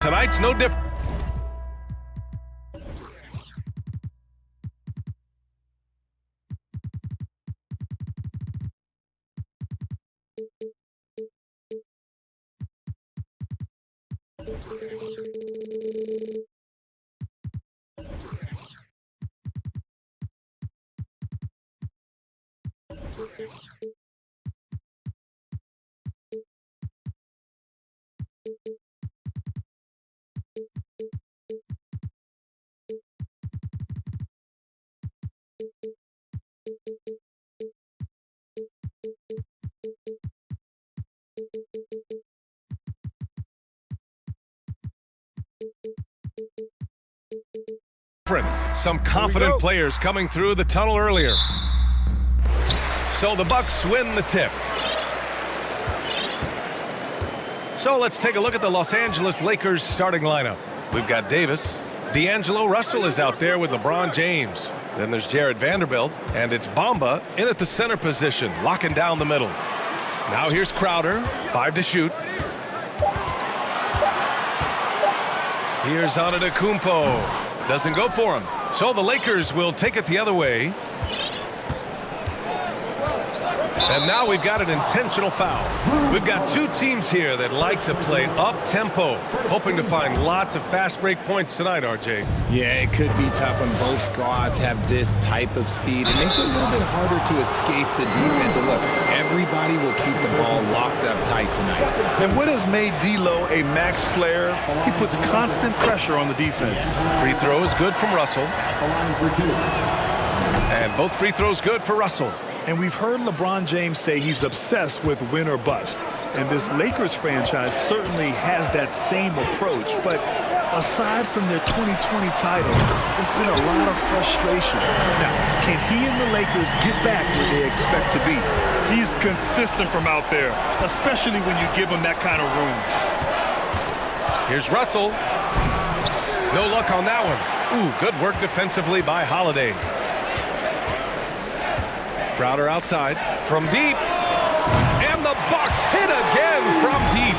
S8: Tonight's no different. Some confident players coming through the tunnel earlier. So the Bucks win the tip. So let's take a look at the Los Angeles Lakers starting lineup. We've got Davis. D'Angelo Russell is out there with LeBron James. Then there's Jared Vanderbilt, and it's Bamba in at the center position, locking down the middle. Now here's Crowder, 5 to shoot. Here's Antetokounmpo. Doesn't go for him. So the Lakers will take it the other way. And now we've got an intentional foul. We've got two teams here that like to play up-tempo, hoping to find lots of fast break points tonight, RJ.
S9: Yeah, it could be tough when both squads have this type of speed. It makes it a little bit harder to escape the defense. And look, everybody will keep the ball locked up tight tonight.
S10: And what has made D'Lo a max player? He puts constant pressure on the defense.
S8: Free throw is good from Russell. And both free throws good for Russell.
S10: And we've heard LeBron James say he's obsessed with win or bust. And this Lakers franchise certainly has that same approach. But aside from their 2020 title, there's been a lot of frustration. Now, can he and the Lakers get back where they expect to be? He's consistent from out there, especially when you give him that kind of room.
S8: Here's Russell. No luck on that one. Ooh, good work defensively by Holiday. Crowder outside from deep. And the Bucks hit again from deep.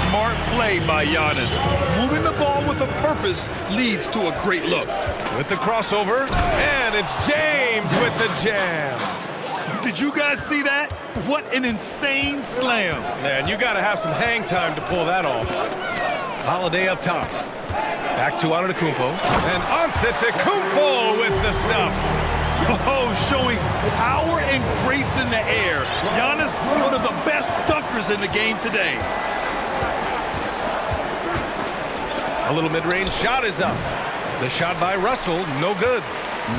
S10: Smart play by Giannis. Moving the ball with a purpose leads to a great look.
S8: With the crossover, and it's James with the jam.
S10: Did you guys see that? What an insane slam.
S8: Man, you got to have some hang time to pull that off. Holiday up top. Back to Antetokounmpo. And Antetokounmpo with the stuff.
S10: Oh, showing power and grace in the air. Giannis, one of the best dunkers in the game today.
S8: A little mid-range shot is up. The shot by Russell, no good.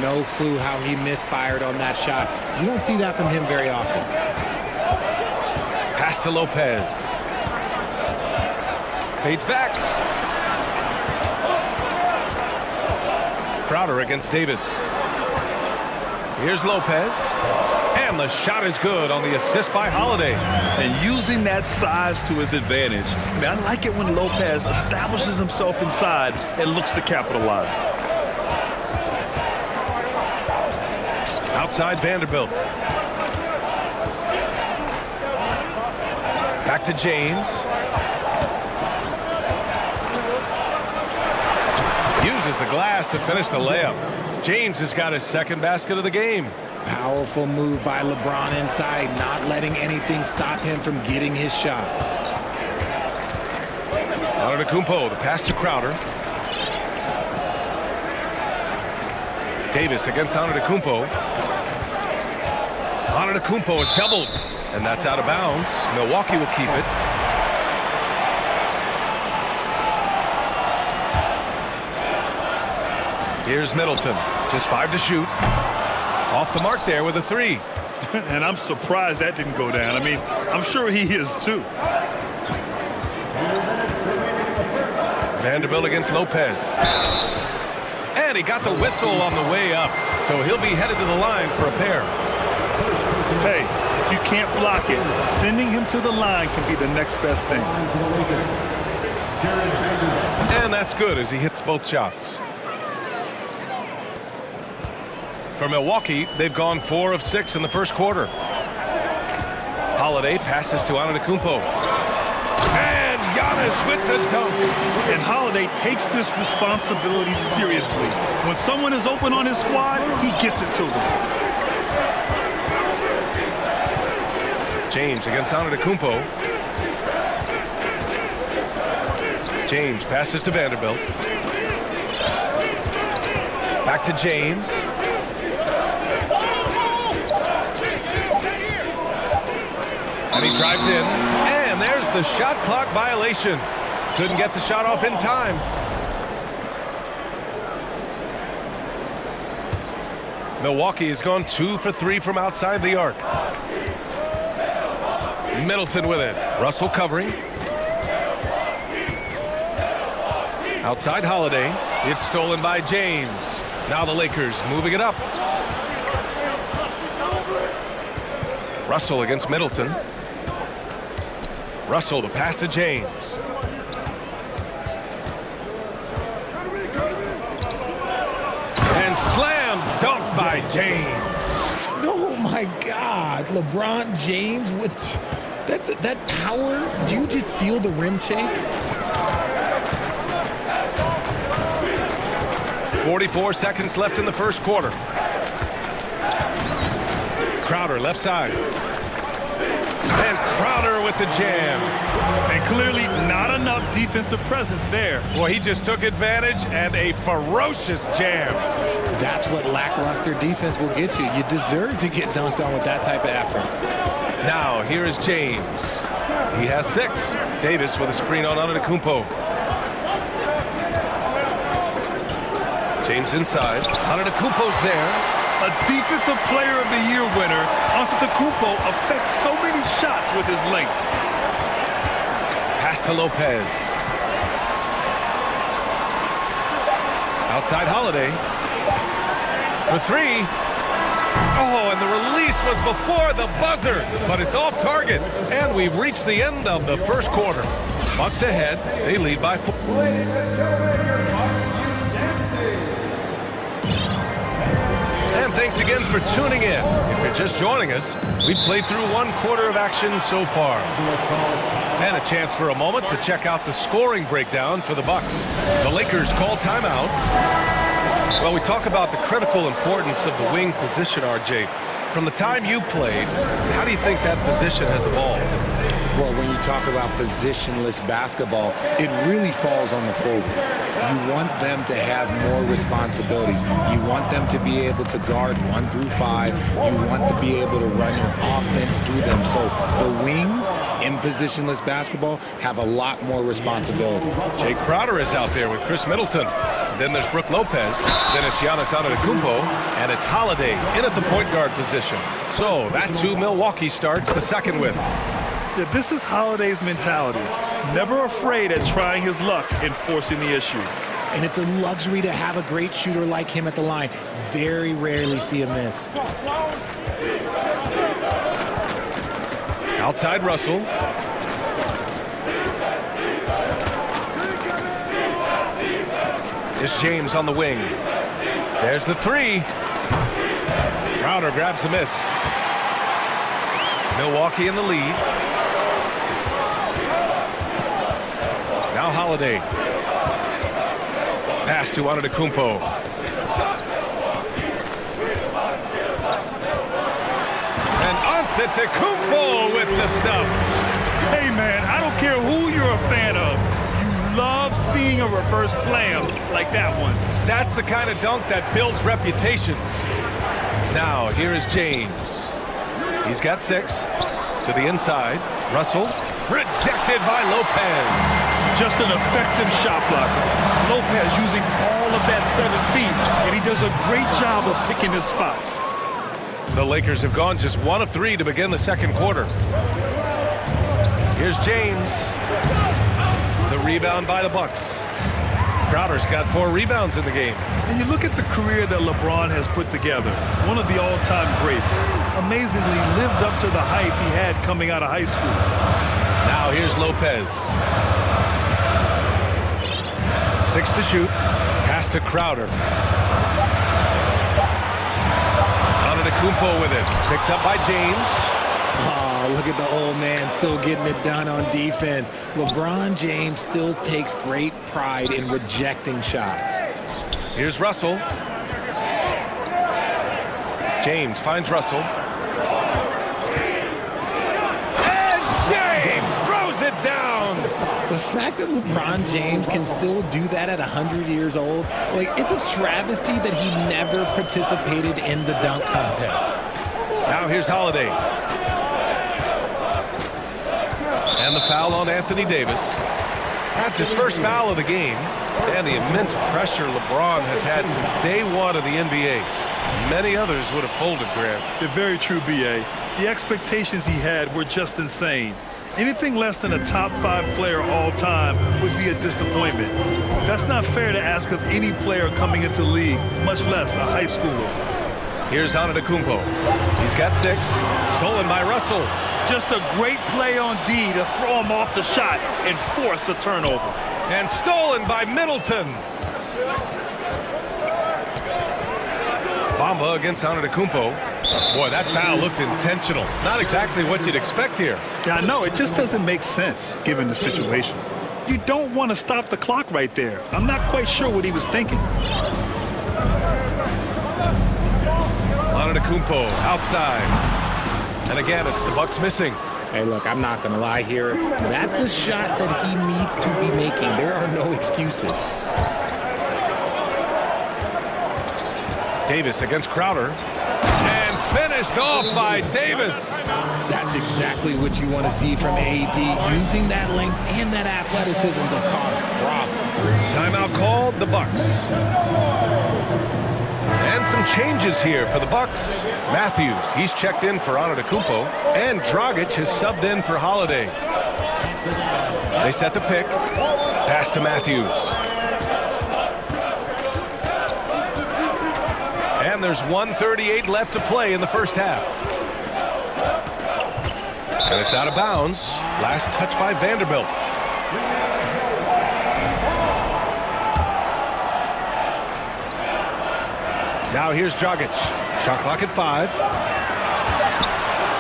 S9: No clue how he misfired on that shot. You don't see that from him very often.
S8: Pass to Lopez. Fades back. Crowder against Davis. Here's Lopez, and the shot is good on the assist by Holiday.
S10: And using that size to his advantage. I mean, I like it when Lopez establishes himself inside and looks to capitalize.
S8: Outside Vanderbilt. Back to James. Uses the glass to finish the layup. James has got his second basket of the game.
S9: Powerful move by LeBron inside, not letting anything stop him from getting his shot.
S8: Antetokounmpo, the pass to Crowder. Davis against Antetokounmpo. Antetokounmpo is doubled, and that's out of bounds. Milwaukee will keep it. Here's Middleton, just 5 to shoot. Off the mark there with a 3.
S10: And I'm surprised that didn't go down. I mean, I'm sure he is too.
S8: Vanderbilt against Lopez. And he got the whistle on the way up, so he'll be headed to the line for a pair.
S10: Hey, if you can't block it, sending him to the line can be the next best thing.
S8: And that's good as he hits both shots. For Milwaukee, they've gone 4 of 6 in the first quarter. Holiday passes to Antetokounmpo. And Giannis with the dunk.
S10: And Holiday takes this responsibility seriously. When someone is open on his squad, he gets it to them.
S8: James against Antetokounmpo. James passes to Vanderbilt. Back to James. And he drives in. And there's the shot clock violation. Couldn't get the shot off in time. Milwaukee has gone 2 for 3 from outside the arc. Middleton with it. Russell covering. Outside Holiday. It's stolen by James. Now the Lakers moving it up. Russell against Middleton. Russell, the pass to James. And slam dunk by James.
S9: Oh my God, LeBron James with that power. Do you just feel the rim shake?
S8: 44 seconds left in the first quarter. Crowder left side. And Crowder with the jam.
S10: And clearly not enough defensive presence there.
S8: Boy, he just took advantage and a ferocious jam.
S9: That's what lackluster defense will get you. You deserve to get dunked on with that type of effort.
S8: Now, here is James. He has 6. Davis with a screen on Antetokounmpo. James inside. Antetokounmpo's there.
S10: A Defensive Player of the Year winner, Antetokounmpo affects so many shots with his length.
S8: Pass to Lopez. Outside Holiday. For 3. Oh, and the release was before the buzzer, but it's off target. And we've reached the end of the first quarter. Bucks ahead. They lead by 4.
S7: Ladies and gentlemen, your
S8: And thanks again for tuning in. If you're just joining us, we've played through 1 quarter of action so far. And a chance for a moment to check out the scoring breakdown for the Bucks. The Lakers call timeout. Well, we talk about the critical importance of the wing position, RJ. From the time you played, how do you think that position has evolved?
S9: Well, when you talk about positionless basketball, it really falls on the forwards. You want them to have more responsibilities. You want them to be able to guard 1 through 5. You want to be able to run your offense through them. So the wings in positionless basketball have a lot more responsibility.
S8: Jay Crowder is out there with Chris Middleton. Then there's Brook Lopez. Then it's Giannis Antetokounmpo. And it's Holiday in at the point guard position. So that's who Milwaukee starts the second with.
S10: Yeah, this is Holiday's mentality. Never afraid at trying his luck in forcing the issue.
S9: And it's a luxury to have a great shooter like him at the line. Very rarely see a miss.
S8: Outside Russell. It's James on the wing. There's the 3. Crowder grabs the miss. Milwaukee in the lead. Now Holiday. Pass to Antetokounmpo. And Antetokounmpo with the stuff.
S10: Hey, man, I don't care who you're a fan of. You love seeing a reverse slam like that one.
S8: That's the kind of dunk that builds reputations. Now, here is James. He's got 6. To the inside. Russell. Rejected by Lopez.
S10: Just an effective shot blocker. Lopez using all of that 7 feet, and he does a great job of picking his spots.
S8: The Lakers have gone just 1 of 3 to begin the second quarter. Here's James. The rebound by the Bucks. Crowder's got 4 rebounds in the game.
S10: And you look at the career that LeBron has put together, one of the all-time greats. Amazingly lived up to the hype he had coming out of high school.
S8: Now here's Lopez. 6 to shoot. Pass to Crowder. Antetokounmpo with it. Picked up by James.
S9: Oh, look at the old man still getting it done on defense. LeBron James still takes great pride in rejecting shots.
S8: Here's Russell. James finds Russell. And James throws it down.
S9: The fact that LeBron James can still do that at 100 years old, like, it's a travesty that he never participated in the dunk contest.
S8: Now here's Holiday. And the foul on Anthony Davis. That's his first foul of the game. And the immense pressure LeBron has had since day one of the NBA. Many others would have folded, Grant.
S10: They're very true, B.A. The expectations he had were just insane. Anything less than a top 5 player all time would be a disappointment. That's not fair to ask of any player coming into the league, much less a high schooler.
S8: Here's Antetokounmpo. He's got 6. Stolen by Russell.
S10: Just a great play on D to throw him off the shot and force a turnover.
S8: And stolen by Middleton. Bamba against Antetokounmpo. Boy, that foul looked intentional. Not exactly what you'd expect here.
S10: Yeah, I know. It just doesn't make sense, given the situation. You don't want to stop the clock right there. I'm not quite sure what he was thinking.
S8: Antetokounmpo outside. And again, it's the Bucks missing.
S9: Hey, look, I'm not going to lie here. That's a shot that he needs to be making. There are no excuses.
S8: Davis against Crowder. And finished off by Davis.
S9: That's exactly what you want to see from AD, using that length and that athleticism to cause problems.
S8: Timeout called, the Bucks. And some changes here for the Bucks. Matthews, he's checked in for Antetokounmpo, and Dragic has subbed in for Holiday. They set the pick. Pass to Matthews. And there's 1:38 left to play in the first half. And it's out of bounds. Last touch by Vanderbilt. Now here's Dragic. Shot clock at 5.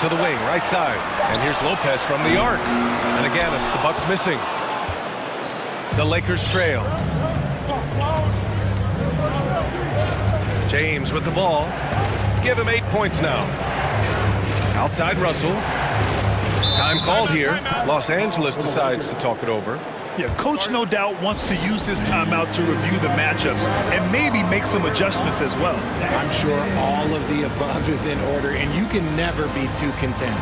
S8: To the wing, right side. And here's Lopez from the arc. And again, it's the Bucks missing. The Lakers trail. James with the ball. Give him 8 points now. Outside Russell. Time called here. Los Angeles decides to talk it over.
S10: Yeah, coach no doubt wants to use this timeout to review the matchups and maybe make some adjustments as well.
S9: I'm sure all of the above is in order, and you can never be too content.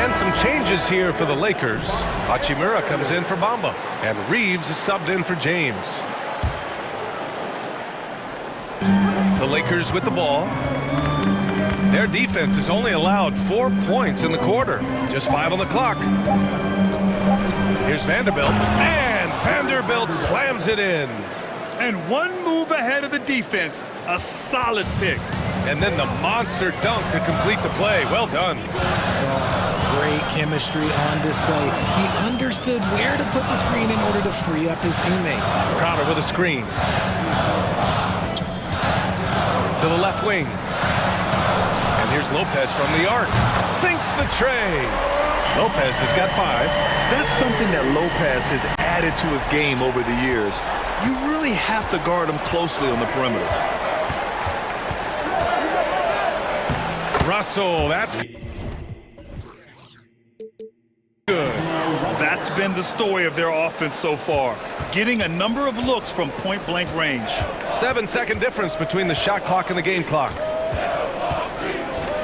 S8: And some changes here for the Lakers. Hachimura comes in for Bamba, and Reeves is subbed in for James. The Lakers with the ball. Their defense has only allowed 4 points in the quarter. Just 5 on the clock. Here's Vanderbilt, and Vanderbilt slams it in.
S10: And one move ahead of the defense, a solid pick.
S8: And then the monster dunk to complete the play. Well done.
S9: Great chemistry on display. He understood where to put the screen in order to free up his teammate.
S8: Crowder with a screen. To the left wing. And here's Lopez from the arc. Sinks the tray. Lopez has got 5.
S10: That's something that Lopez has added to his game over the years. You really have to guard him closely on the perimeter.
S8: Russell, that's good.
S10: That's been the story of their offense so far, getting a number of looks from point-blank range.
S8: 7-second difference between the shot clock and the game clock.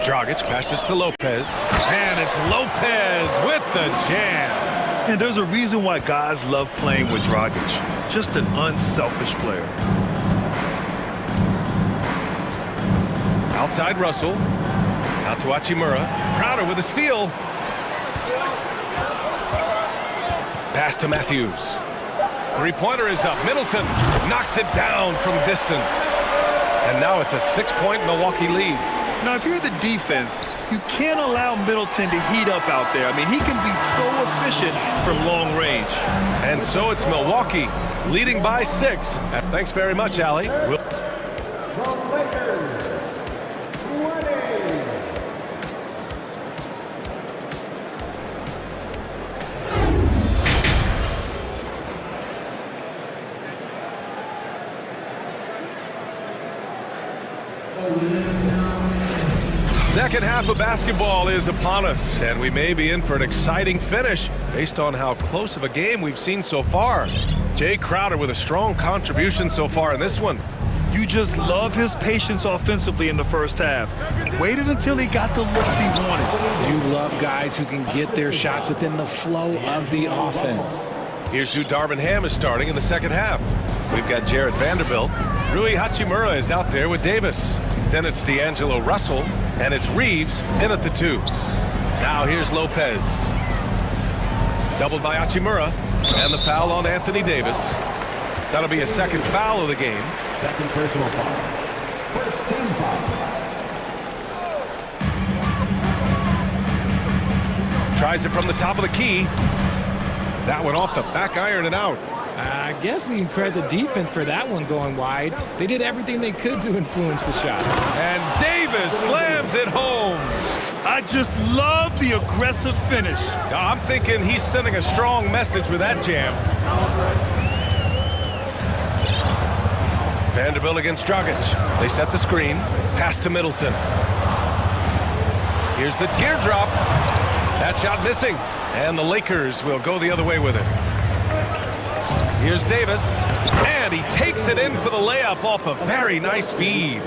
S8: Dragic passes to Lopez, and it's Lopez with the jam.
S10: And there's a reason why guys love playing with Dragic. Just an unselfish player.
S8: Outside Russell. Out to Hachimura. Crowder with a steal. Pass to Matthews. Three-pointer is up. Middleton knocks it down from distance. And now it's a 6-point Milwaukee lead.
S10: Now, if you're the defense, you can't allow Middleton to heat up out there. I mean, he can be so efficient from long range.
S8: And so it's Milwaukee leading by 6. Thanks very much, Allie. Second half of basketball is upon us, and we may be in for an exciting finish based on how close of a game we've seen so far. Jay Crowder with a strong contribution so far in this one.
S10: You just love his patience offensively in the first half. Waited until he got the looks he wanted.
S9: You love guys who can get their shots within the flow of the offense.
S8: Here's who Darvin Ham is starting in the second half. We've got Jarrett Vanderbilt. Rui Hachimura is out there with Davis. Then it's D'Angelo Russell, and it's Reeves in at the 2. Now here's Lopez. Doubled by Hachimura, and the foul on Anthony Davis. That'll be a second foul of the game.
S7: Second personal foul. First team foul.
S8: Tries it from the top of the key. That one off the back iron and out.
S9: I guess we can credit the defense for that one going wide. They did everything they could to influence the shot.
S8: And Davis slams it home.
S10: I just love the aggressive finish.
S8: I'm thinking he's sending a strong message with that jam. Vanderbilt against Dragic. They set the screen. Pass to Middleton. Here's the teardrop. That shot missing. And the Lakers will go the other way with it. Here's Davis. And he takes it in for the layup off a very nice feed.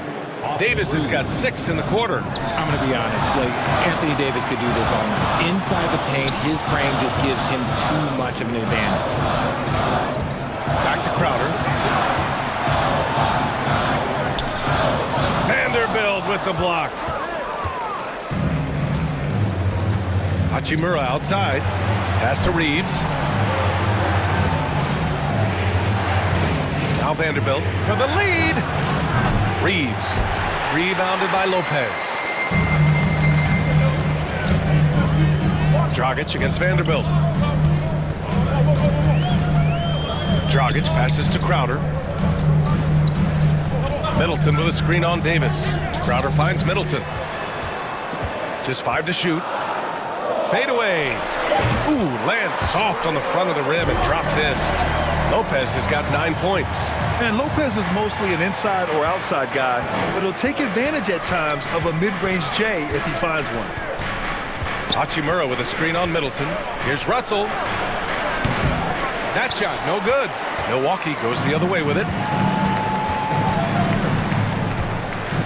S8: Davis has got 6 in the quarter.
S9: I'm going to be honest. Anthony Davis could do this all night. Inside the paint, his frame just gives him too much of an advantage.
S8: Back to Crowder. Vanderbilt with the block. Hachimura outside. Pass to Reeves. Now Vanderbilt for the lead. Reeves. Rebounded by Lopez. Dragic against Vanderbilt. Dragic passes to Crowder. Middleton with a screen on Davis. Crowder finds Middleton. Just 5 to shoot. Fade away. Ooh, lands soft on the front of the rim and drops in. Lopez has got 9 points.
S10: And Lopez is mostly an inside or outside guy, but he'll take advantage at times of a mid-range J if he finds one.
S8: Hachimura with a screen on Middleton. Here's Russell. That shot, no good. Milwaukee goes the other way with it.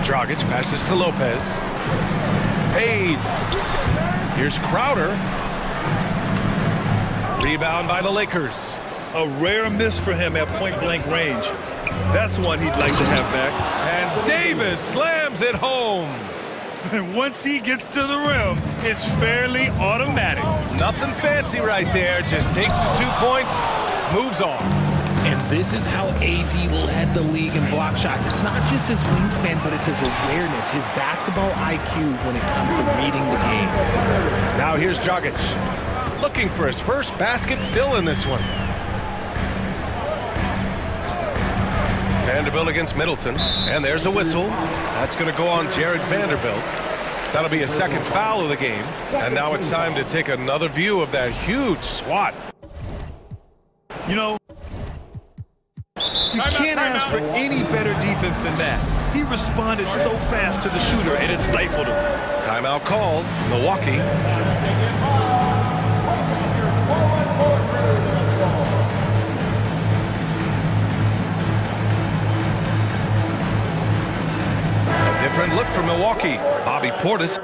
S8: Dragic passes to Lopez. Fades. Here's Crowder. Rebound by the Lakers.
S10: A rare miss for him at point-blank range. That's one he'd like to have back.
S8: And Davis slams it home.
S10: And once he gets to the rim, it's fairly automatic.
S8: Nothing fancy right there. Just takes his 2 points, moves on.
S9: And this is how AD led the league in block shots. It's not just his wingspan, but it's his awareness, his basketball IQ when it comes to reading the game.
S8: Now here's Dragic. Looking for his first basket, still in this one. Vanderbilt against Middleton, and there's a whistle. That's going to go on Jarrett Vanderbilt. That'll be a second foul of the game, and now it's time to take another view of that huge swat.
S10: You know, you can't ask for any better defense than that. He responded so fast to the shooter, and it stifled him.
S8: Timeout called, Milwaukee. Different look for Milwaukee. Bobby Portis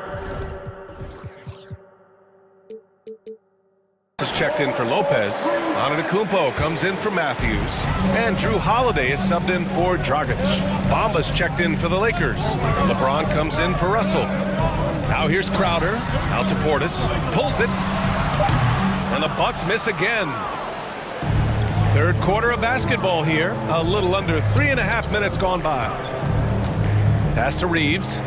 S8: is checked in for Lopez. Antetokounmpo comes in for Matthews. And Drew Holiday is subbed in for Dragic. Bamba's checked in for the Lakers. LeBron comes in for Russell. Now here's Crowder. Out to Portis. Pulls it. And the Bucks miss again. Third quarter of basketball here. A little under 3.5 minutes gone by. Pass to Reeves.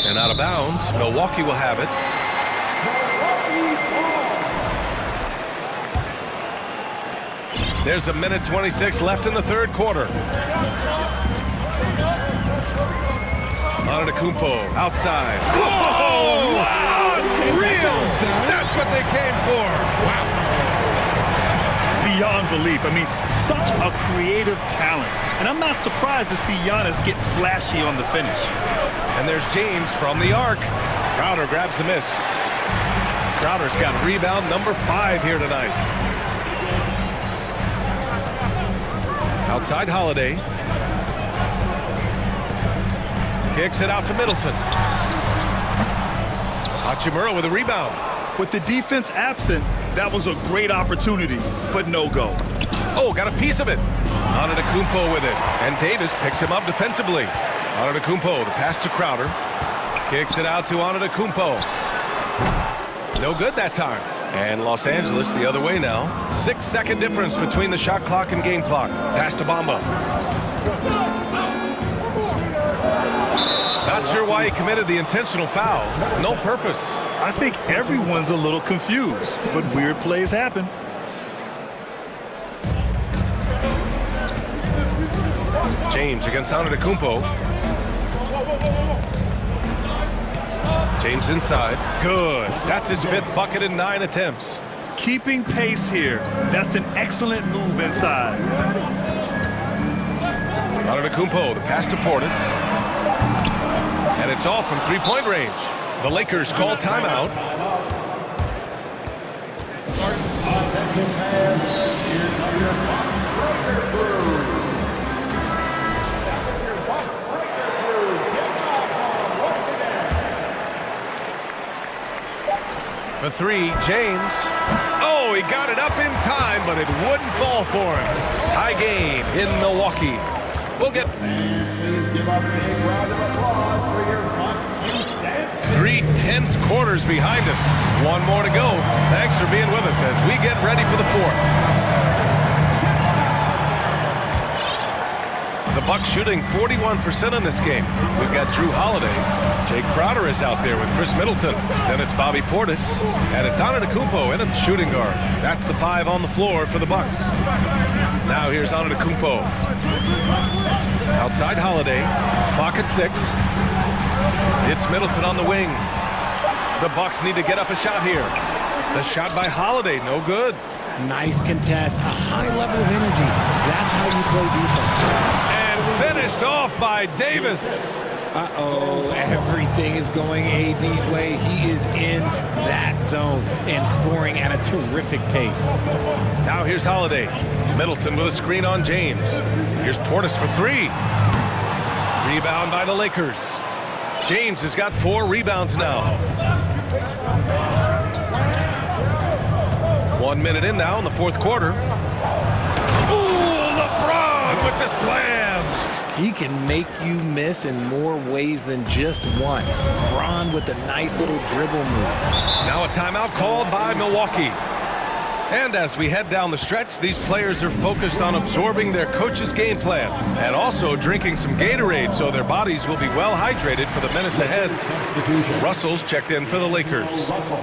S8: And out of bounds. Milwaukee will have it. There's 1:26 left in the third quarter. Antetokounmpo outside. Whoa! Wow!
S9: Okay,
S8: Real! That's what they came for.
S10: Wow. beyond belief. I mean, such a creative talent. And I'm not surprised to see Giannis get flashy on the finish.
S8: And there's James from the arc. Crowder grabs the miss. Crowder's got rebound number 5 here tonight. Outside Holiday. Kicks it out to Middleton. Hachimura with a rebound.
S10: With the defense absent, that was a great opportunity, but no go.
S8: Oh, got a piece of it. Antetokounmpo with it. And Davis picks him up defensively. Antetokounmpo, the pass to Crowder. Kicks it out to Antetokounmpo. No good that time. And Los Angeles the other way now. 6-second difference between the shot clock and game clock. Pass to Bamba. Not sure why he committed the intentional foul. No purpose.
S10: I think everyone's a little confused, but weird plays happen.
S8: James against Antetokounmpo. James inside. Good. That's his 5th bucket in 9 attempts.
S10: Keeping pace here. That's an excellent move inside.
S8: Antetokounmpo, the pass to Portis. And it's off from 3-point range. The Lakers call timeout. For 3, James. Oh, he got it up in time, but it wouldn't fall for him. Tie game in Milwaukee. We'll get...
S7: Please give up a big round of applause for your Bucks.
S8: 3 tense quarters behind us. 1 more to go. Thanks for being with us as we get ready for the 4th. The Bucks shooting 41% in this game. We've got Drew Holiday. Jay Crowder is out there with Chris Middleton. Then it's Bobby Portis. And it's Antetokounmpo in a shooting guard. That's the 5 on the floor for the Bucks. Now here's Antetokounmpo. Outside Holiday. Clock at 6. It's Middleton on the wing. The Bucks need to get up a shot here. The shot by Holiday, no good.
S9: Nice contest, a high level of energy. That's how you play defense.
S8: And finished off by Davis.
S9: Uh-oh, everything is going AD's way. He is in that zone and scoring at a terrific pace.
S8: Now here's Holiday. Middleton with a screen on James. Here's Portis for 3. Rebound by the Lakers. James has got 4 rebounds now. 1 minute in now in the 4th quarter. Ooh, LeBron with the slam.
S9: He can make you miss in more ways than just one. LeBron with a nice little dribble move.
S8: Now a timeout called by Milwaukee. And as we head down the stretch, these players are focused on absorbing their coach's game plan and also drinking some Gatorade so their bodies will be well hydrated for the minutes ahead. Russell's checked in for the Lakers.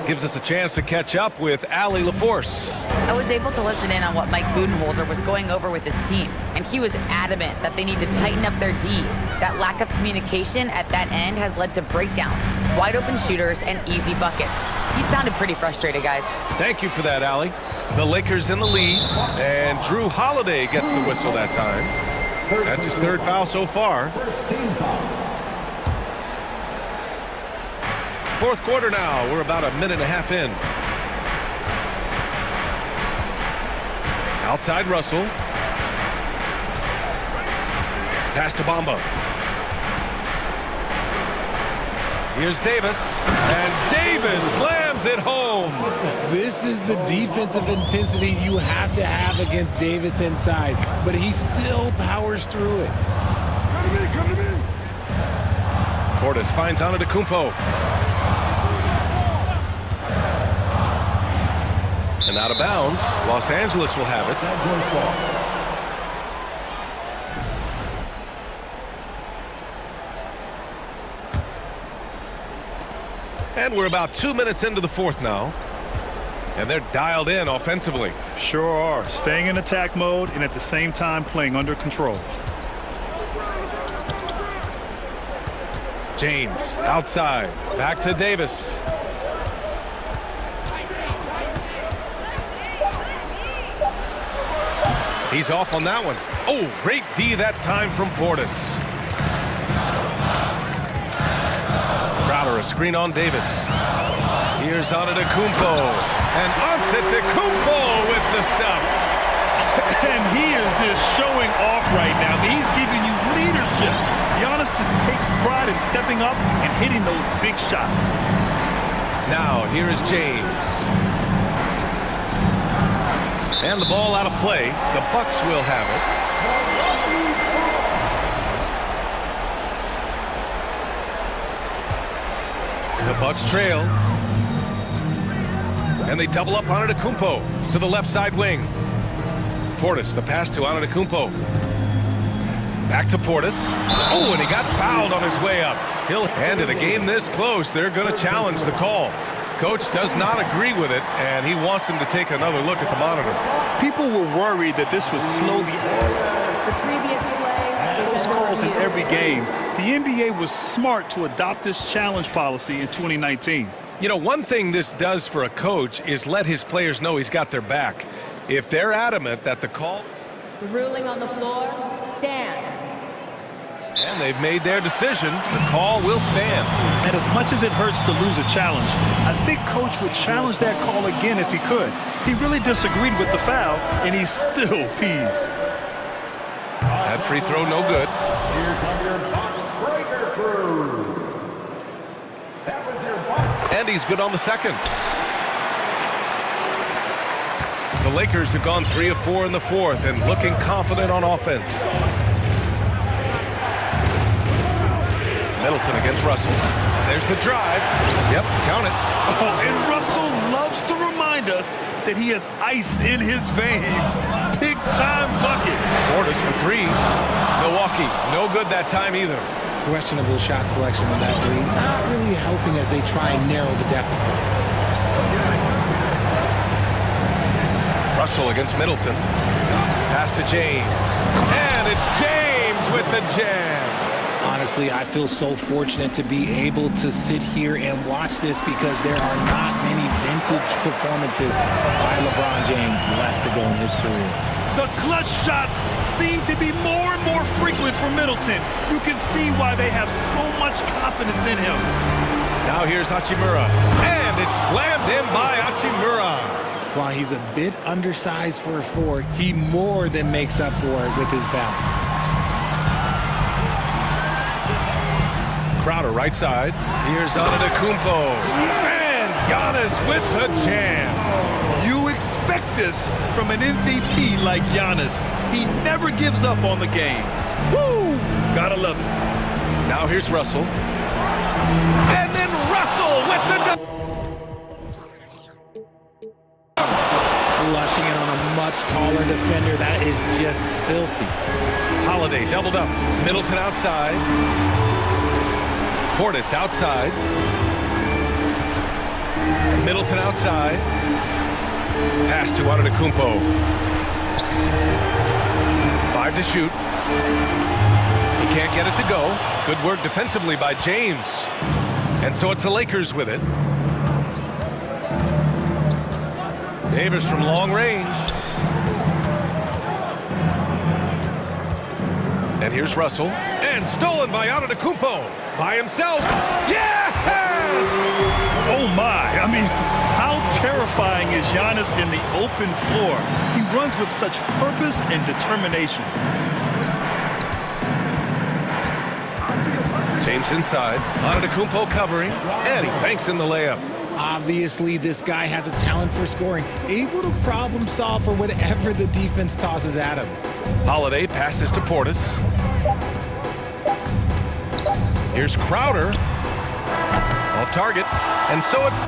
S8: Gives us a chance to catch up with Allie LaForce.
S11: I was able to listen in on what Mike Budenholzer was going over with his team, and he was adamant that they need to tighten up their D. That lack of communication at that end has led to breakdowns, wide open shooters, and easy buckets. He sounded pretty frustrated, guys.
S8: Thank you for that, Allie. The Lakers in the lead, and Drew Holiday gets the whistle that time. That's his 3rd foul so far. 4th quarter now. We're about a minute and a half in. Outside Russell. Pass to Bamba. Here's Davis, and Davis slams it home.
S9: This is the defensive intensity you have to have against Davis inside, but he still powers through it.
S13: Come to me.
S8: Portis finds Antetokounmpo. And out of bounds, Los Angeles will have it. And we're about 2 minutes into the 4th now. And they're dialed in offensively.
S10: Sure are. Staying in attack mode and at the same time playing under control.
S8: James outside. Back to Davis. He's off on that one. Oh, great D that time from Portis. Crowder, a screen on Davis. Here's Antetokounmpo. And Antetokounmpo with the stuff.
S10: And he is just showing off right now. He's giving you leadership. Giannis just takes pride in stepping up and hitting those big shots.
S8: Now, here is James. And the ball out of play. The Bucks will have it. The Bucks trail. And they double up on Antetokounmpo to the left side wing. Portis, the pass to Antetokounmpo. Back to Portis. Oh, and he got fouled on his way up. And in a game this close, they're going to challenge the call. Coach does not agree with it, and he wants him to take another look at the monitor.
S10: People were worried that this would slow the
S14: previous play.
S10: close calls in every game. The NBA was smart to adopt this challenge policy in 2019.
S8: You know, one thing this does for a coach is let his players know he's got their back. If they're adamant that the call...
S14: The ruling on the floor stands.
S8: And they've made their decision. The call will stand.
S10: And as much as it hurts to lose a challenge, I think Coach would challenge that call again if he could. He really disagreed with the foul, and he's still peeved.
S8: That free throw no good.
S7: Here come your box breaker crew. That was your box.
S8: And he's good on the second. The Lakers have gone 3 of 4 in the fourth and looking confident on offense. Middleton against Russell. And there's the drive. Yep, count it.
S10: Oh, and Russell loves to remind us that he has ice in his veins. Big time bucket.
S8: Portis for 3. Milwaukee, no good that time either.
S9: Questionable shot selection on that three. Not really helping as they try and narrow the deficit.
S8: Russell against Middleton. Pass to James. And it's James with the jam.
S9: Honestly, I feel so fortunate to be able to sit here and watch this because there are not many vintage performances by LeBron James left to go in his career.
S10: The clutch shots seem to be more and more frequent for Middleton. You can see why they have so much confidence in him.
S8: Now here's Hachimura. And it's slammed in by Hachimura.
S9: While he's a bit undersized for a 4, he more than makes up for it with his bounce.
S8: Crowder right side. Here's Antetokounmpo. And Giannis with the jam.
S10: You expect this from an MVP like Giannis. He never gives up on the game. Woo! Gotta love it.
S8: Now here's Russell. And then Russell with the...
S9: Flushing it on a much taller defender. That is just filthy.
S8: Holiday doubled up. Middleton outside. Portis outside. Middleton outside. Pass to Antetokounmpo. 5 to shoot. He can't get it to go. Good work defensively by James. And so it's the Lakers with it. Davis from long range. And here's Russell. And stolen by Antetokounmpo. By himself. Yes!
S10: Oh my, I mean, how terrifying is Giannis in the open floor? He runs with such purpose and determination.
S8: James inside. Antetokounmpo covering. And he banks in the layup.
S9: Obviously, this guy has a talent for scoring, able to problem solve for whatever the defense tosses at him.
S8: Holiday passes to Portis. Here's Crowder. Off target. And so it's...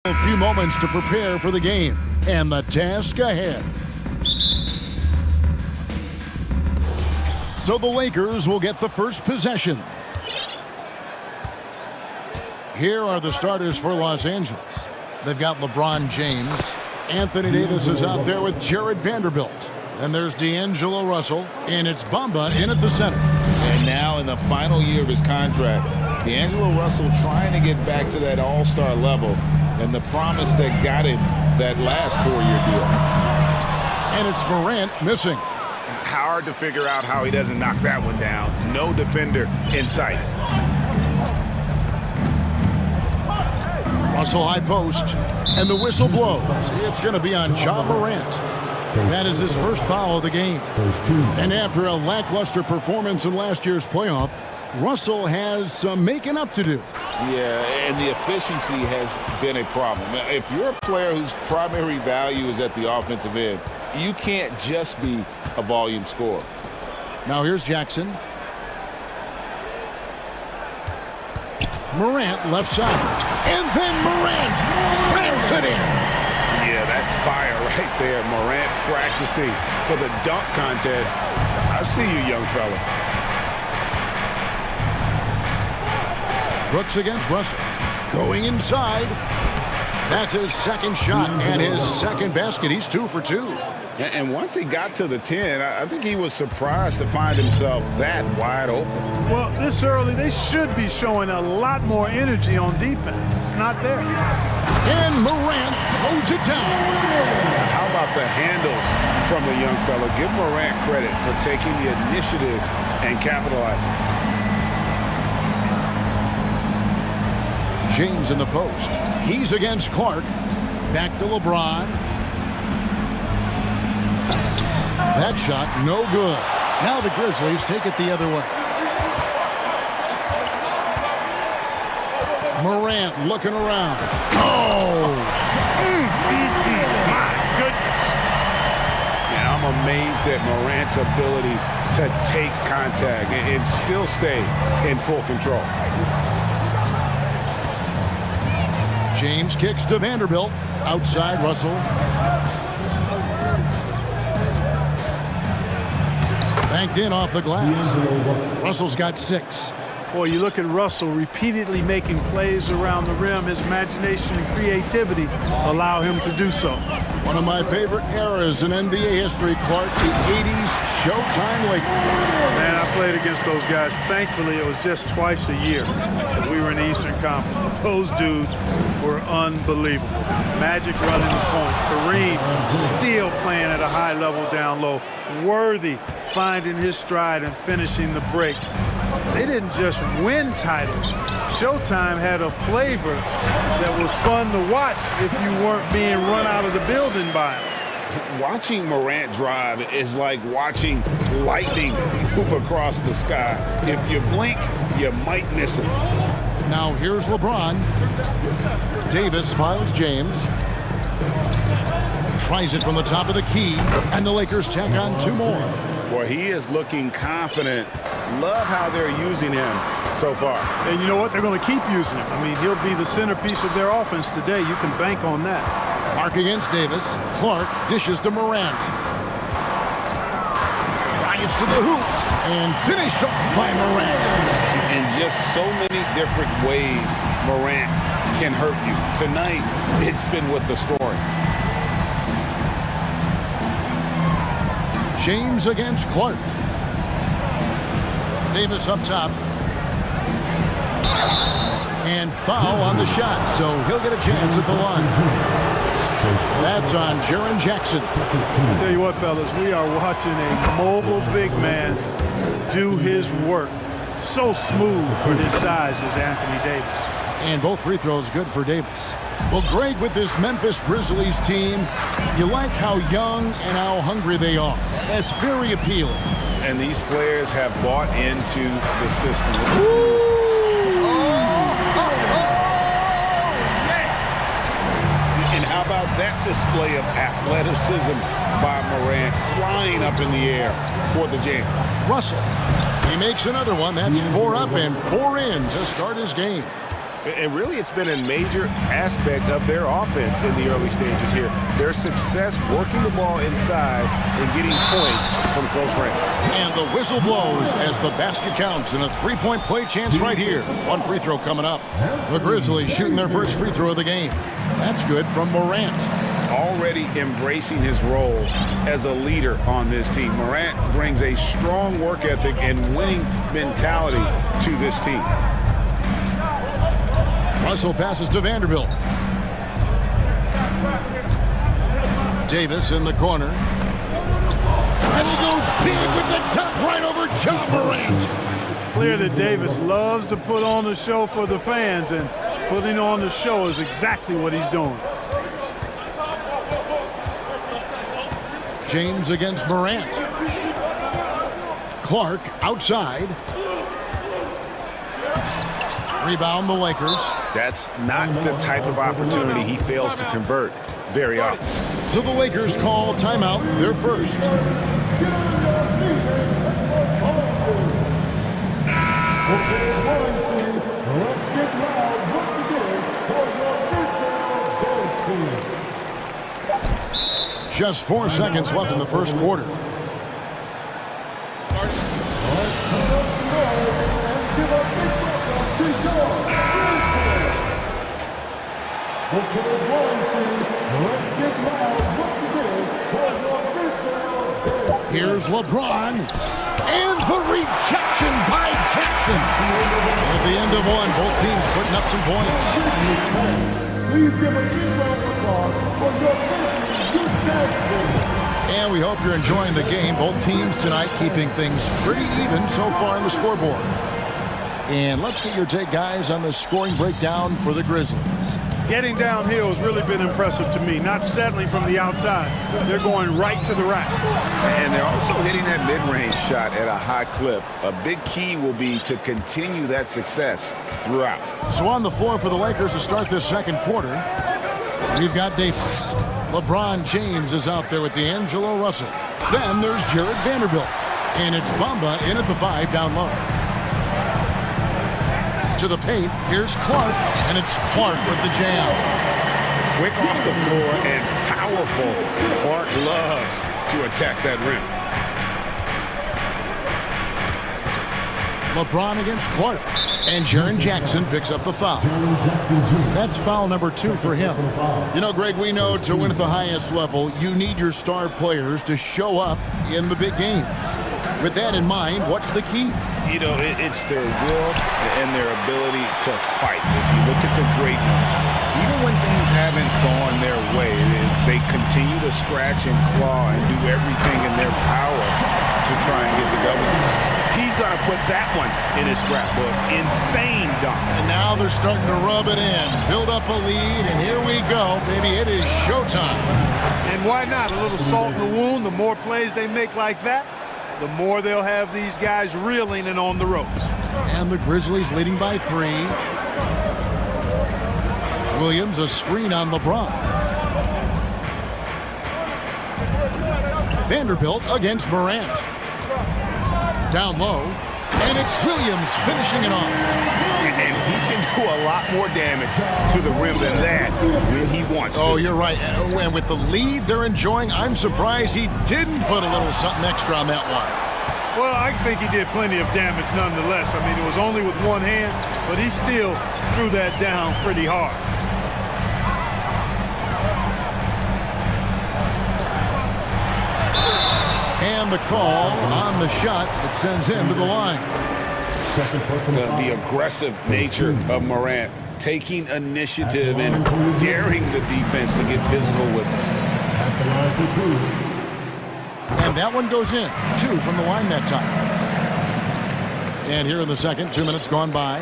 S1: A few moments to prepare for the game and the task ahead. So the Lakers will get the first possession. Here are the starters for Los Angeles. They've got LeBron James. Anthony Davis is out there with Jared Vanderbilt. And there's D'Angelo Russell, and it's Bamba in at the center.
S4: And now in the final year of his contract, D'Angelo Russell trying to get back to that all-star level and the promise that got him that last 4-year deal.
S1: And it's Morant missing.
S2: Hard to figure out how he doesn't knock that one down. No defender in sight.
S1: Russell high post, and the whistle blows. It's going to be on Ja Morant. That is his first foul of the game. And after a lackluster performance in last year's playoff, Russell has some making up to do.
S4: Yeah, and the efficiency has been a problem. If you're a player whose primary value is at the offensive end, you can't just be a volume scorer.
S1: Now here's Jackson. Morant left side. And then Morant slams it in.
S2: Yeah, that's fire right there. Morant practicing for the dunk contest. I see you, young fella.
S1: Brooks against Russell. Going inside. That's his second shot and his second basket. He's 2 for 2.
S2: And once he got to the 10, I think he was surprised to find himself that wide open.
S13: Well, this early, they should be showing a lot more energy on defense. It's not there.
S1: And Morant throws it down.
S2: How about the handles from the young fella? Give Morant credit for taking the initiative and capitalizing.
S1: James in the post. He's against Clark. Back to LeBron. That shot, no good. Now the Grizzlies take it the other way. Morant looking around. Oh!
S2: My goodness. Yeah, I'm amazed at Morant's ability to take contact and still stay in full control.
S1: James kicks to Vanderbilt. Outside Russell. Banked in off the glass. Russell's got 6.
S13: Boy, you look at Russell repeatedly making plays around the rim. His imagination and creativity allow him to do so.
S1: One of my favorite eras in NBA history, Clark, the 80s Showtime Lakers.
S13: Man, I played against those guys. Thankfully, it was just twice a year. We were in the Eastern Conference. Those dudes were unbelievable. Magic running the point. Kareem still playing at a high level down low. Worthy finding his stride and finishing the break. They didn't just win titles. Showtime had a flavor that was fun to watch if you weren't being run out of the building by him.
S2: Watching Morant drive is like watching lightning move across the sky. If you blink, you might miss it.
S1: Now here's LeBron. Davis files James. Tries it from the top of the key, and the Lakers tack on 2 more.
S2: Boy, he is looking confident. Love how they're using him so far.
S13: And you know what? They're going to keep using him. I mean, he'll be the centerpiece of their offense today. You can bank on that.
S1: Clark against Davis. Clark dishes to Morant. Drives to the hoop. And finished off by Morant.
S2: In just so many different ways, Morant can hurt you. Tonight, it's been with the scoring.
S1: James against Clark. Davis up top. And foul on the shot, so he'll get a chance at the line. That's on Jaren Jackson.
S13: I'll tell you what, fellas, we are watching a mobile big man do his work. So smooth for his size is Anthony Davis.
S1: And both free throws good for Davis. Well, Greg, with this Memphis Grizzlies team, you like how young and how hungry they are. That's very appealing.
S2: And these players have bought into the system. And how about that display of athleticism by Morant, flying up in the air for the jam.
S1: Russell, he makes another one. That's 4 up and 4 in to start his game.
S2: And really, it's been a major aspect of their offense in the early stages here. Their success working the ball inside and getting points from close range.
S1: And the whistle blows as the basket counts, and a three-point play chance right here. One free throw coming up. The Grizzlies shooting their first free throw of the game. That's good from Morant.
S2: Already embracing his role as a leader on this team. Morant brings a strong work ethic and winning mentality to this team.
S1: Russell passes to Vanderbilt. Davis in the corner. And he goes big with the top right over John Morant.
S13: It's clear that Davis loves to put on the show for the fans, and putting on the show is exactly what he's doing.
S1: James against Morant. Clark outside. Rebound the Lakers.
S2: That's not the type of opportunity he fails to convert very often.
S1: So the Lakers call timeout, their first. Just 4 seconds left in the first quarter. Here's LeBron, and the rejection by Jackson. At the end of one, both teams putting up some points.
S7: Please give a big round of applause for your
S1: And we hope you're enjoying the game. Both teams tonight keeping things pretty even so far on the scoreboard. And let's get your take, guys, on the scoring breakdown for the Grizzlies.
S13: Getting downhill has really been impressive to me. Not settling from the outside. They're going right to the rack.
S2: And they're also hitting that mid-range shot at a high clip. A big key will be to continue that success throughout.
S1: So on the floor for the Lakers to start this second quarter, we've got Davis. LeBron James is out there with D'Angelo Russell. Then there's Jared Vanderbilt. And it's Bamba in at the 5 down low. To the paint, here's Clark, and it's Clark with the jam.
S2: Quick off the floor and powerful. Clark loves to attack that rim.
S1: LeBron against Clark, and Jaren Jackson picks up the foul. That's foul number 2 for him. You know, Greg, we know to win at the highest level, you need your star players to show up in the big games. With that in mind, what's the key?
S2: You know, it's their will and their ability to fight. If you look at the great ones, even when things haven't gone their way, they continue to scratch and claw and do everything in their power to try and get the W. He's going to put that one in his scrapbook. Insane dunk.
S1: And now they're starting to rub it in, build up a lead, and here we go, baby. It is showtime.
S13: And why not? A little salt in the wound. The more plays they make like that, the more they'll have these guys reeling and on the ropes.
S1: And the Grizzlies leading by 3. Williams, a screen on LeBron. Vanderbilt against Morant. Down low, and it's Williams finishing it off.
S2: And he can do a lot more damage to the rim than that when he wants to.
S1: Oh, you're right. And with the lead they're enjoying, I'm surprised he didn't put a little something extra on that one.
S13: Well, I think he did plenty of damage nonetheless. I mean, it was only with one hand, but he still threw that down pretty hard.
S1: And the call on the shot that sends him to the line.
S2: The aggressive nature of Morant, taking initiative and daring the defense to get physical with him.
S1: And that one goes in. 2 from the line that time. And here in the second, 2 minutes gone by.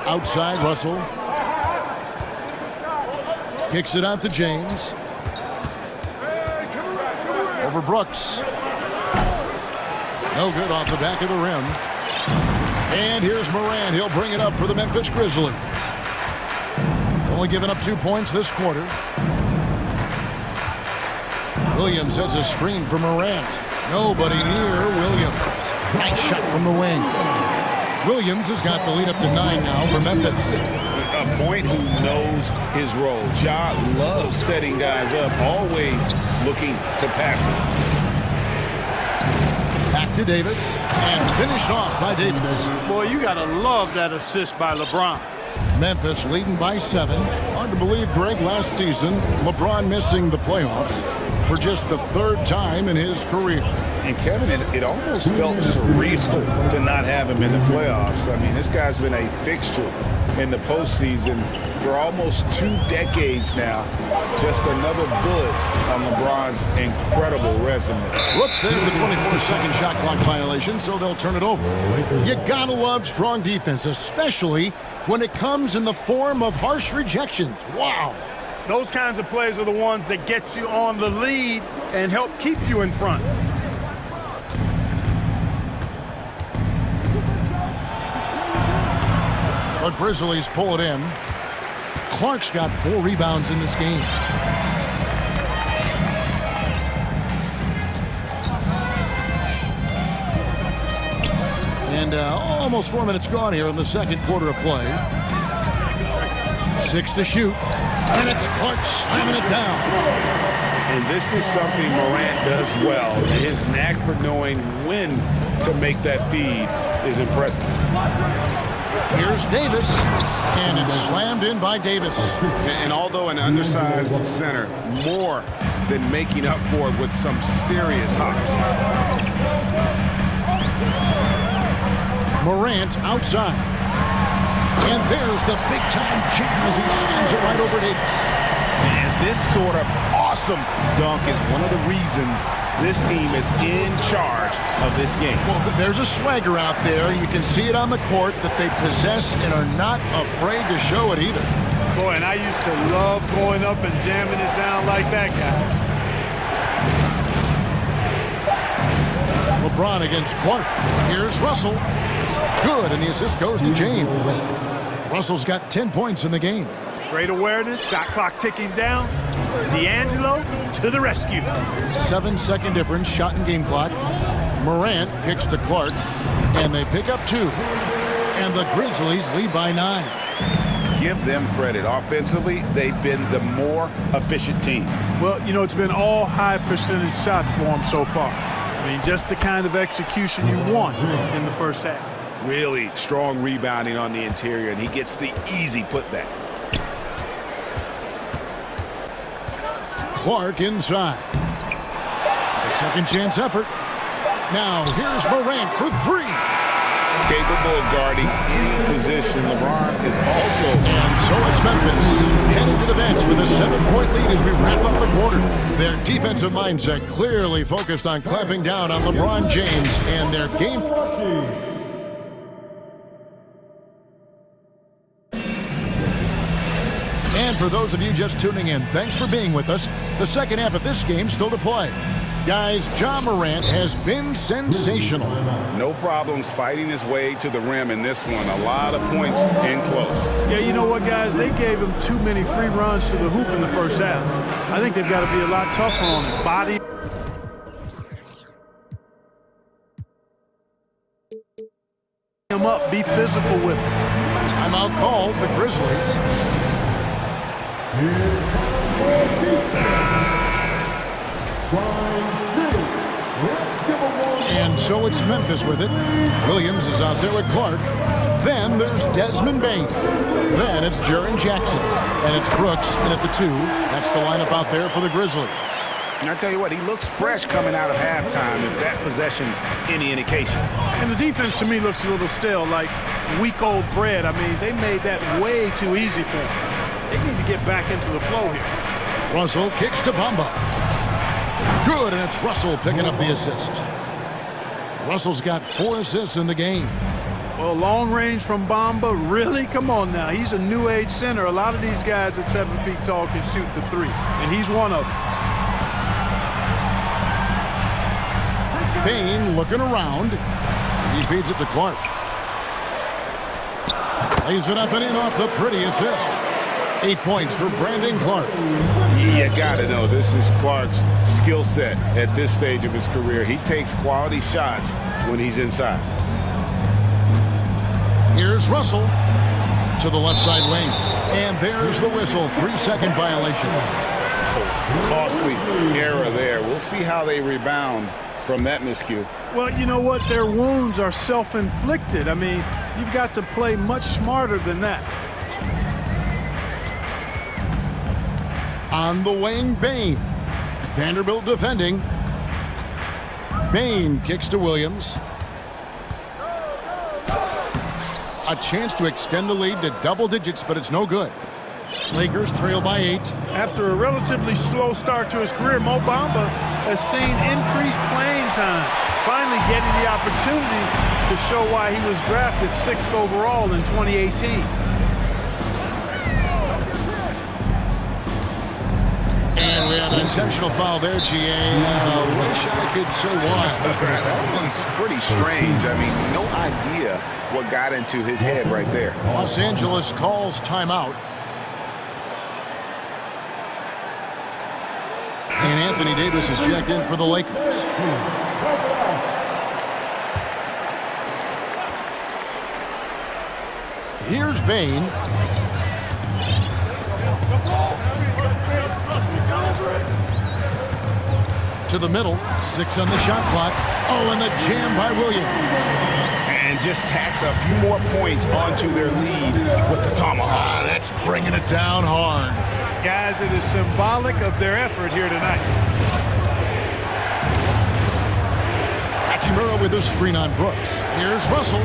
S1: Outside, Russell. Kicks it out to James. Over Brooks. No good off the back of the rim. And here's Morant. He'll bring it up for the Memphis Grizzlies. Only giving up 2 points this quarter. Williams sets a screen for Morant. Nobody near Williams. Nice shot from the wing. Williams has got the lead up to 9 now for Memphis.
S2: A point who knows his role. Ja loves setting guys up, always looking to pass it.
S1: Back to Davis, and finished off by Davis.
S13: Boy, you gotta love that assist by LeBron.
S1: Memphis leading by 7. Hard to believe, Greg, last season, LeBron missing the playoffs for just the 3rd time in his career.
S2: And Kevin, it almost felt surreal to not have him in the playoffs. I mean, this guy's been a fixture in the postseason for almost 2 decades now. Just another bullet on LeBron's incredible resume.
S1: Whoops, there's the 24-second shot clock violation, so they'll turn it over. You gotta love strong defense, especially when it comes in the form of harsh rejections. Wow.
S13: Those kinds of plays are the ones that get you on the lead and help keep you in front.
S1: The Grizzlies pull it in. Clark's got 4 rebounds in this game. And almost 4 minutes gone here in the second quarter of play. 6 to shoot. And it's Clark slamming it down.
S2: And this is something Morant does well. His knack for knowing when to make that feed is impressive.
S1: Here's Davis, and it's slammed in by Davis.
S2: And although an undersized center, more than making up for it with some serious hops.
S1: Morant outside. And there's the big-time jam as he slams it right over Davis.
S2: And this sort of awesome dunk is one of the reasons this team is in charge of this game.
S1: Well, there's a swagger out there. You can see it on the court that they possess and are not afraid to show it either.
S13: Boy, and I used to love going up and jamming it down like that, guys.
S1: LeBron against Clark. Here's Russell. Good, and the assist goes to James. Russell's got 10 points in the game.
S13: Great awareness, shot clock ticking down. D'Angelo to the rescue.
S1: 7-second difference, shot and game clock. Morant kicks to Clark, and they pick up 2. And the Grizzlies lead by 9.
S2: Give them credit. Offensively, they've been the more efficient team.
S13: Well, you know, it's been all high percentage shots for them so far. I mean, just the kind of execution you want in the first half.
S2: Really strong rebounding on the interior, and he gets the easy putback.
S1: Clark inside. A second chance effort. Now here's Morant for 3.
S2: Capable of guarding any position. LeBron is also.
S1: And so it's Memphis heading to the bench with a 7-point lead as we wrap up the quarter. Their defensive mindset clearly focused on clamping down on LeBron James and their game. And for those of you just tuning in, thanks for being with us. The second half of this game still to play. Guys, Ja Morant has been sensational.
S2: No problems fighting his way to the rim in this one. A lot of points in close.
S13: Yeah, you know what, guys? They gave him too many free runs to the hoop in the first half. I think they've got to be a lot tougher on him. Body him up, be physical with him.
S1: Timeout called, the Grizzlies. And so it's Memphis with it. Williams is out there with Clark. Then there's Desmond Bain. Then it's Jaren Jackson. And it's Brooks in at the 2. That's the lineup out there for the Grizzlies.
S2: And I tell you what, he looks fresh coming out of halftime, if that possession's any indication.
S13: And the defense to me looks a little stale, like week-old bread. I mean, they made that way too easy for him. They need to get back into the flow here.
S1: Russell kicks to Bamba. Good, and it's Russell picking up the assist. Russell's got 4 assists in the game.
S13: Well, long range from Bamba, really? Come on now. He's a new age center. A lot of these guys at 7 feet tall can shoot the 3, and he's one of them.
S1: Bain looking around. He feeds it to Clark. Lays it up and in off the pretty assist. 8 points for Brandon Clark.
S2: You gotta know this is Clark's skill set at this stage of his career. He takes quality shots when he's inside.
S1: Here's Russell to the left side lane. And there's the whistle. 3-second violation.
S2: Costly error there. We'll see how they rebound from that miscue.
S13: Well, you know what? Their wounds are self-inflicted. I mean, you've got to play much smarter than that.
S1: On the wing, Bain. Vanderbilt defending. Bain kicks to Williams. A chance to extend the lead to double digits, but it's no good. Lakers trail by 8.
S13: After a relatively slow start to his career, Mo Bamba has seen increased playing time, finally getting the opportunity to show why he was drafted 6th overall in 2018.
S1: And we have an intentional foul there, GA. Wish I could say why.
S2: That one's pretty strange. I mean, no idea what got into his head right there.
S1: Los Angeles calls timeout. And Anthony Davis is checked in for the Lakers. Here's Bain. To the middle. 6 on the shot clock. Oh, and the jam by Williams.
S2: And just tacks a few more points onto their lead with the tomahawk.
S1: That's bringing it down hard.
S13: Guys, it is symbolic of their effort here tonight.
S1: Hachimura with a screen on Brooks. Here's Russell.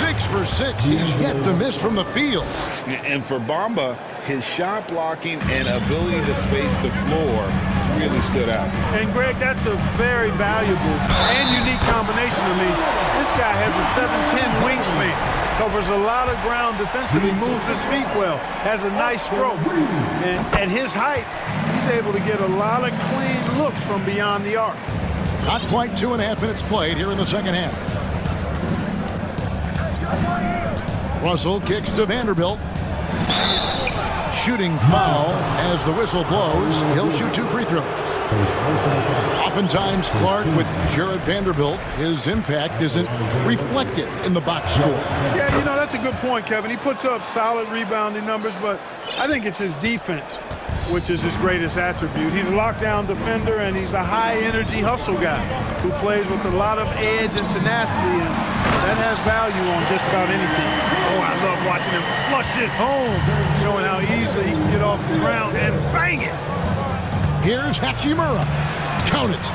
S1: 6 for 6. He's yet to miss from the field.
S2: And for Bamba, his shot blocking and ability to space the floor really stood out.
S13: And Greg, that's a very valuable and unique combination. I mean, this guy has a 7'10" wingspan, covers a lot of ground defensively, moves his feet well, has a nice stroke. And at his height, he's able to get a lot of clean looks from beyond the arc.
S1: Not quite 2.5 minutes played here in the second half. Russell kicks to Vanderbilt. Shooting foul as the whistle blows. He'll shoot 2 free throws. Oftentimes, Clark with Jared Vanderbilt, his impact isn't reflected in the box score.
S13: Yeah, you know, that's a good point, Kevin. He puts up solid rebounding numbers, but I think it's his defense, which is his greatest attribute. He's a lockdown defender, and he's a high-energy hustle guy who plays with a lot of edge and tenacity, and that has value on just about any team. Oh, I love watching him flush it home, showing how easily he can get off the ground and bang it.
S1: Here's Hachimura. Count it.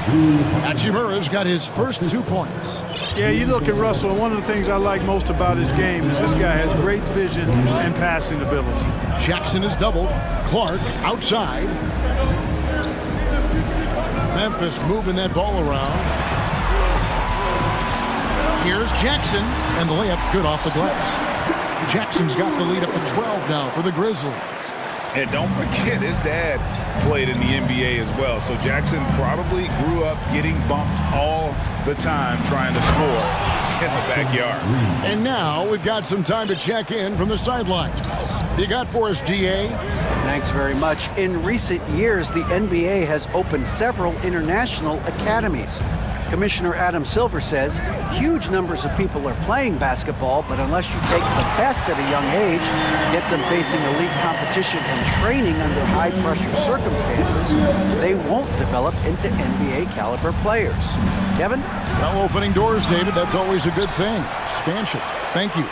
S1: Hachimura's got his first 2 points.
S13: Yeah, you look at Russell, and one of the things I like most about his game is this guy has great vision and passing ability.
S1: Jackson is doubled. Clark outside. Memphis moving that ball around. Here's Jackson, and the layup's good off the glass. Jackson's got the lead up to 12 now for the Grizzlies.
S2: And don't forget, his dad played in the NBA as well. So Jackson probably grew up getting bumped all the time trying to score in the backyard.
S1: And now we've got some time to check in from the sidelines. You got for us, DA?
S5: Thanks very much. In recent years, the NBA has opened several international academies. Commissioner Adam Silver says huge numbers of people are playing basketball, but unless you take the best at a young age, get them facing elite competition and training under high-pressure circumstances, they won't develop into NBA-caliber players. Kevin?
S1: Well, opening doors, David, that's always a good thing. Expansion. Thank you.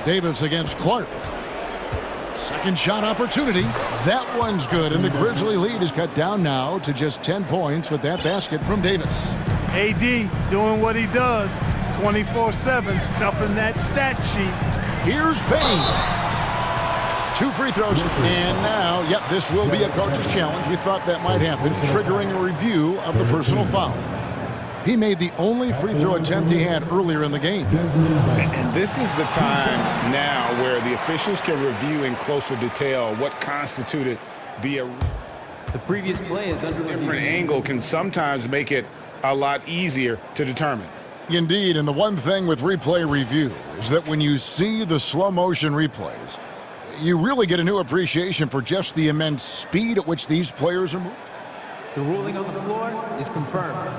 S1: Davis against Clark. Second shot opportunity. That one's good, and the Grizzly lead is cut down now to just 10 points with that basket from Davis.
S13: AD doing what he does, 24/7, stuffing that stat sheet.
S1: Here's Bain. 2 free throws, and now, yep, this will be a coach's challenge. We thought that might happen, triggering a review of the personal foul. He made the only free throw attempt he had earlier in the game.
S2: And this is the time now where the officials can review in closer detail what constituted the
S6: previous play is under
S2: different angle can sometimes make it a lot easier to determine.
S1: Indeed, and the one thing with replay review is that when you see the slow motion replays, you really get a new appreciation for just the immense speed at which these players are moving.
S6: The ruling on the floor is confirmed.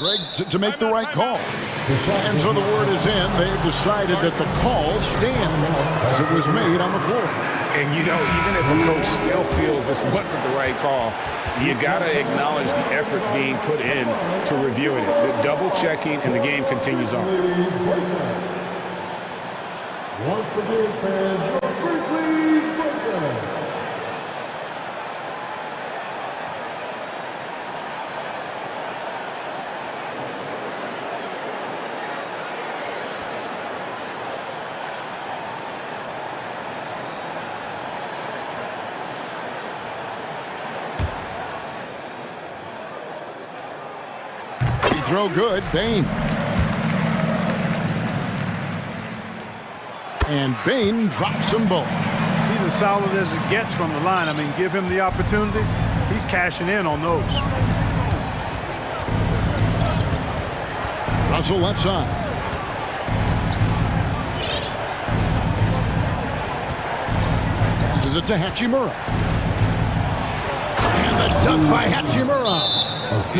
S1: Greg, to make the right call. And so the word is in. They've decided that the call stands as it was made on the floor.
S2: And, you know, even if a coach still feels this wasn't the right call, you got to acknowledge the effort being put in to reviewing it. The double checking, and the game continues on.
S7: Once again, fans, Grizzlies football.
S1: Throw good, Bain. And Bain drops them both.
S13: He's as solid as it gets from the line. I mean, give him the opportunity. He's cashing in on those.
S1: Russell left side. Passes it to Hachimura. And the dunk by Hachimura.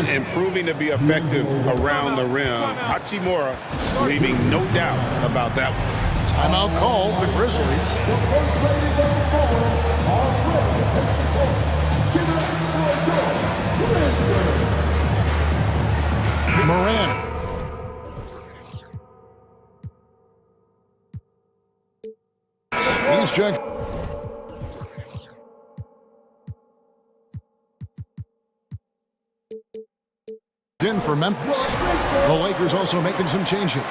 S2: Improving to be effective around the rim. Hachimura leaving no doubt about that one.
S1: Timeout called the Grizzlies. Moran. He's checked. In for Memphis. The Lakers also making some changes.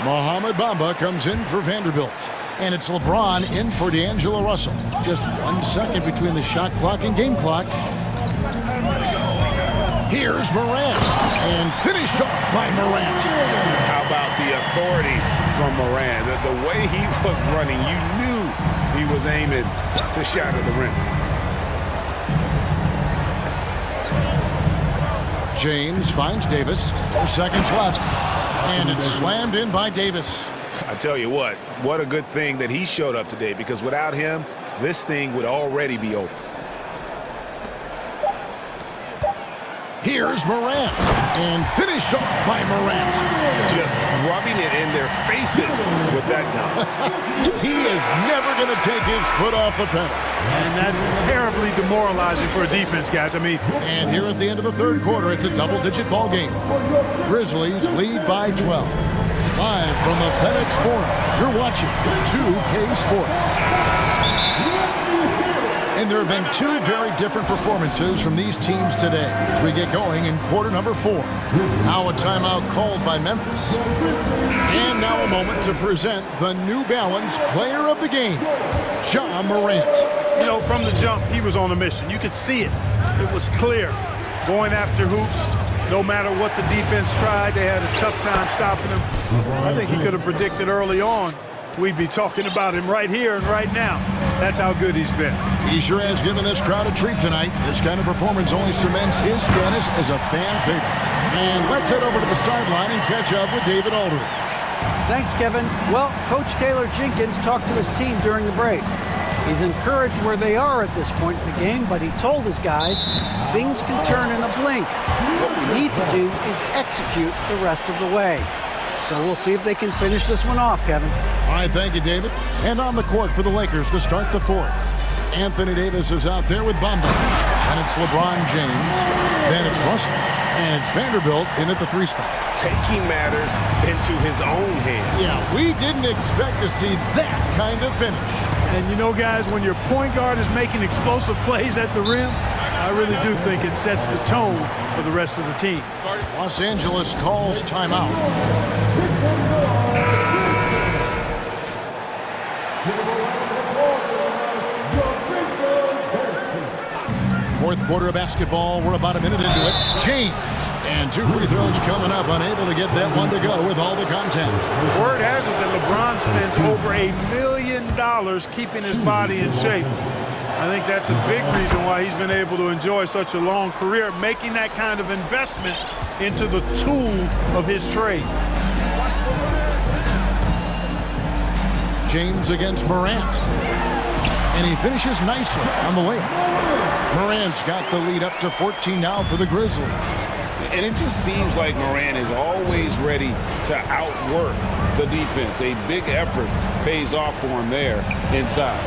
S1: Mohamed Bamba comes in for Vanderbilt. And it's LeBron in for D'Angelo Russell. Just 1 second between the shot clock and game clock. Here's Morant. And finished off by Morant.
S2: How about the authority from Morant? The way he was running, you knew he was aiming to shatter the rim.
S1: James finds Davis. 4 seconds left. And it's slammed in by Davis.
S2: I tell you what a good thing that he showed up today, because without him, this thing would already be over.
S1: Here's Morant. And finished off by Morant.
S2: Just rubbing it in their faces with that dunk.
S1: He is never going to take his foot off the pedal.
S13: And that's terribly demoralizing for a defense, guys. I mean,
S1: and here at the end of the third quarter, it's a double-digit ball game. Grizzlies lead by 12. Live from the FedEx Forum, you're watching 2K Sports. And there have been two very different performances from these teams today as we get going in quarter number 4. Now a timeout called by Memphis. And now a moment to present the New Balance Player of the Game, Ja Morant.
S13: You know, from the jump, he was on a mission. You could see it. It was clear. Going after hoops, no matter what the defense tried, they had a tough time stopping him. I think he could have predicted early on we'd be talking about him right here and right now. That's how good he's been.
S1: He sure has given this crowd a treat tonight. This kind of performance only cements his status as a fan favorite. And let's head over to the sideline and catch up with David Aldridge.
S5: Thanks, Kevin. Well, Coach Taylor Jenkins talked to his team during the break. He's encouraged where they are at this point in the game, but he told his guys things can turn in a blink. What we need to do is execute the rest of the way. So we'll see if they can finish this one off, Kevin.
S1: All right, thank you, David. And on the court for the Lakers to start the fourth. Anthony Davis is out there with Bamba. And it's LeBron James. Then it's Russell. And it's Vanderbilt in at the 3 spot.
S2: Taking matters into his own hands.
S1: Yeah, we didn't expect to see that kind of finish.
S13: And you know, guys, when your point guard is making explosive plays at the rim, I really do think it sets the tone for the rest of the team.
S1: Los Angeles calls timeout. Fourth quarter of basketball. We're about a minute into it. James. And 2 free throws coming up. Unable to get that one to go with all the contact.
S13: Word has it that LeBron spends over $1 million keeping his body in shape. I think that's a big reason why he's been able to enjoy such a long career, making that kind of investment into the tool of his trade.
S1: James against Morant. And he finishes nicely on the layup. Morant's got the lead up to 14 now for the Grizzlies.
S2: And it just seems like Morant is always ready to outwork the defense. A big effort pays off for him there inside.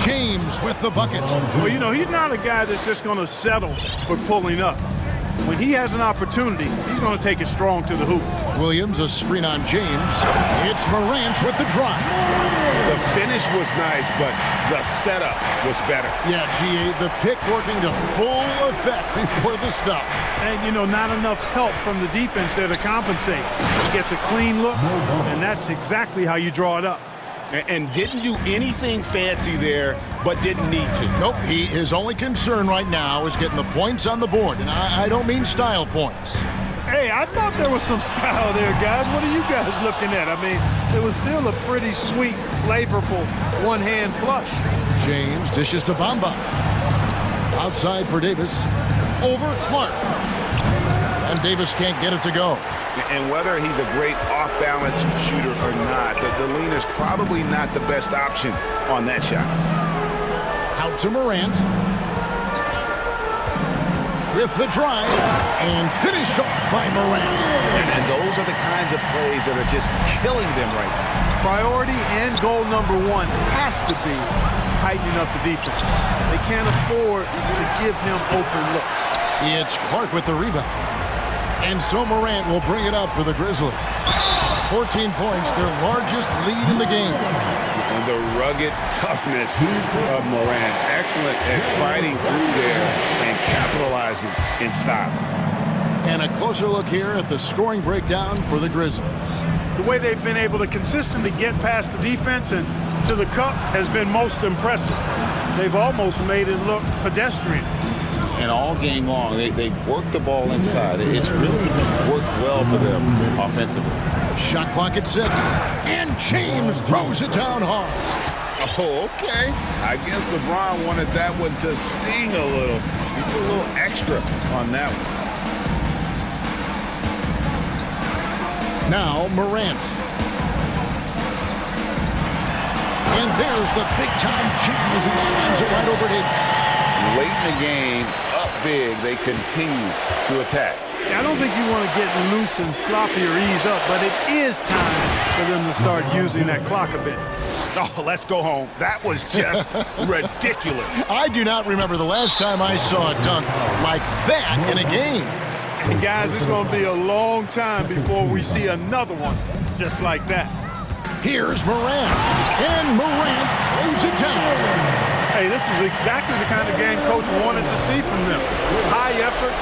S1: James with the bucket.
S13: Well, you know, he's not a guy that's just going to settle for pulling up. When he has an opportunity, he's going to take it strong to the hoop.
S1: Williams, a screen on James. It's Morant with the drive.
S2: The finish was nice, but the setup was better.
S1: Yeah, GA, the pick working to full effect before the stuff.
S13: And, you know, not enough help from the defense there to compensate. He gets a clean look, and that's exactly how you draw it up.
S2: And didn't do anything fancy there, but didn't need to.
S1: Nope, his only concern right now is getting the points on the board. And I don't mean style points.
S13: Hey, I thought there was some style there, guys. What are you guys looking at? I mean, it was still a pretty sweet, flavorful one-hand flush.
S1: James dishes to Bamba. Outside for Davis. Over Clark. And Davis can't get it to go.
S2: And whether he's a great off-balance shooter or not, the lean is probably not the best option on that shot.
S1: Out to Morant. With the drive, and finished off by Morant.
S2: And those are the kinds of plays that are just killing them right now.
S13: Priority and goal number one has to be tightening up the defense. They can't afford to give him open looks.
S1: It's Clark with the rebound. And so Morant will bring it up for the Grizzlies. 14 points, their largest lead in the game.
S2: And the rugged toughness of Morant. Excellent at fighting through there and capitalizing in style.
S1: And a closer look here at the scoring breakdown for the Grizzlies.
S13: The way they've been able to consistently get past the defense and to the cup has been most impressive. They've almost made it look pedestrian.
S2: And all game long, they work the ball inside. It's really worked well for them offensively.
S1: Shot clock at 6. And James throws it down hard.
S2: Oh, okay. I guess LeBron wanted that one to sting a little. He put a little extra on that one.
S1: Now Morant. And there's the big-time jam as he slams it right over Davis.
S2: Late in the game, up big, they continue to attack.
S13: I don't think you want to get loose and sloppy or ease up, but it is time for them to start using that clock a bit.
S2: Oh, let's go home. That was just ridiculous.
S1: I do not remember the last time I saw a dunk like that in a game.
S13: And guys, it's going to be a long time before we see another one just like that.
S1: Here's Morant. And Morant throws it down.
S13: Hey, this was exactly the kind of game Coach wanted to see from them. High effort,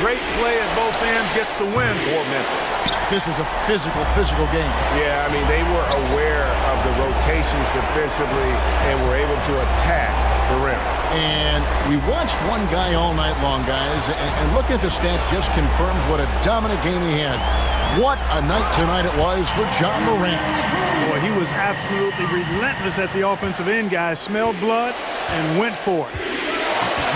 S13: great play at both ends, gets the win for Memphis.
S1: This was a physical game.
S2: Yeah, I mean, they were aware of the rotations defensively and were able to attack the rim.
S1: And we watched one guy all night long, guys, and looking at the stats just confirms what a dominant game he had. What a night tonight it was for John Morant.
S13: Boy, he was absolutely relentless at the offensive end, guys. Smelled blood and went for it.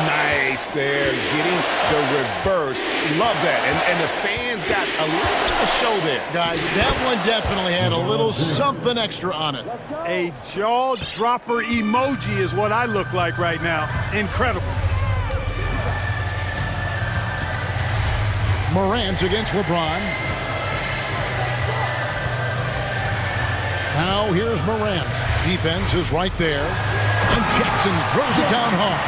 S2: Nice there, getting the reverse. Love that. And the fans got a little bit of a show there.
S1: Guys, that one definitely had a little something extra on it.
S13: A jaw-dropper emoji is what I look like right now. Incredible.
S1: Morant against LeBron. Now here's Morant. Defense is right there. And Jackson throws it down hard.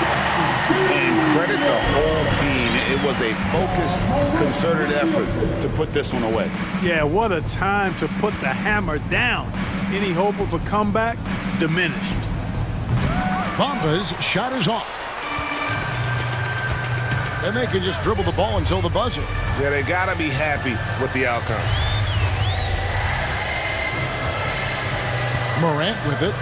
S2: And credit the whole team. It was a focused, concerted effort to put this one away.
S13: Yeah, what a time to put the hammer down. Any hope of a comeback diminished.
S1: Bamba's shot is off. And they can just dribble the ball until the buzzer.
S2: Yeah, they got to be happy with the outcome.
S1: Morant with it.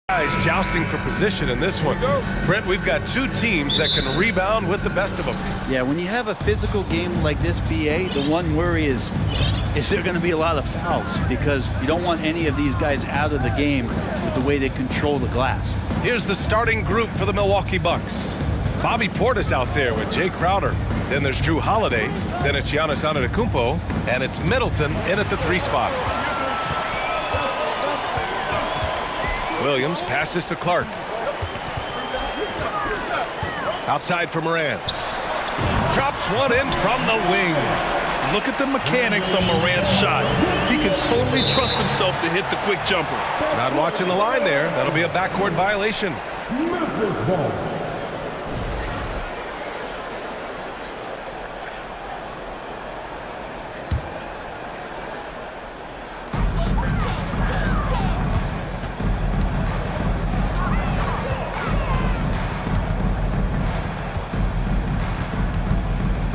S8: Guys jousting for position in this one. Brent, we've got two teams that can rebound with the best of them.
S12: Yeah, when you have a physical game like this, BA, the one worry is there going to be a lot of fouls? Because you don't want any of these guys out of the game with the way they control the glass.
S8: Here's the starting group for the Milwaukee Bucks. Bobby Portis out there with Jay Crowder. Then there's Drew Holiday. Then it's Giannis Antetokounmpo. And it's Middleton in at the 3 spot. Williams passes to Clark. Outside for Morant. Drops one in from the wing.
S10: Look at the mechanics on Morant's shot. He can totally trust himself to hit the quick jumper.
S8: Not watching the line there. That'll be a backcourt violation.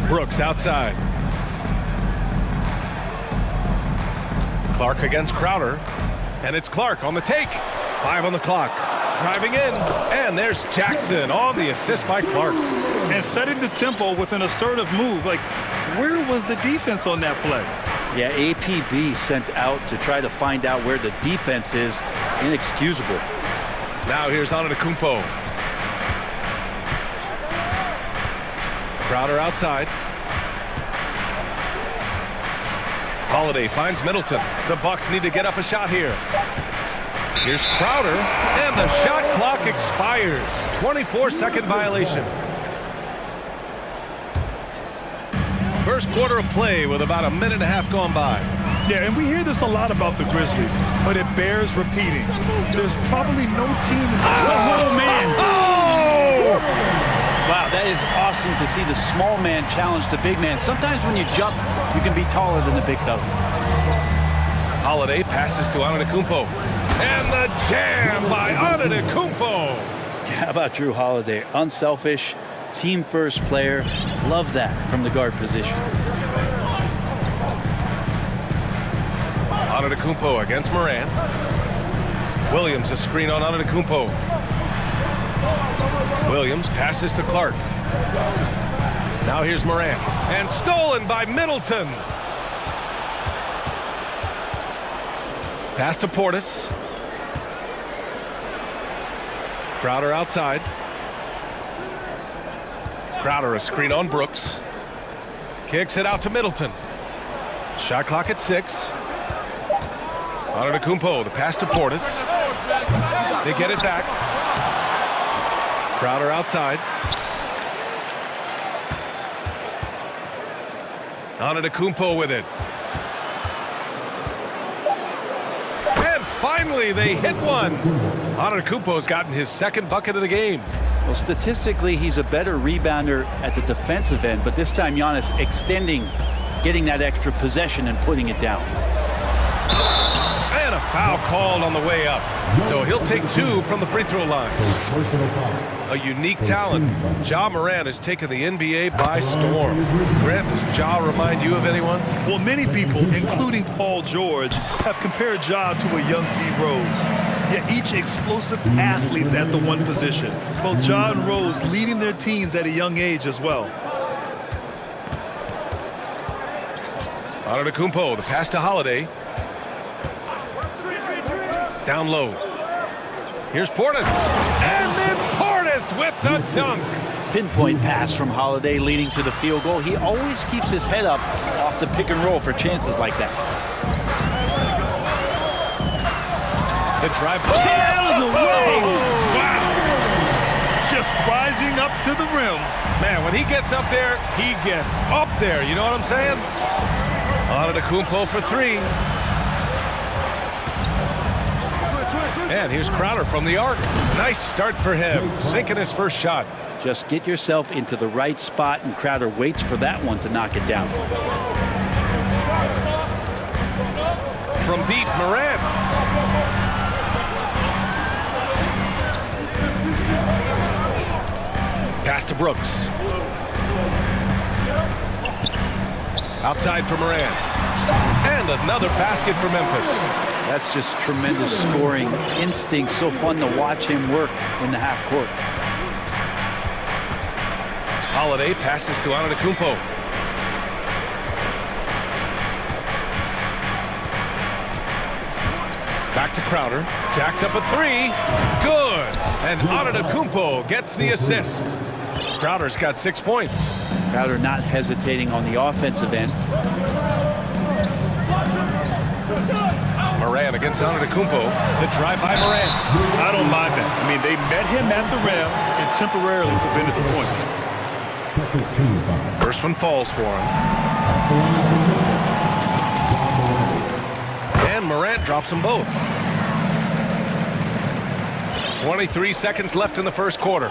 S8: Brooks outside. Clark against Crowder. And it's Clark on the take. 5 on the clock. Driving in. And there's Jackson on the assist by Clark.
S10: And setting the tempo with an assertive move. Like, where was the defense on that play?
S12: Yeah, APB sent out to try to find out where the defense is. Inexcusable.
S8: Now here's Antetokounmpo. Crowder outside. Holiday finds Middleton. The Bucks need to get up a shot here. Here's Crowder, and the shot clock expires. 24-second violation. First quarter of play with about a minute and a half gone by.
S10: Yeah, and we hear this a lot about the Grizzlies, but it bears repeating. There's probably no team in the
S12: Oh, man!
S8: Oh!
S12: Wow, that is awesome to see the small man challenge the big man. Sometimes when you jump, you can be taller than the big fella.
S8: Holiday passes to Antetokounmpo. And the jam by Antetokounmpo.
S12: How about Drew Holiday? Unselfish, team-first player. Love that from the guard position.
S8: Antetokounmpo against Morant. Williams a screen on Antetokounmpo. Williams passes to Clark. Now here's Morant. And stolen by Middleton. Pass to Portis. Crowder outside. Crowder a screen on Brooks. Kicks it out to Middleton. Shot clock at 6. Antetokounmpo, the pass to Portis. They get it back. Crowder outside. Antetokounmpo with it. And finally, they hit one. Antetokounmpo's gotten his second bucket of the game.
S12: Well, statistically, he's a better rebounder at the defensive end, but this time Giannis extending, getting that extra possession and putting it down.
S8: And a foul called on the way up. So he'll take 2 from the free throw line. A unique talent. Ja Morant has taken the NBA by storm. Grant, does Ja remind you of anyone?
S10: Well, many people, including Paul George, have compared Ja to a young D. Rose. Yet each explosive athletes at the one position. Both Ja and Rose leading their teams at a young age as well.
S8: Antetokounmpo, the pass to Holiday. Down low. Here's Portis. And then Portis with the dunk.
S12: Pinpoint pass from Holiday leading to the field goal. He always keeps his head up off the pick and roll for chances like that.
S8: The drive. Get out of the way!
S10: Wow! Just rising up to the rim.
S8: Man, when he gets up there, he gets up there. You know what I'm saying? Antetokounmpo for 3. And here's Crowder from the arc. Nice start for him, sinking his first shot.
S12: Just get yourself into the right spot, and Crowder waits for that one to knock it down.
S8: From deep, Morant. Pass to Brooks. Outside for Morant. And another basket for Memphis.
S12: That's just tremendous scoring instinct. So fun to watch him work in the half court.
S8: Holiday passes to Antetokounmpo. Back to Crowder. Jacks up a three. Good. And Antetokounmpo gets the assist. Crowder's got 6 points.
S12: Crowder not hesitating on the offensive end.
S8: Moran against Antetokounmpo. The drive by Moran.
S10: I don't mind that. I mean, they met him at the rim and temporarily prevented the points.
S8: First one falls for him. And Morant drops them both. 23 seconds left in the first quarter.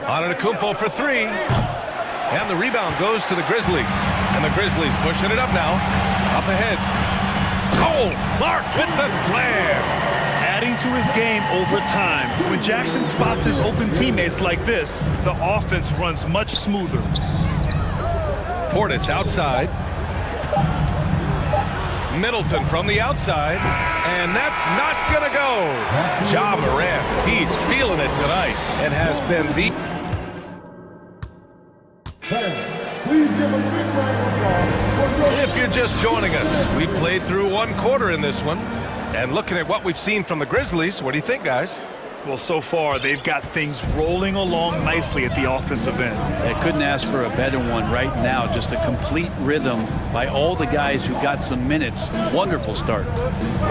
S8: Antetokounmpo for three. And the rebound goes to the Grizzlies. And the Grizzlies pushing it up now. Up ahead. Cole Clark with the slam.
S10: Adding to his game over time. When Jackson spots his open teammates like this, the offense runs much smoother.
S8: Portis outside. Middleton from the outside. And that's not going to go. Ja Morant, he's feeling it tonight and has been the... If you're just joining us, we played through one quarter in this one. And looking at what we've seen from the Grizzlies, what do you think, guys?
S10: Well, so far, they've got things rolling along nicely at the offensive end.
S12: I couldn't ask for a better one right now. Just a complete rhythm by all the guys who got some minutes. Wonderful start.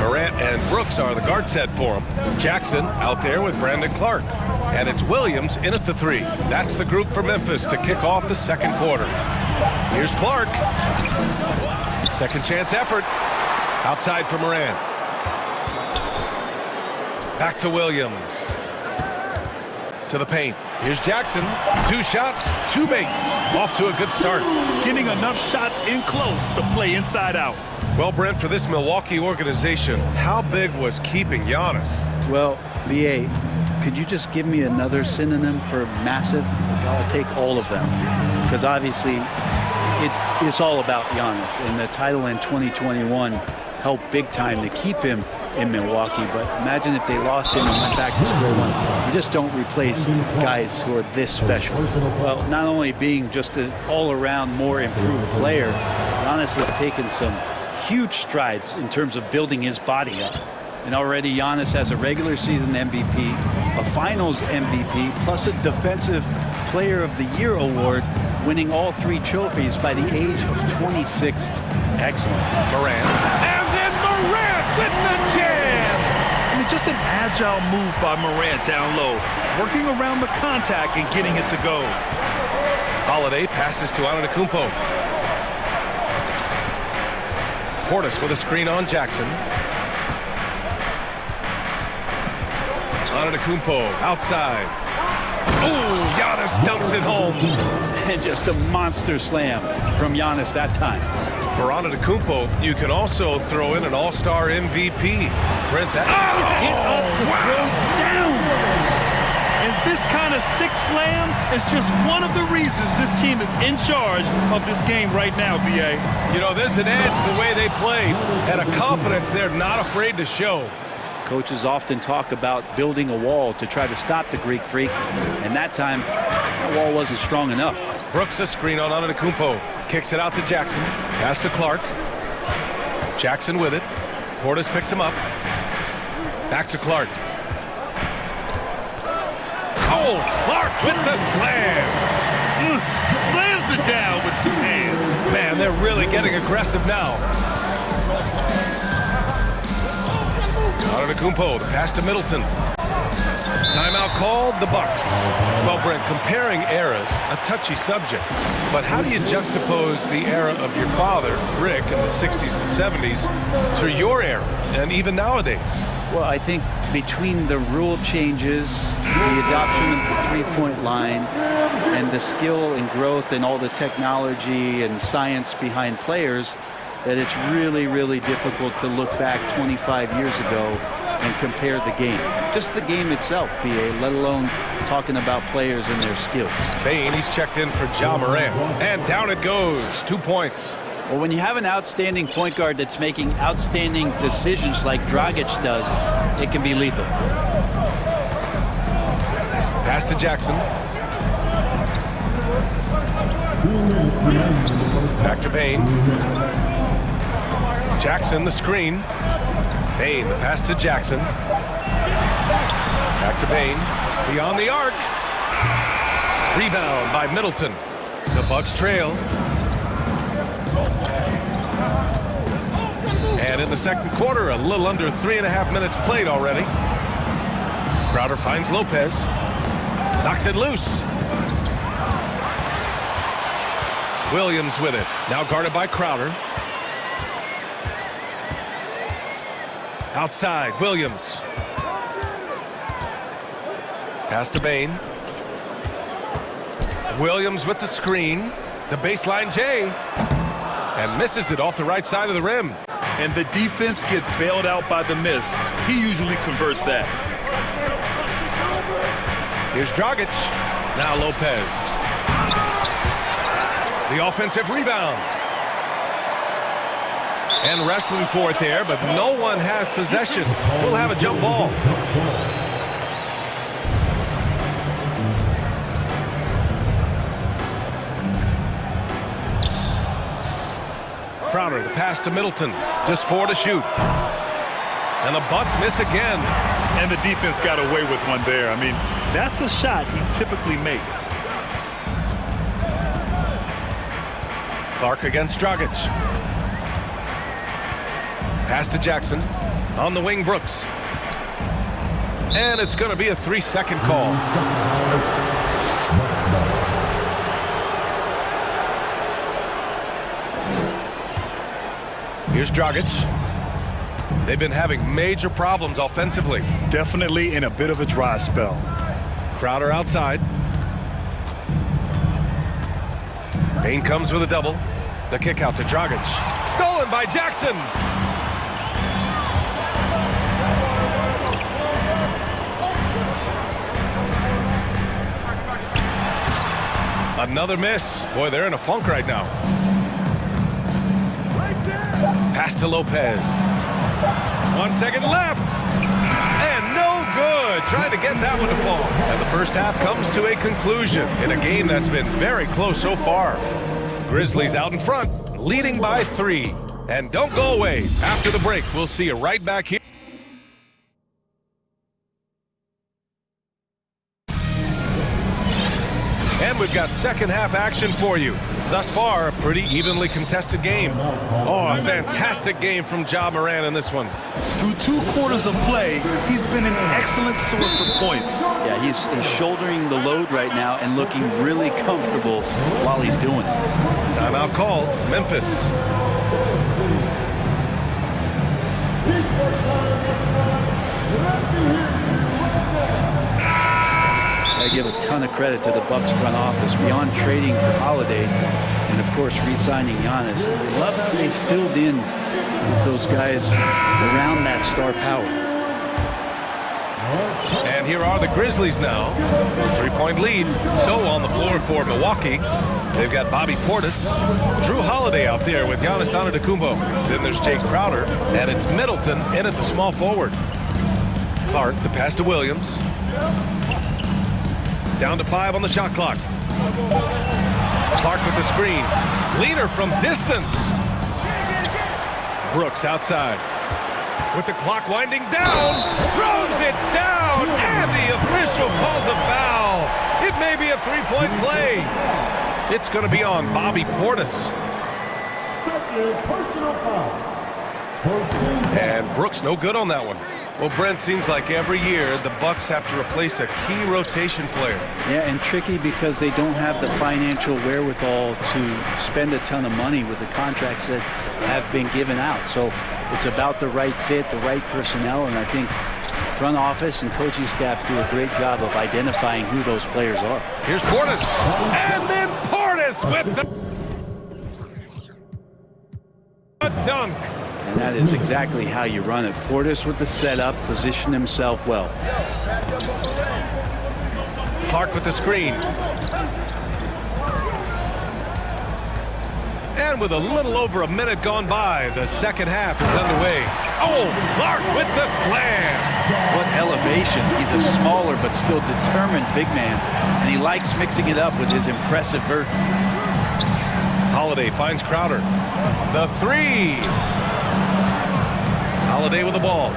S8: Morant and Brooks are the guard set for him. Jackson out there with Brandon Clark. And it's Williams in at the three. That's the group for Memphis to kick off the second quarter. Here's Clark. Second chance effort. Outside for Morant. Back to Williams. To the paint. Here's Jackson. 2 shots, 2 makes. Off to a good start.
S10: Getting enough shots in close to play inside out.
S8: Well, Brent, for this Milwaukee organization, how big was keeping Giannis?
S12: Well, B.A., could you just give me another synonym for massive? I'll take all of them. Because obviously, it's all about Giannis. And the title in 2021 helped big time to keep him in Milwaukee, but imagine if they lost him and went back to square one. You just don't replace guys who are this special. Well, not only being just an all-around more improved player, Giannis has taken some huge strides in terms of building his body up. And already Giannis has a regular season MVP, a finals MVP, plus a defensive player of the year award, winning all 3 trophies by the age of 26. Excellent.
S8: Morant. And then Morant with the jam!
S10: I mean, just an agile move by Morant down low, working around the contact and getting it to go.
S8: Holiday passes to Antetokounmpo. Portis with a screen on Jackson. Antetokounmpo outside. Ooh, Giannis dunks it home.
S12: And just a monster slam from Giannis that time.
S8: For Antetokounmpo, you can also throw in an all-star MVP. Brent, that
S10: get up to throw down. And this kind of sick slam is just one of the reasons this team is in charge of this game right now, B.A.
S8: You know, there's an edge the way they play and a confidence they're not afraid to show.
S12: Coaches often talk about building a wall to try to stop the Greek Freak, and that time, that wall wasn't strong enough.
S8: Brooks a screen on Antetokounmpo. Kicks it out to Jackson. Pass to Clark. Jackson with it. Portis picks him up. Back to Clark. Oh, Clark with the slam.
S10: Slams it down with 2 hands.
S8: Man, they're really getting aggressive now. Antetokounmpo, the pass to Middleton. Timeout called, the Bucks. Well, Brent, comparing eras, a touchy subject. But how do you juxtapose the era of your father, Rick, in the 60s and 70s, to your era, and even nowadays?
S12: Well, I think between the rule changes, the adoption of the three-point line, and the skill and growth and all the technology and science behind players, that it's really, really difficult to look back 25 years ago and compare the game. Just the game itself, PA, let alone talking about players and their skills.
S8: Bane, he's checked in for Ja Morant. And down it goes. 2 points.
S12: Well, when you have an outstanding point guard that's making outstanding decisions like Dragic does, it can be lethal.
S8: Pass to Jackson. Back to Bane. Jackson, the screen. Bane, the pass to Jackson. Back to Bane. Beyond the arc. Rebound by Middleton. The Bucks trail. And in the second quarter, a little under 3.5 minutes played already. Crowder finds Lopez. Knocks it loose. Williams with it. Now guarded by Crowder. Outside, Williams. Pass to Bane. Williams with the screen. The baseline J. And misses it off the right side of the rim.
S10: And the defense gets bailed out by the miss. He usually converts that.
S8: Here's Dragic. Now Lopez. The offensive rebound. And wrestling for it there, but no one has possession. We'll have a jump ball. Crowder, the pass to Middleton. Just 4 to shoot. And the Bucks miss again.
S10: And the defense got away with one there. I mean, that's a shot he typically makes.
S8: Clark against Dragic. Pass to Jackson. On the wing, Brooks. And it's going to be a 3-second call. Here's Dragic. They've been having major problems offensively.
S10: Definitely in a bit of a dry spell.
S8: Crowder outside. Bane comes with a double. The kick out to Dragic. Stolen by Jackson. Another miss. Boy, they're in a funk right now. Pass to Lopez. 1 second left. And no good. Trying to get that one to fall. And the first half comes to a conclusion in a game that's been very close so far. Grizzlies out in front, leading by 3. And don't go away. After the break, we'll see you right back here. And we've got second half action for you. Thus far, a pretty evenly contested game. Oh, a fantastic game from Ja Morant in this one.
S10: Through 2 quarters of play, he's been an excellent source of points.
S12: Yeah, he's shouldering the load right now and looking really comfortable while he's doing it.
S8: Timeout called, Memphis.
S12: I give a ton of credit to the Bucks front office beyond trading for Holiday and, of course, re-signing Giannis. I love how they filled in those guys around that star power.
S8: And here are the Grizzlies now. 3-point lead. So on the floor for Milwaukee, they've got Bobby Portis, Drew Holiday out there with Giannis Antetokounmpo. Then there's Jay Crowder, and it's Middleton in at the small forward. Clark, the pass to Williams. Down to 5 on the shot clock. Clark with the screen. Leader from distance. Brooks outside. With the clock winding down. Throws it down. And the official calls a foul. It may be a 3-point play. It's going to be on Bobby Portis. And Brooks no good on that one. Well, Brent, seems like every year the Bucks have to replace a key rotation player.
S12: Yeah, and tricky because they don't have the financial wherewithal to spend a ton of money with the contracts that have been given out. So it's about the right fit, the right personnel, and I think front office and coaching staff do a great job of identifying who those players are.
S8: Here's Portis. And then Portis with the dunk.
S12: And that is exactly how you run it. Portis with the setup, position himself well.
S8: Clark with the screen. And with a little over a minute gone by, the second half is underway. Oh, Clark with the slam.
S12: What elevation. He's a smaller but still determined big man. And he likes mixing it up with his impressive vert.
S8: Holiday finds Crowder. The three. Holiday with the ball.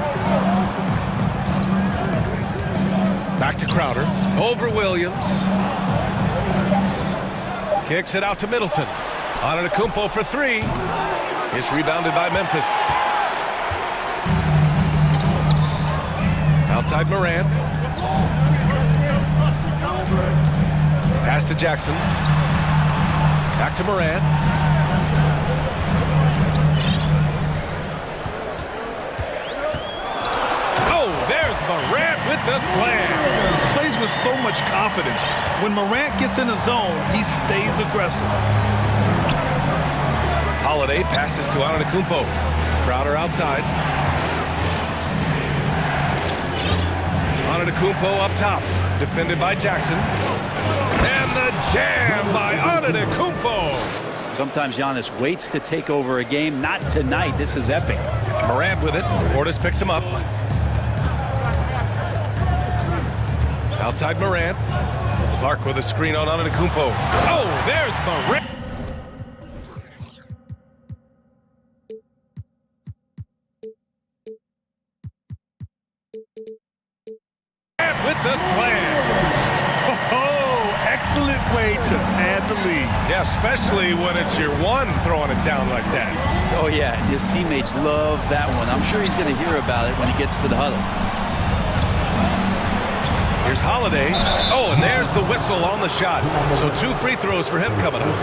S8: Back to Crowder. Over Williams. Kicks it out to Middleton. Antetokounmpo for three. It's rebounded by Memphis. Outside Morant. Pass to Jackson. Back to Morant. Oh, there's Morant with the slam.
S10: Plays with so much confidence. When Morant gets in the zone, he stays aggressive.
S8: Holiday passes to Antetokounmpo. Crowder outside. Antetokounmpo up top. Defended by Jackson. And the jam by Antetokounmpo.
S12: Sometimes Giannis waits to take over a game. Not tonight. This is epic.
S8: Morant with it. Portis picks him up. Outside Morant. Clark with a screen on Antetokounmpo. Oh, there's Morant. With the slam.
S10: Oh, excellent way to add the lead.
S8: Yeah, especially when it's your one throwing it down like that.
S12: Oh, yeah. His teammates love that one. I'm sure he's going to hear about it when he gets to the huddle.
S8: Here's Holiday. Oh, and there's the whistle on the shot. So 2 free throws for him coming up.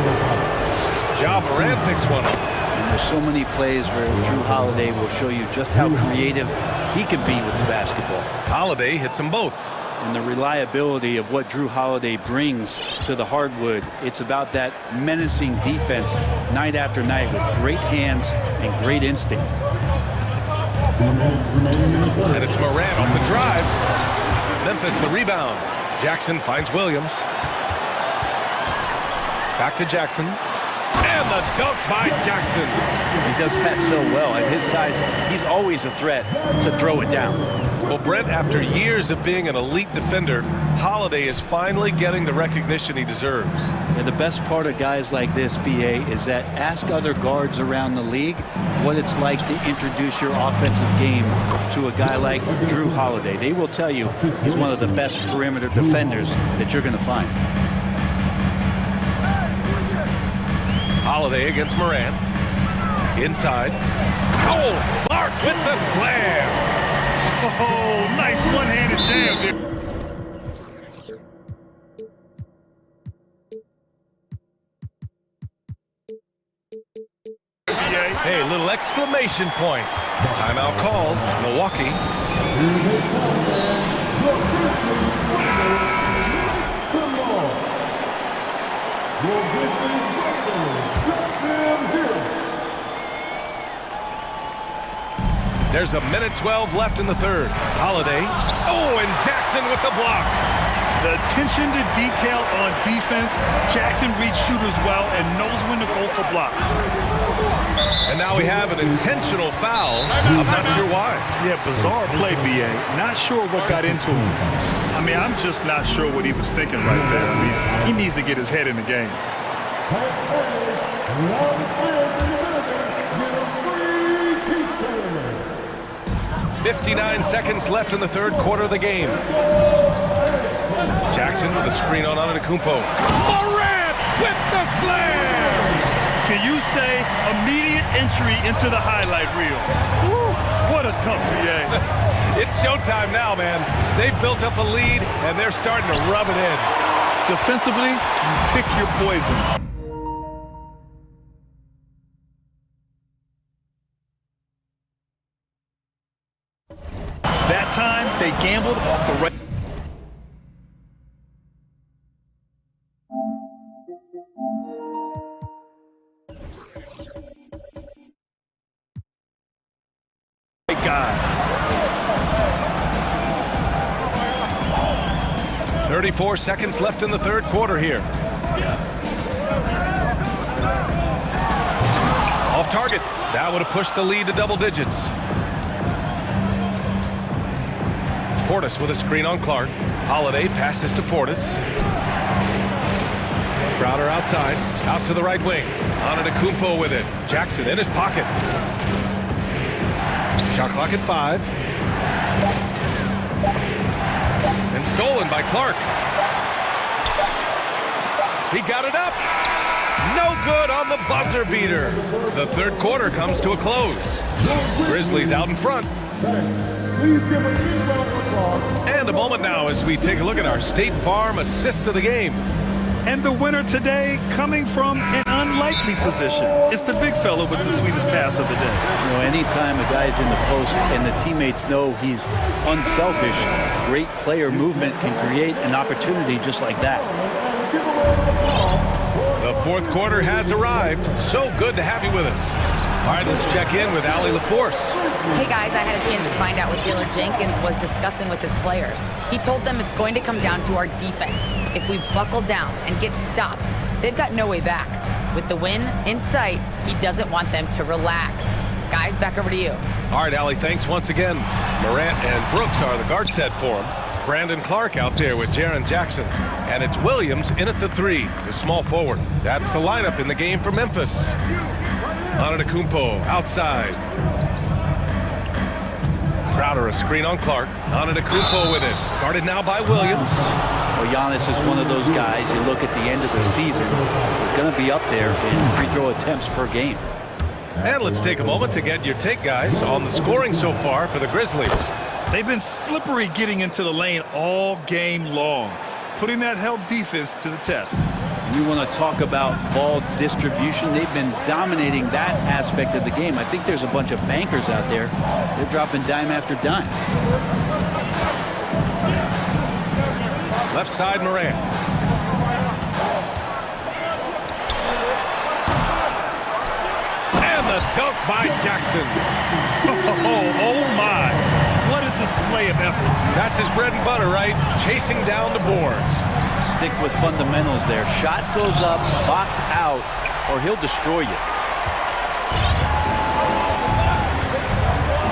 S8: Ja Morant picks one up.
S12: And there's so many plays where Drew Holiday will show you just how creative he can be with the basketball.
S8: Holiday hits them both.
S12: And the reliability of what Drew Holiday brings to the hardwood, it's about that menacing defense night after night with great hands and great instinct.
S8: And it's Morant off the drive. Memphis the rebound. Jackson finds Williams. Back to Jackson. And the dunk by Jackson.
S12: He does that so well. At his size, he's always a threat to throw it down.
S8: Well, Brent, after years of being an elite defender, Holiday is finally getting the recognition he deserves.
S12: And the best part of guys like this, BA, is that ask other guards around the league what it's like to introduce your offensive game to a guy like Drew Holiday. They will tell you he's one of the best perimeter defenders that you're going to find.
S8: Holiday against Morant. Inside. Oh, Clark with the slam.
S10: Oh, nice one-handed jam here.
S8: Hey, little exclamation point. Timeout called. Milwaukee. There's a minute 12 left in the third. Holiday. Oh, and Jackson with the block.
S10: The attention to detail on defense. Jackson reads shooters well and knows when to go for blocks.
S8: And now we have an intentional foul. I'm not sure why.
S10: Yeah, bizarre play, BA. Not sure what got into him. I mean, I'm just not sure what he was thinking right there. I mean, he needs to get his head in the game.
S8: 59 seconds left in the third quarter of the game. Jackson with a screen on Antetokounmpo. Morant with the slam!
S10: Can you say immediate entry into the highlight reel? Woo, what a tough BA.
S8: It's showtime now, man. They've built up a lead, and they're starting to rub it in.
S10: Defensively, pick your poison. That time, they gambled off the right. guy.
S8: 34 seconds left in the third quarter here. Off target. That would have pushed the lead to double digits. Portis with a screen on Clark. Holiday passes to Portis. Crowder outside. Out to the right wing. Antetokounmpo with it. Jackson in his pocket. Shot clock at 5. And stolen by Clark. He got it up. No good on the buzzer beater. The third quarter comes to a close. Grizzlies out in front. And a moment now as we take a look at our State Farm assist of the game.
S10: And the winner today coming from an unlikely position. It's the big fella with the sweetest pass of the day.
S12: You know, anytime a guy's in the post and the teammates know he's unselfish, great player movement can create an opportunity just like that.
S8: The fourth quarter has arrived. So good to have you with us. All right, let's check in with Allie LaForce.
S11: Hey guys, I had a chance to find out what Taylor Jenkins was discussing with his players. He told them it's going to come down to our defense. If we buckle down and get stops, they've got no way back. With the win in sight, he doesn't want them to relax. Guys, back over to you.
S8: All right, Allie, thanks once again. Morant and Brooks are the guard set for him. Brandon Clark out there with Jaren Jackson. And it's Williams in at the 3, the small forward. That's the lineup in the game for Memphis. Antetokounmpo outside. Crowder a screen on Clark. Antetokounmpo with it. Guarded now by Williams.
S12: Well, Giannis is one of those guys, you look at the end of the season, he's going to be up there in free throw attempts per game.
S8: And let's take a moment to get your take, guys, on the scoring so far for the Grizzlies.
S10: They've been slippery getting into the lane all game long, putting that help defense to the test.
S12: You want to talk about ball distribution. They've been dominating that aspect of the game. I think there's a bunch of bankers out there. They're dropping dime after dime.
S8: Left side, Morant. And the dunk by Jackson.
S10: Oh my. What a display of effort.
S8: That's his bread and butter, right? Chasing down the boards.
S12: Stick with fundamentals there. Shot goes up, box out, or he'll destroy you.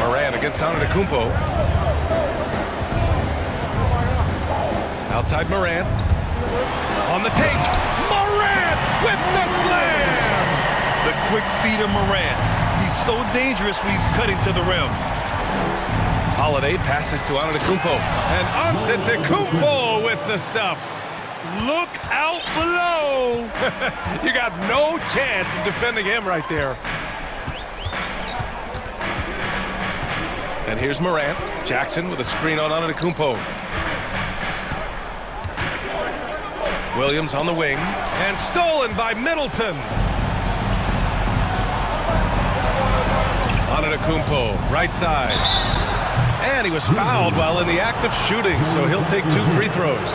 S8: Morant against Antetokounmpo. Outside Morant. On the take. Morant with the slam!
S10: The quick feet of Morant. He's so dangerous when he's cutting to the rim.
S8: Holiday passes to Antetokounmpo. And Antetokounmpo with the stuff.
S10: Look out below!
S8: You got no chance of defending him right there. And here's Morant. Jackson with a screen on Antetokounmpo. Williams on the wing. And stolen by Middleton. Antetokounmpo, right side. And he was fouled while in the act of shooting, so he'll take 2 free throws.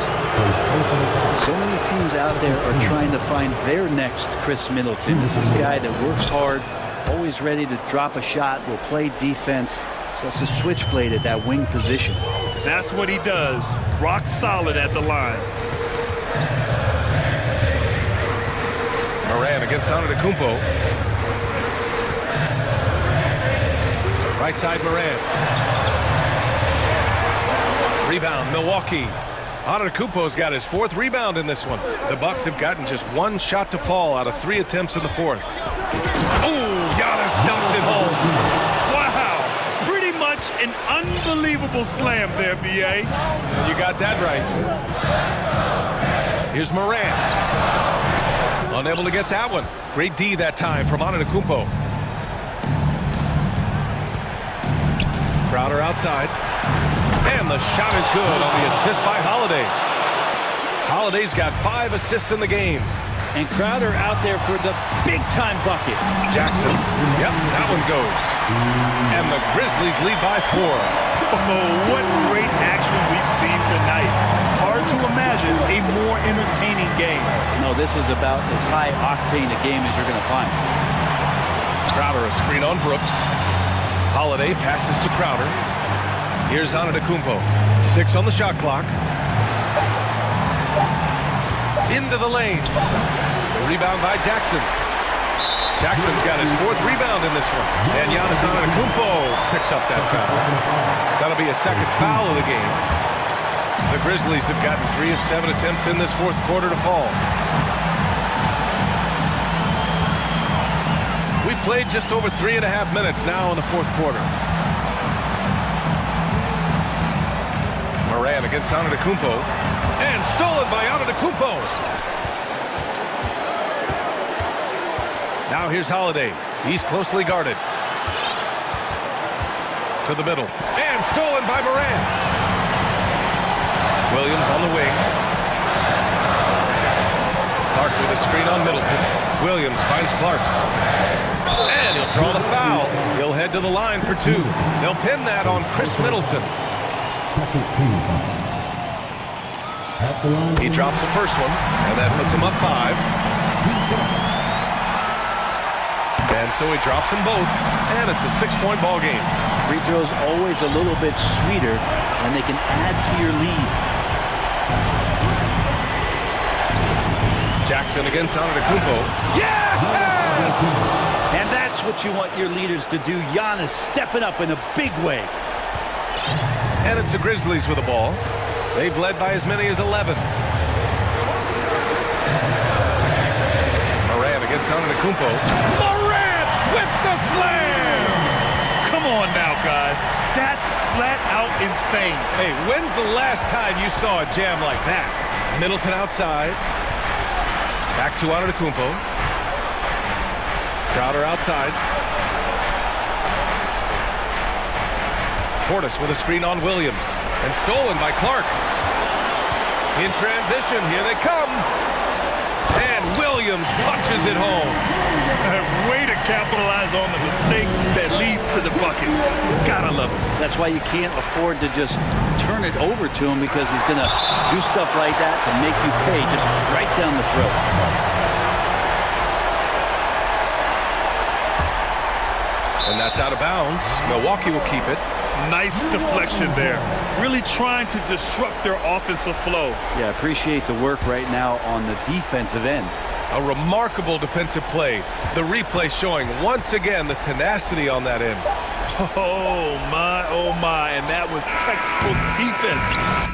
S12: So many teams out there are trying to find their next Chris Middleton. This is a guy that works hard, always ready to drop a shot, will play defense, such a switchblade at that wing position.
S10: That's what he does. Rock solid at the line.
S8: Morant against Antetokounmpo. Right side Morant. Rebound, Milwaukee. Antetokounmpo's got his 4th rebound in this one. The Bucks have gotten just 1 shot to fall out of 3 attempts in the 4th. Oh, Giannis dunks it home.
S10: Wow, pretty much an unbelievable slam there, B.A.
S8: You got that right. Here's Morant. Unable to get that one. Great D that time from Antetokounmpo. Crowder outside. And the shot is good on the assist by Holiday. Holiday's got 5 assists in the game.
S12: And Crowder out there for the big-time bucket.
S8: Jackson. Yep, that one goes. And the Grizzlies lead by 4.
S10: Oh, what great action we've seen tonight. Hard to imagine a more entertaining game.
S12: No, this is about as high-octane a game as you're going to find.
S8: Crowder a screen on Brooks. Holiday passes to Crowder. Here's Antetokounmpo. 6 on the shot clock. Into the lane. The rebound by Jackson. Jackson's got his 4th rebound in this one. And Giannis Antetokounmpo picks up that foul. That'll be a 2nd foul of the game. The Grizzlies have gotten 3 of 7 attempts in this 4th quarter to fall. We played just over 3.5 minutes now in the 4th quarter. Moran against Antetokounmpo. And stolen by Antetokounmpo. Now here's Holiday. He's closely guarded. To the middle. And stolen by Moran. Williams on the wing. Clark with a screen on Middleton. Williams finds Clark. And he'll draw the foul. He'll head to the line for 2. They'll pin that on Chris Middleton. He drops the first one, and that puts him up 5. And so he drops them both, and it's a 6-point ball game.
S12: Free throws always a little bit sweeter when they can add to your lead.
S8: Jackson against Antetokounmpo. Yes!
S12: And that's what you want your leaders to do. Giannis stepping up in a big way.
S8: And it's the Grizzlies with the ball. They've led by as many as 11. Moran against Antetokounmpo. Moran with the slam!
S10: Come on now, guys. That's flat out insane.
S8: Hey, when's the last time you saw a jam like that? Middleton outside. Back to Antetokounmpo. Crowder outside. Portis with a screen on Williams. And stolen by Clark. In transition, here they come. And Williams punches it home.
S10: Way to capitalize on the mistake that leads to the bucket. Gotta love it.
S12: That's why you can't afford to just turn it over to him, because he's going to do stuff like that to make you pay just right down the throat.
S8: And that's out of bounds. Milwaukee will keep it.
S10: Nice deflection there. Really trying to disrupt their offensive flow.
S12: Yeah, appreciate the work right now on the defensive end.
S8: A remarkable defensive play. The replay showing once again the tenacity on that end.
S10: Oh my, and that was textbook defense.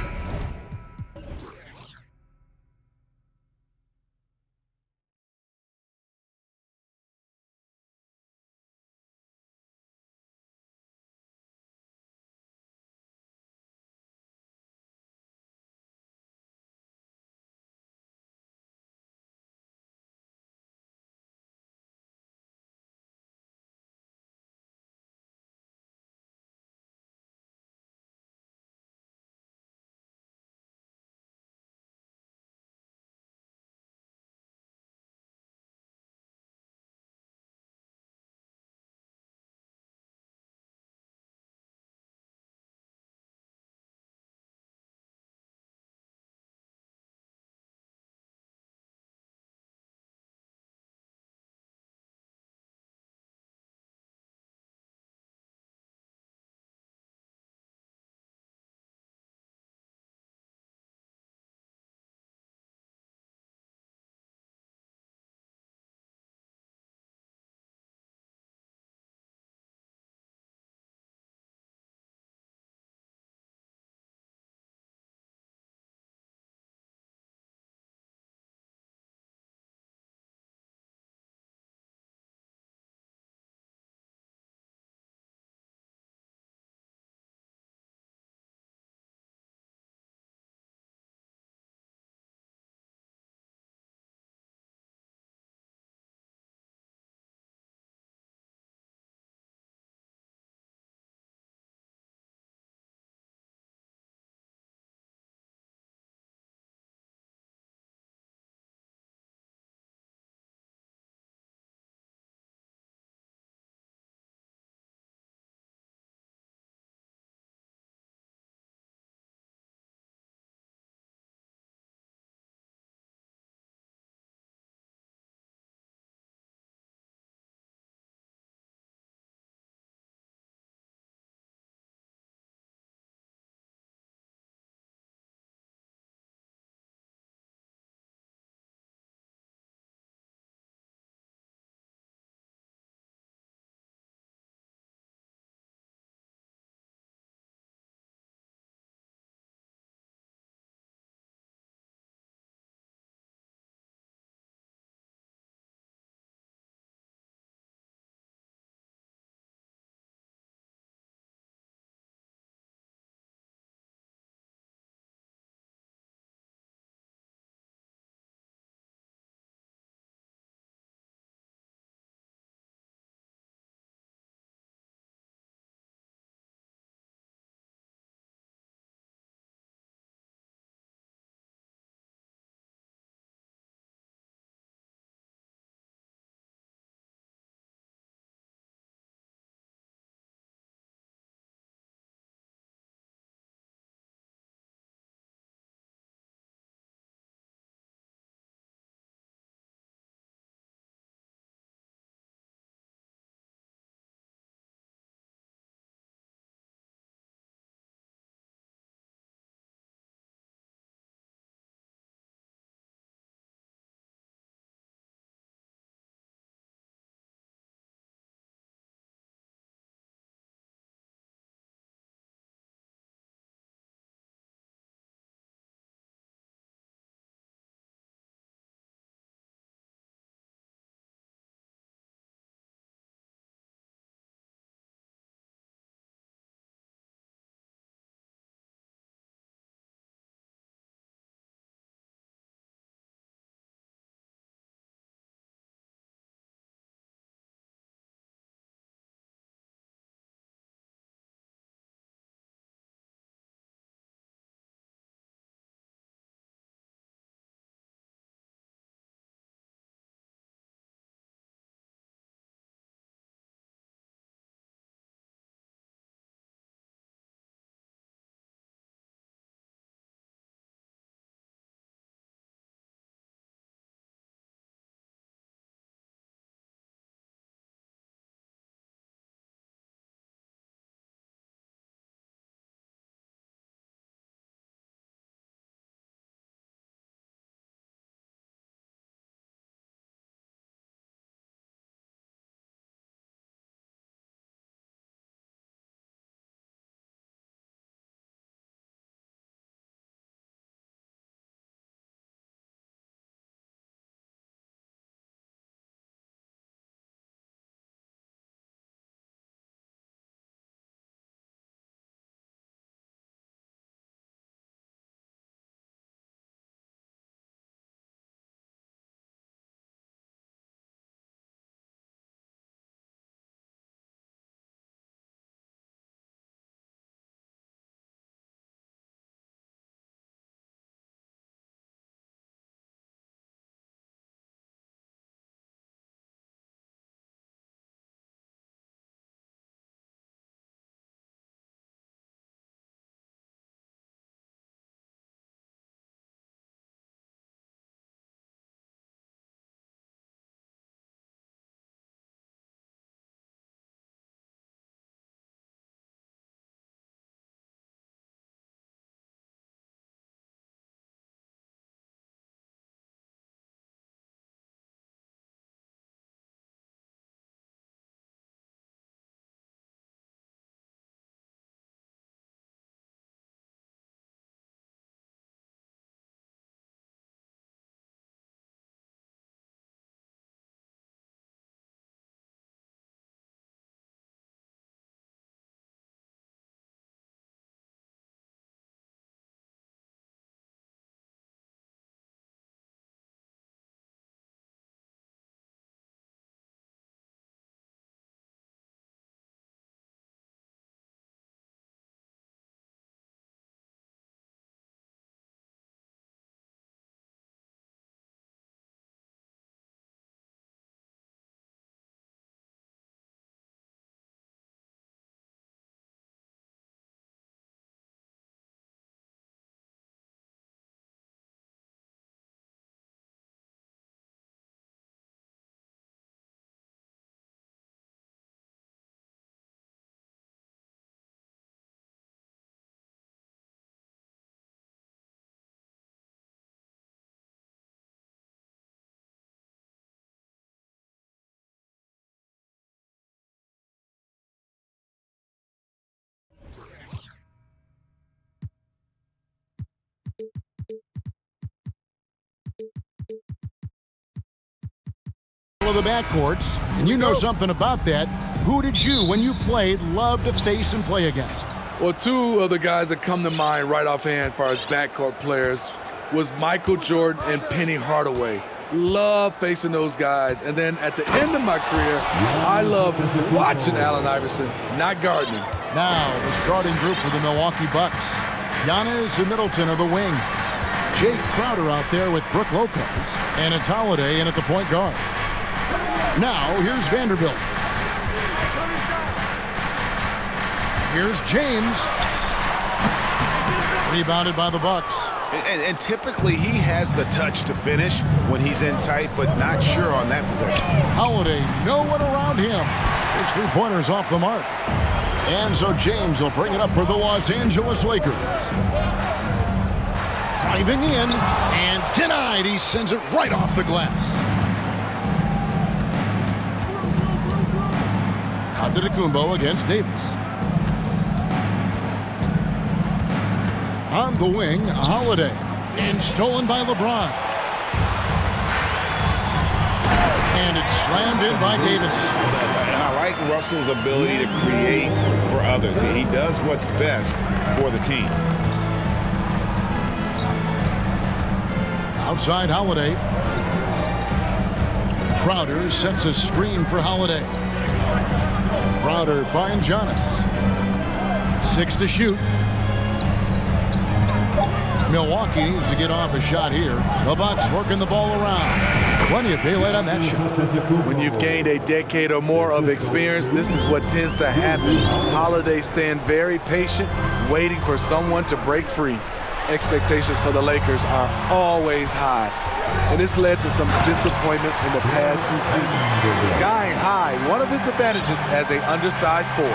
S1: of the backcourts, and you know something about that. Who did you, when you played, love to face and play against?
S3: Well, two of the guys that come to mind right offhand for as backcourt players was Michael Jordan and Penny Hardaway. Love facing those guys. And then at the end of my career, I love watching Allen Iverson, not guarding him.
S1: Now, the starting group for the Milwaukee Bucks. Giannis and Middleton are the wings. Jay Crowder out there with Brook Lopez. And it's Holiday in at the point guard. Now, here's Vanderbilt. Here's James. Rebounded by the Bucks.
S2: And typically he has the touch to finish when he's in tight, but not sure on that possession.
S1: Holiday, no one around him. His three-pointers off the mark. And so James will bring it up for the Los Angeles Lakers. Driving in, and denied. He sends it right off the glass. Antetokounmpo against Davis. On the wing, Holiday. And stolen by LeBron. And it's slammed in by Davis.
S2: And I like Russell's ability to create for others. He does what's best for the team.
S1: Outside Holiday. Crowder sets a screen for Holiday. Crowder finds Giannis. 6 to shoot. Milwaukee needs to get off a shot here. The Bucks working the ball around. Plenty of daylight on that shot.
S3: When you've gained a decade or more of experience, this is what tends to happen. Holiday staying very patient, waiting for someone to break free. Expectations for the Lakers are always high, and it's led to some disappointment in the past few seasons. Skying high, one of his advantages as an undersized forward.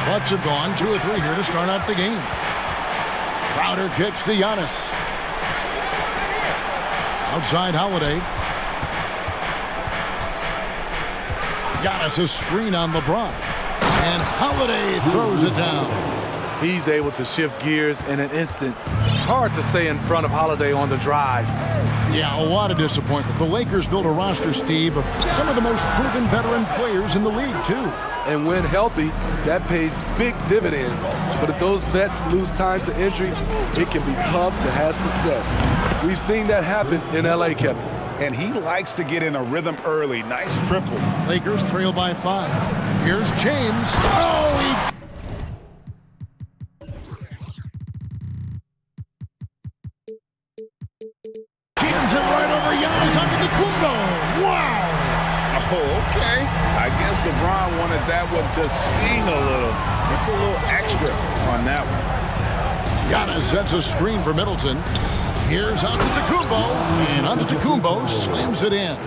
S1: Bucks have gone 2 or 3 here to start out the game. Crowder kicks to Giannis. Outside Holiday. Giannis a screen on LeBron. And Holiday throws it down.
S3: He's able to shift gears in an instant. Hard to stay in front of Holiday on the drive.
S1: Yeah, a lot of disappointment. The Lakers built a roster, Steve, of some of the most proven veteran players in the league, too.
S3: And when healthy, that pays big dividends. But if those vets lose time to injury, it can be tough to have success. We've seen that happen in LA, Kevin.
S2: And he likes to get in a rhythm early. Nice triple.
S1: Lakers trail by 5. Here's James. Oh, he... Jams it right over Giannis Antetokounmpo. Wow!
S2: Oh, okay. I guess LeBron wanted that one to sting a little. He put a little extra on that one.
S1: Giannis sets a screen for Middleton. Here's Antetokounmpo, and Antetokounmpo slams it in.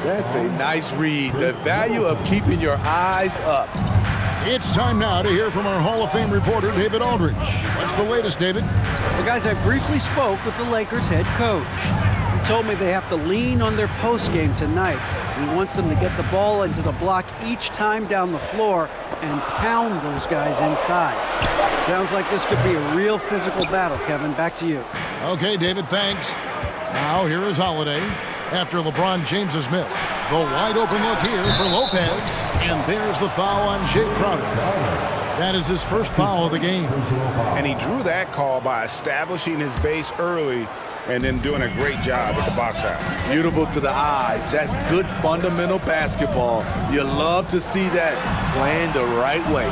S3: That's a nice read. The value of keeping your eyes up.
S1: It's time now to hear from our Hall of Fame reporter, David Aldridge. What's the latest, David?
S5: Well, guys, I briefly spoke with the Lakers head coach. He told me they have to lean on their postgame tonight. He wants them to get the ball into the block each time down the floor and pound those guys inside. Sounds like this could be a real physical battle, Kevin. Back to you.
S1: Okay, David, thanks. Now, here is Holiday after LeBron James's miss. The wide open look here for Lopez. And there's the foul on Jay Crowder. That is his first foul of the game.
S2: And he drew that call by establishing his base early and then doing a great job at the box out.
S3: Beautiful to the eyes. That's good fundamental basketball. You love to see that playing the right way.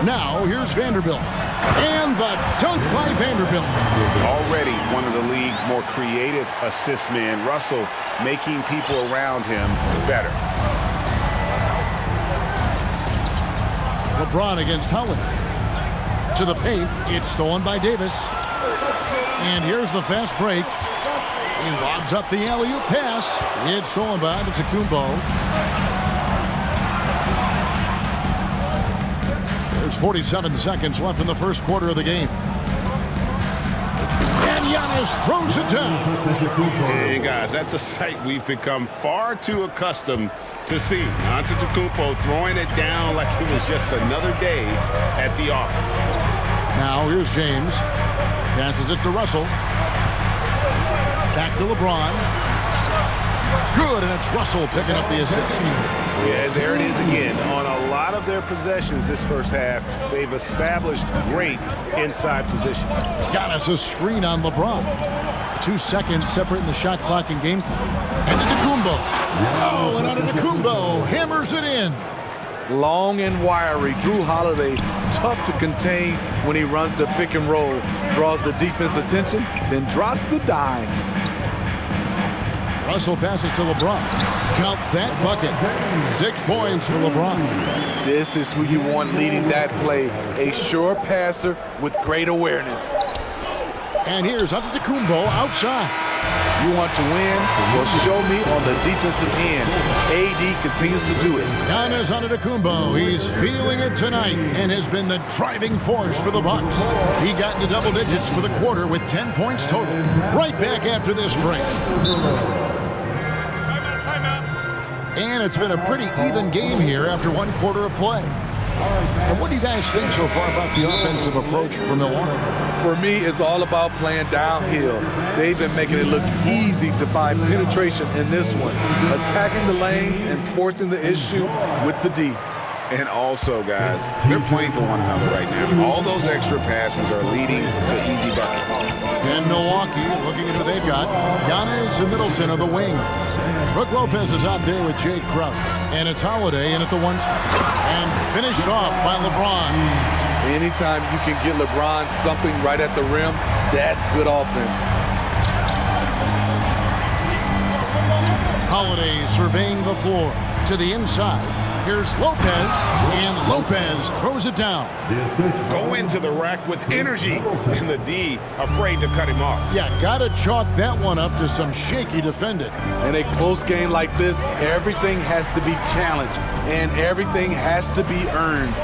S1: Now, here's Vanderbilt. And the dunk by Vanderbilt.
S2: Already one of the league's more creative assist men. Russell making people around him better.
S1: LeBron against Holiday. To the paint. It's stolen by Davis. And here's the fast break. He lobs up the alley-oop pass. It's stolen by Antetokounmpo. There's 47 seconds left in the first quarter of the game. And Giannis throws it down.
S2: Hey, guys, that's a sight we've become far too accustomed to see. Antetokounmpo throwing it down like it was just another day at the office.
S1: Now here's James. Passes it to Russell. Back to LeBron. Good, and it's Russell picking up the assist.
S2: Yeah, there it is again. On a lot of their possessions this first half, they've established great inside position.
S1: Giannis a screen on LeBron. 2 seconds separating the shot clock and game clock. And Antetokounmpo. Oh, and Antetokounmpo hammers it in.
S3: Long and wiry. Drew Holiday, tough to contain when he runs the pick and roll. Draws the defense attention, then drops the dime.
S1: Russell passes to LeBron. Count that bucket. 6 points for LeBron.
S3: This is who you want leading that play. A sure passer with great awareness.
S1: And here's Antetokounmpo outside.
S3: You want to win? Well, show me on the defensive end. AD continues to do it.
S1: Giannis Antetokounmpo, he's feeling it tonight and has been the driving force for the Bucks. He got into double digits for the quarter with 10 points total. Right back after this break. And it's been a pretty even game here after 1 quarter of play. And what do you guys think so far about the offensive approach for Milwaukee?
S3: For me, it's all about playing downhill. They've been making it look easy to find penetration in this one, attacking the lanes and forcing the issue with the D.
S2: And also, guys, they're playing for one another right now. All those extra passes are leading to easy buckets.
S1: And Milwaukee, looking at who they've got, Giannis and Middleton are the wings. Brook Lopez is out there with Jay Crowder. And it's Holiday in at the 1 spot. And finished off by LeBron.
S3: Anytime you can get LeBron something right at the rim, that's good offense.
S1: Holiday surveying the floor to the inside. Here's Lopez, and Lopez throws it down.
S2: Go into the rack with energy, and the D afraid to cut him off.
S1: Yeah, gotta chalk that one up to some shaky defending.
S3: In a close game like this, everything has to be challenged, and everything has to be earned.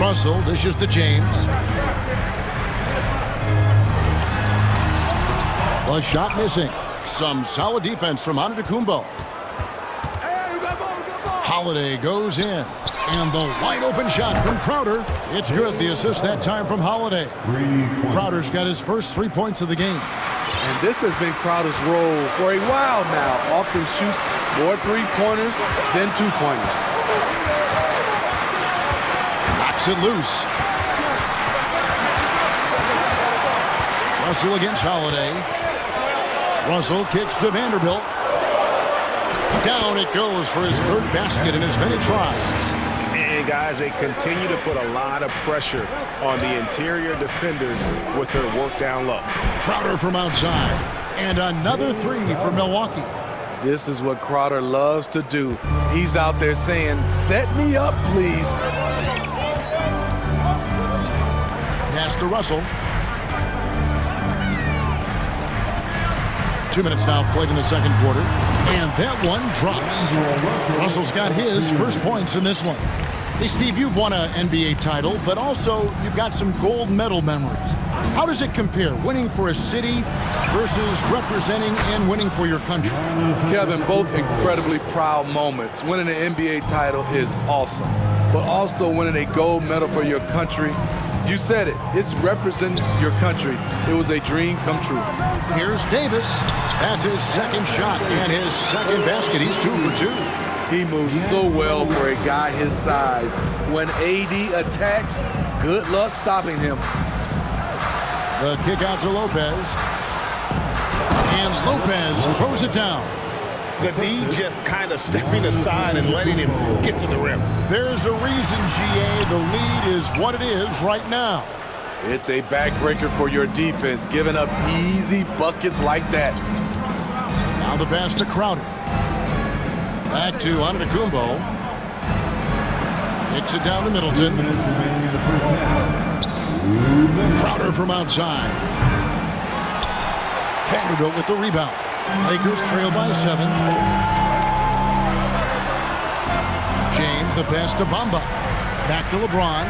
S1: Russell dishes to James. The shot missing. Some solid defense from Antetokounmpo. Holiday goes in, and the wide open shot from Crowder. It's good. The assist that time from Holiday. Crowder's got his first 3 points of the game.
S3: And this has been Crowder's role for a while now. Often shoots more 3-pointers than 2-pointers.
S1: Knocks it loose. Russell against Holiday. Russell kicks to Vanderbilt. Down it goes for his 3rd basket in as many tries.
S2: And guys, they continue to put a lot of pressure on the interior defenders with their work down low.
S1: Crowder from outside. And another 3 for Milwaukee.
S3: This is what Crowder loves to do. He's out there saying, set me up, please.
S1: Pass to Russell. 2 minutes now played in the 2nd quarter. And that one drops. Russell's got his first points in this one. Hey, Steve, you've won an NBA title, but also you've got some gold medal memories. How does it compare, winning for a city versus representing and winning for your country?
S3: Kevin, both incredibly proud moments. Winning an NBA title is awesome, but also winning a gold medal for your country, you said it, it's representing your country. It was a dream come true.
S1: Here's Davis. That's his 2nd shot and his 2nd basket. He's 2 for 2.
S3: He moves so well for a guy his size. When AD attacks, good luck stopping him.
S1: The kick out to Lopez. And Lopez throws it down.
S2: The D just kind of stepping aside and letting him get to the rim.
S1: There's a reason, GA, the lead is what it is right now.
S3: It's a backbreaker for your defense, giving up easy buckets like that.
S1: Now the pass to Crowder. Back to Antetokounmpo. Kicks it down to Middleton. Crowder from outside. Vanderbilt with the rebound. Lakers trail by 7. James, the pass to Bamba. Back to LeBron.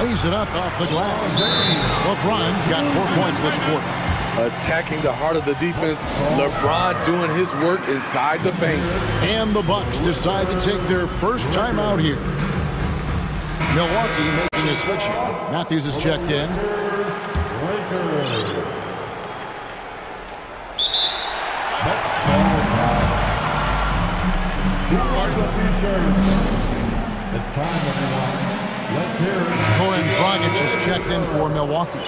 S1: Lays it up off the glass. LeBron's got 4 points this quarter.
S3: Attacking the heart of the defense. LeBron doing his work inside the paint.
S1: And the Bucks decide to take their first time out here. Milwaukee making a switch here. Matthews is checked in. Goran Dragic is checked in for Milwaukee.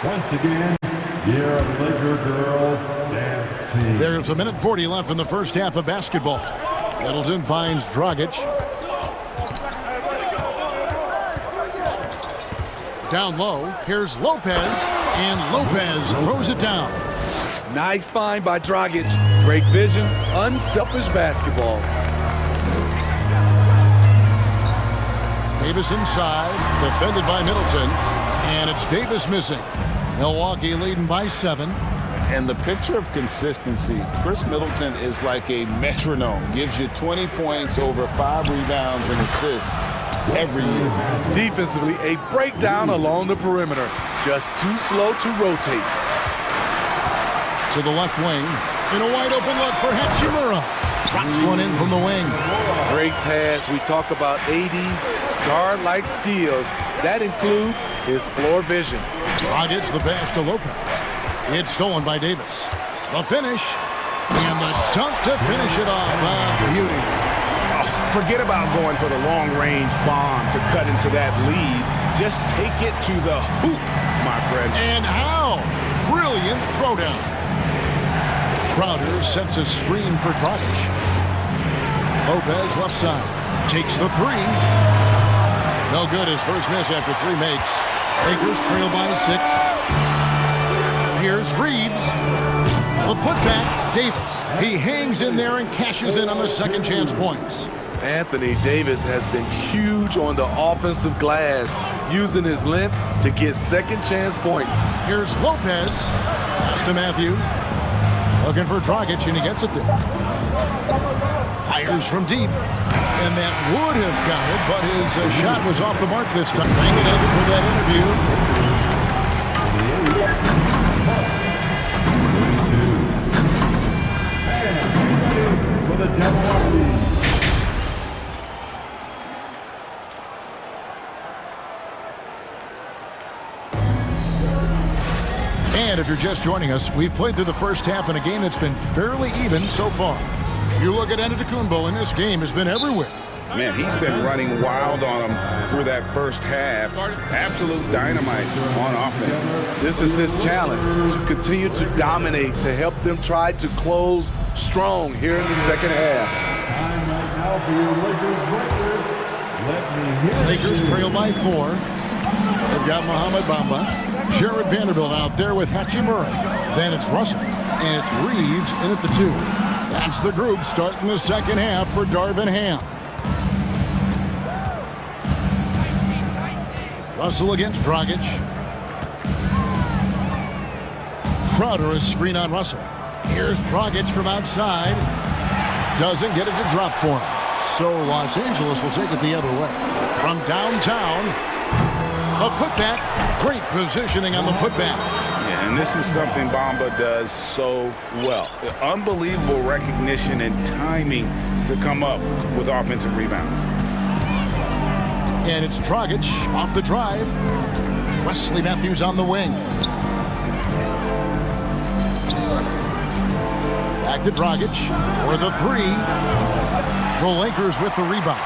S7: Once again, your Laker girls dance team.
S1: There's 1:40 left in the first half of basketball. Middleton finds Dragic. Down low, here's Lopez, and Lopez throws it down.
S3: Nice find by Dragic. Great vision, unselfish basketball.
S1: Davis inside, defended by Middleton, and it's Davis missing. Milwaukee leading by 7.
S2: And the picture of consistency, Chris Middleton is like a metronome. Gives you 20 points, over 5 rebounds and assists every year.
S3: Defensively, a breakdown along the perimeter. Just too slow to rotate.
S1: To the left wing, in a wide open look for Hachimura. Drops one in from the wing.
S3: Great pass. We talk about AD's guard-like skills. That includes his floor vision.
S1: Dragic the pass to Lopez. It's stolen by Davis. The finish, and the dunk to finish it off. Beauty.
S2: Oh, forget about going for the long-range bomb to cut into that lead. Just take it to the hoop, my friend.
S1: And how? Brilliant throwdown. Crowder sets a screen for Dragic. Lopez left side. Takes the 3. No good. His first miss after 3 makes. Lakers trail by 6. Here's Reeves. The putback, Davis. He hangs in there and cashes in on the second chance points.
S3: Anthony Davis has been huge on the offensive glass, using his length to get second chance points.
S1: Here's Lopez. Pass to Matthew. Looking for Dragic, and he gets it there. Fires from deep. And that would have counted, but his shot was off the mark this time. Hanging in for that interview.
S7: For the Milwaukee.
S1: And if you're just joining us, we've played through the first half in a game that's been fairly even so far. You look at Antetokounmpo, and this game has been everywhere.
S2: Man, he's been running wild on him through that first half. Absolute dynamite on offense.
S3: This is his challenge, to continue to dominate, to help them try to close strong here in the second half.
S7: Time right now for your Lakers. Let me hear
S1: Lakers trail by 4. They've got Mohamed Bamba. Jared Vanderbilt out there with Hachimura. Then it's Russell, and it's Reeves in at the 2. That's the group starting the second half for Darvin Ham. Russell against Dragic. Crowder is screen on Russell. Here's Dragic from outside. Doesn't get it to drop for him. So Los Angeles will take it the other way. From downtown, a putback. Great positioning on the putback.
S2: Yeah, and this is something Bamba does so well. Unbelievable recognition and timing to come up with offensive rebounds.
S1: And it's Dragic off the drive. Wesley Matthews on the wing. Back to Dragic for the 3. The Lakers with the rebound.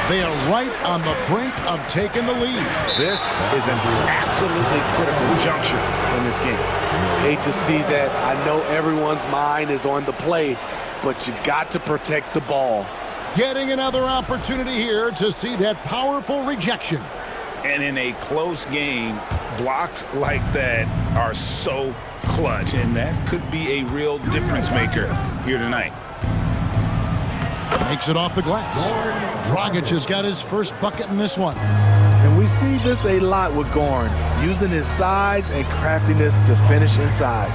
S1: They are right on the brink of taking the lead.
S2: This is an absolutely critical juncture in this game.
S3: Hate to see that. I know everyone's mind is on the play, but you got to protect the ball.
S1: Getting another opportunity here to see that powerful rejection.
S2: And in a close game, blocks like that are so clutch, and that could be a real difference maker here tonight.
S1: Makes it off the glass. Dragic has got his first bucket in this one.
S3: And we see this a lot with Goran, using his size and craftiness to finish inside.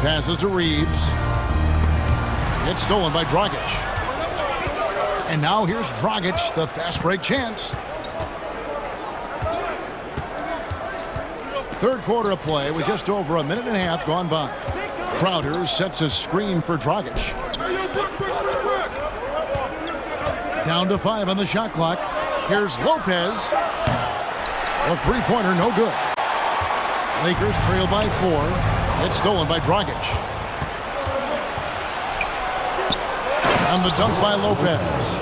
S1: Passes to Reeves. It's stolen by Dragic. And now here's Dragic, the fast break chance. Third quarter of play with just over a minute and a half gone by. Crowder sets a screen for Dragic. Down to 5 on the shot clock. Here's Lopez. A three-pointer, no good. Lakers trail by 4. It's stolen by Dragic. And the dunk by Lopez.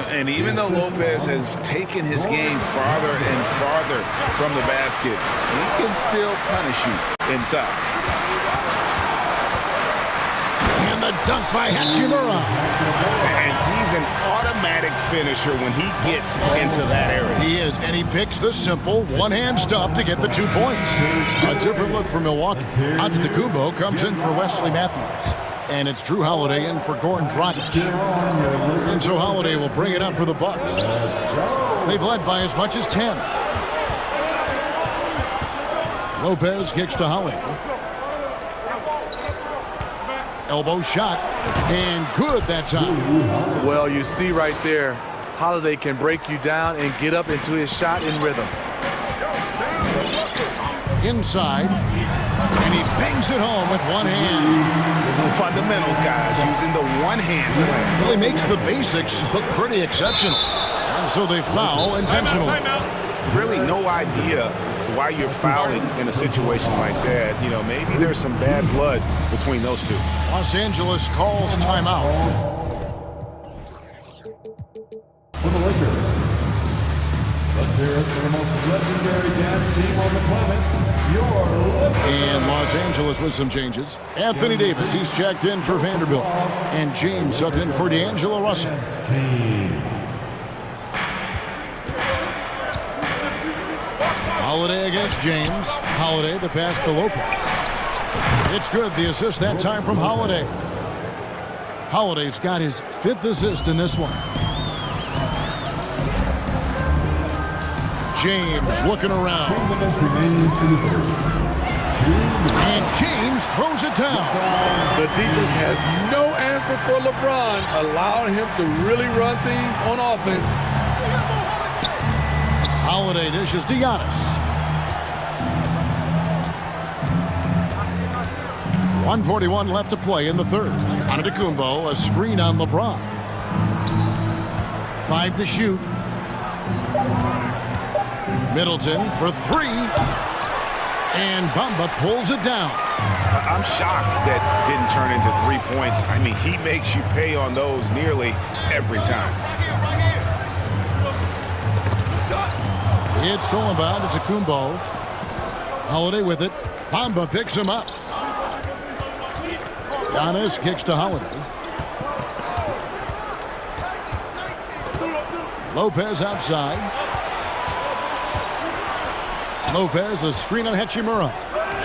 S2: And even though Lopez has taken his game farther and farther from the basket, he can still punish you inside.
S1: And the dunk by Hachimura.
S2: And he's an automatic finisher when he gets into that area.
S1: He is, and he picks the simple one-hand stuff to get the 2 points. A different look for Milwaukee. Antetokounmpo comes in for Wesley Matthews. And it's Drew Holiday in for Goran Dragic. And so Holiday will bring it up for the Bucks. They've led by as much as 10. Lopez kicks to Holiday. Elbow shot, and good that time.
S3: Well, you see right there, Holiday can break you down and get up into his shot in rhythm.
S1: Inside, and he bangs it home with one hand.
S2: Fundamentals, guys, using the one-hand slam.
S1: Really makes the basics look pretty exceptional. And so they foul intentionally.
S2: Really no idea why you're fouling in a situation like that. You know, maybe there's some bad blood between those two.
S1: Los Angeles calls timeout.
S7: For the Lakers, let's hear it for the most legendary dance team on the planet.
S1: And Los Angeles with some changes. Anthony Davis, he's checked in for Vanderbilt. And James subbed in for D'Angelo Russell. Holiday against James. Holiday, the pass to Lopez. It's good, the assist that time from Holiday. Holiday's got his 5th assist in this one. James looking around. And James throws it down.
S3: The defense has no answer for LeBron, allowing him to really run things on offense.
S1: Holiday dishes to Giannis. 1:41 left to play in the third. Antetokounmpo, a screen on LeBron. 5 to shoot. Middleton for 3. And Bamba pulls it down.
S2: I'm shocked that didn't turn into 3 points. I mean, he makes you pay on those nearly every time.
S1: It's stolen by Antetokounmpo. Holiday with it. Bamba picks him up. Giannis kicks to Holiday. Lopez outside. Lopez, a screen on Hachimura.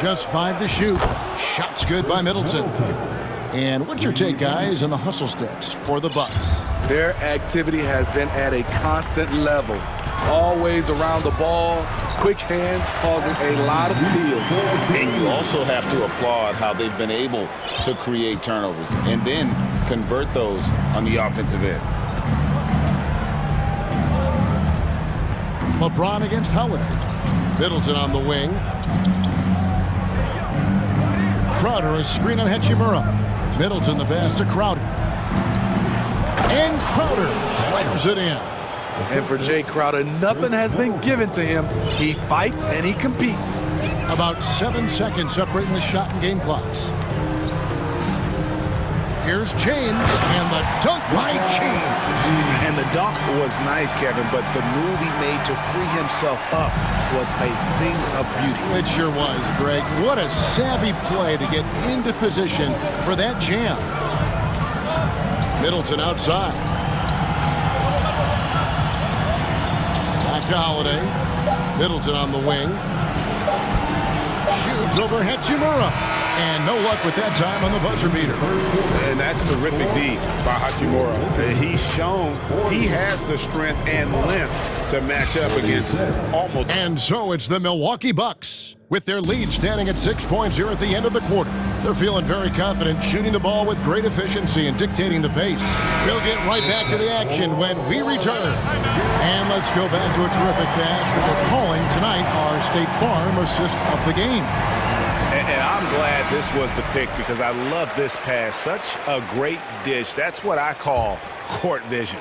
S1: Just 5 to shoot. Shots good by Middleton. And what's your take, guys, on the hustle sticks for the Bucks?
S3: Their activity has been at a constant level. Always around the ball, quick hands causing a lot of steals.
S2: And you also have to applaud how they've been able to create turnovers and then convert those on the offensive end.
S1: LeBron against Holiday. Middleton on the wing. Crowder, a screen on Hachimura. Middleton the pass to Crowder. And Crowder slams it in.
S3: And for Jay Crowder, nothing has been given to him. He fights and he competes.
S1: About 7 seconds separating the shot and game clocks. Here's James, and the dunk by James.
S2: And the dunk was nice, Kevin, but the move he made to free himself up was a thing of beauty.
S1: It sure was, Greg. What a savvy play to get into position for that jam. Middleton outside. Back to Holiday. Middleton on the wing. Shoots over Hachimura. And no luck with that time on the buzzer beater.
S2: And that's terrific D by Hachimura. He's shown he has the strength and length to match up against almost.
S1: And so it's the Milwaukee Bucks. With their lead standing at 6 points here at the end of the quarter. They're feeling very confident, shooting the ball with great efficiency and dictating the pace. We'll get right back to the action when we return. And let's go back to a terrific pass that we're calling tonight our State Farm assist of the game.
S2: And I'm glad this was the pick because I love this pass. Such a great dish. That's what I call court vision.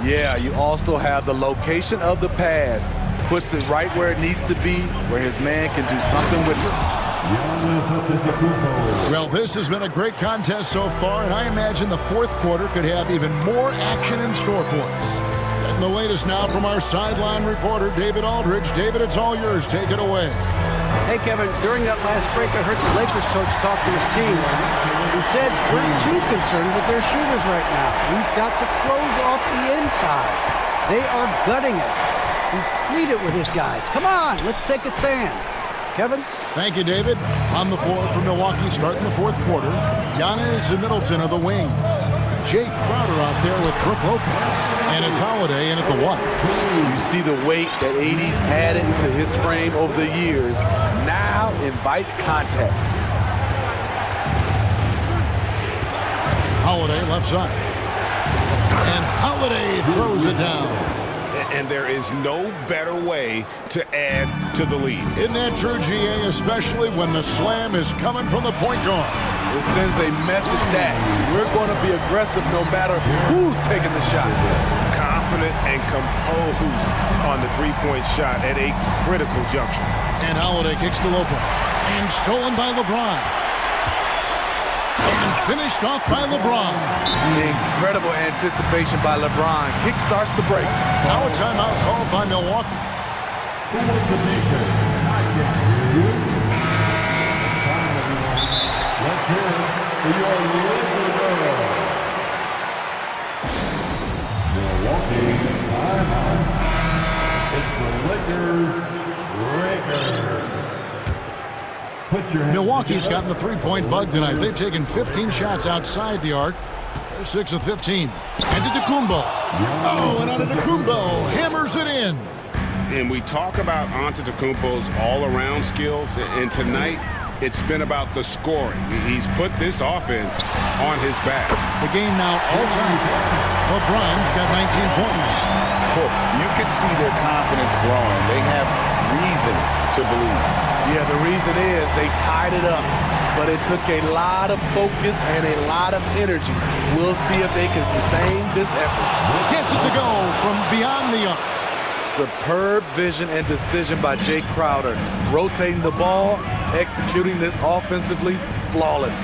S3: Yeah, you also have the location of the pass. Puts it right where it needs to be, where his man can do something with it.
S1: Well, this has been a great contest so far, and I imagine the fourth quarter could have even more action in store for us. And the latest now from our sideline reporter, David Aldridge. David, it's all yours. Take it away.
S5: Hey, Kevin, during that last break, I heard the Lakers coach talk to his team. He said, we're too concerned with their shooters right now. We've got to close off the inside. They are gutting us. He pleaded with his guys. Come on, let's take a stand. Kevin?
S1: Thank you, David. On the floor for Milwaukee starting the fourth quarter, Giannis and Middleton are the wings. Jake Crowder out there with Brook Lopez, and it's Holiday in at the one.
S3: You see the weight that AD's added to his frame over the years. Now invites contact.
S1: Holiday left side. And Holiday throws it down.
S2: And there is no better way to add to the lead.
S1: Isn't that true, GA, especially when the slam is coming from the point guard?
S3: It sends a message that we're going to be aggressive no matter who's taking the shot.
S2: Confident and composed on the three-point shot at a critical juncture.
S1: And Holiday kicks to Lopez. And stolen by LeBron. And finished off by LeBron.
S3: Incredible anticipation by LeBron. Kick starts the break.
S1: Now a timeout called by Milwaukee.
S7: Let's hear it for your Milwaukee timeout. It's the Lakers.
S1: Milwaukee's gotten the three-point bug tonight. They've taken 15 shots outside the arc. They're 6 of 15. And Antetokounmpo. Oh, and Antetokounmpo hammers it in.
S2: And we talk about Antetokounmpo's all-around skills, and tonight it's been about the scoring. He's put this offense on his back.
S1: The game now all-time. LeBron's got 19 points.
S4: You can see their confidence growing. They have reason to believe.
S3: Yeah, the reason is they tied it up, but it took a lot of focus and a lot of energy. We'll see if they can sustain this effort.
S1: Gets it to go from beyond the arc.
S3: Superb vision and decision by Jake Crowder. Rotating the ball, executing this offensively, flawless.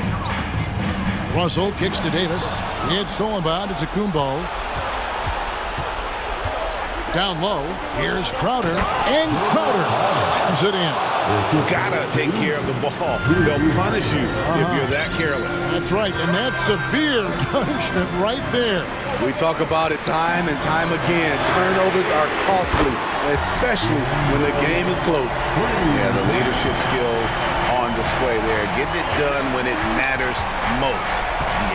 S1: Russell kicks to Davis. It's stolen by Antetokounmpo. Down low, here's Crowder, and Crowder slams it in.
S2: Gotta take care of the ball. They'll punish you if you're that careless.
S1: That's right, and that's severe punishment right there.
S3: We talk about it time and time again. Turnovers are costly, especially when the game is close.
S2: Yeah, the leadership skills on display there. Getting it done when it matters most.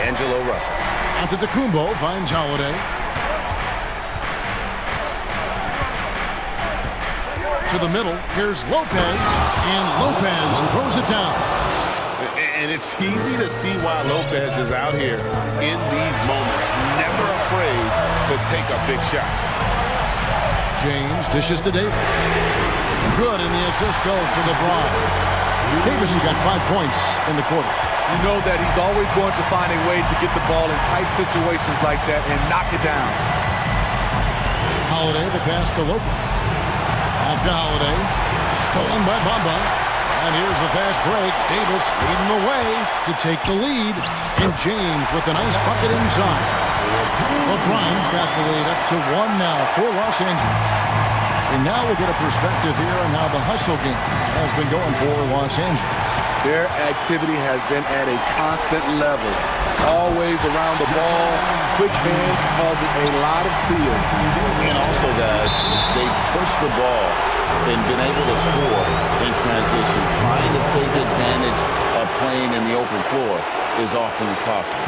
S2: D'Angelo Russell.
S1: Antetokounmpo finds Holiday. To the middle, here's Lopez, and Lopez throws it down.
S2: And it's easy to see why Lopez is out here in these moments, never afraid to take a big shot.
S1: James dishes to Davis. Good, and the assist goes to LeBron. Davis has got 5 points in the quarter.
S3: You know that he's always going to find a way to get the ball in tight situations like that and knock it down.
S1: Holiday, the pass to Lopez. Out to Holiday. Stolen by Bamba. And here's the fast break. Davis leading the way to take the lead. And James with a nice bucket inside. LeBron's got the lead up to 1 now for Los Angeles. And now we'll get a perspective here on how the hustle game has been going for Los Angeles.
S3: Their activity has been at a constant level. Always around the ball. Quick hands causing a lot of steals.
S4: And also, guys, they push the ball and been able to score in transition, trying to take advantage of playing in the open floor as often as possible.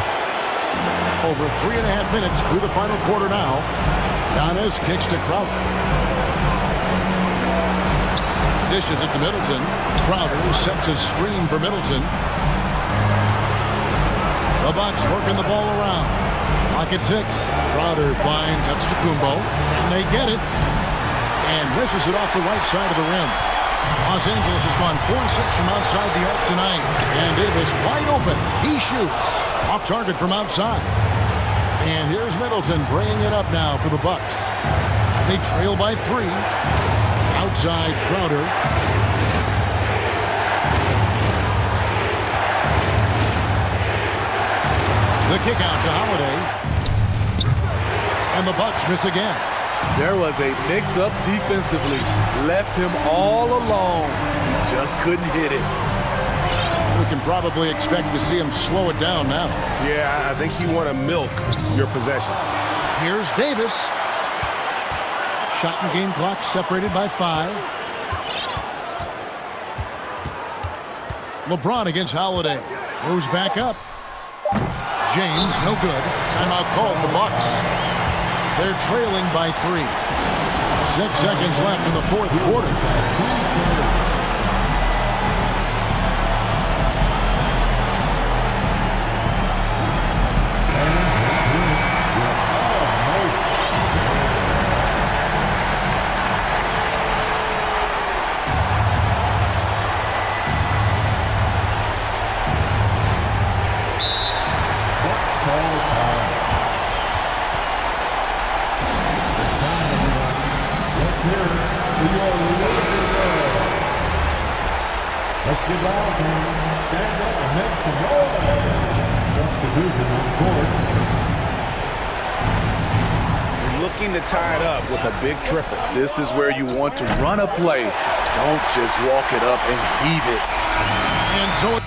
S1: Over 3.5 minutes through the final quarter now. Giannis kicks to Crowder. Dishes it to Middleton. Crowder sets a screen for Middleton. The Bucks working the ball around. Clock at 6. Crowder finds Antetokounmpo, and they get it. And misses it off the right side of the rim. Los Angeles has gone 4-6 from outside the arc tonight. And Davis wide open. He shoots. Off target from outside. And here's Middleton bringing it up now for the Bucks. They trail by 3. Outside Crowder. The kick out to Holiday. And the Bucks miss again.
S3: There was a mix-up defensively. Left him all alone. He just couldn't hit it.
S1: We can probably expect to see him slow it down now.
S2: Yeah, I think you want to milk your possessions.
S1: Here's Davis. Shot and game clock separated by 5. LeBron against Holiday. Goes back up. James, no good. Timeout called the Bucks. They're trailing by 3. 6 seconds left in the fourth quarter.
S2: Looking to tie it up with a big triple.
S3: This is where you want to run a play. Don't just walk it up and heave it.
S1: And so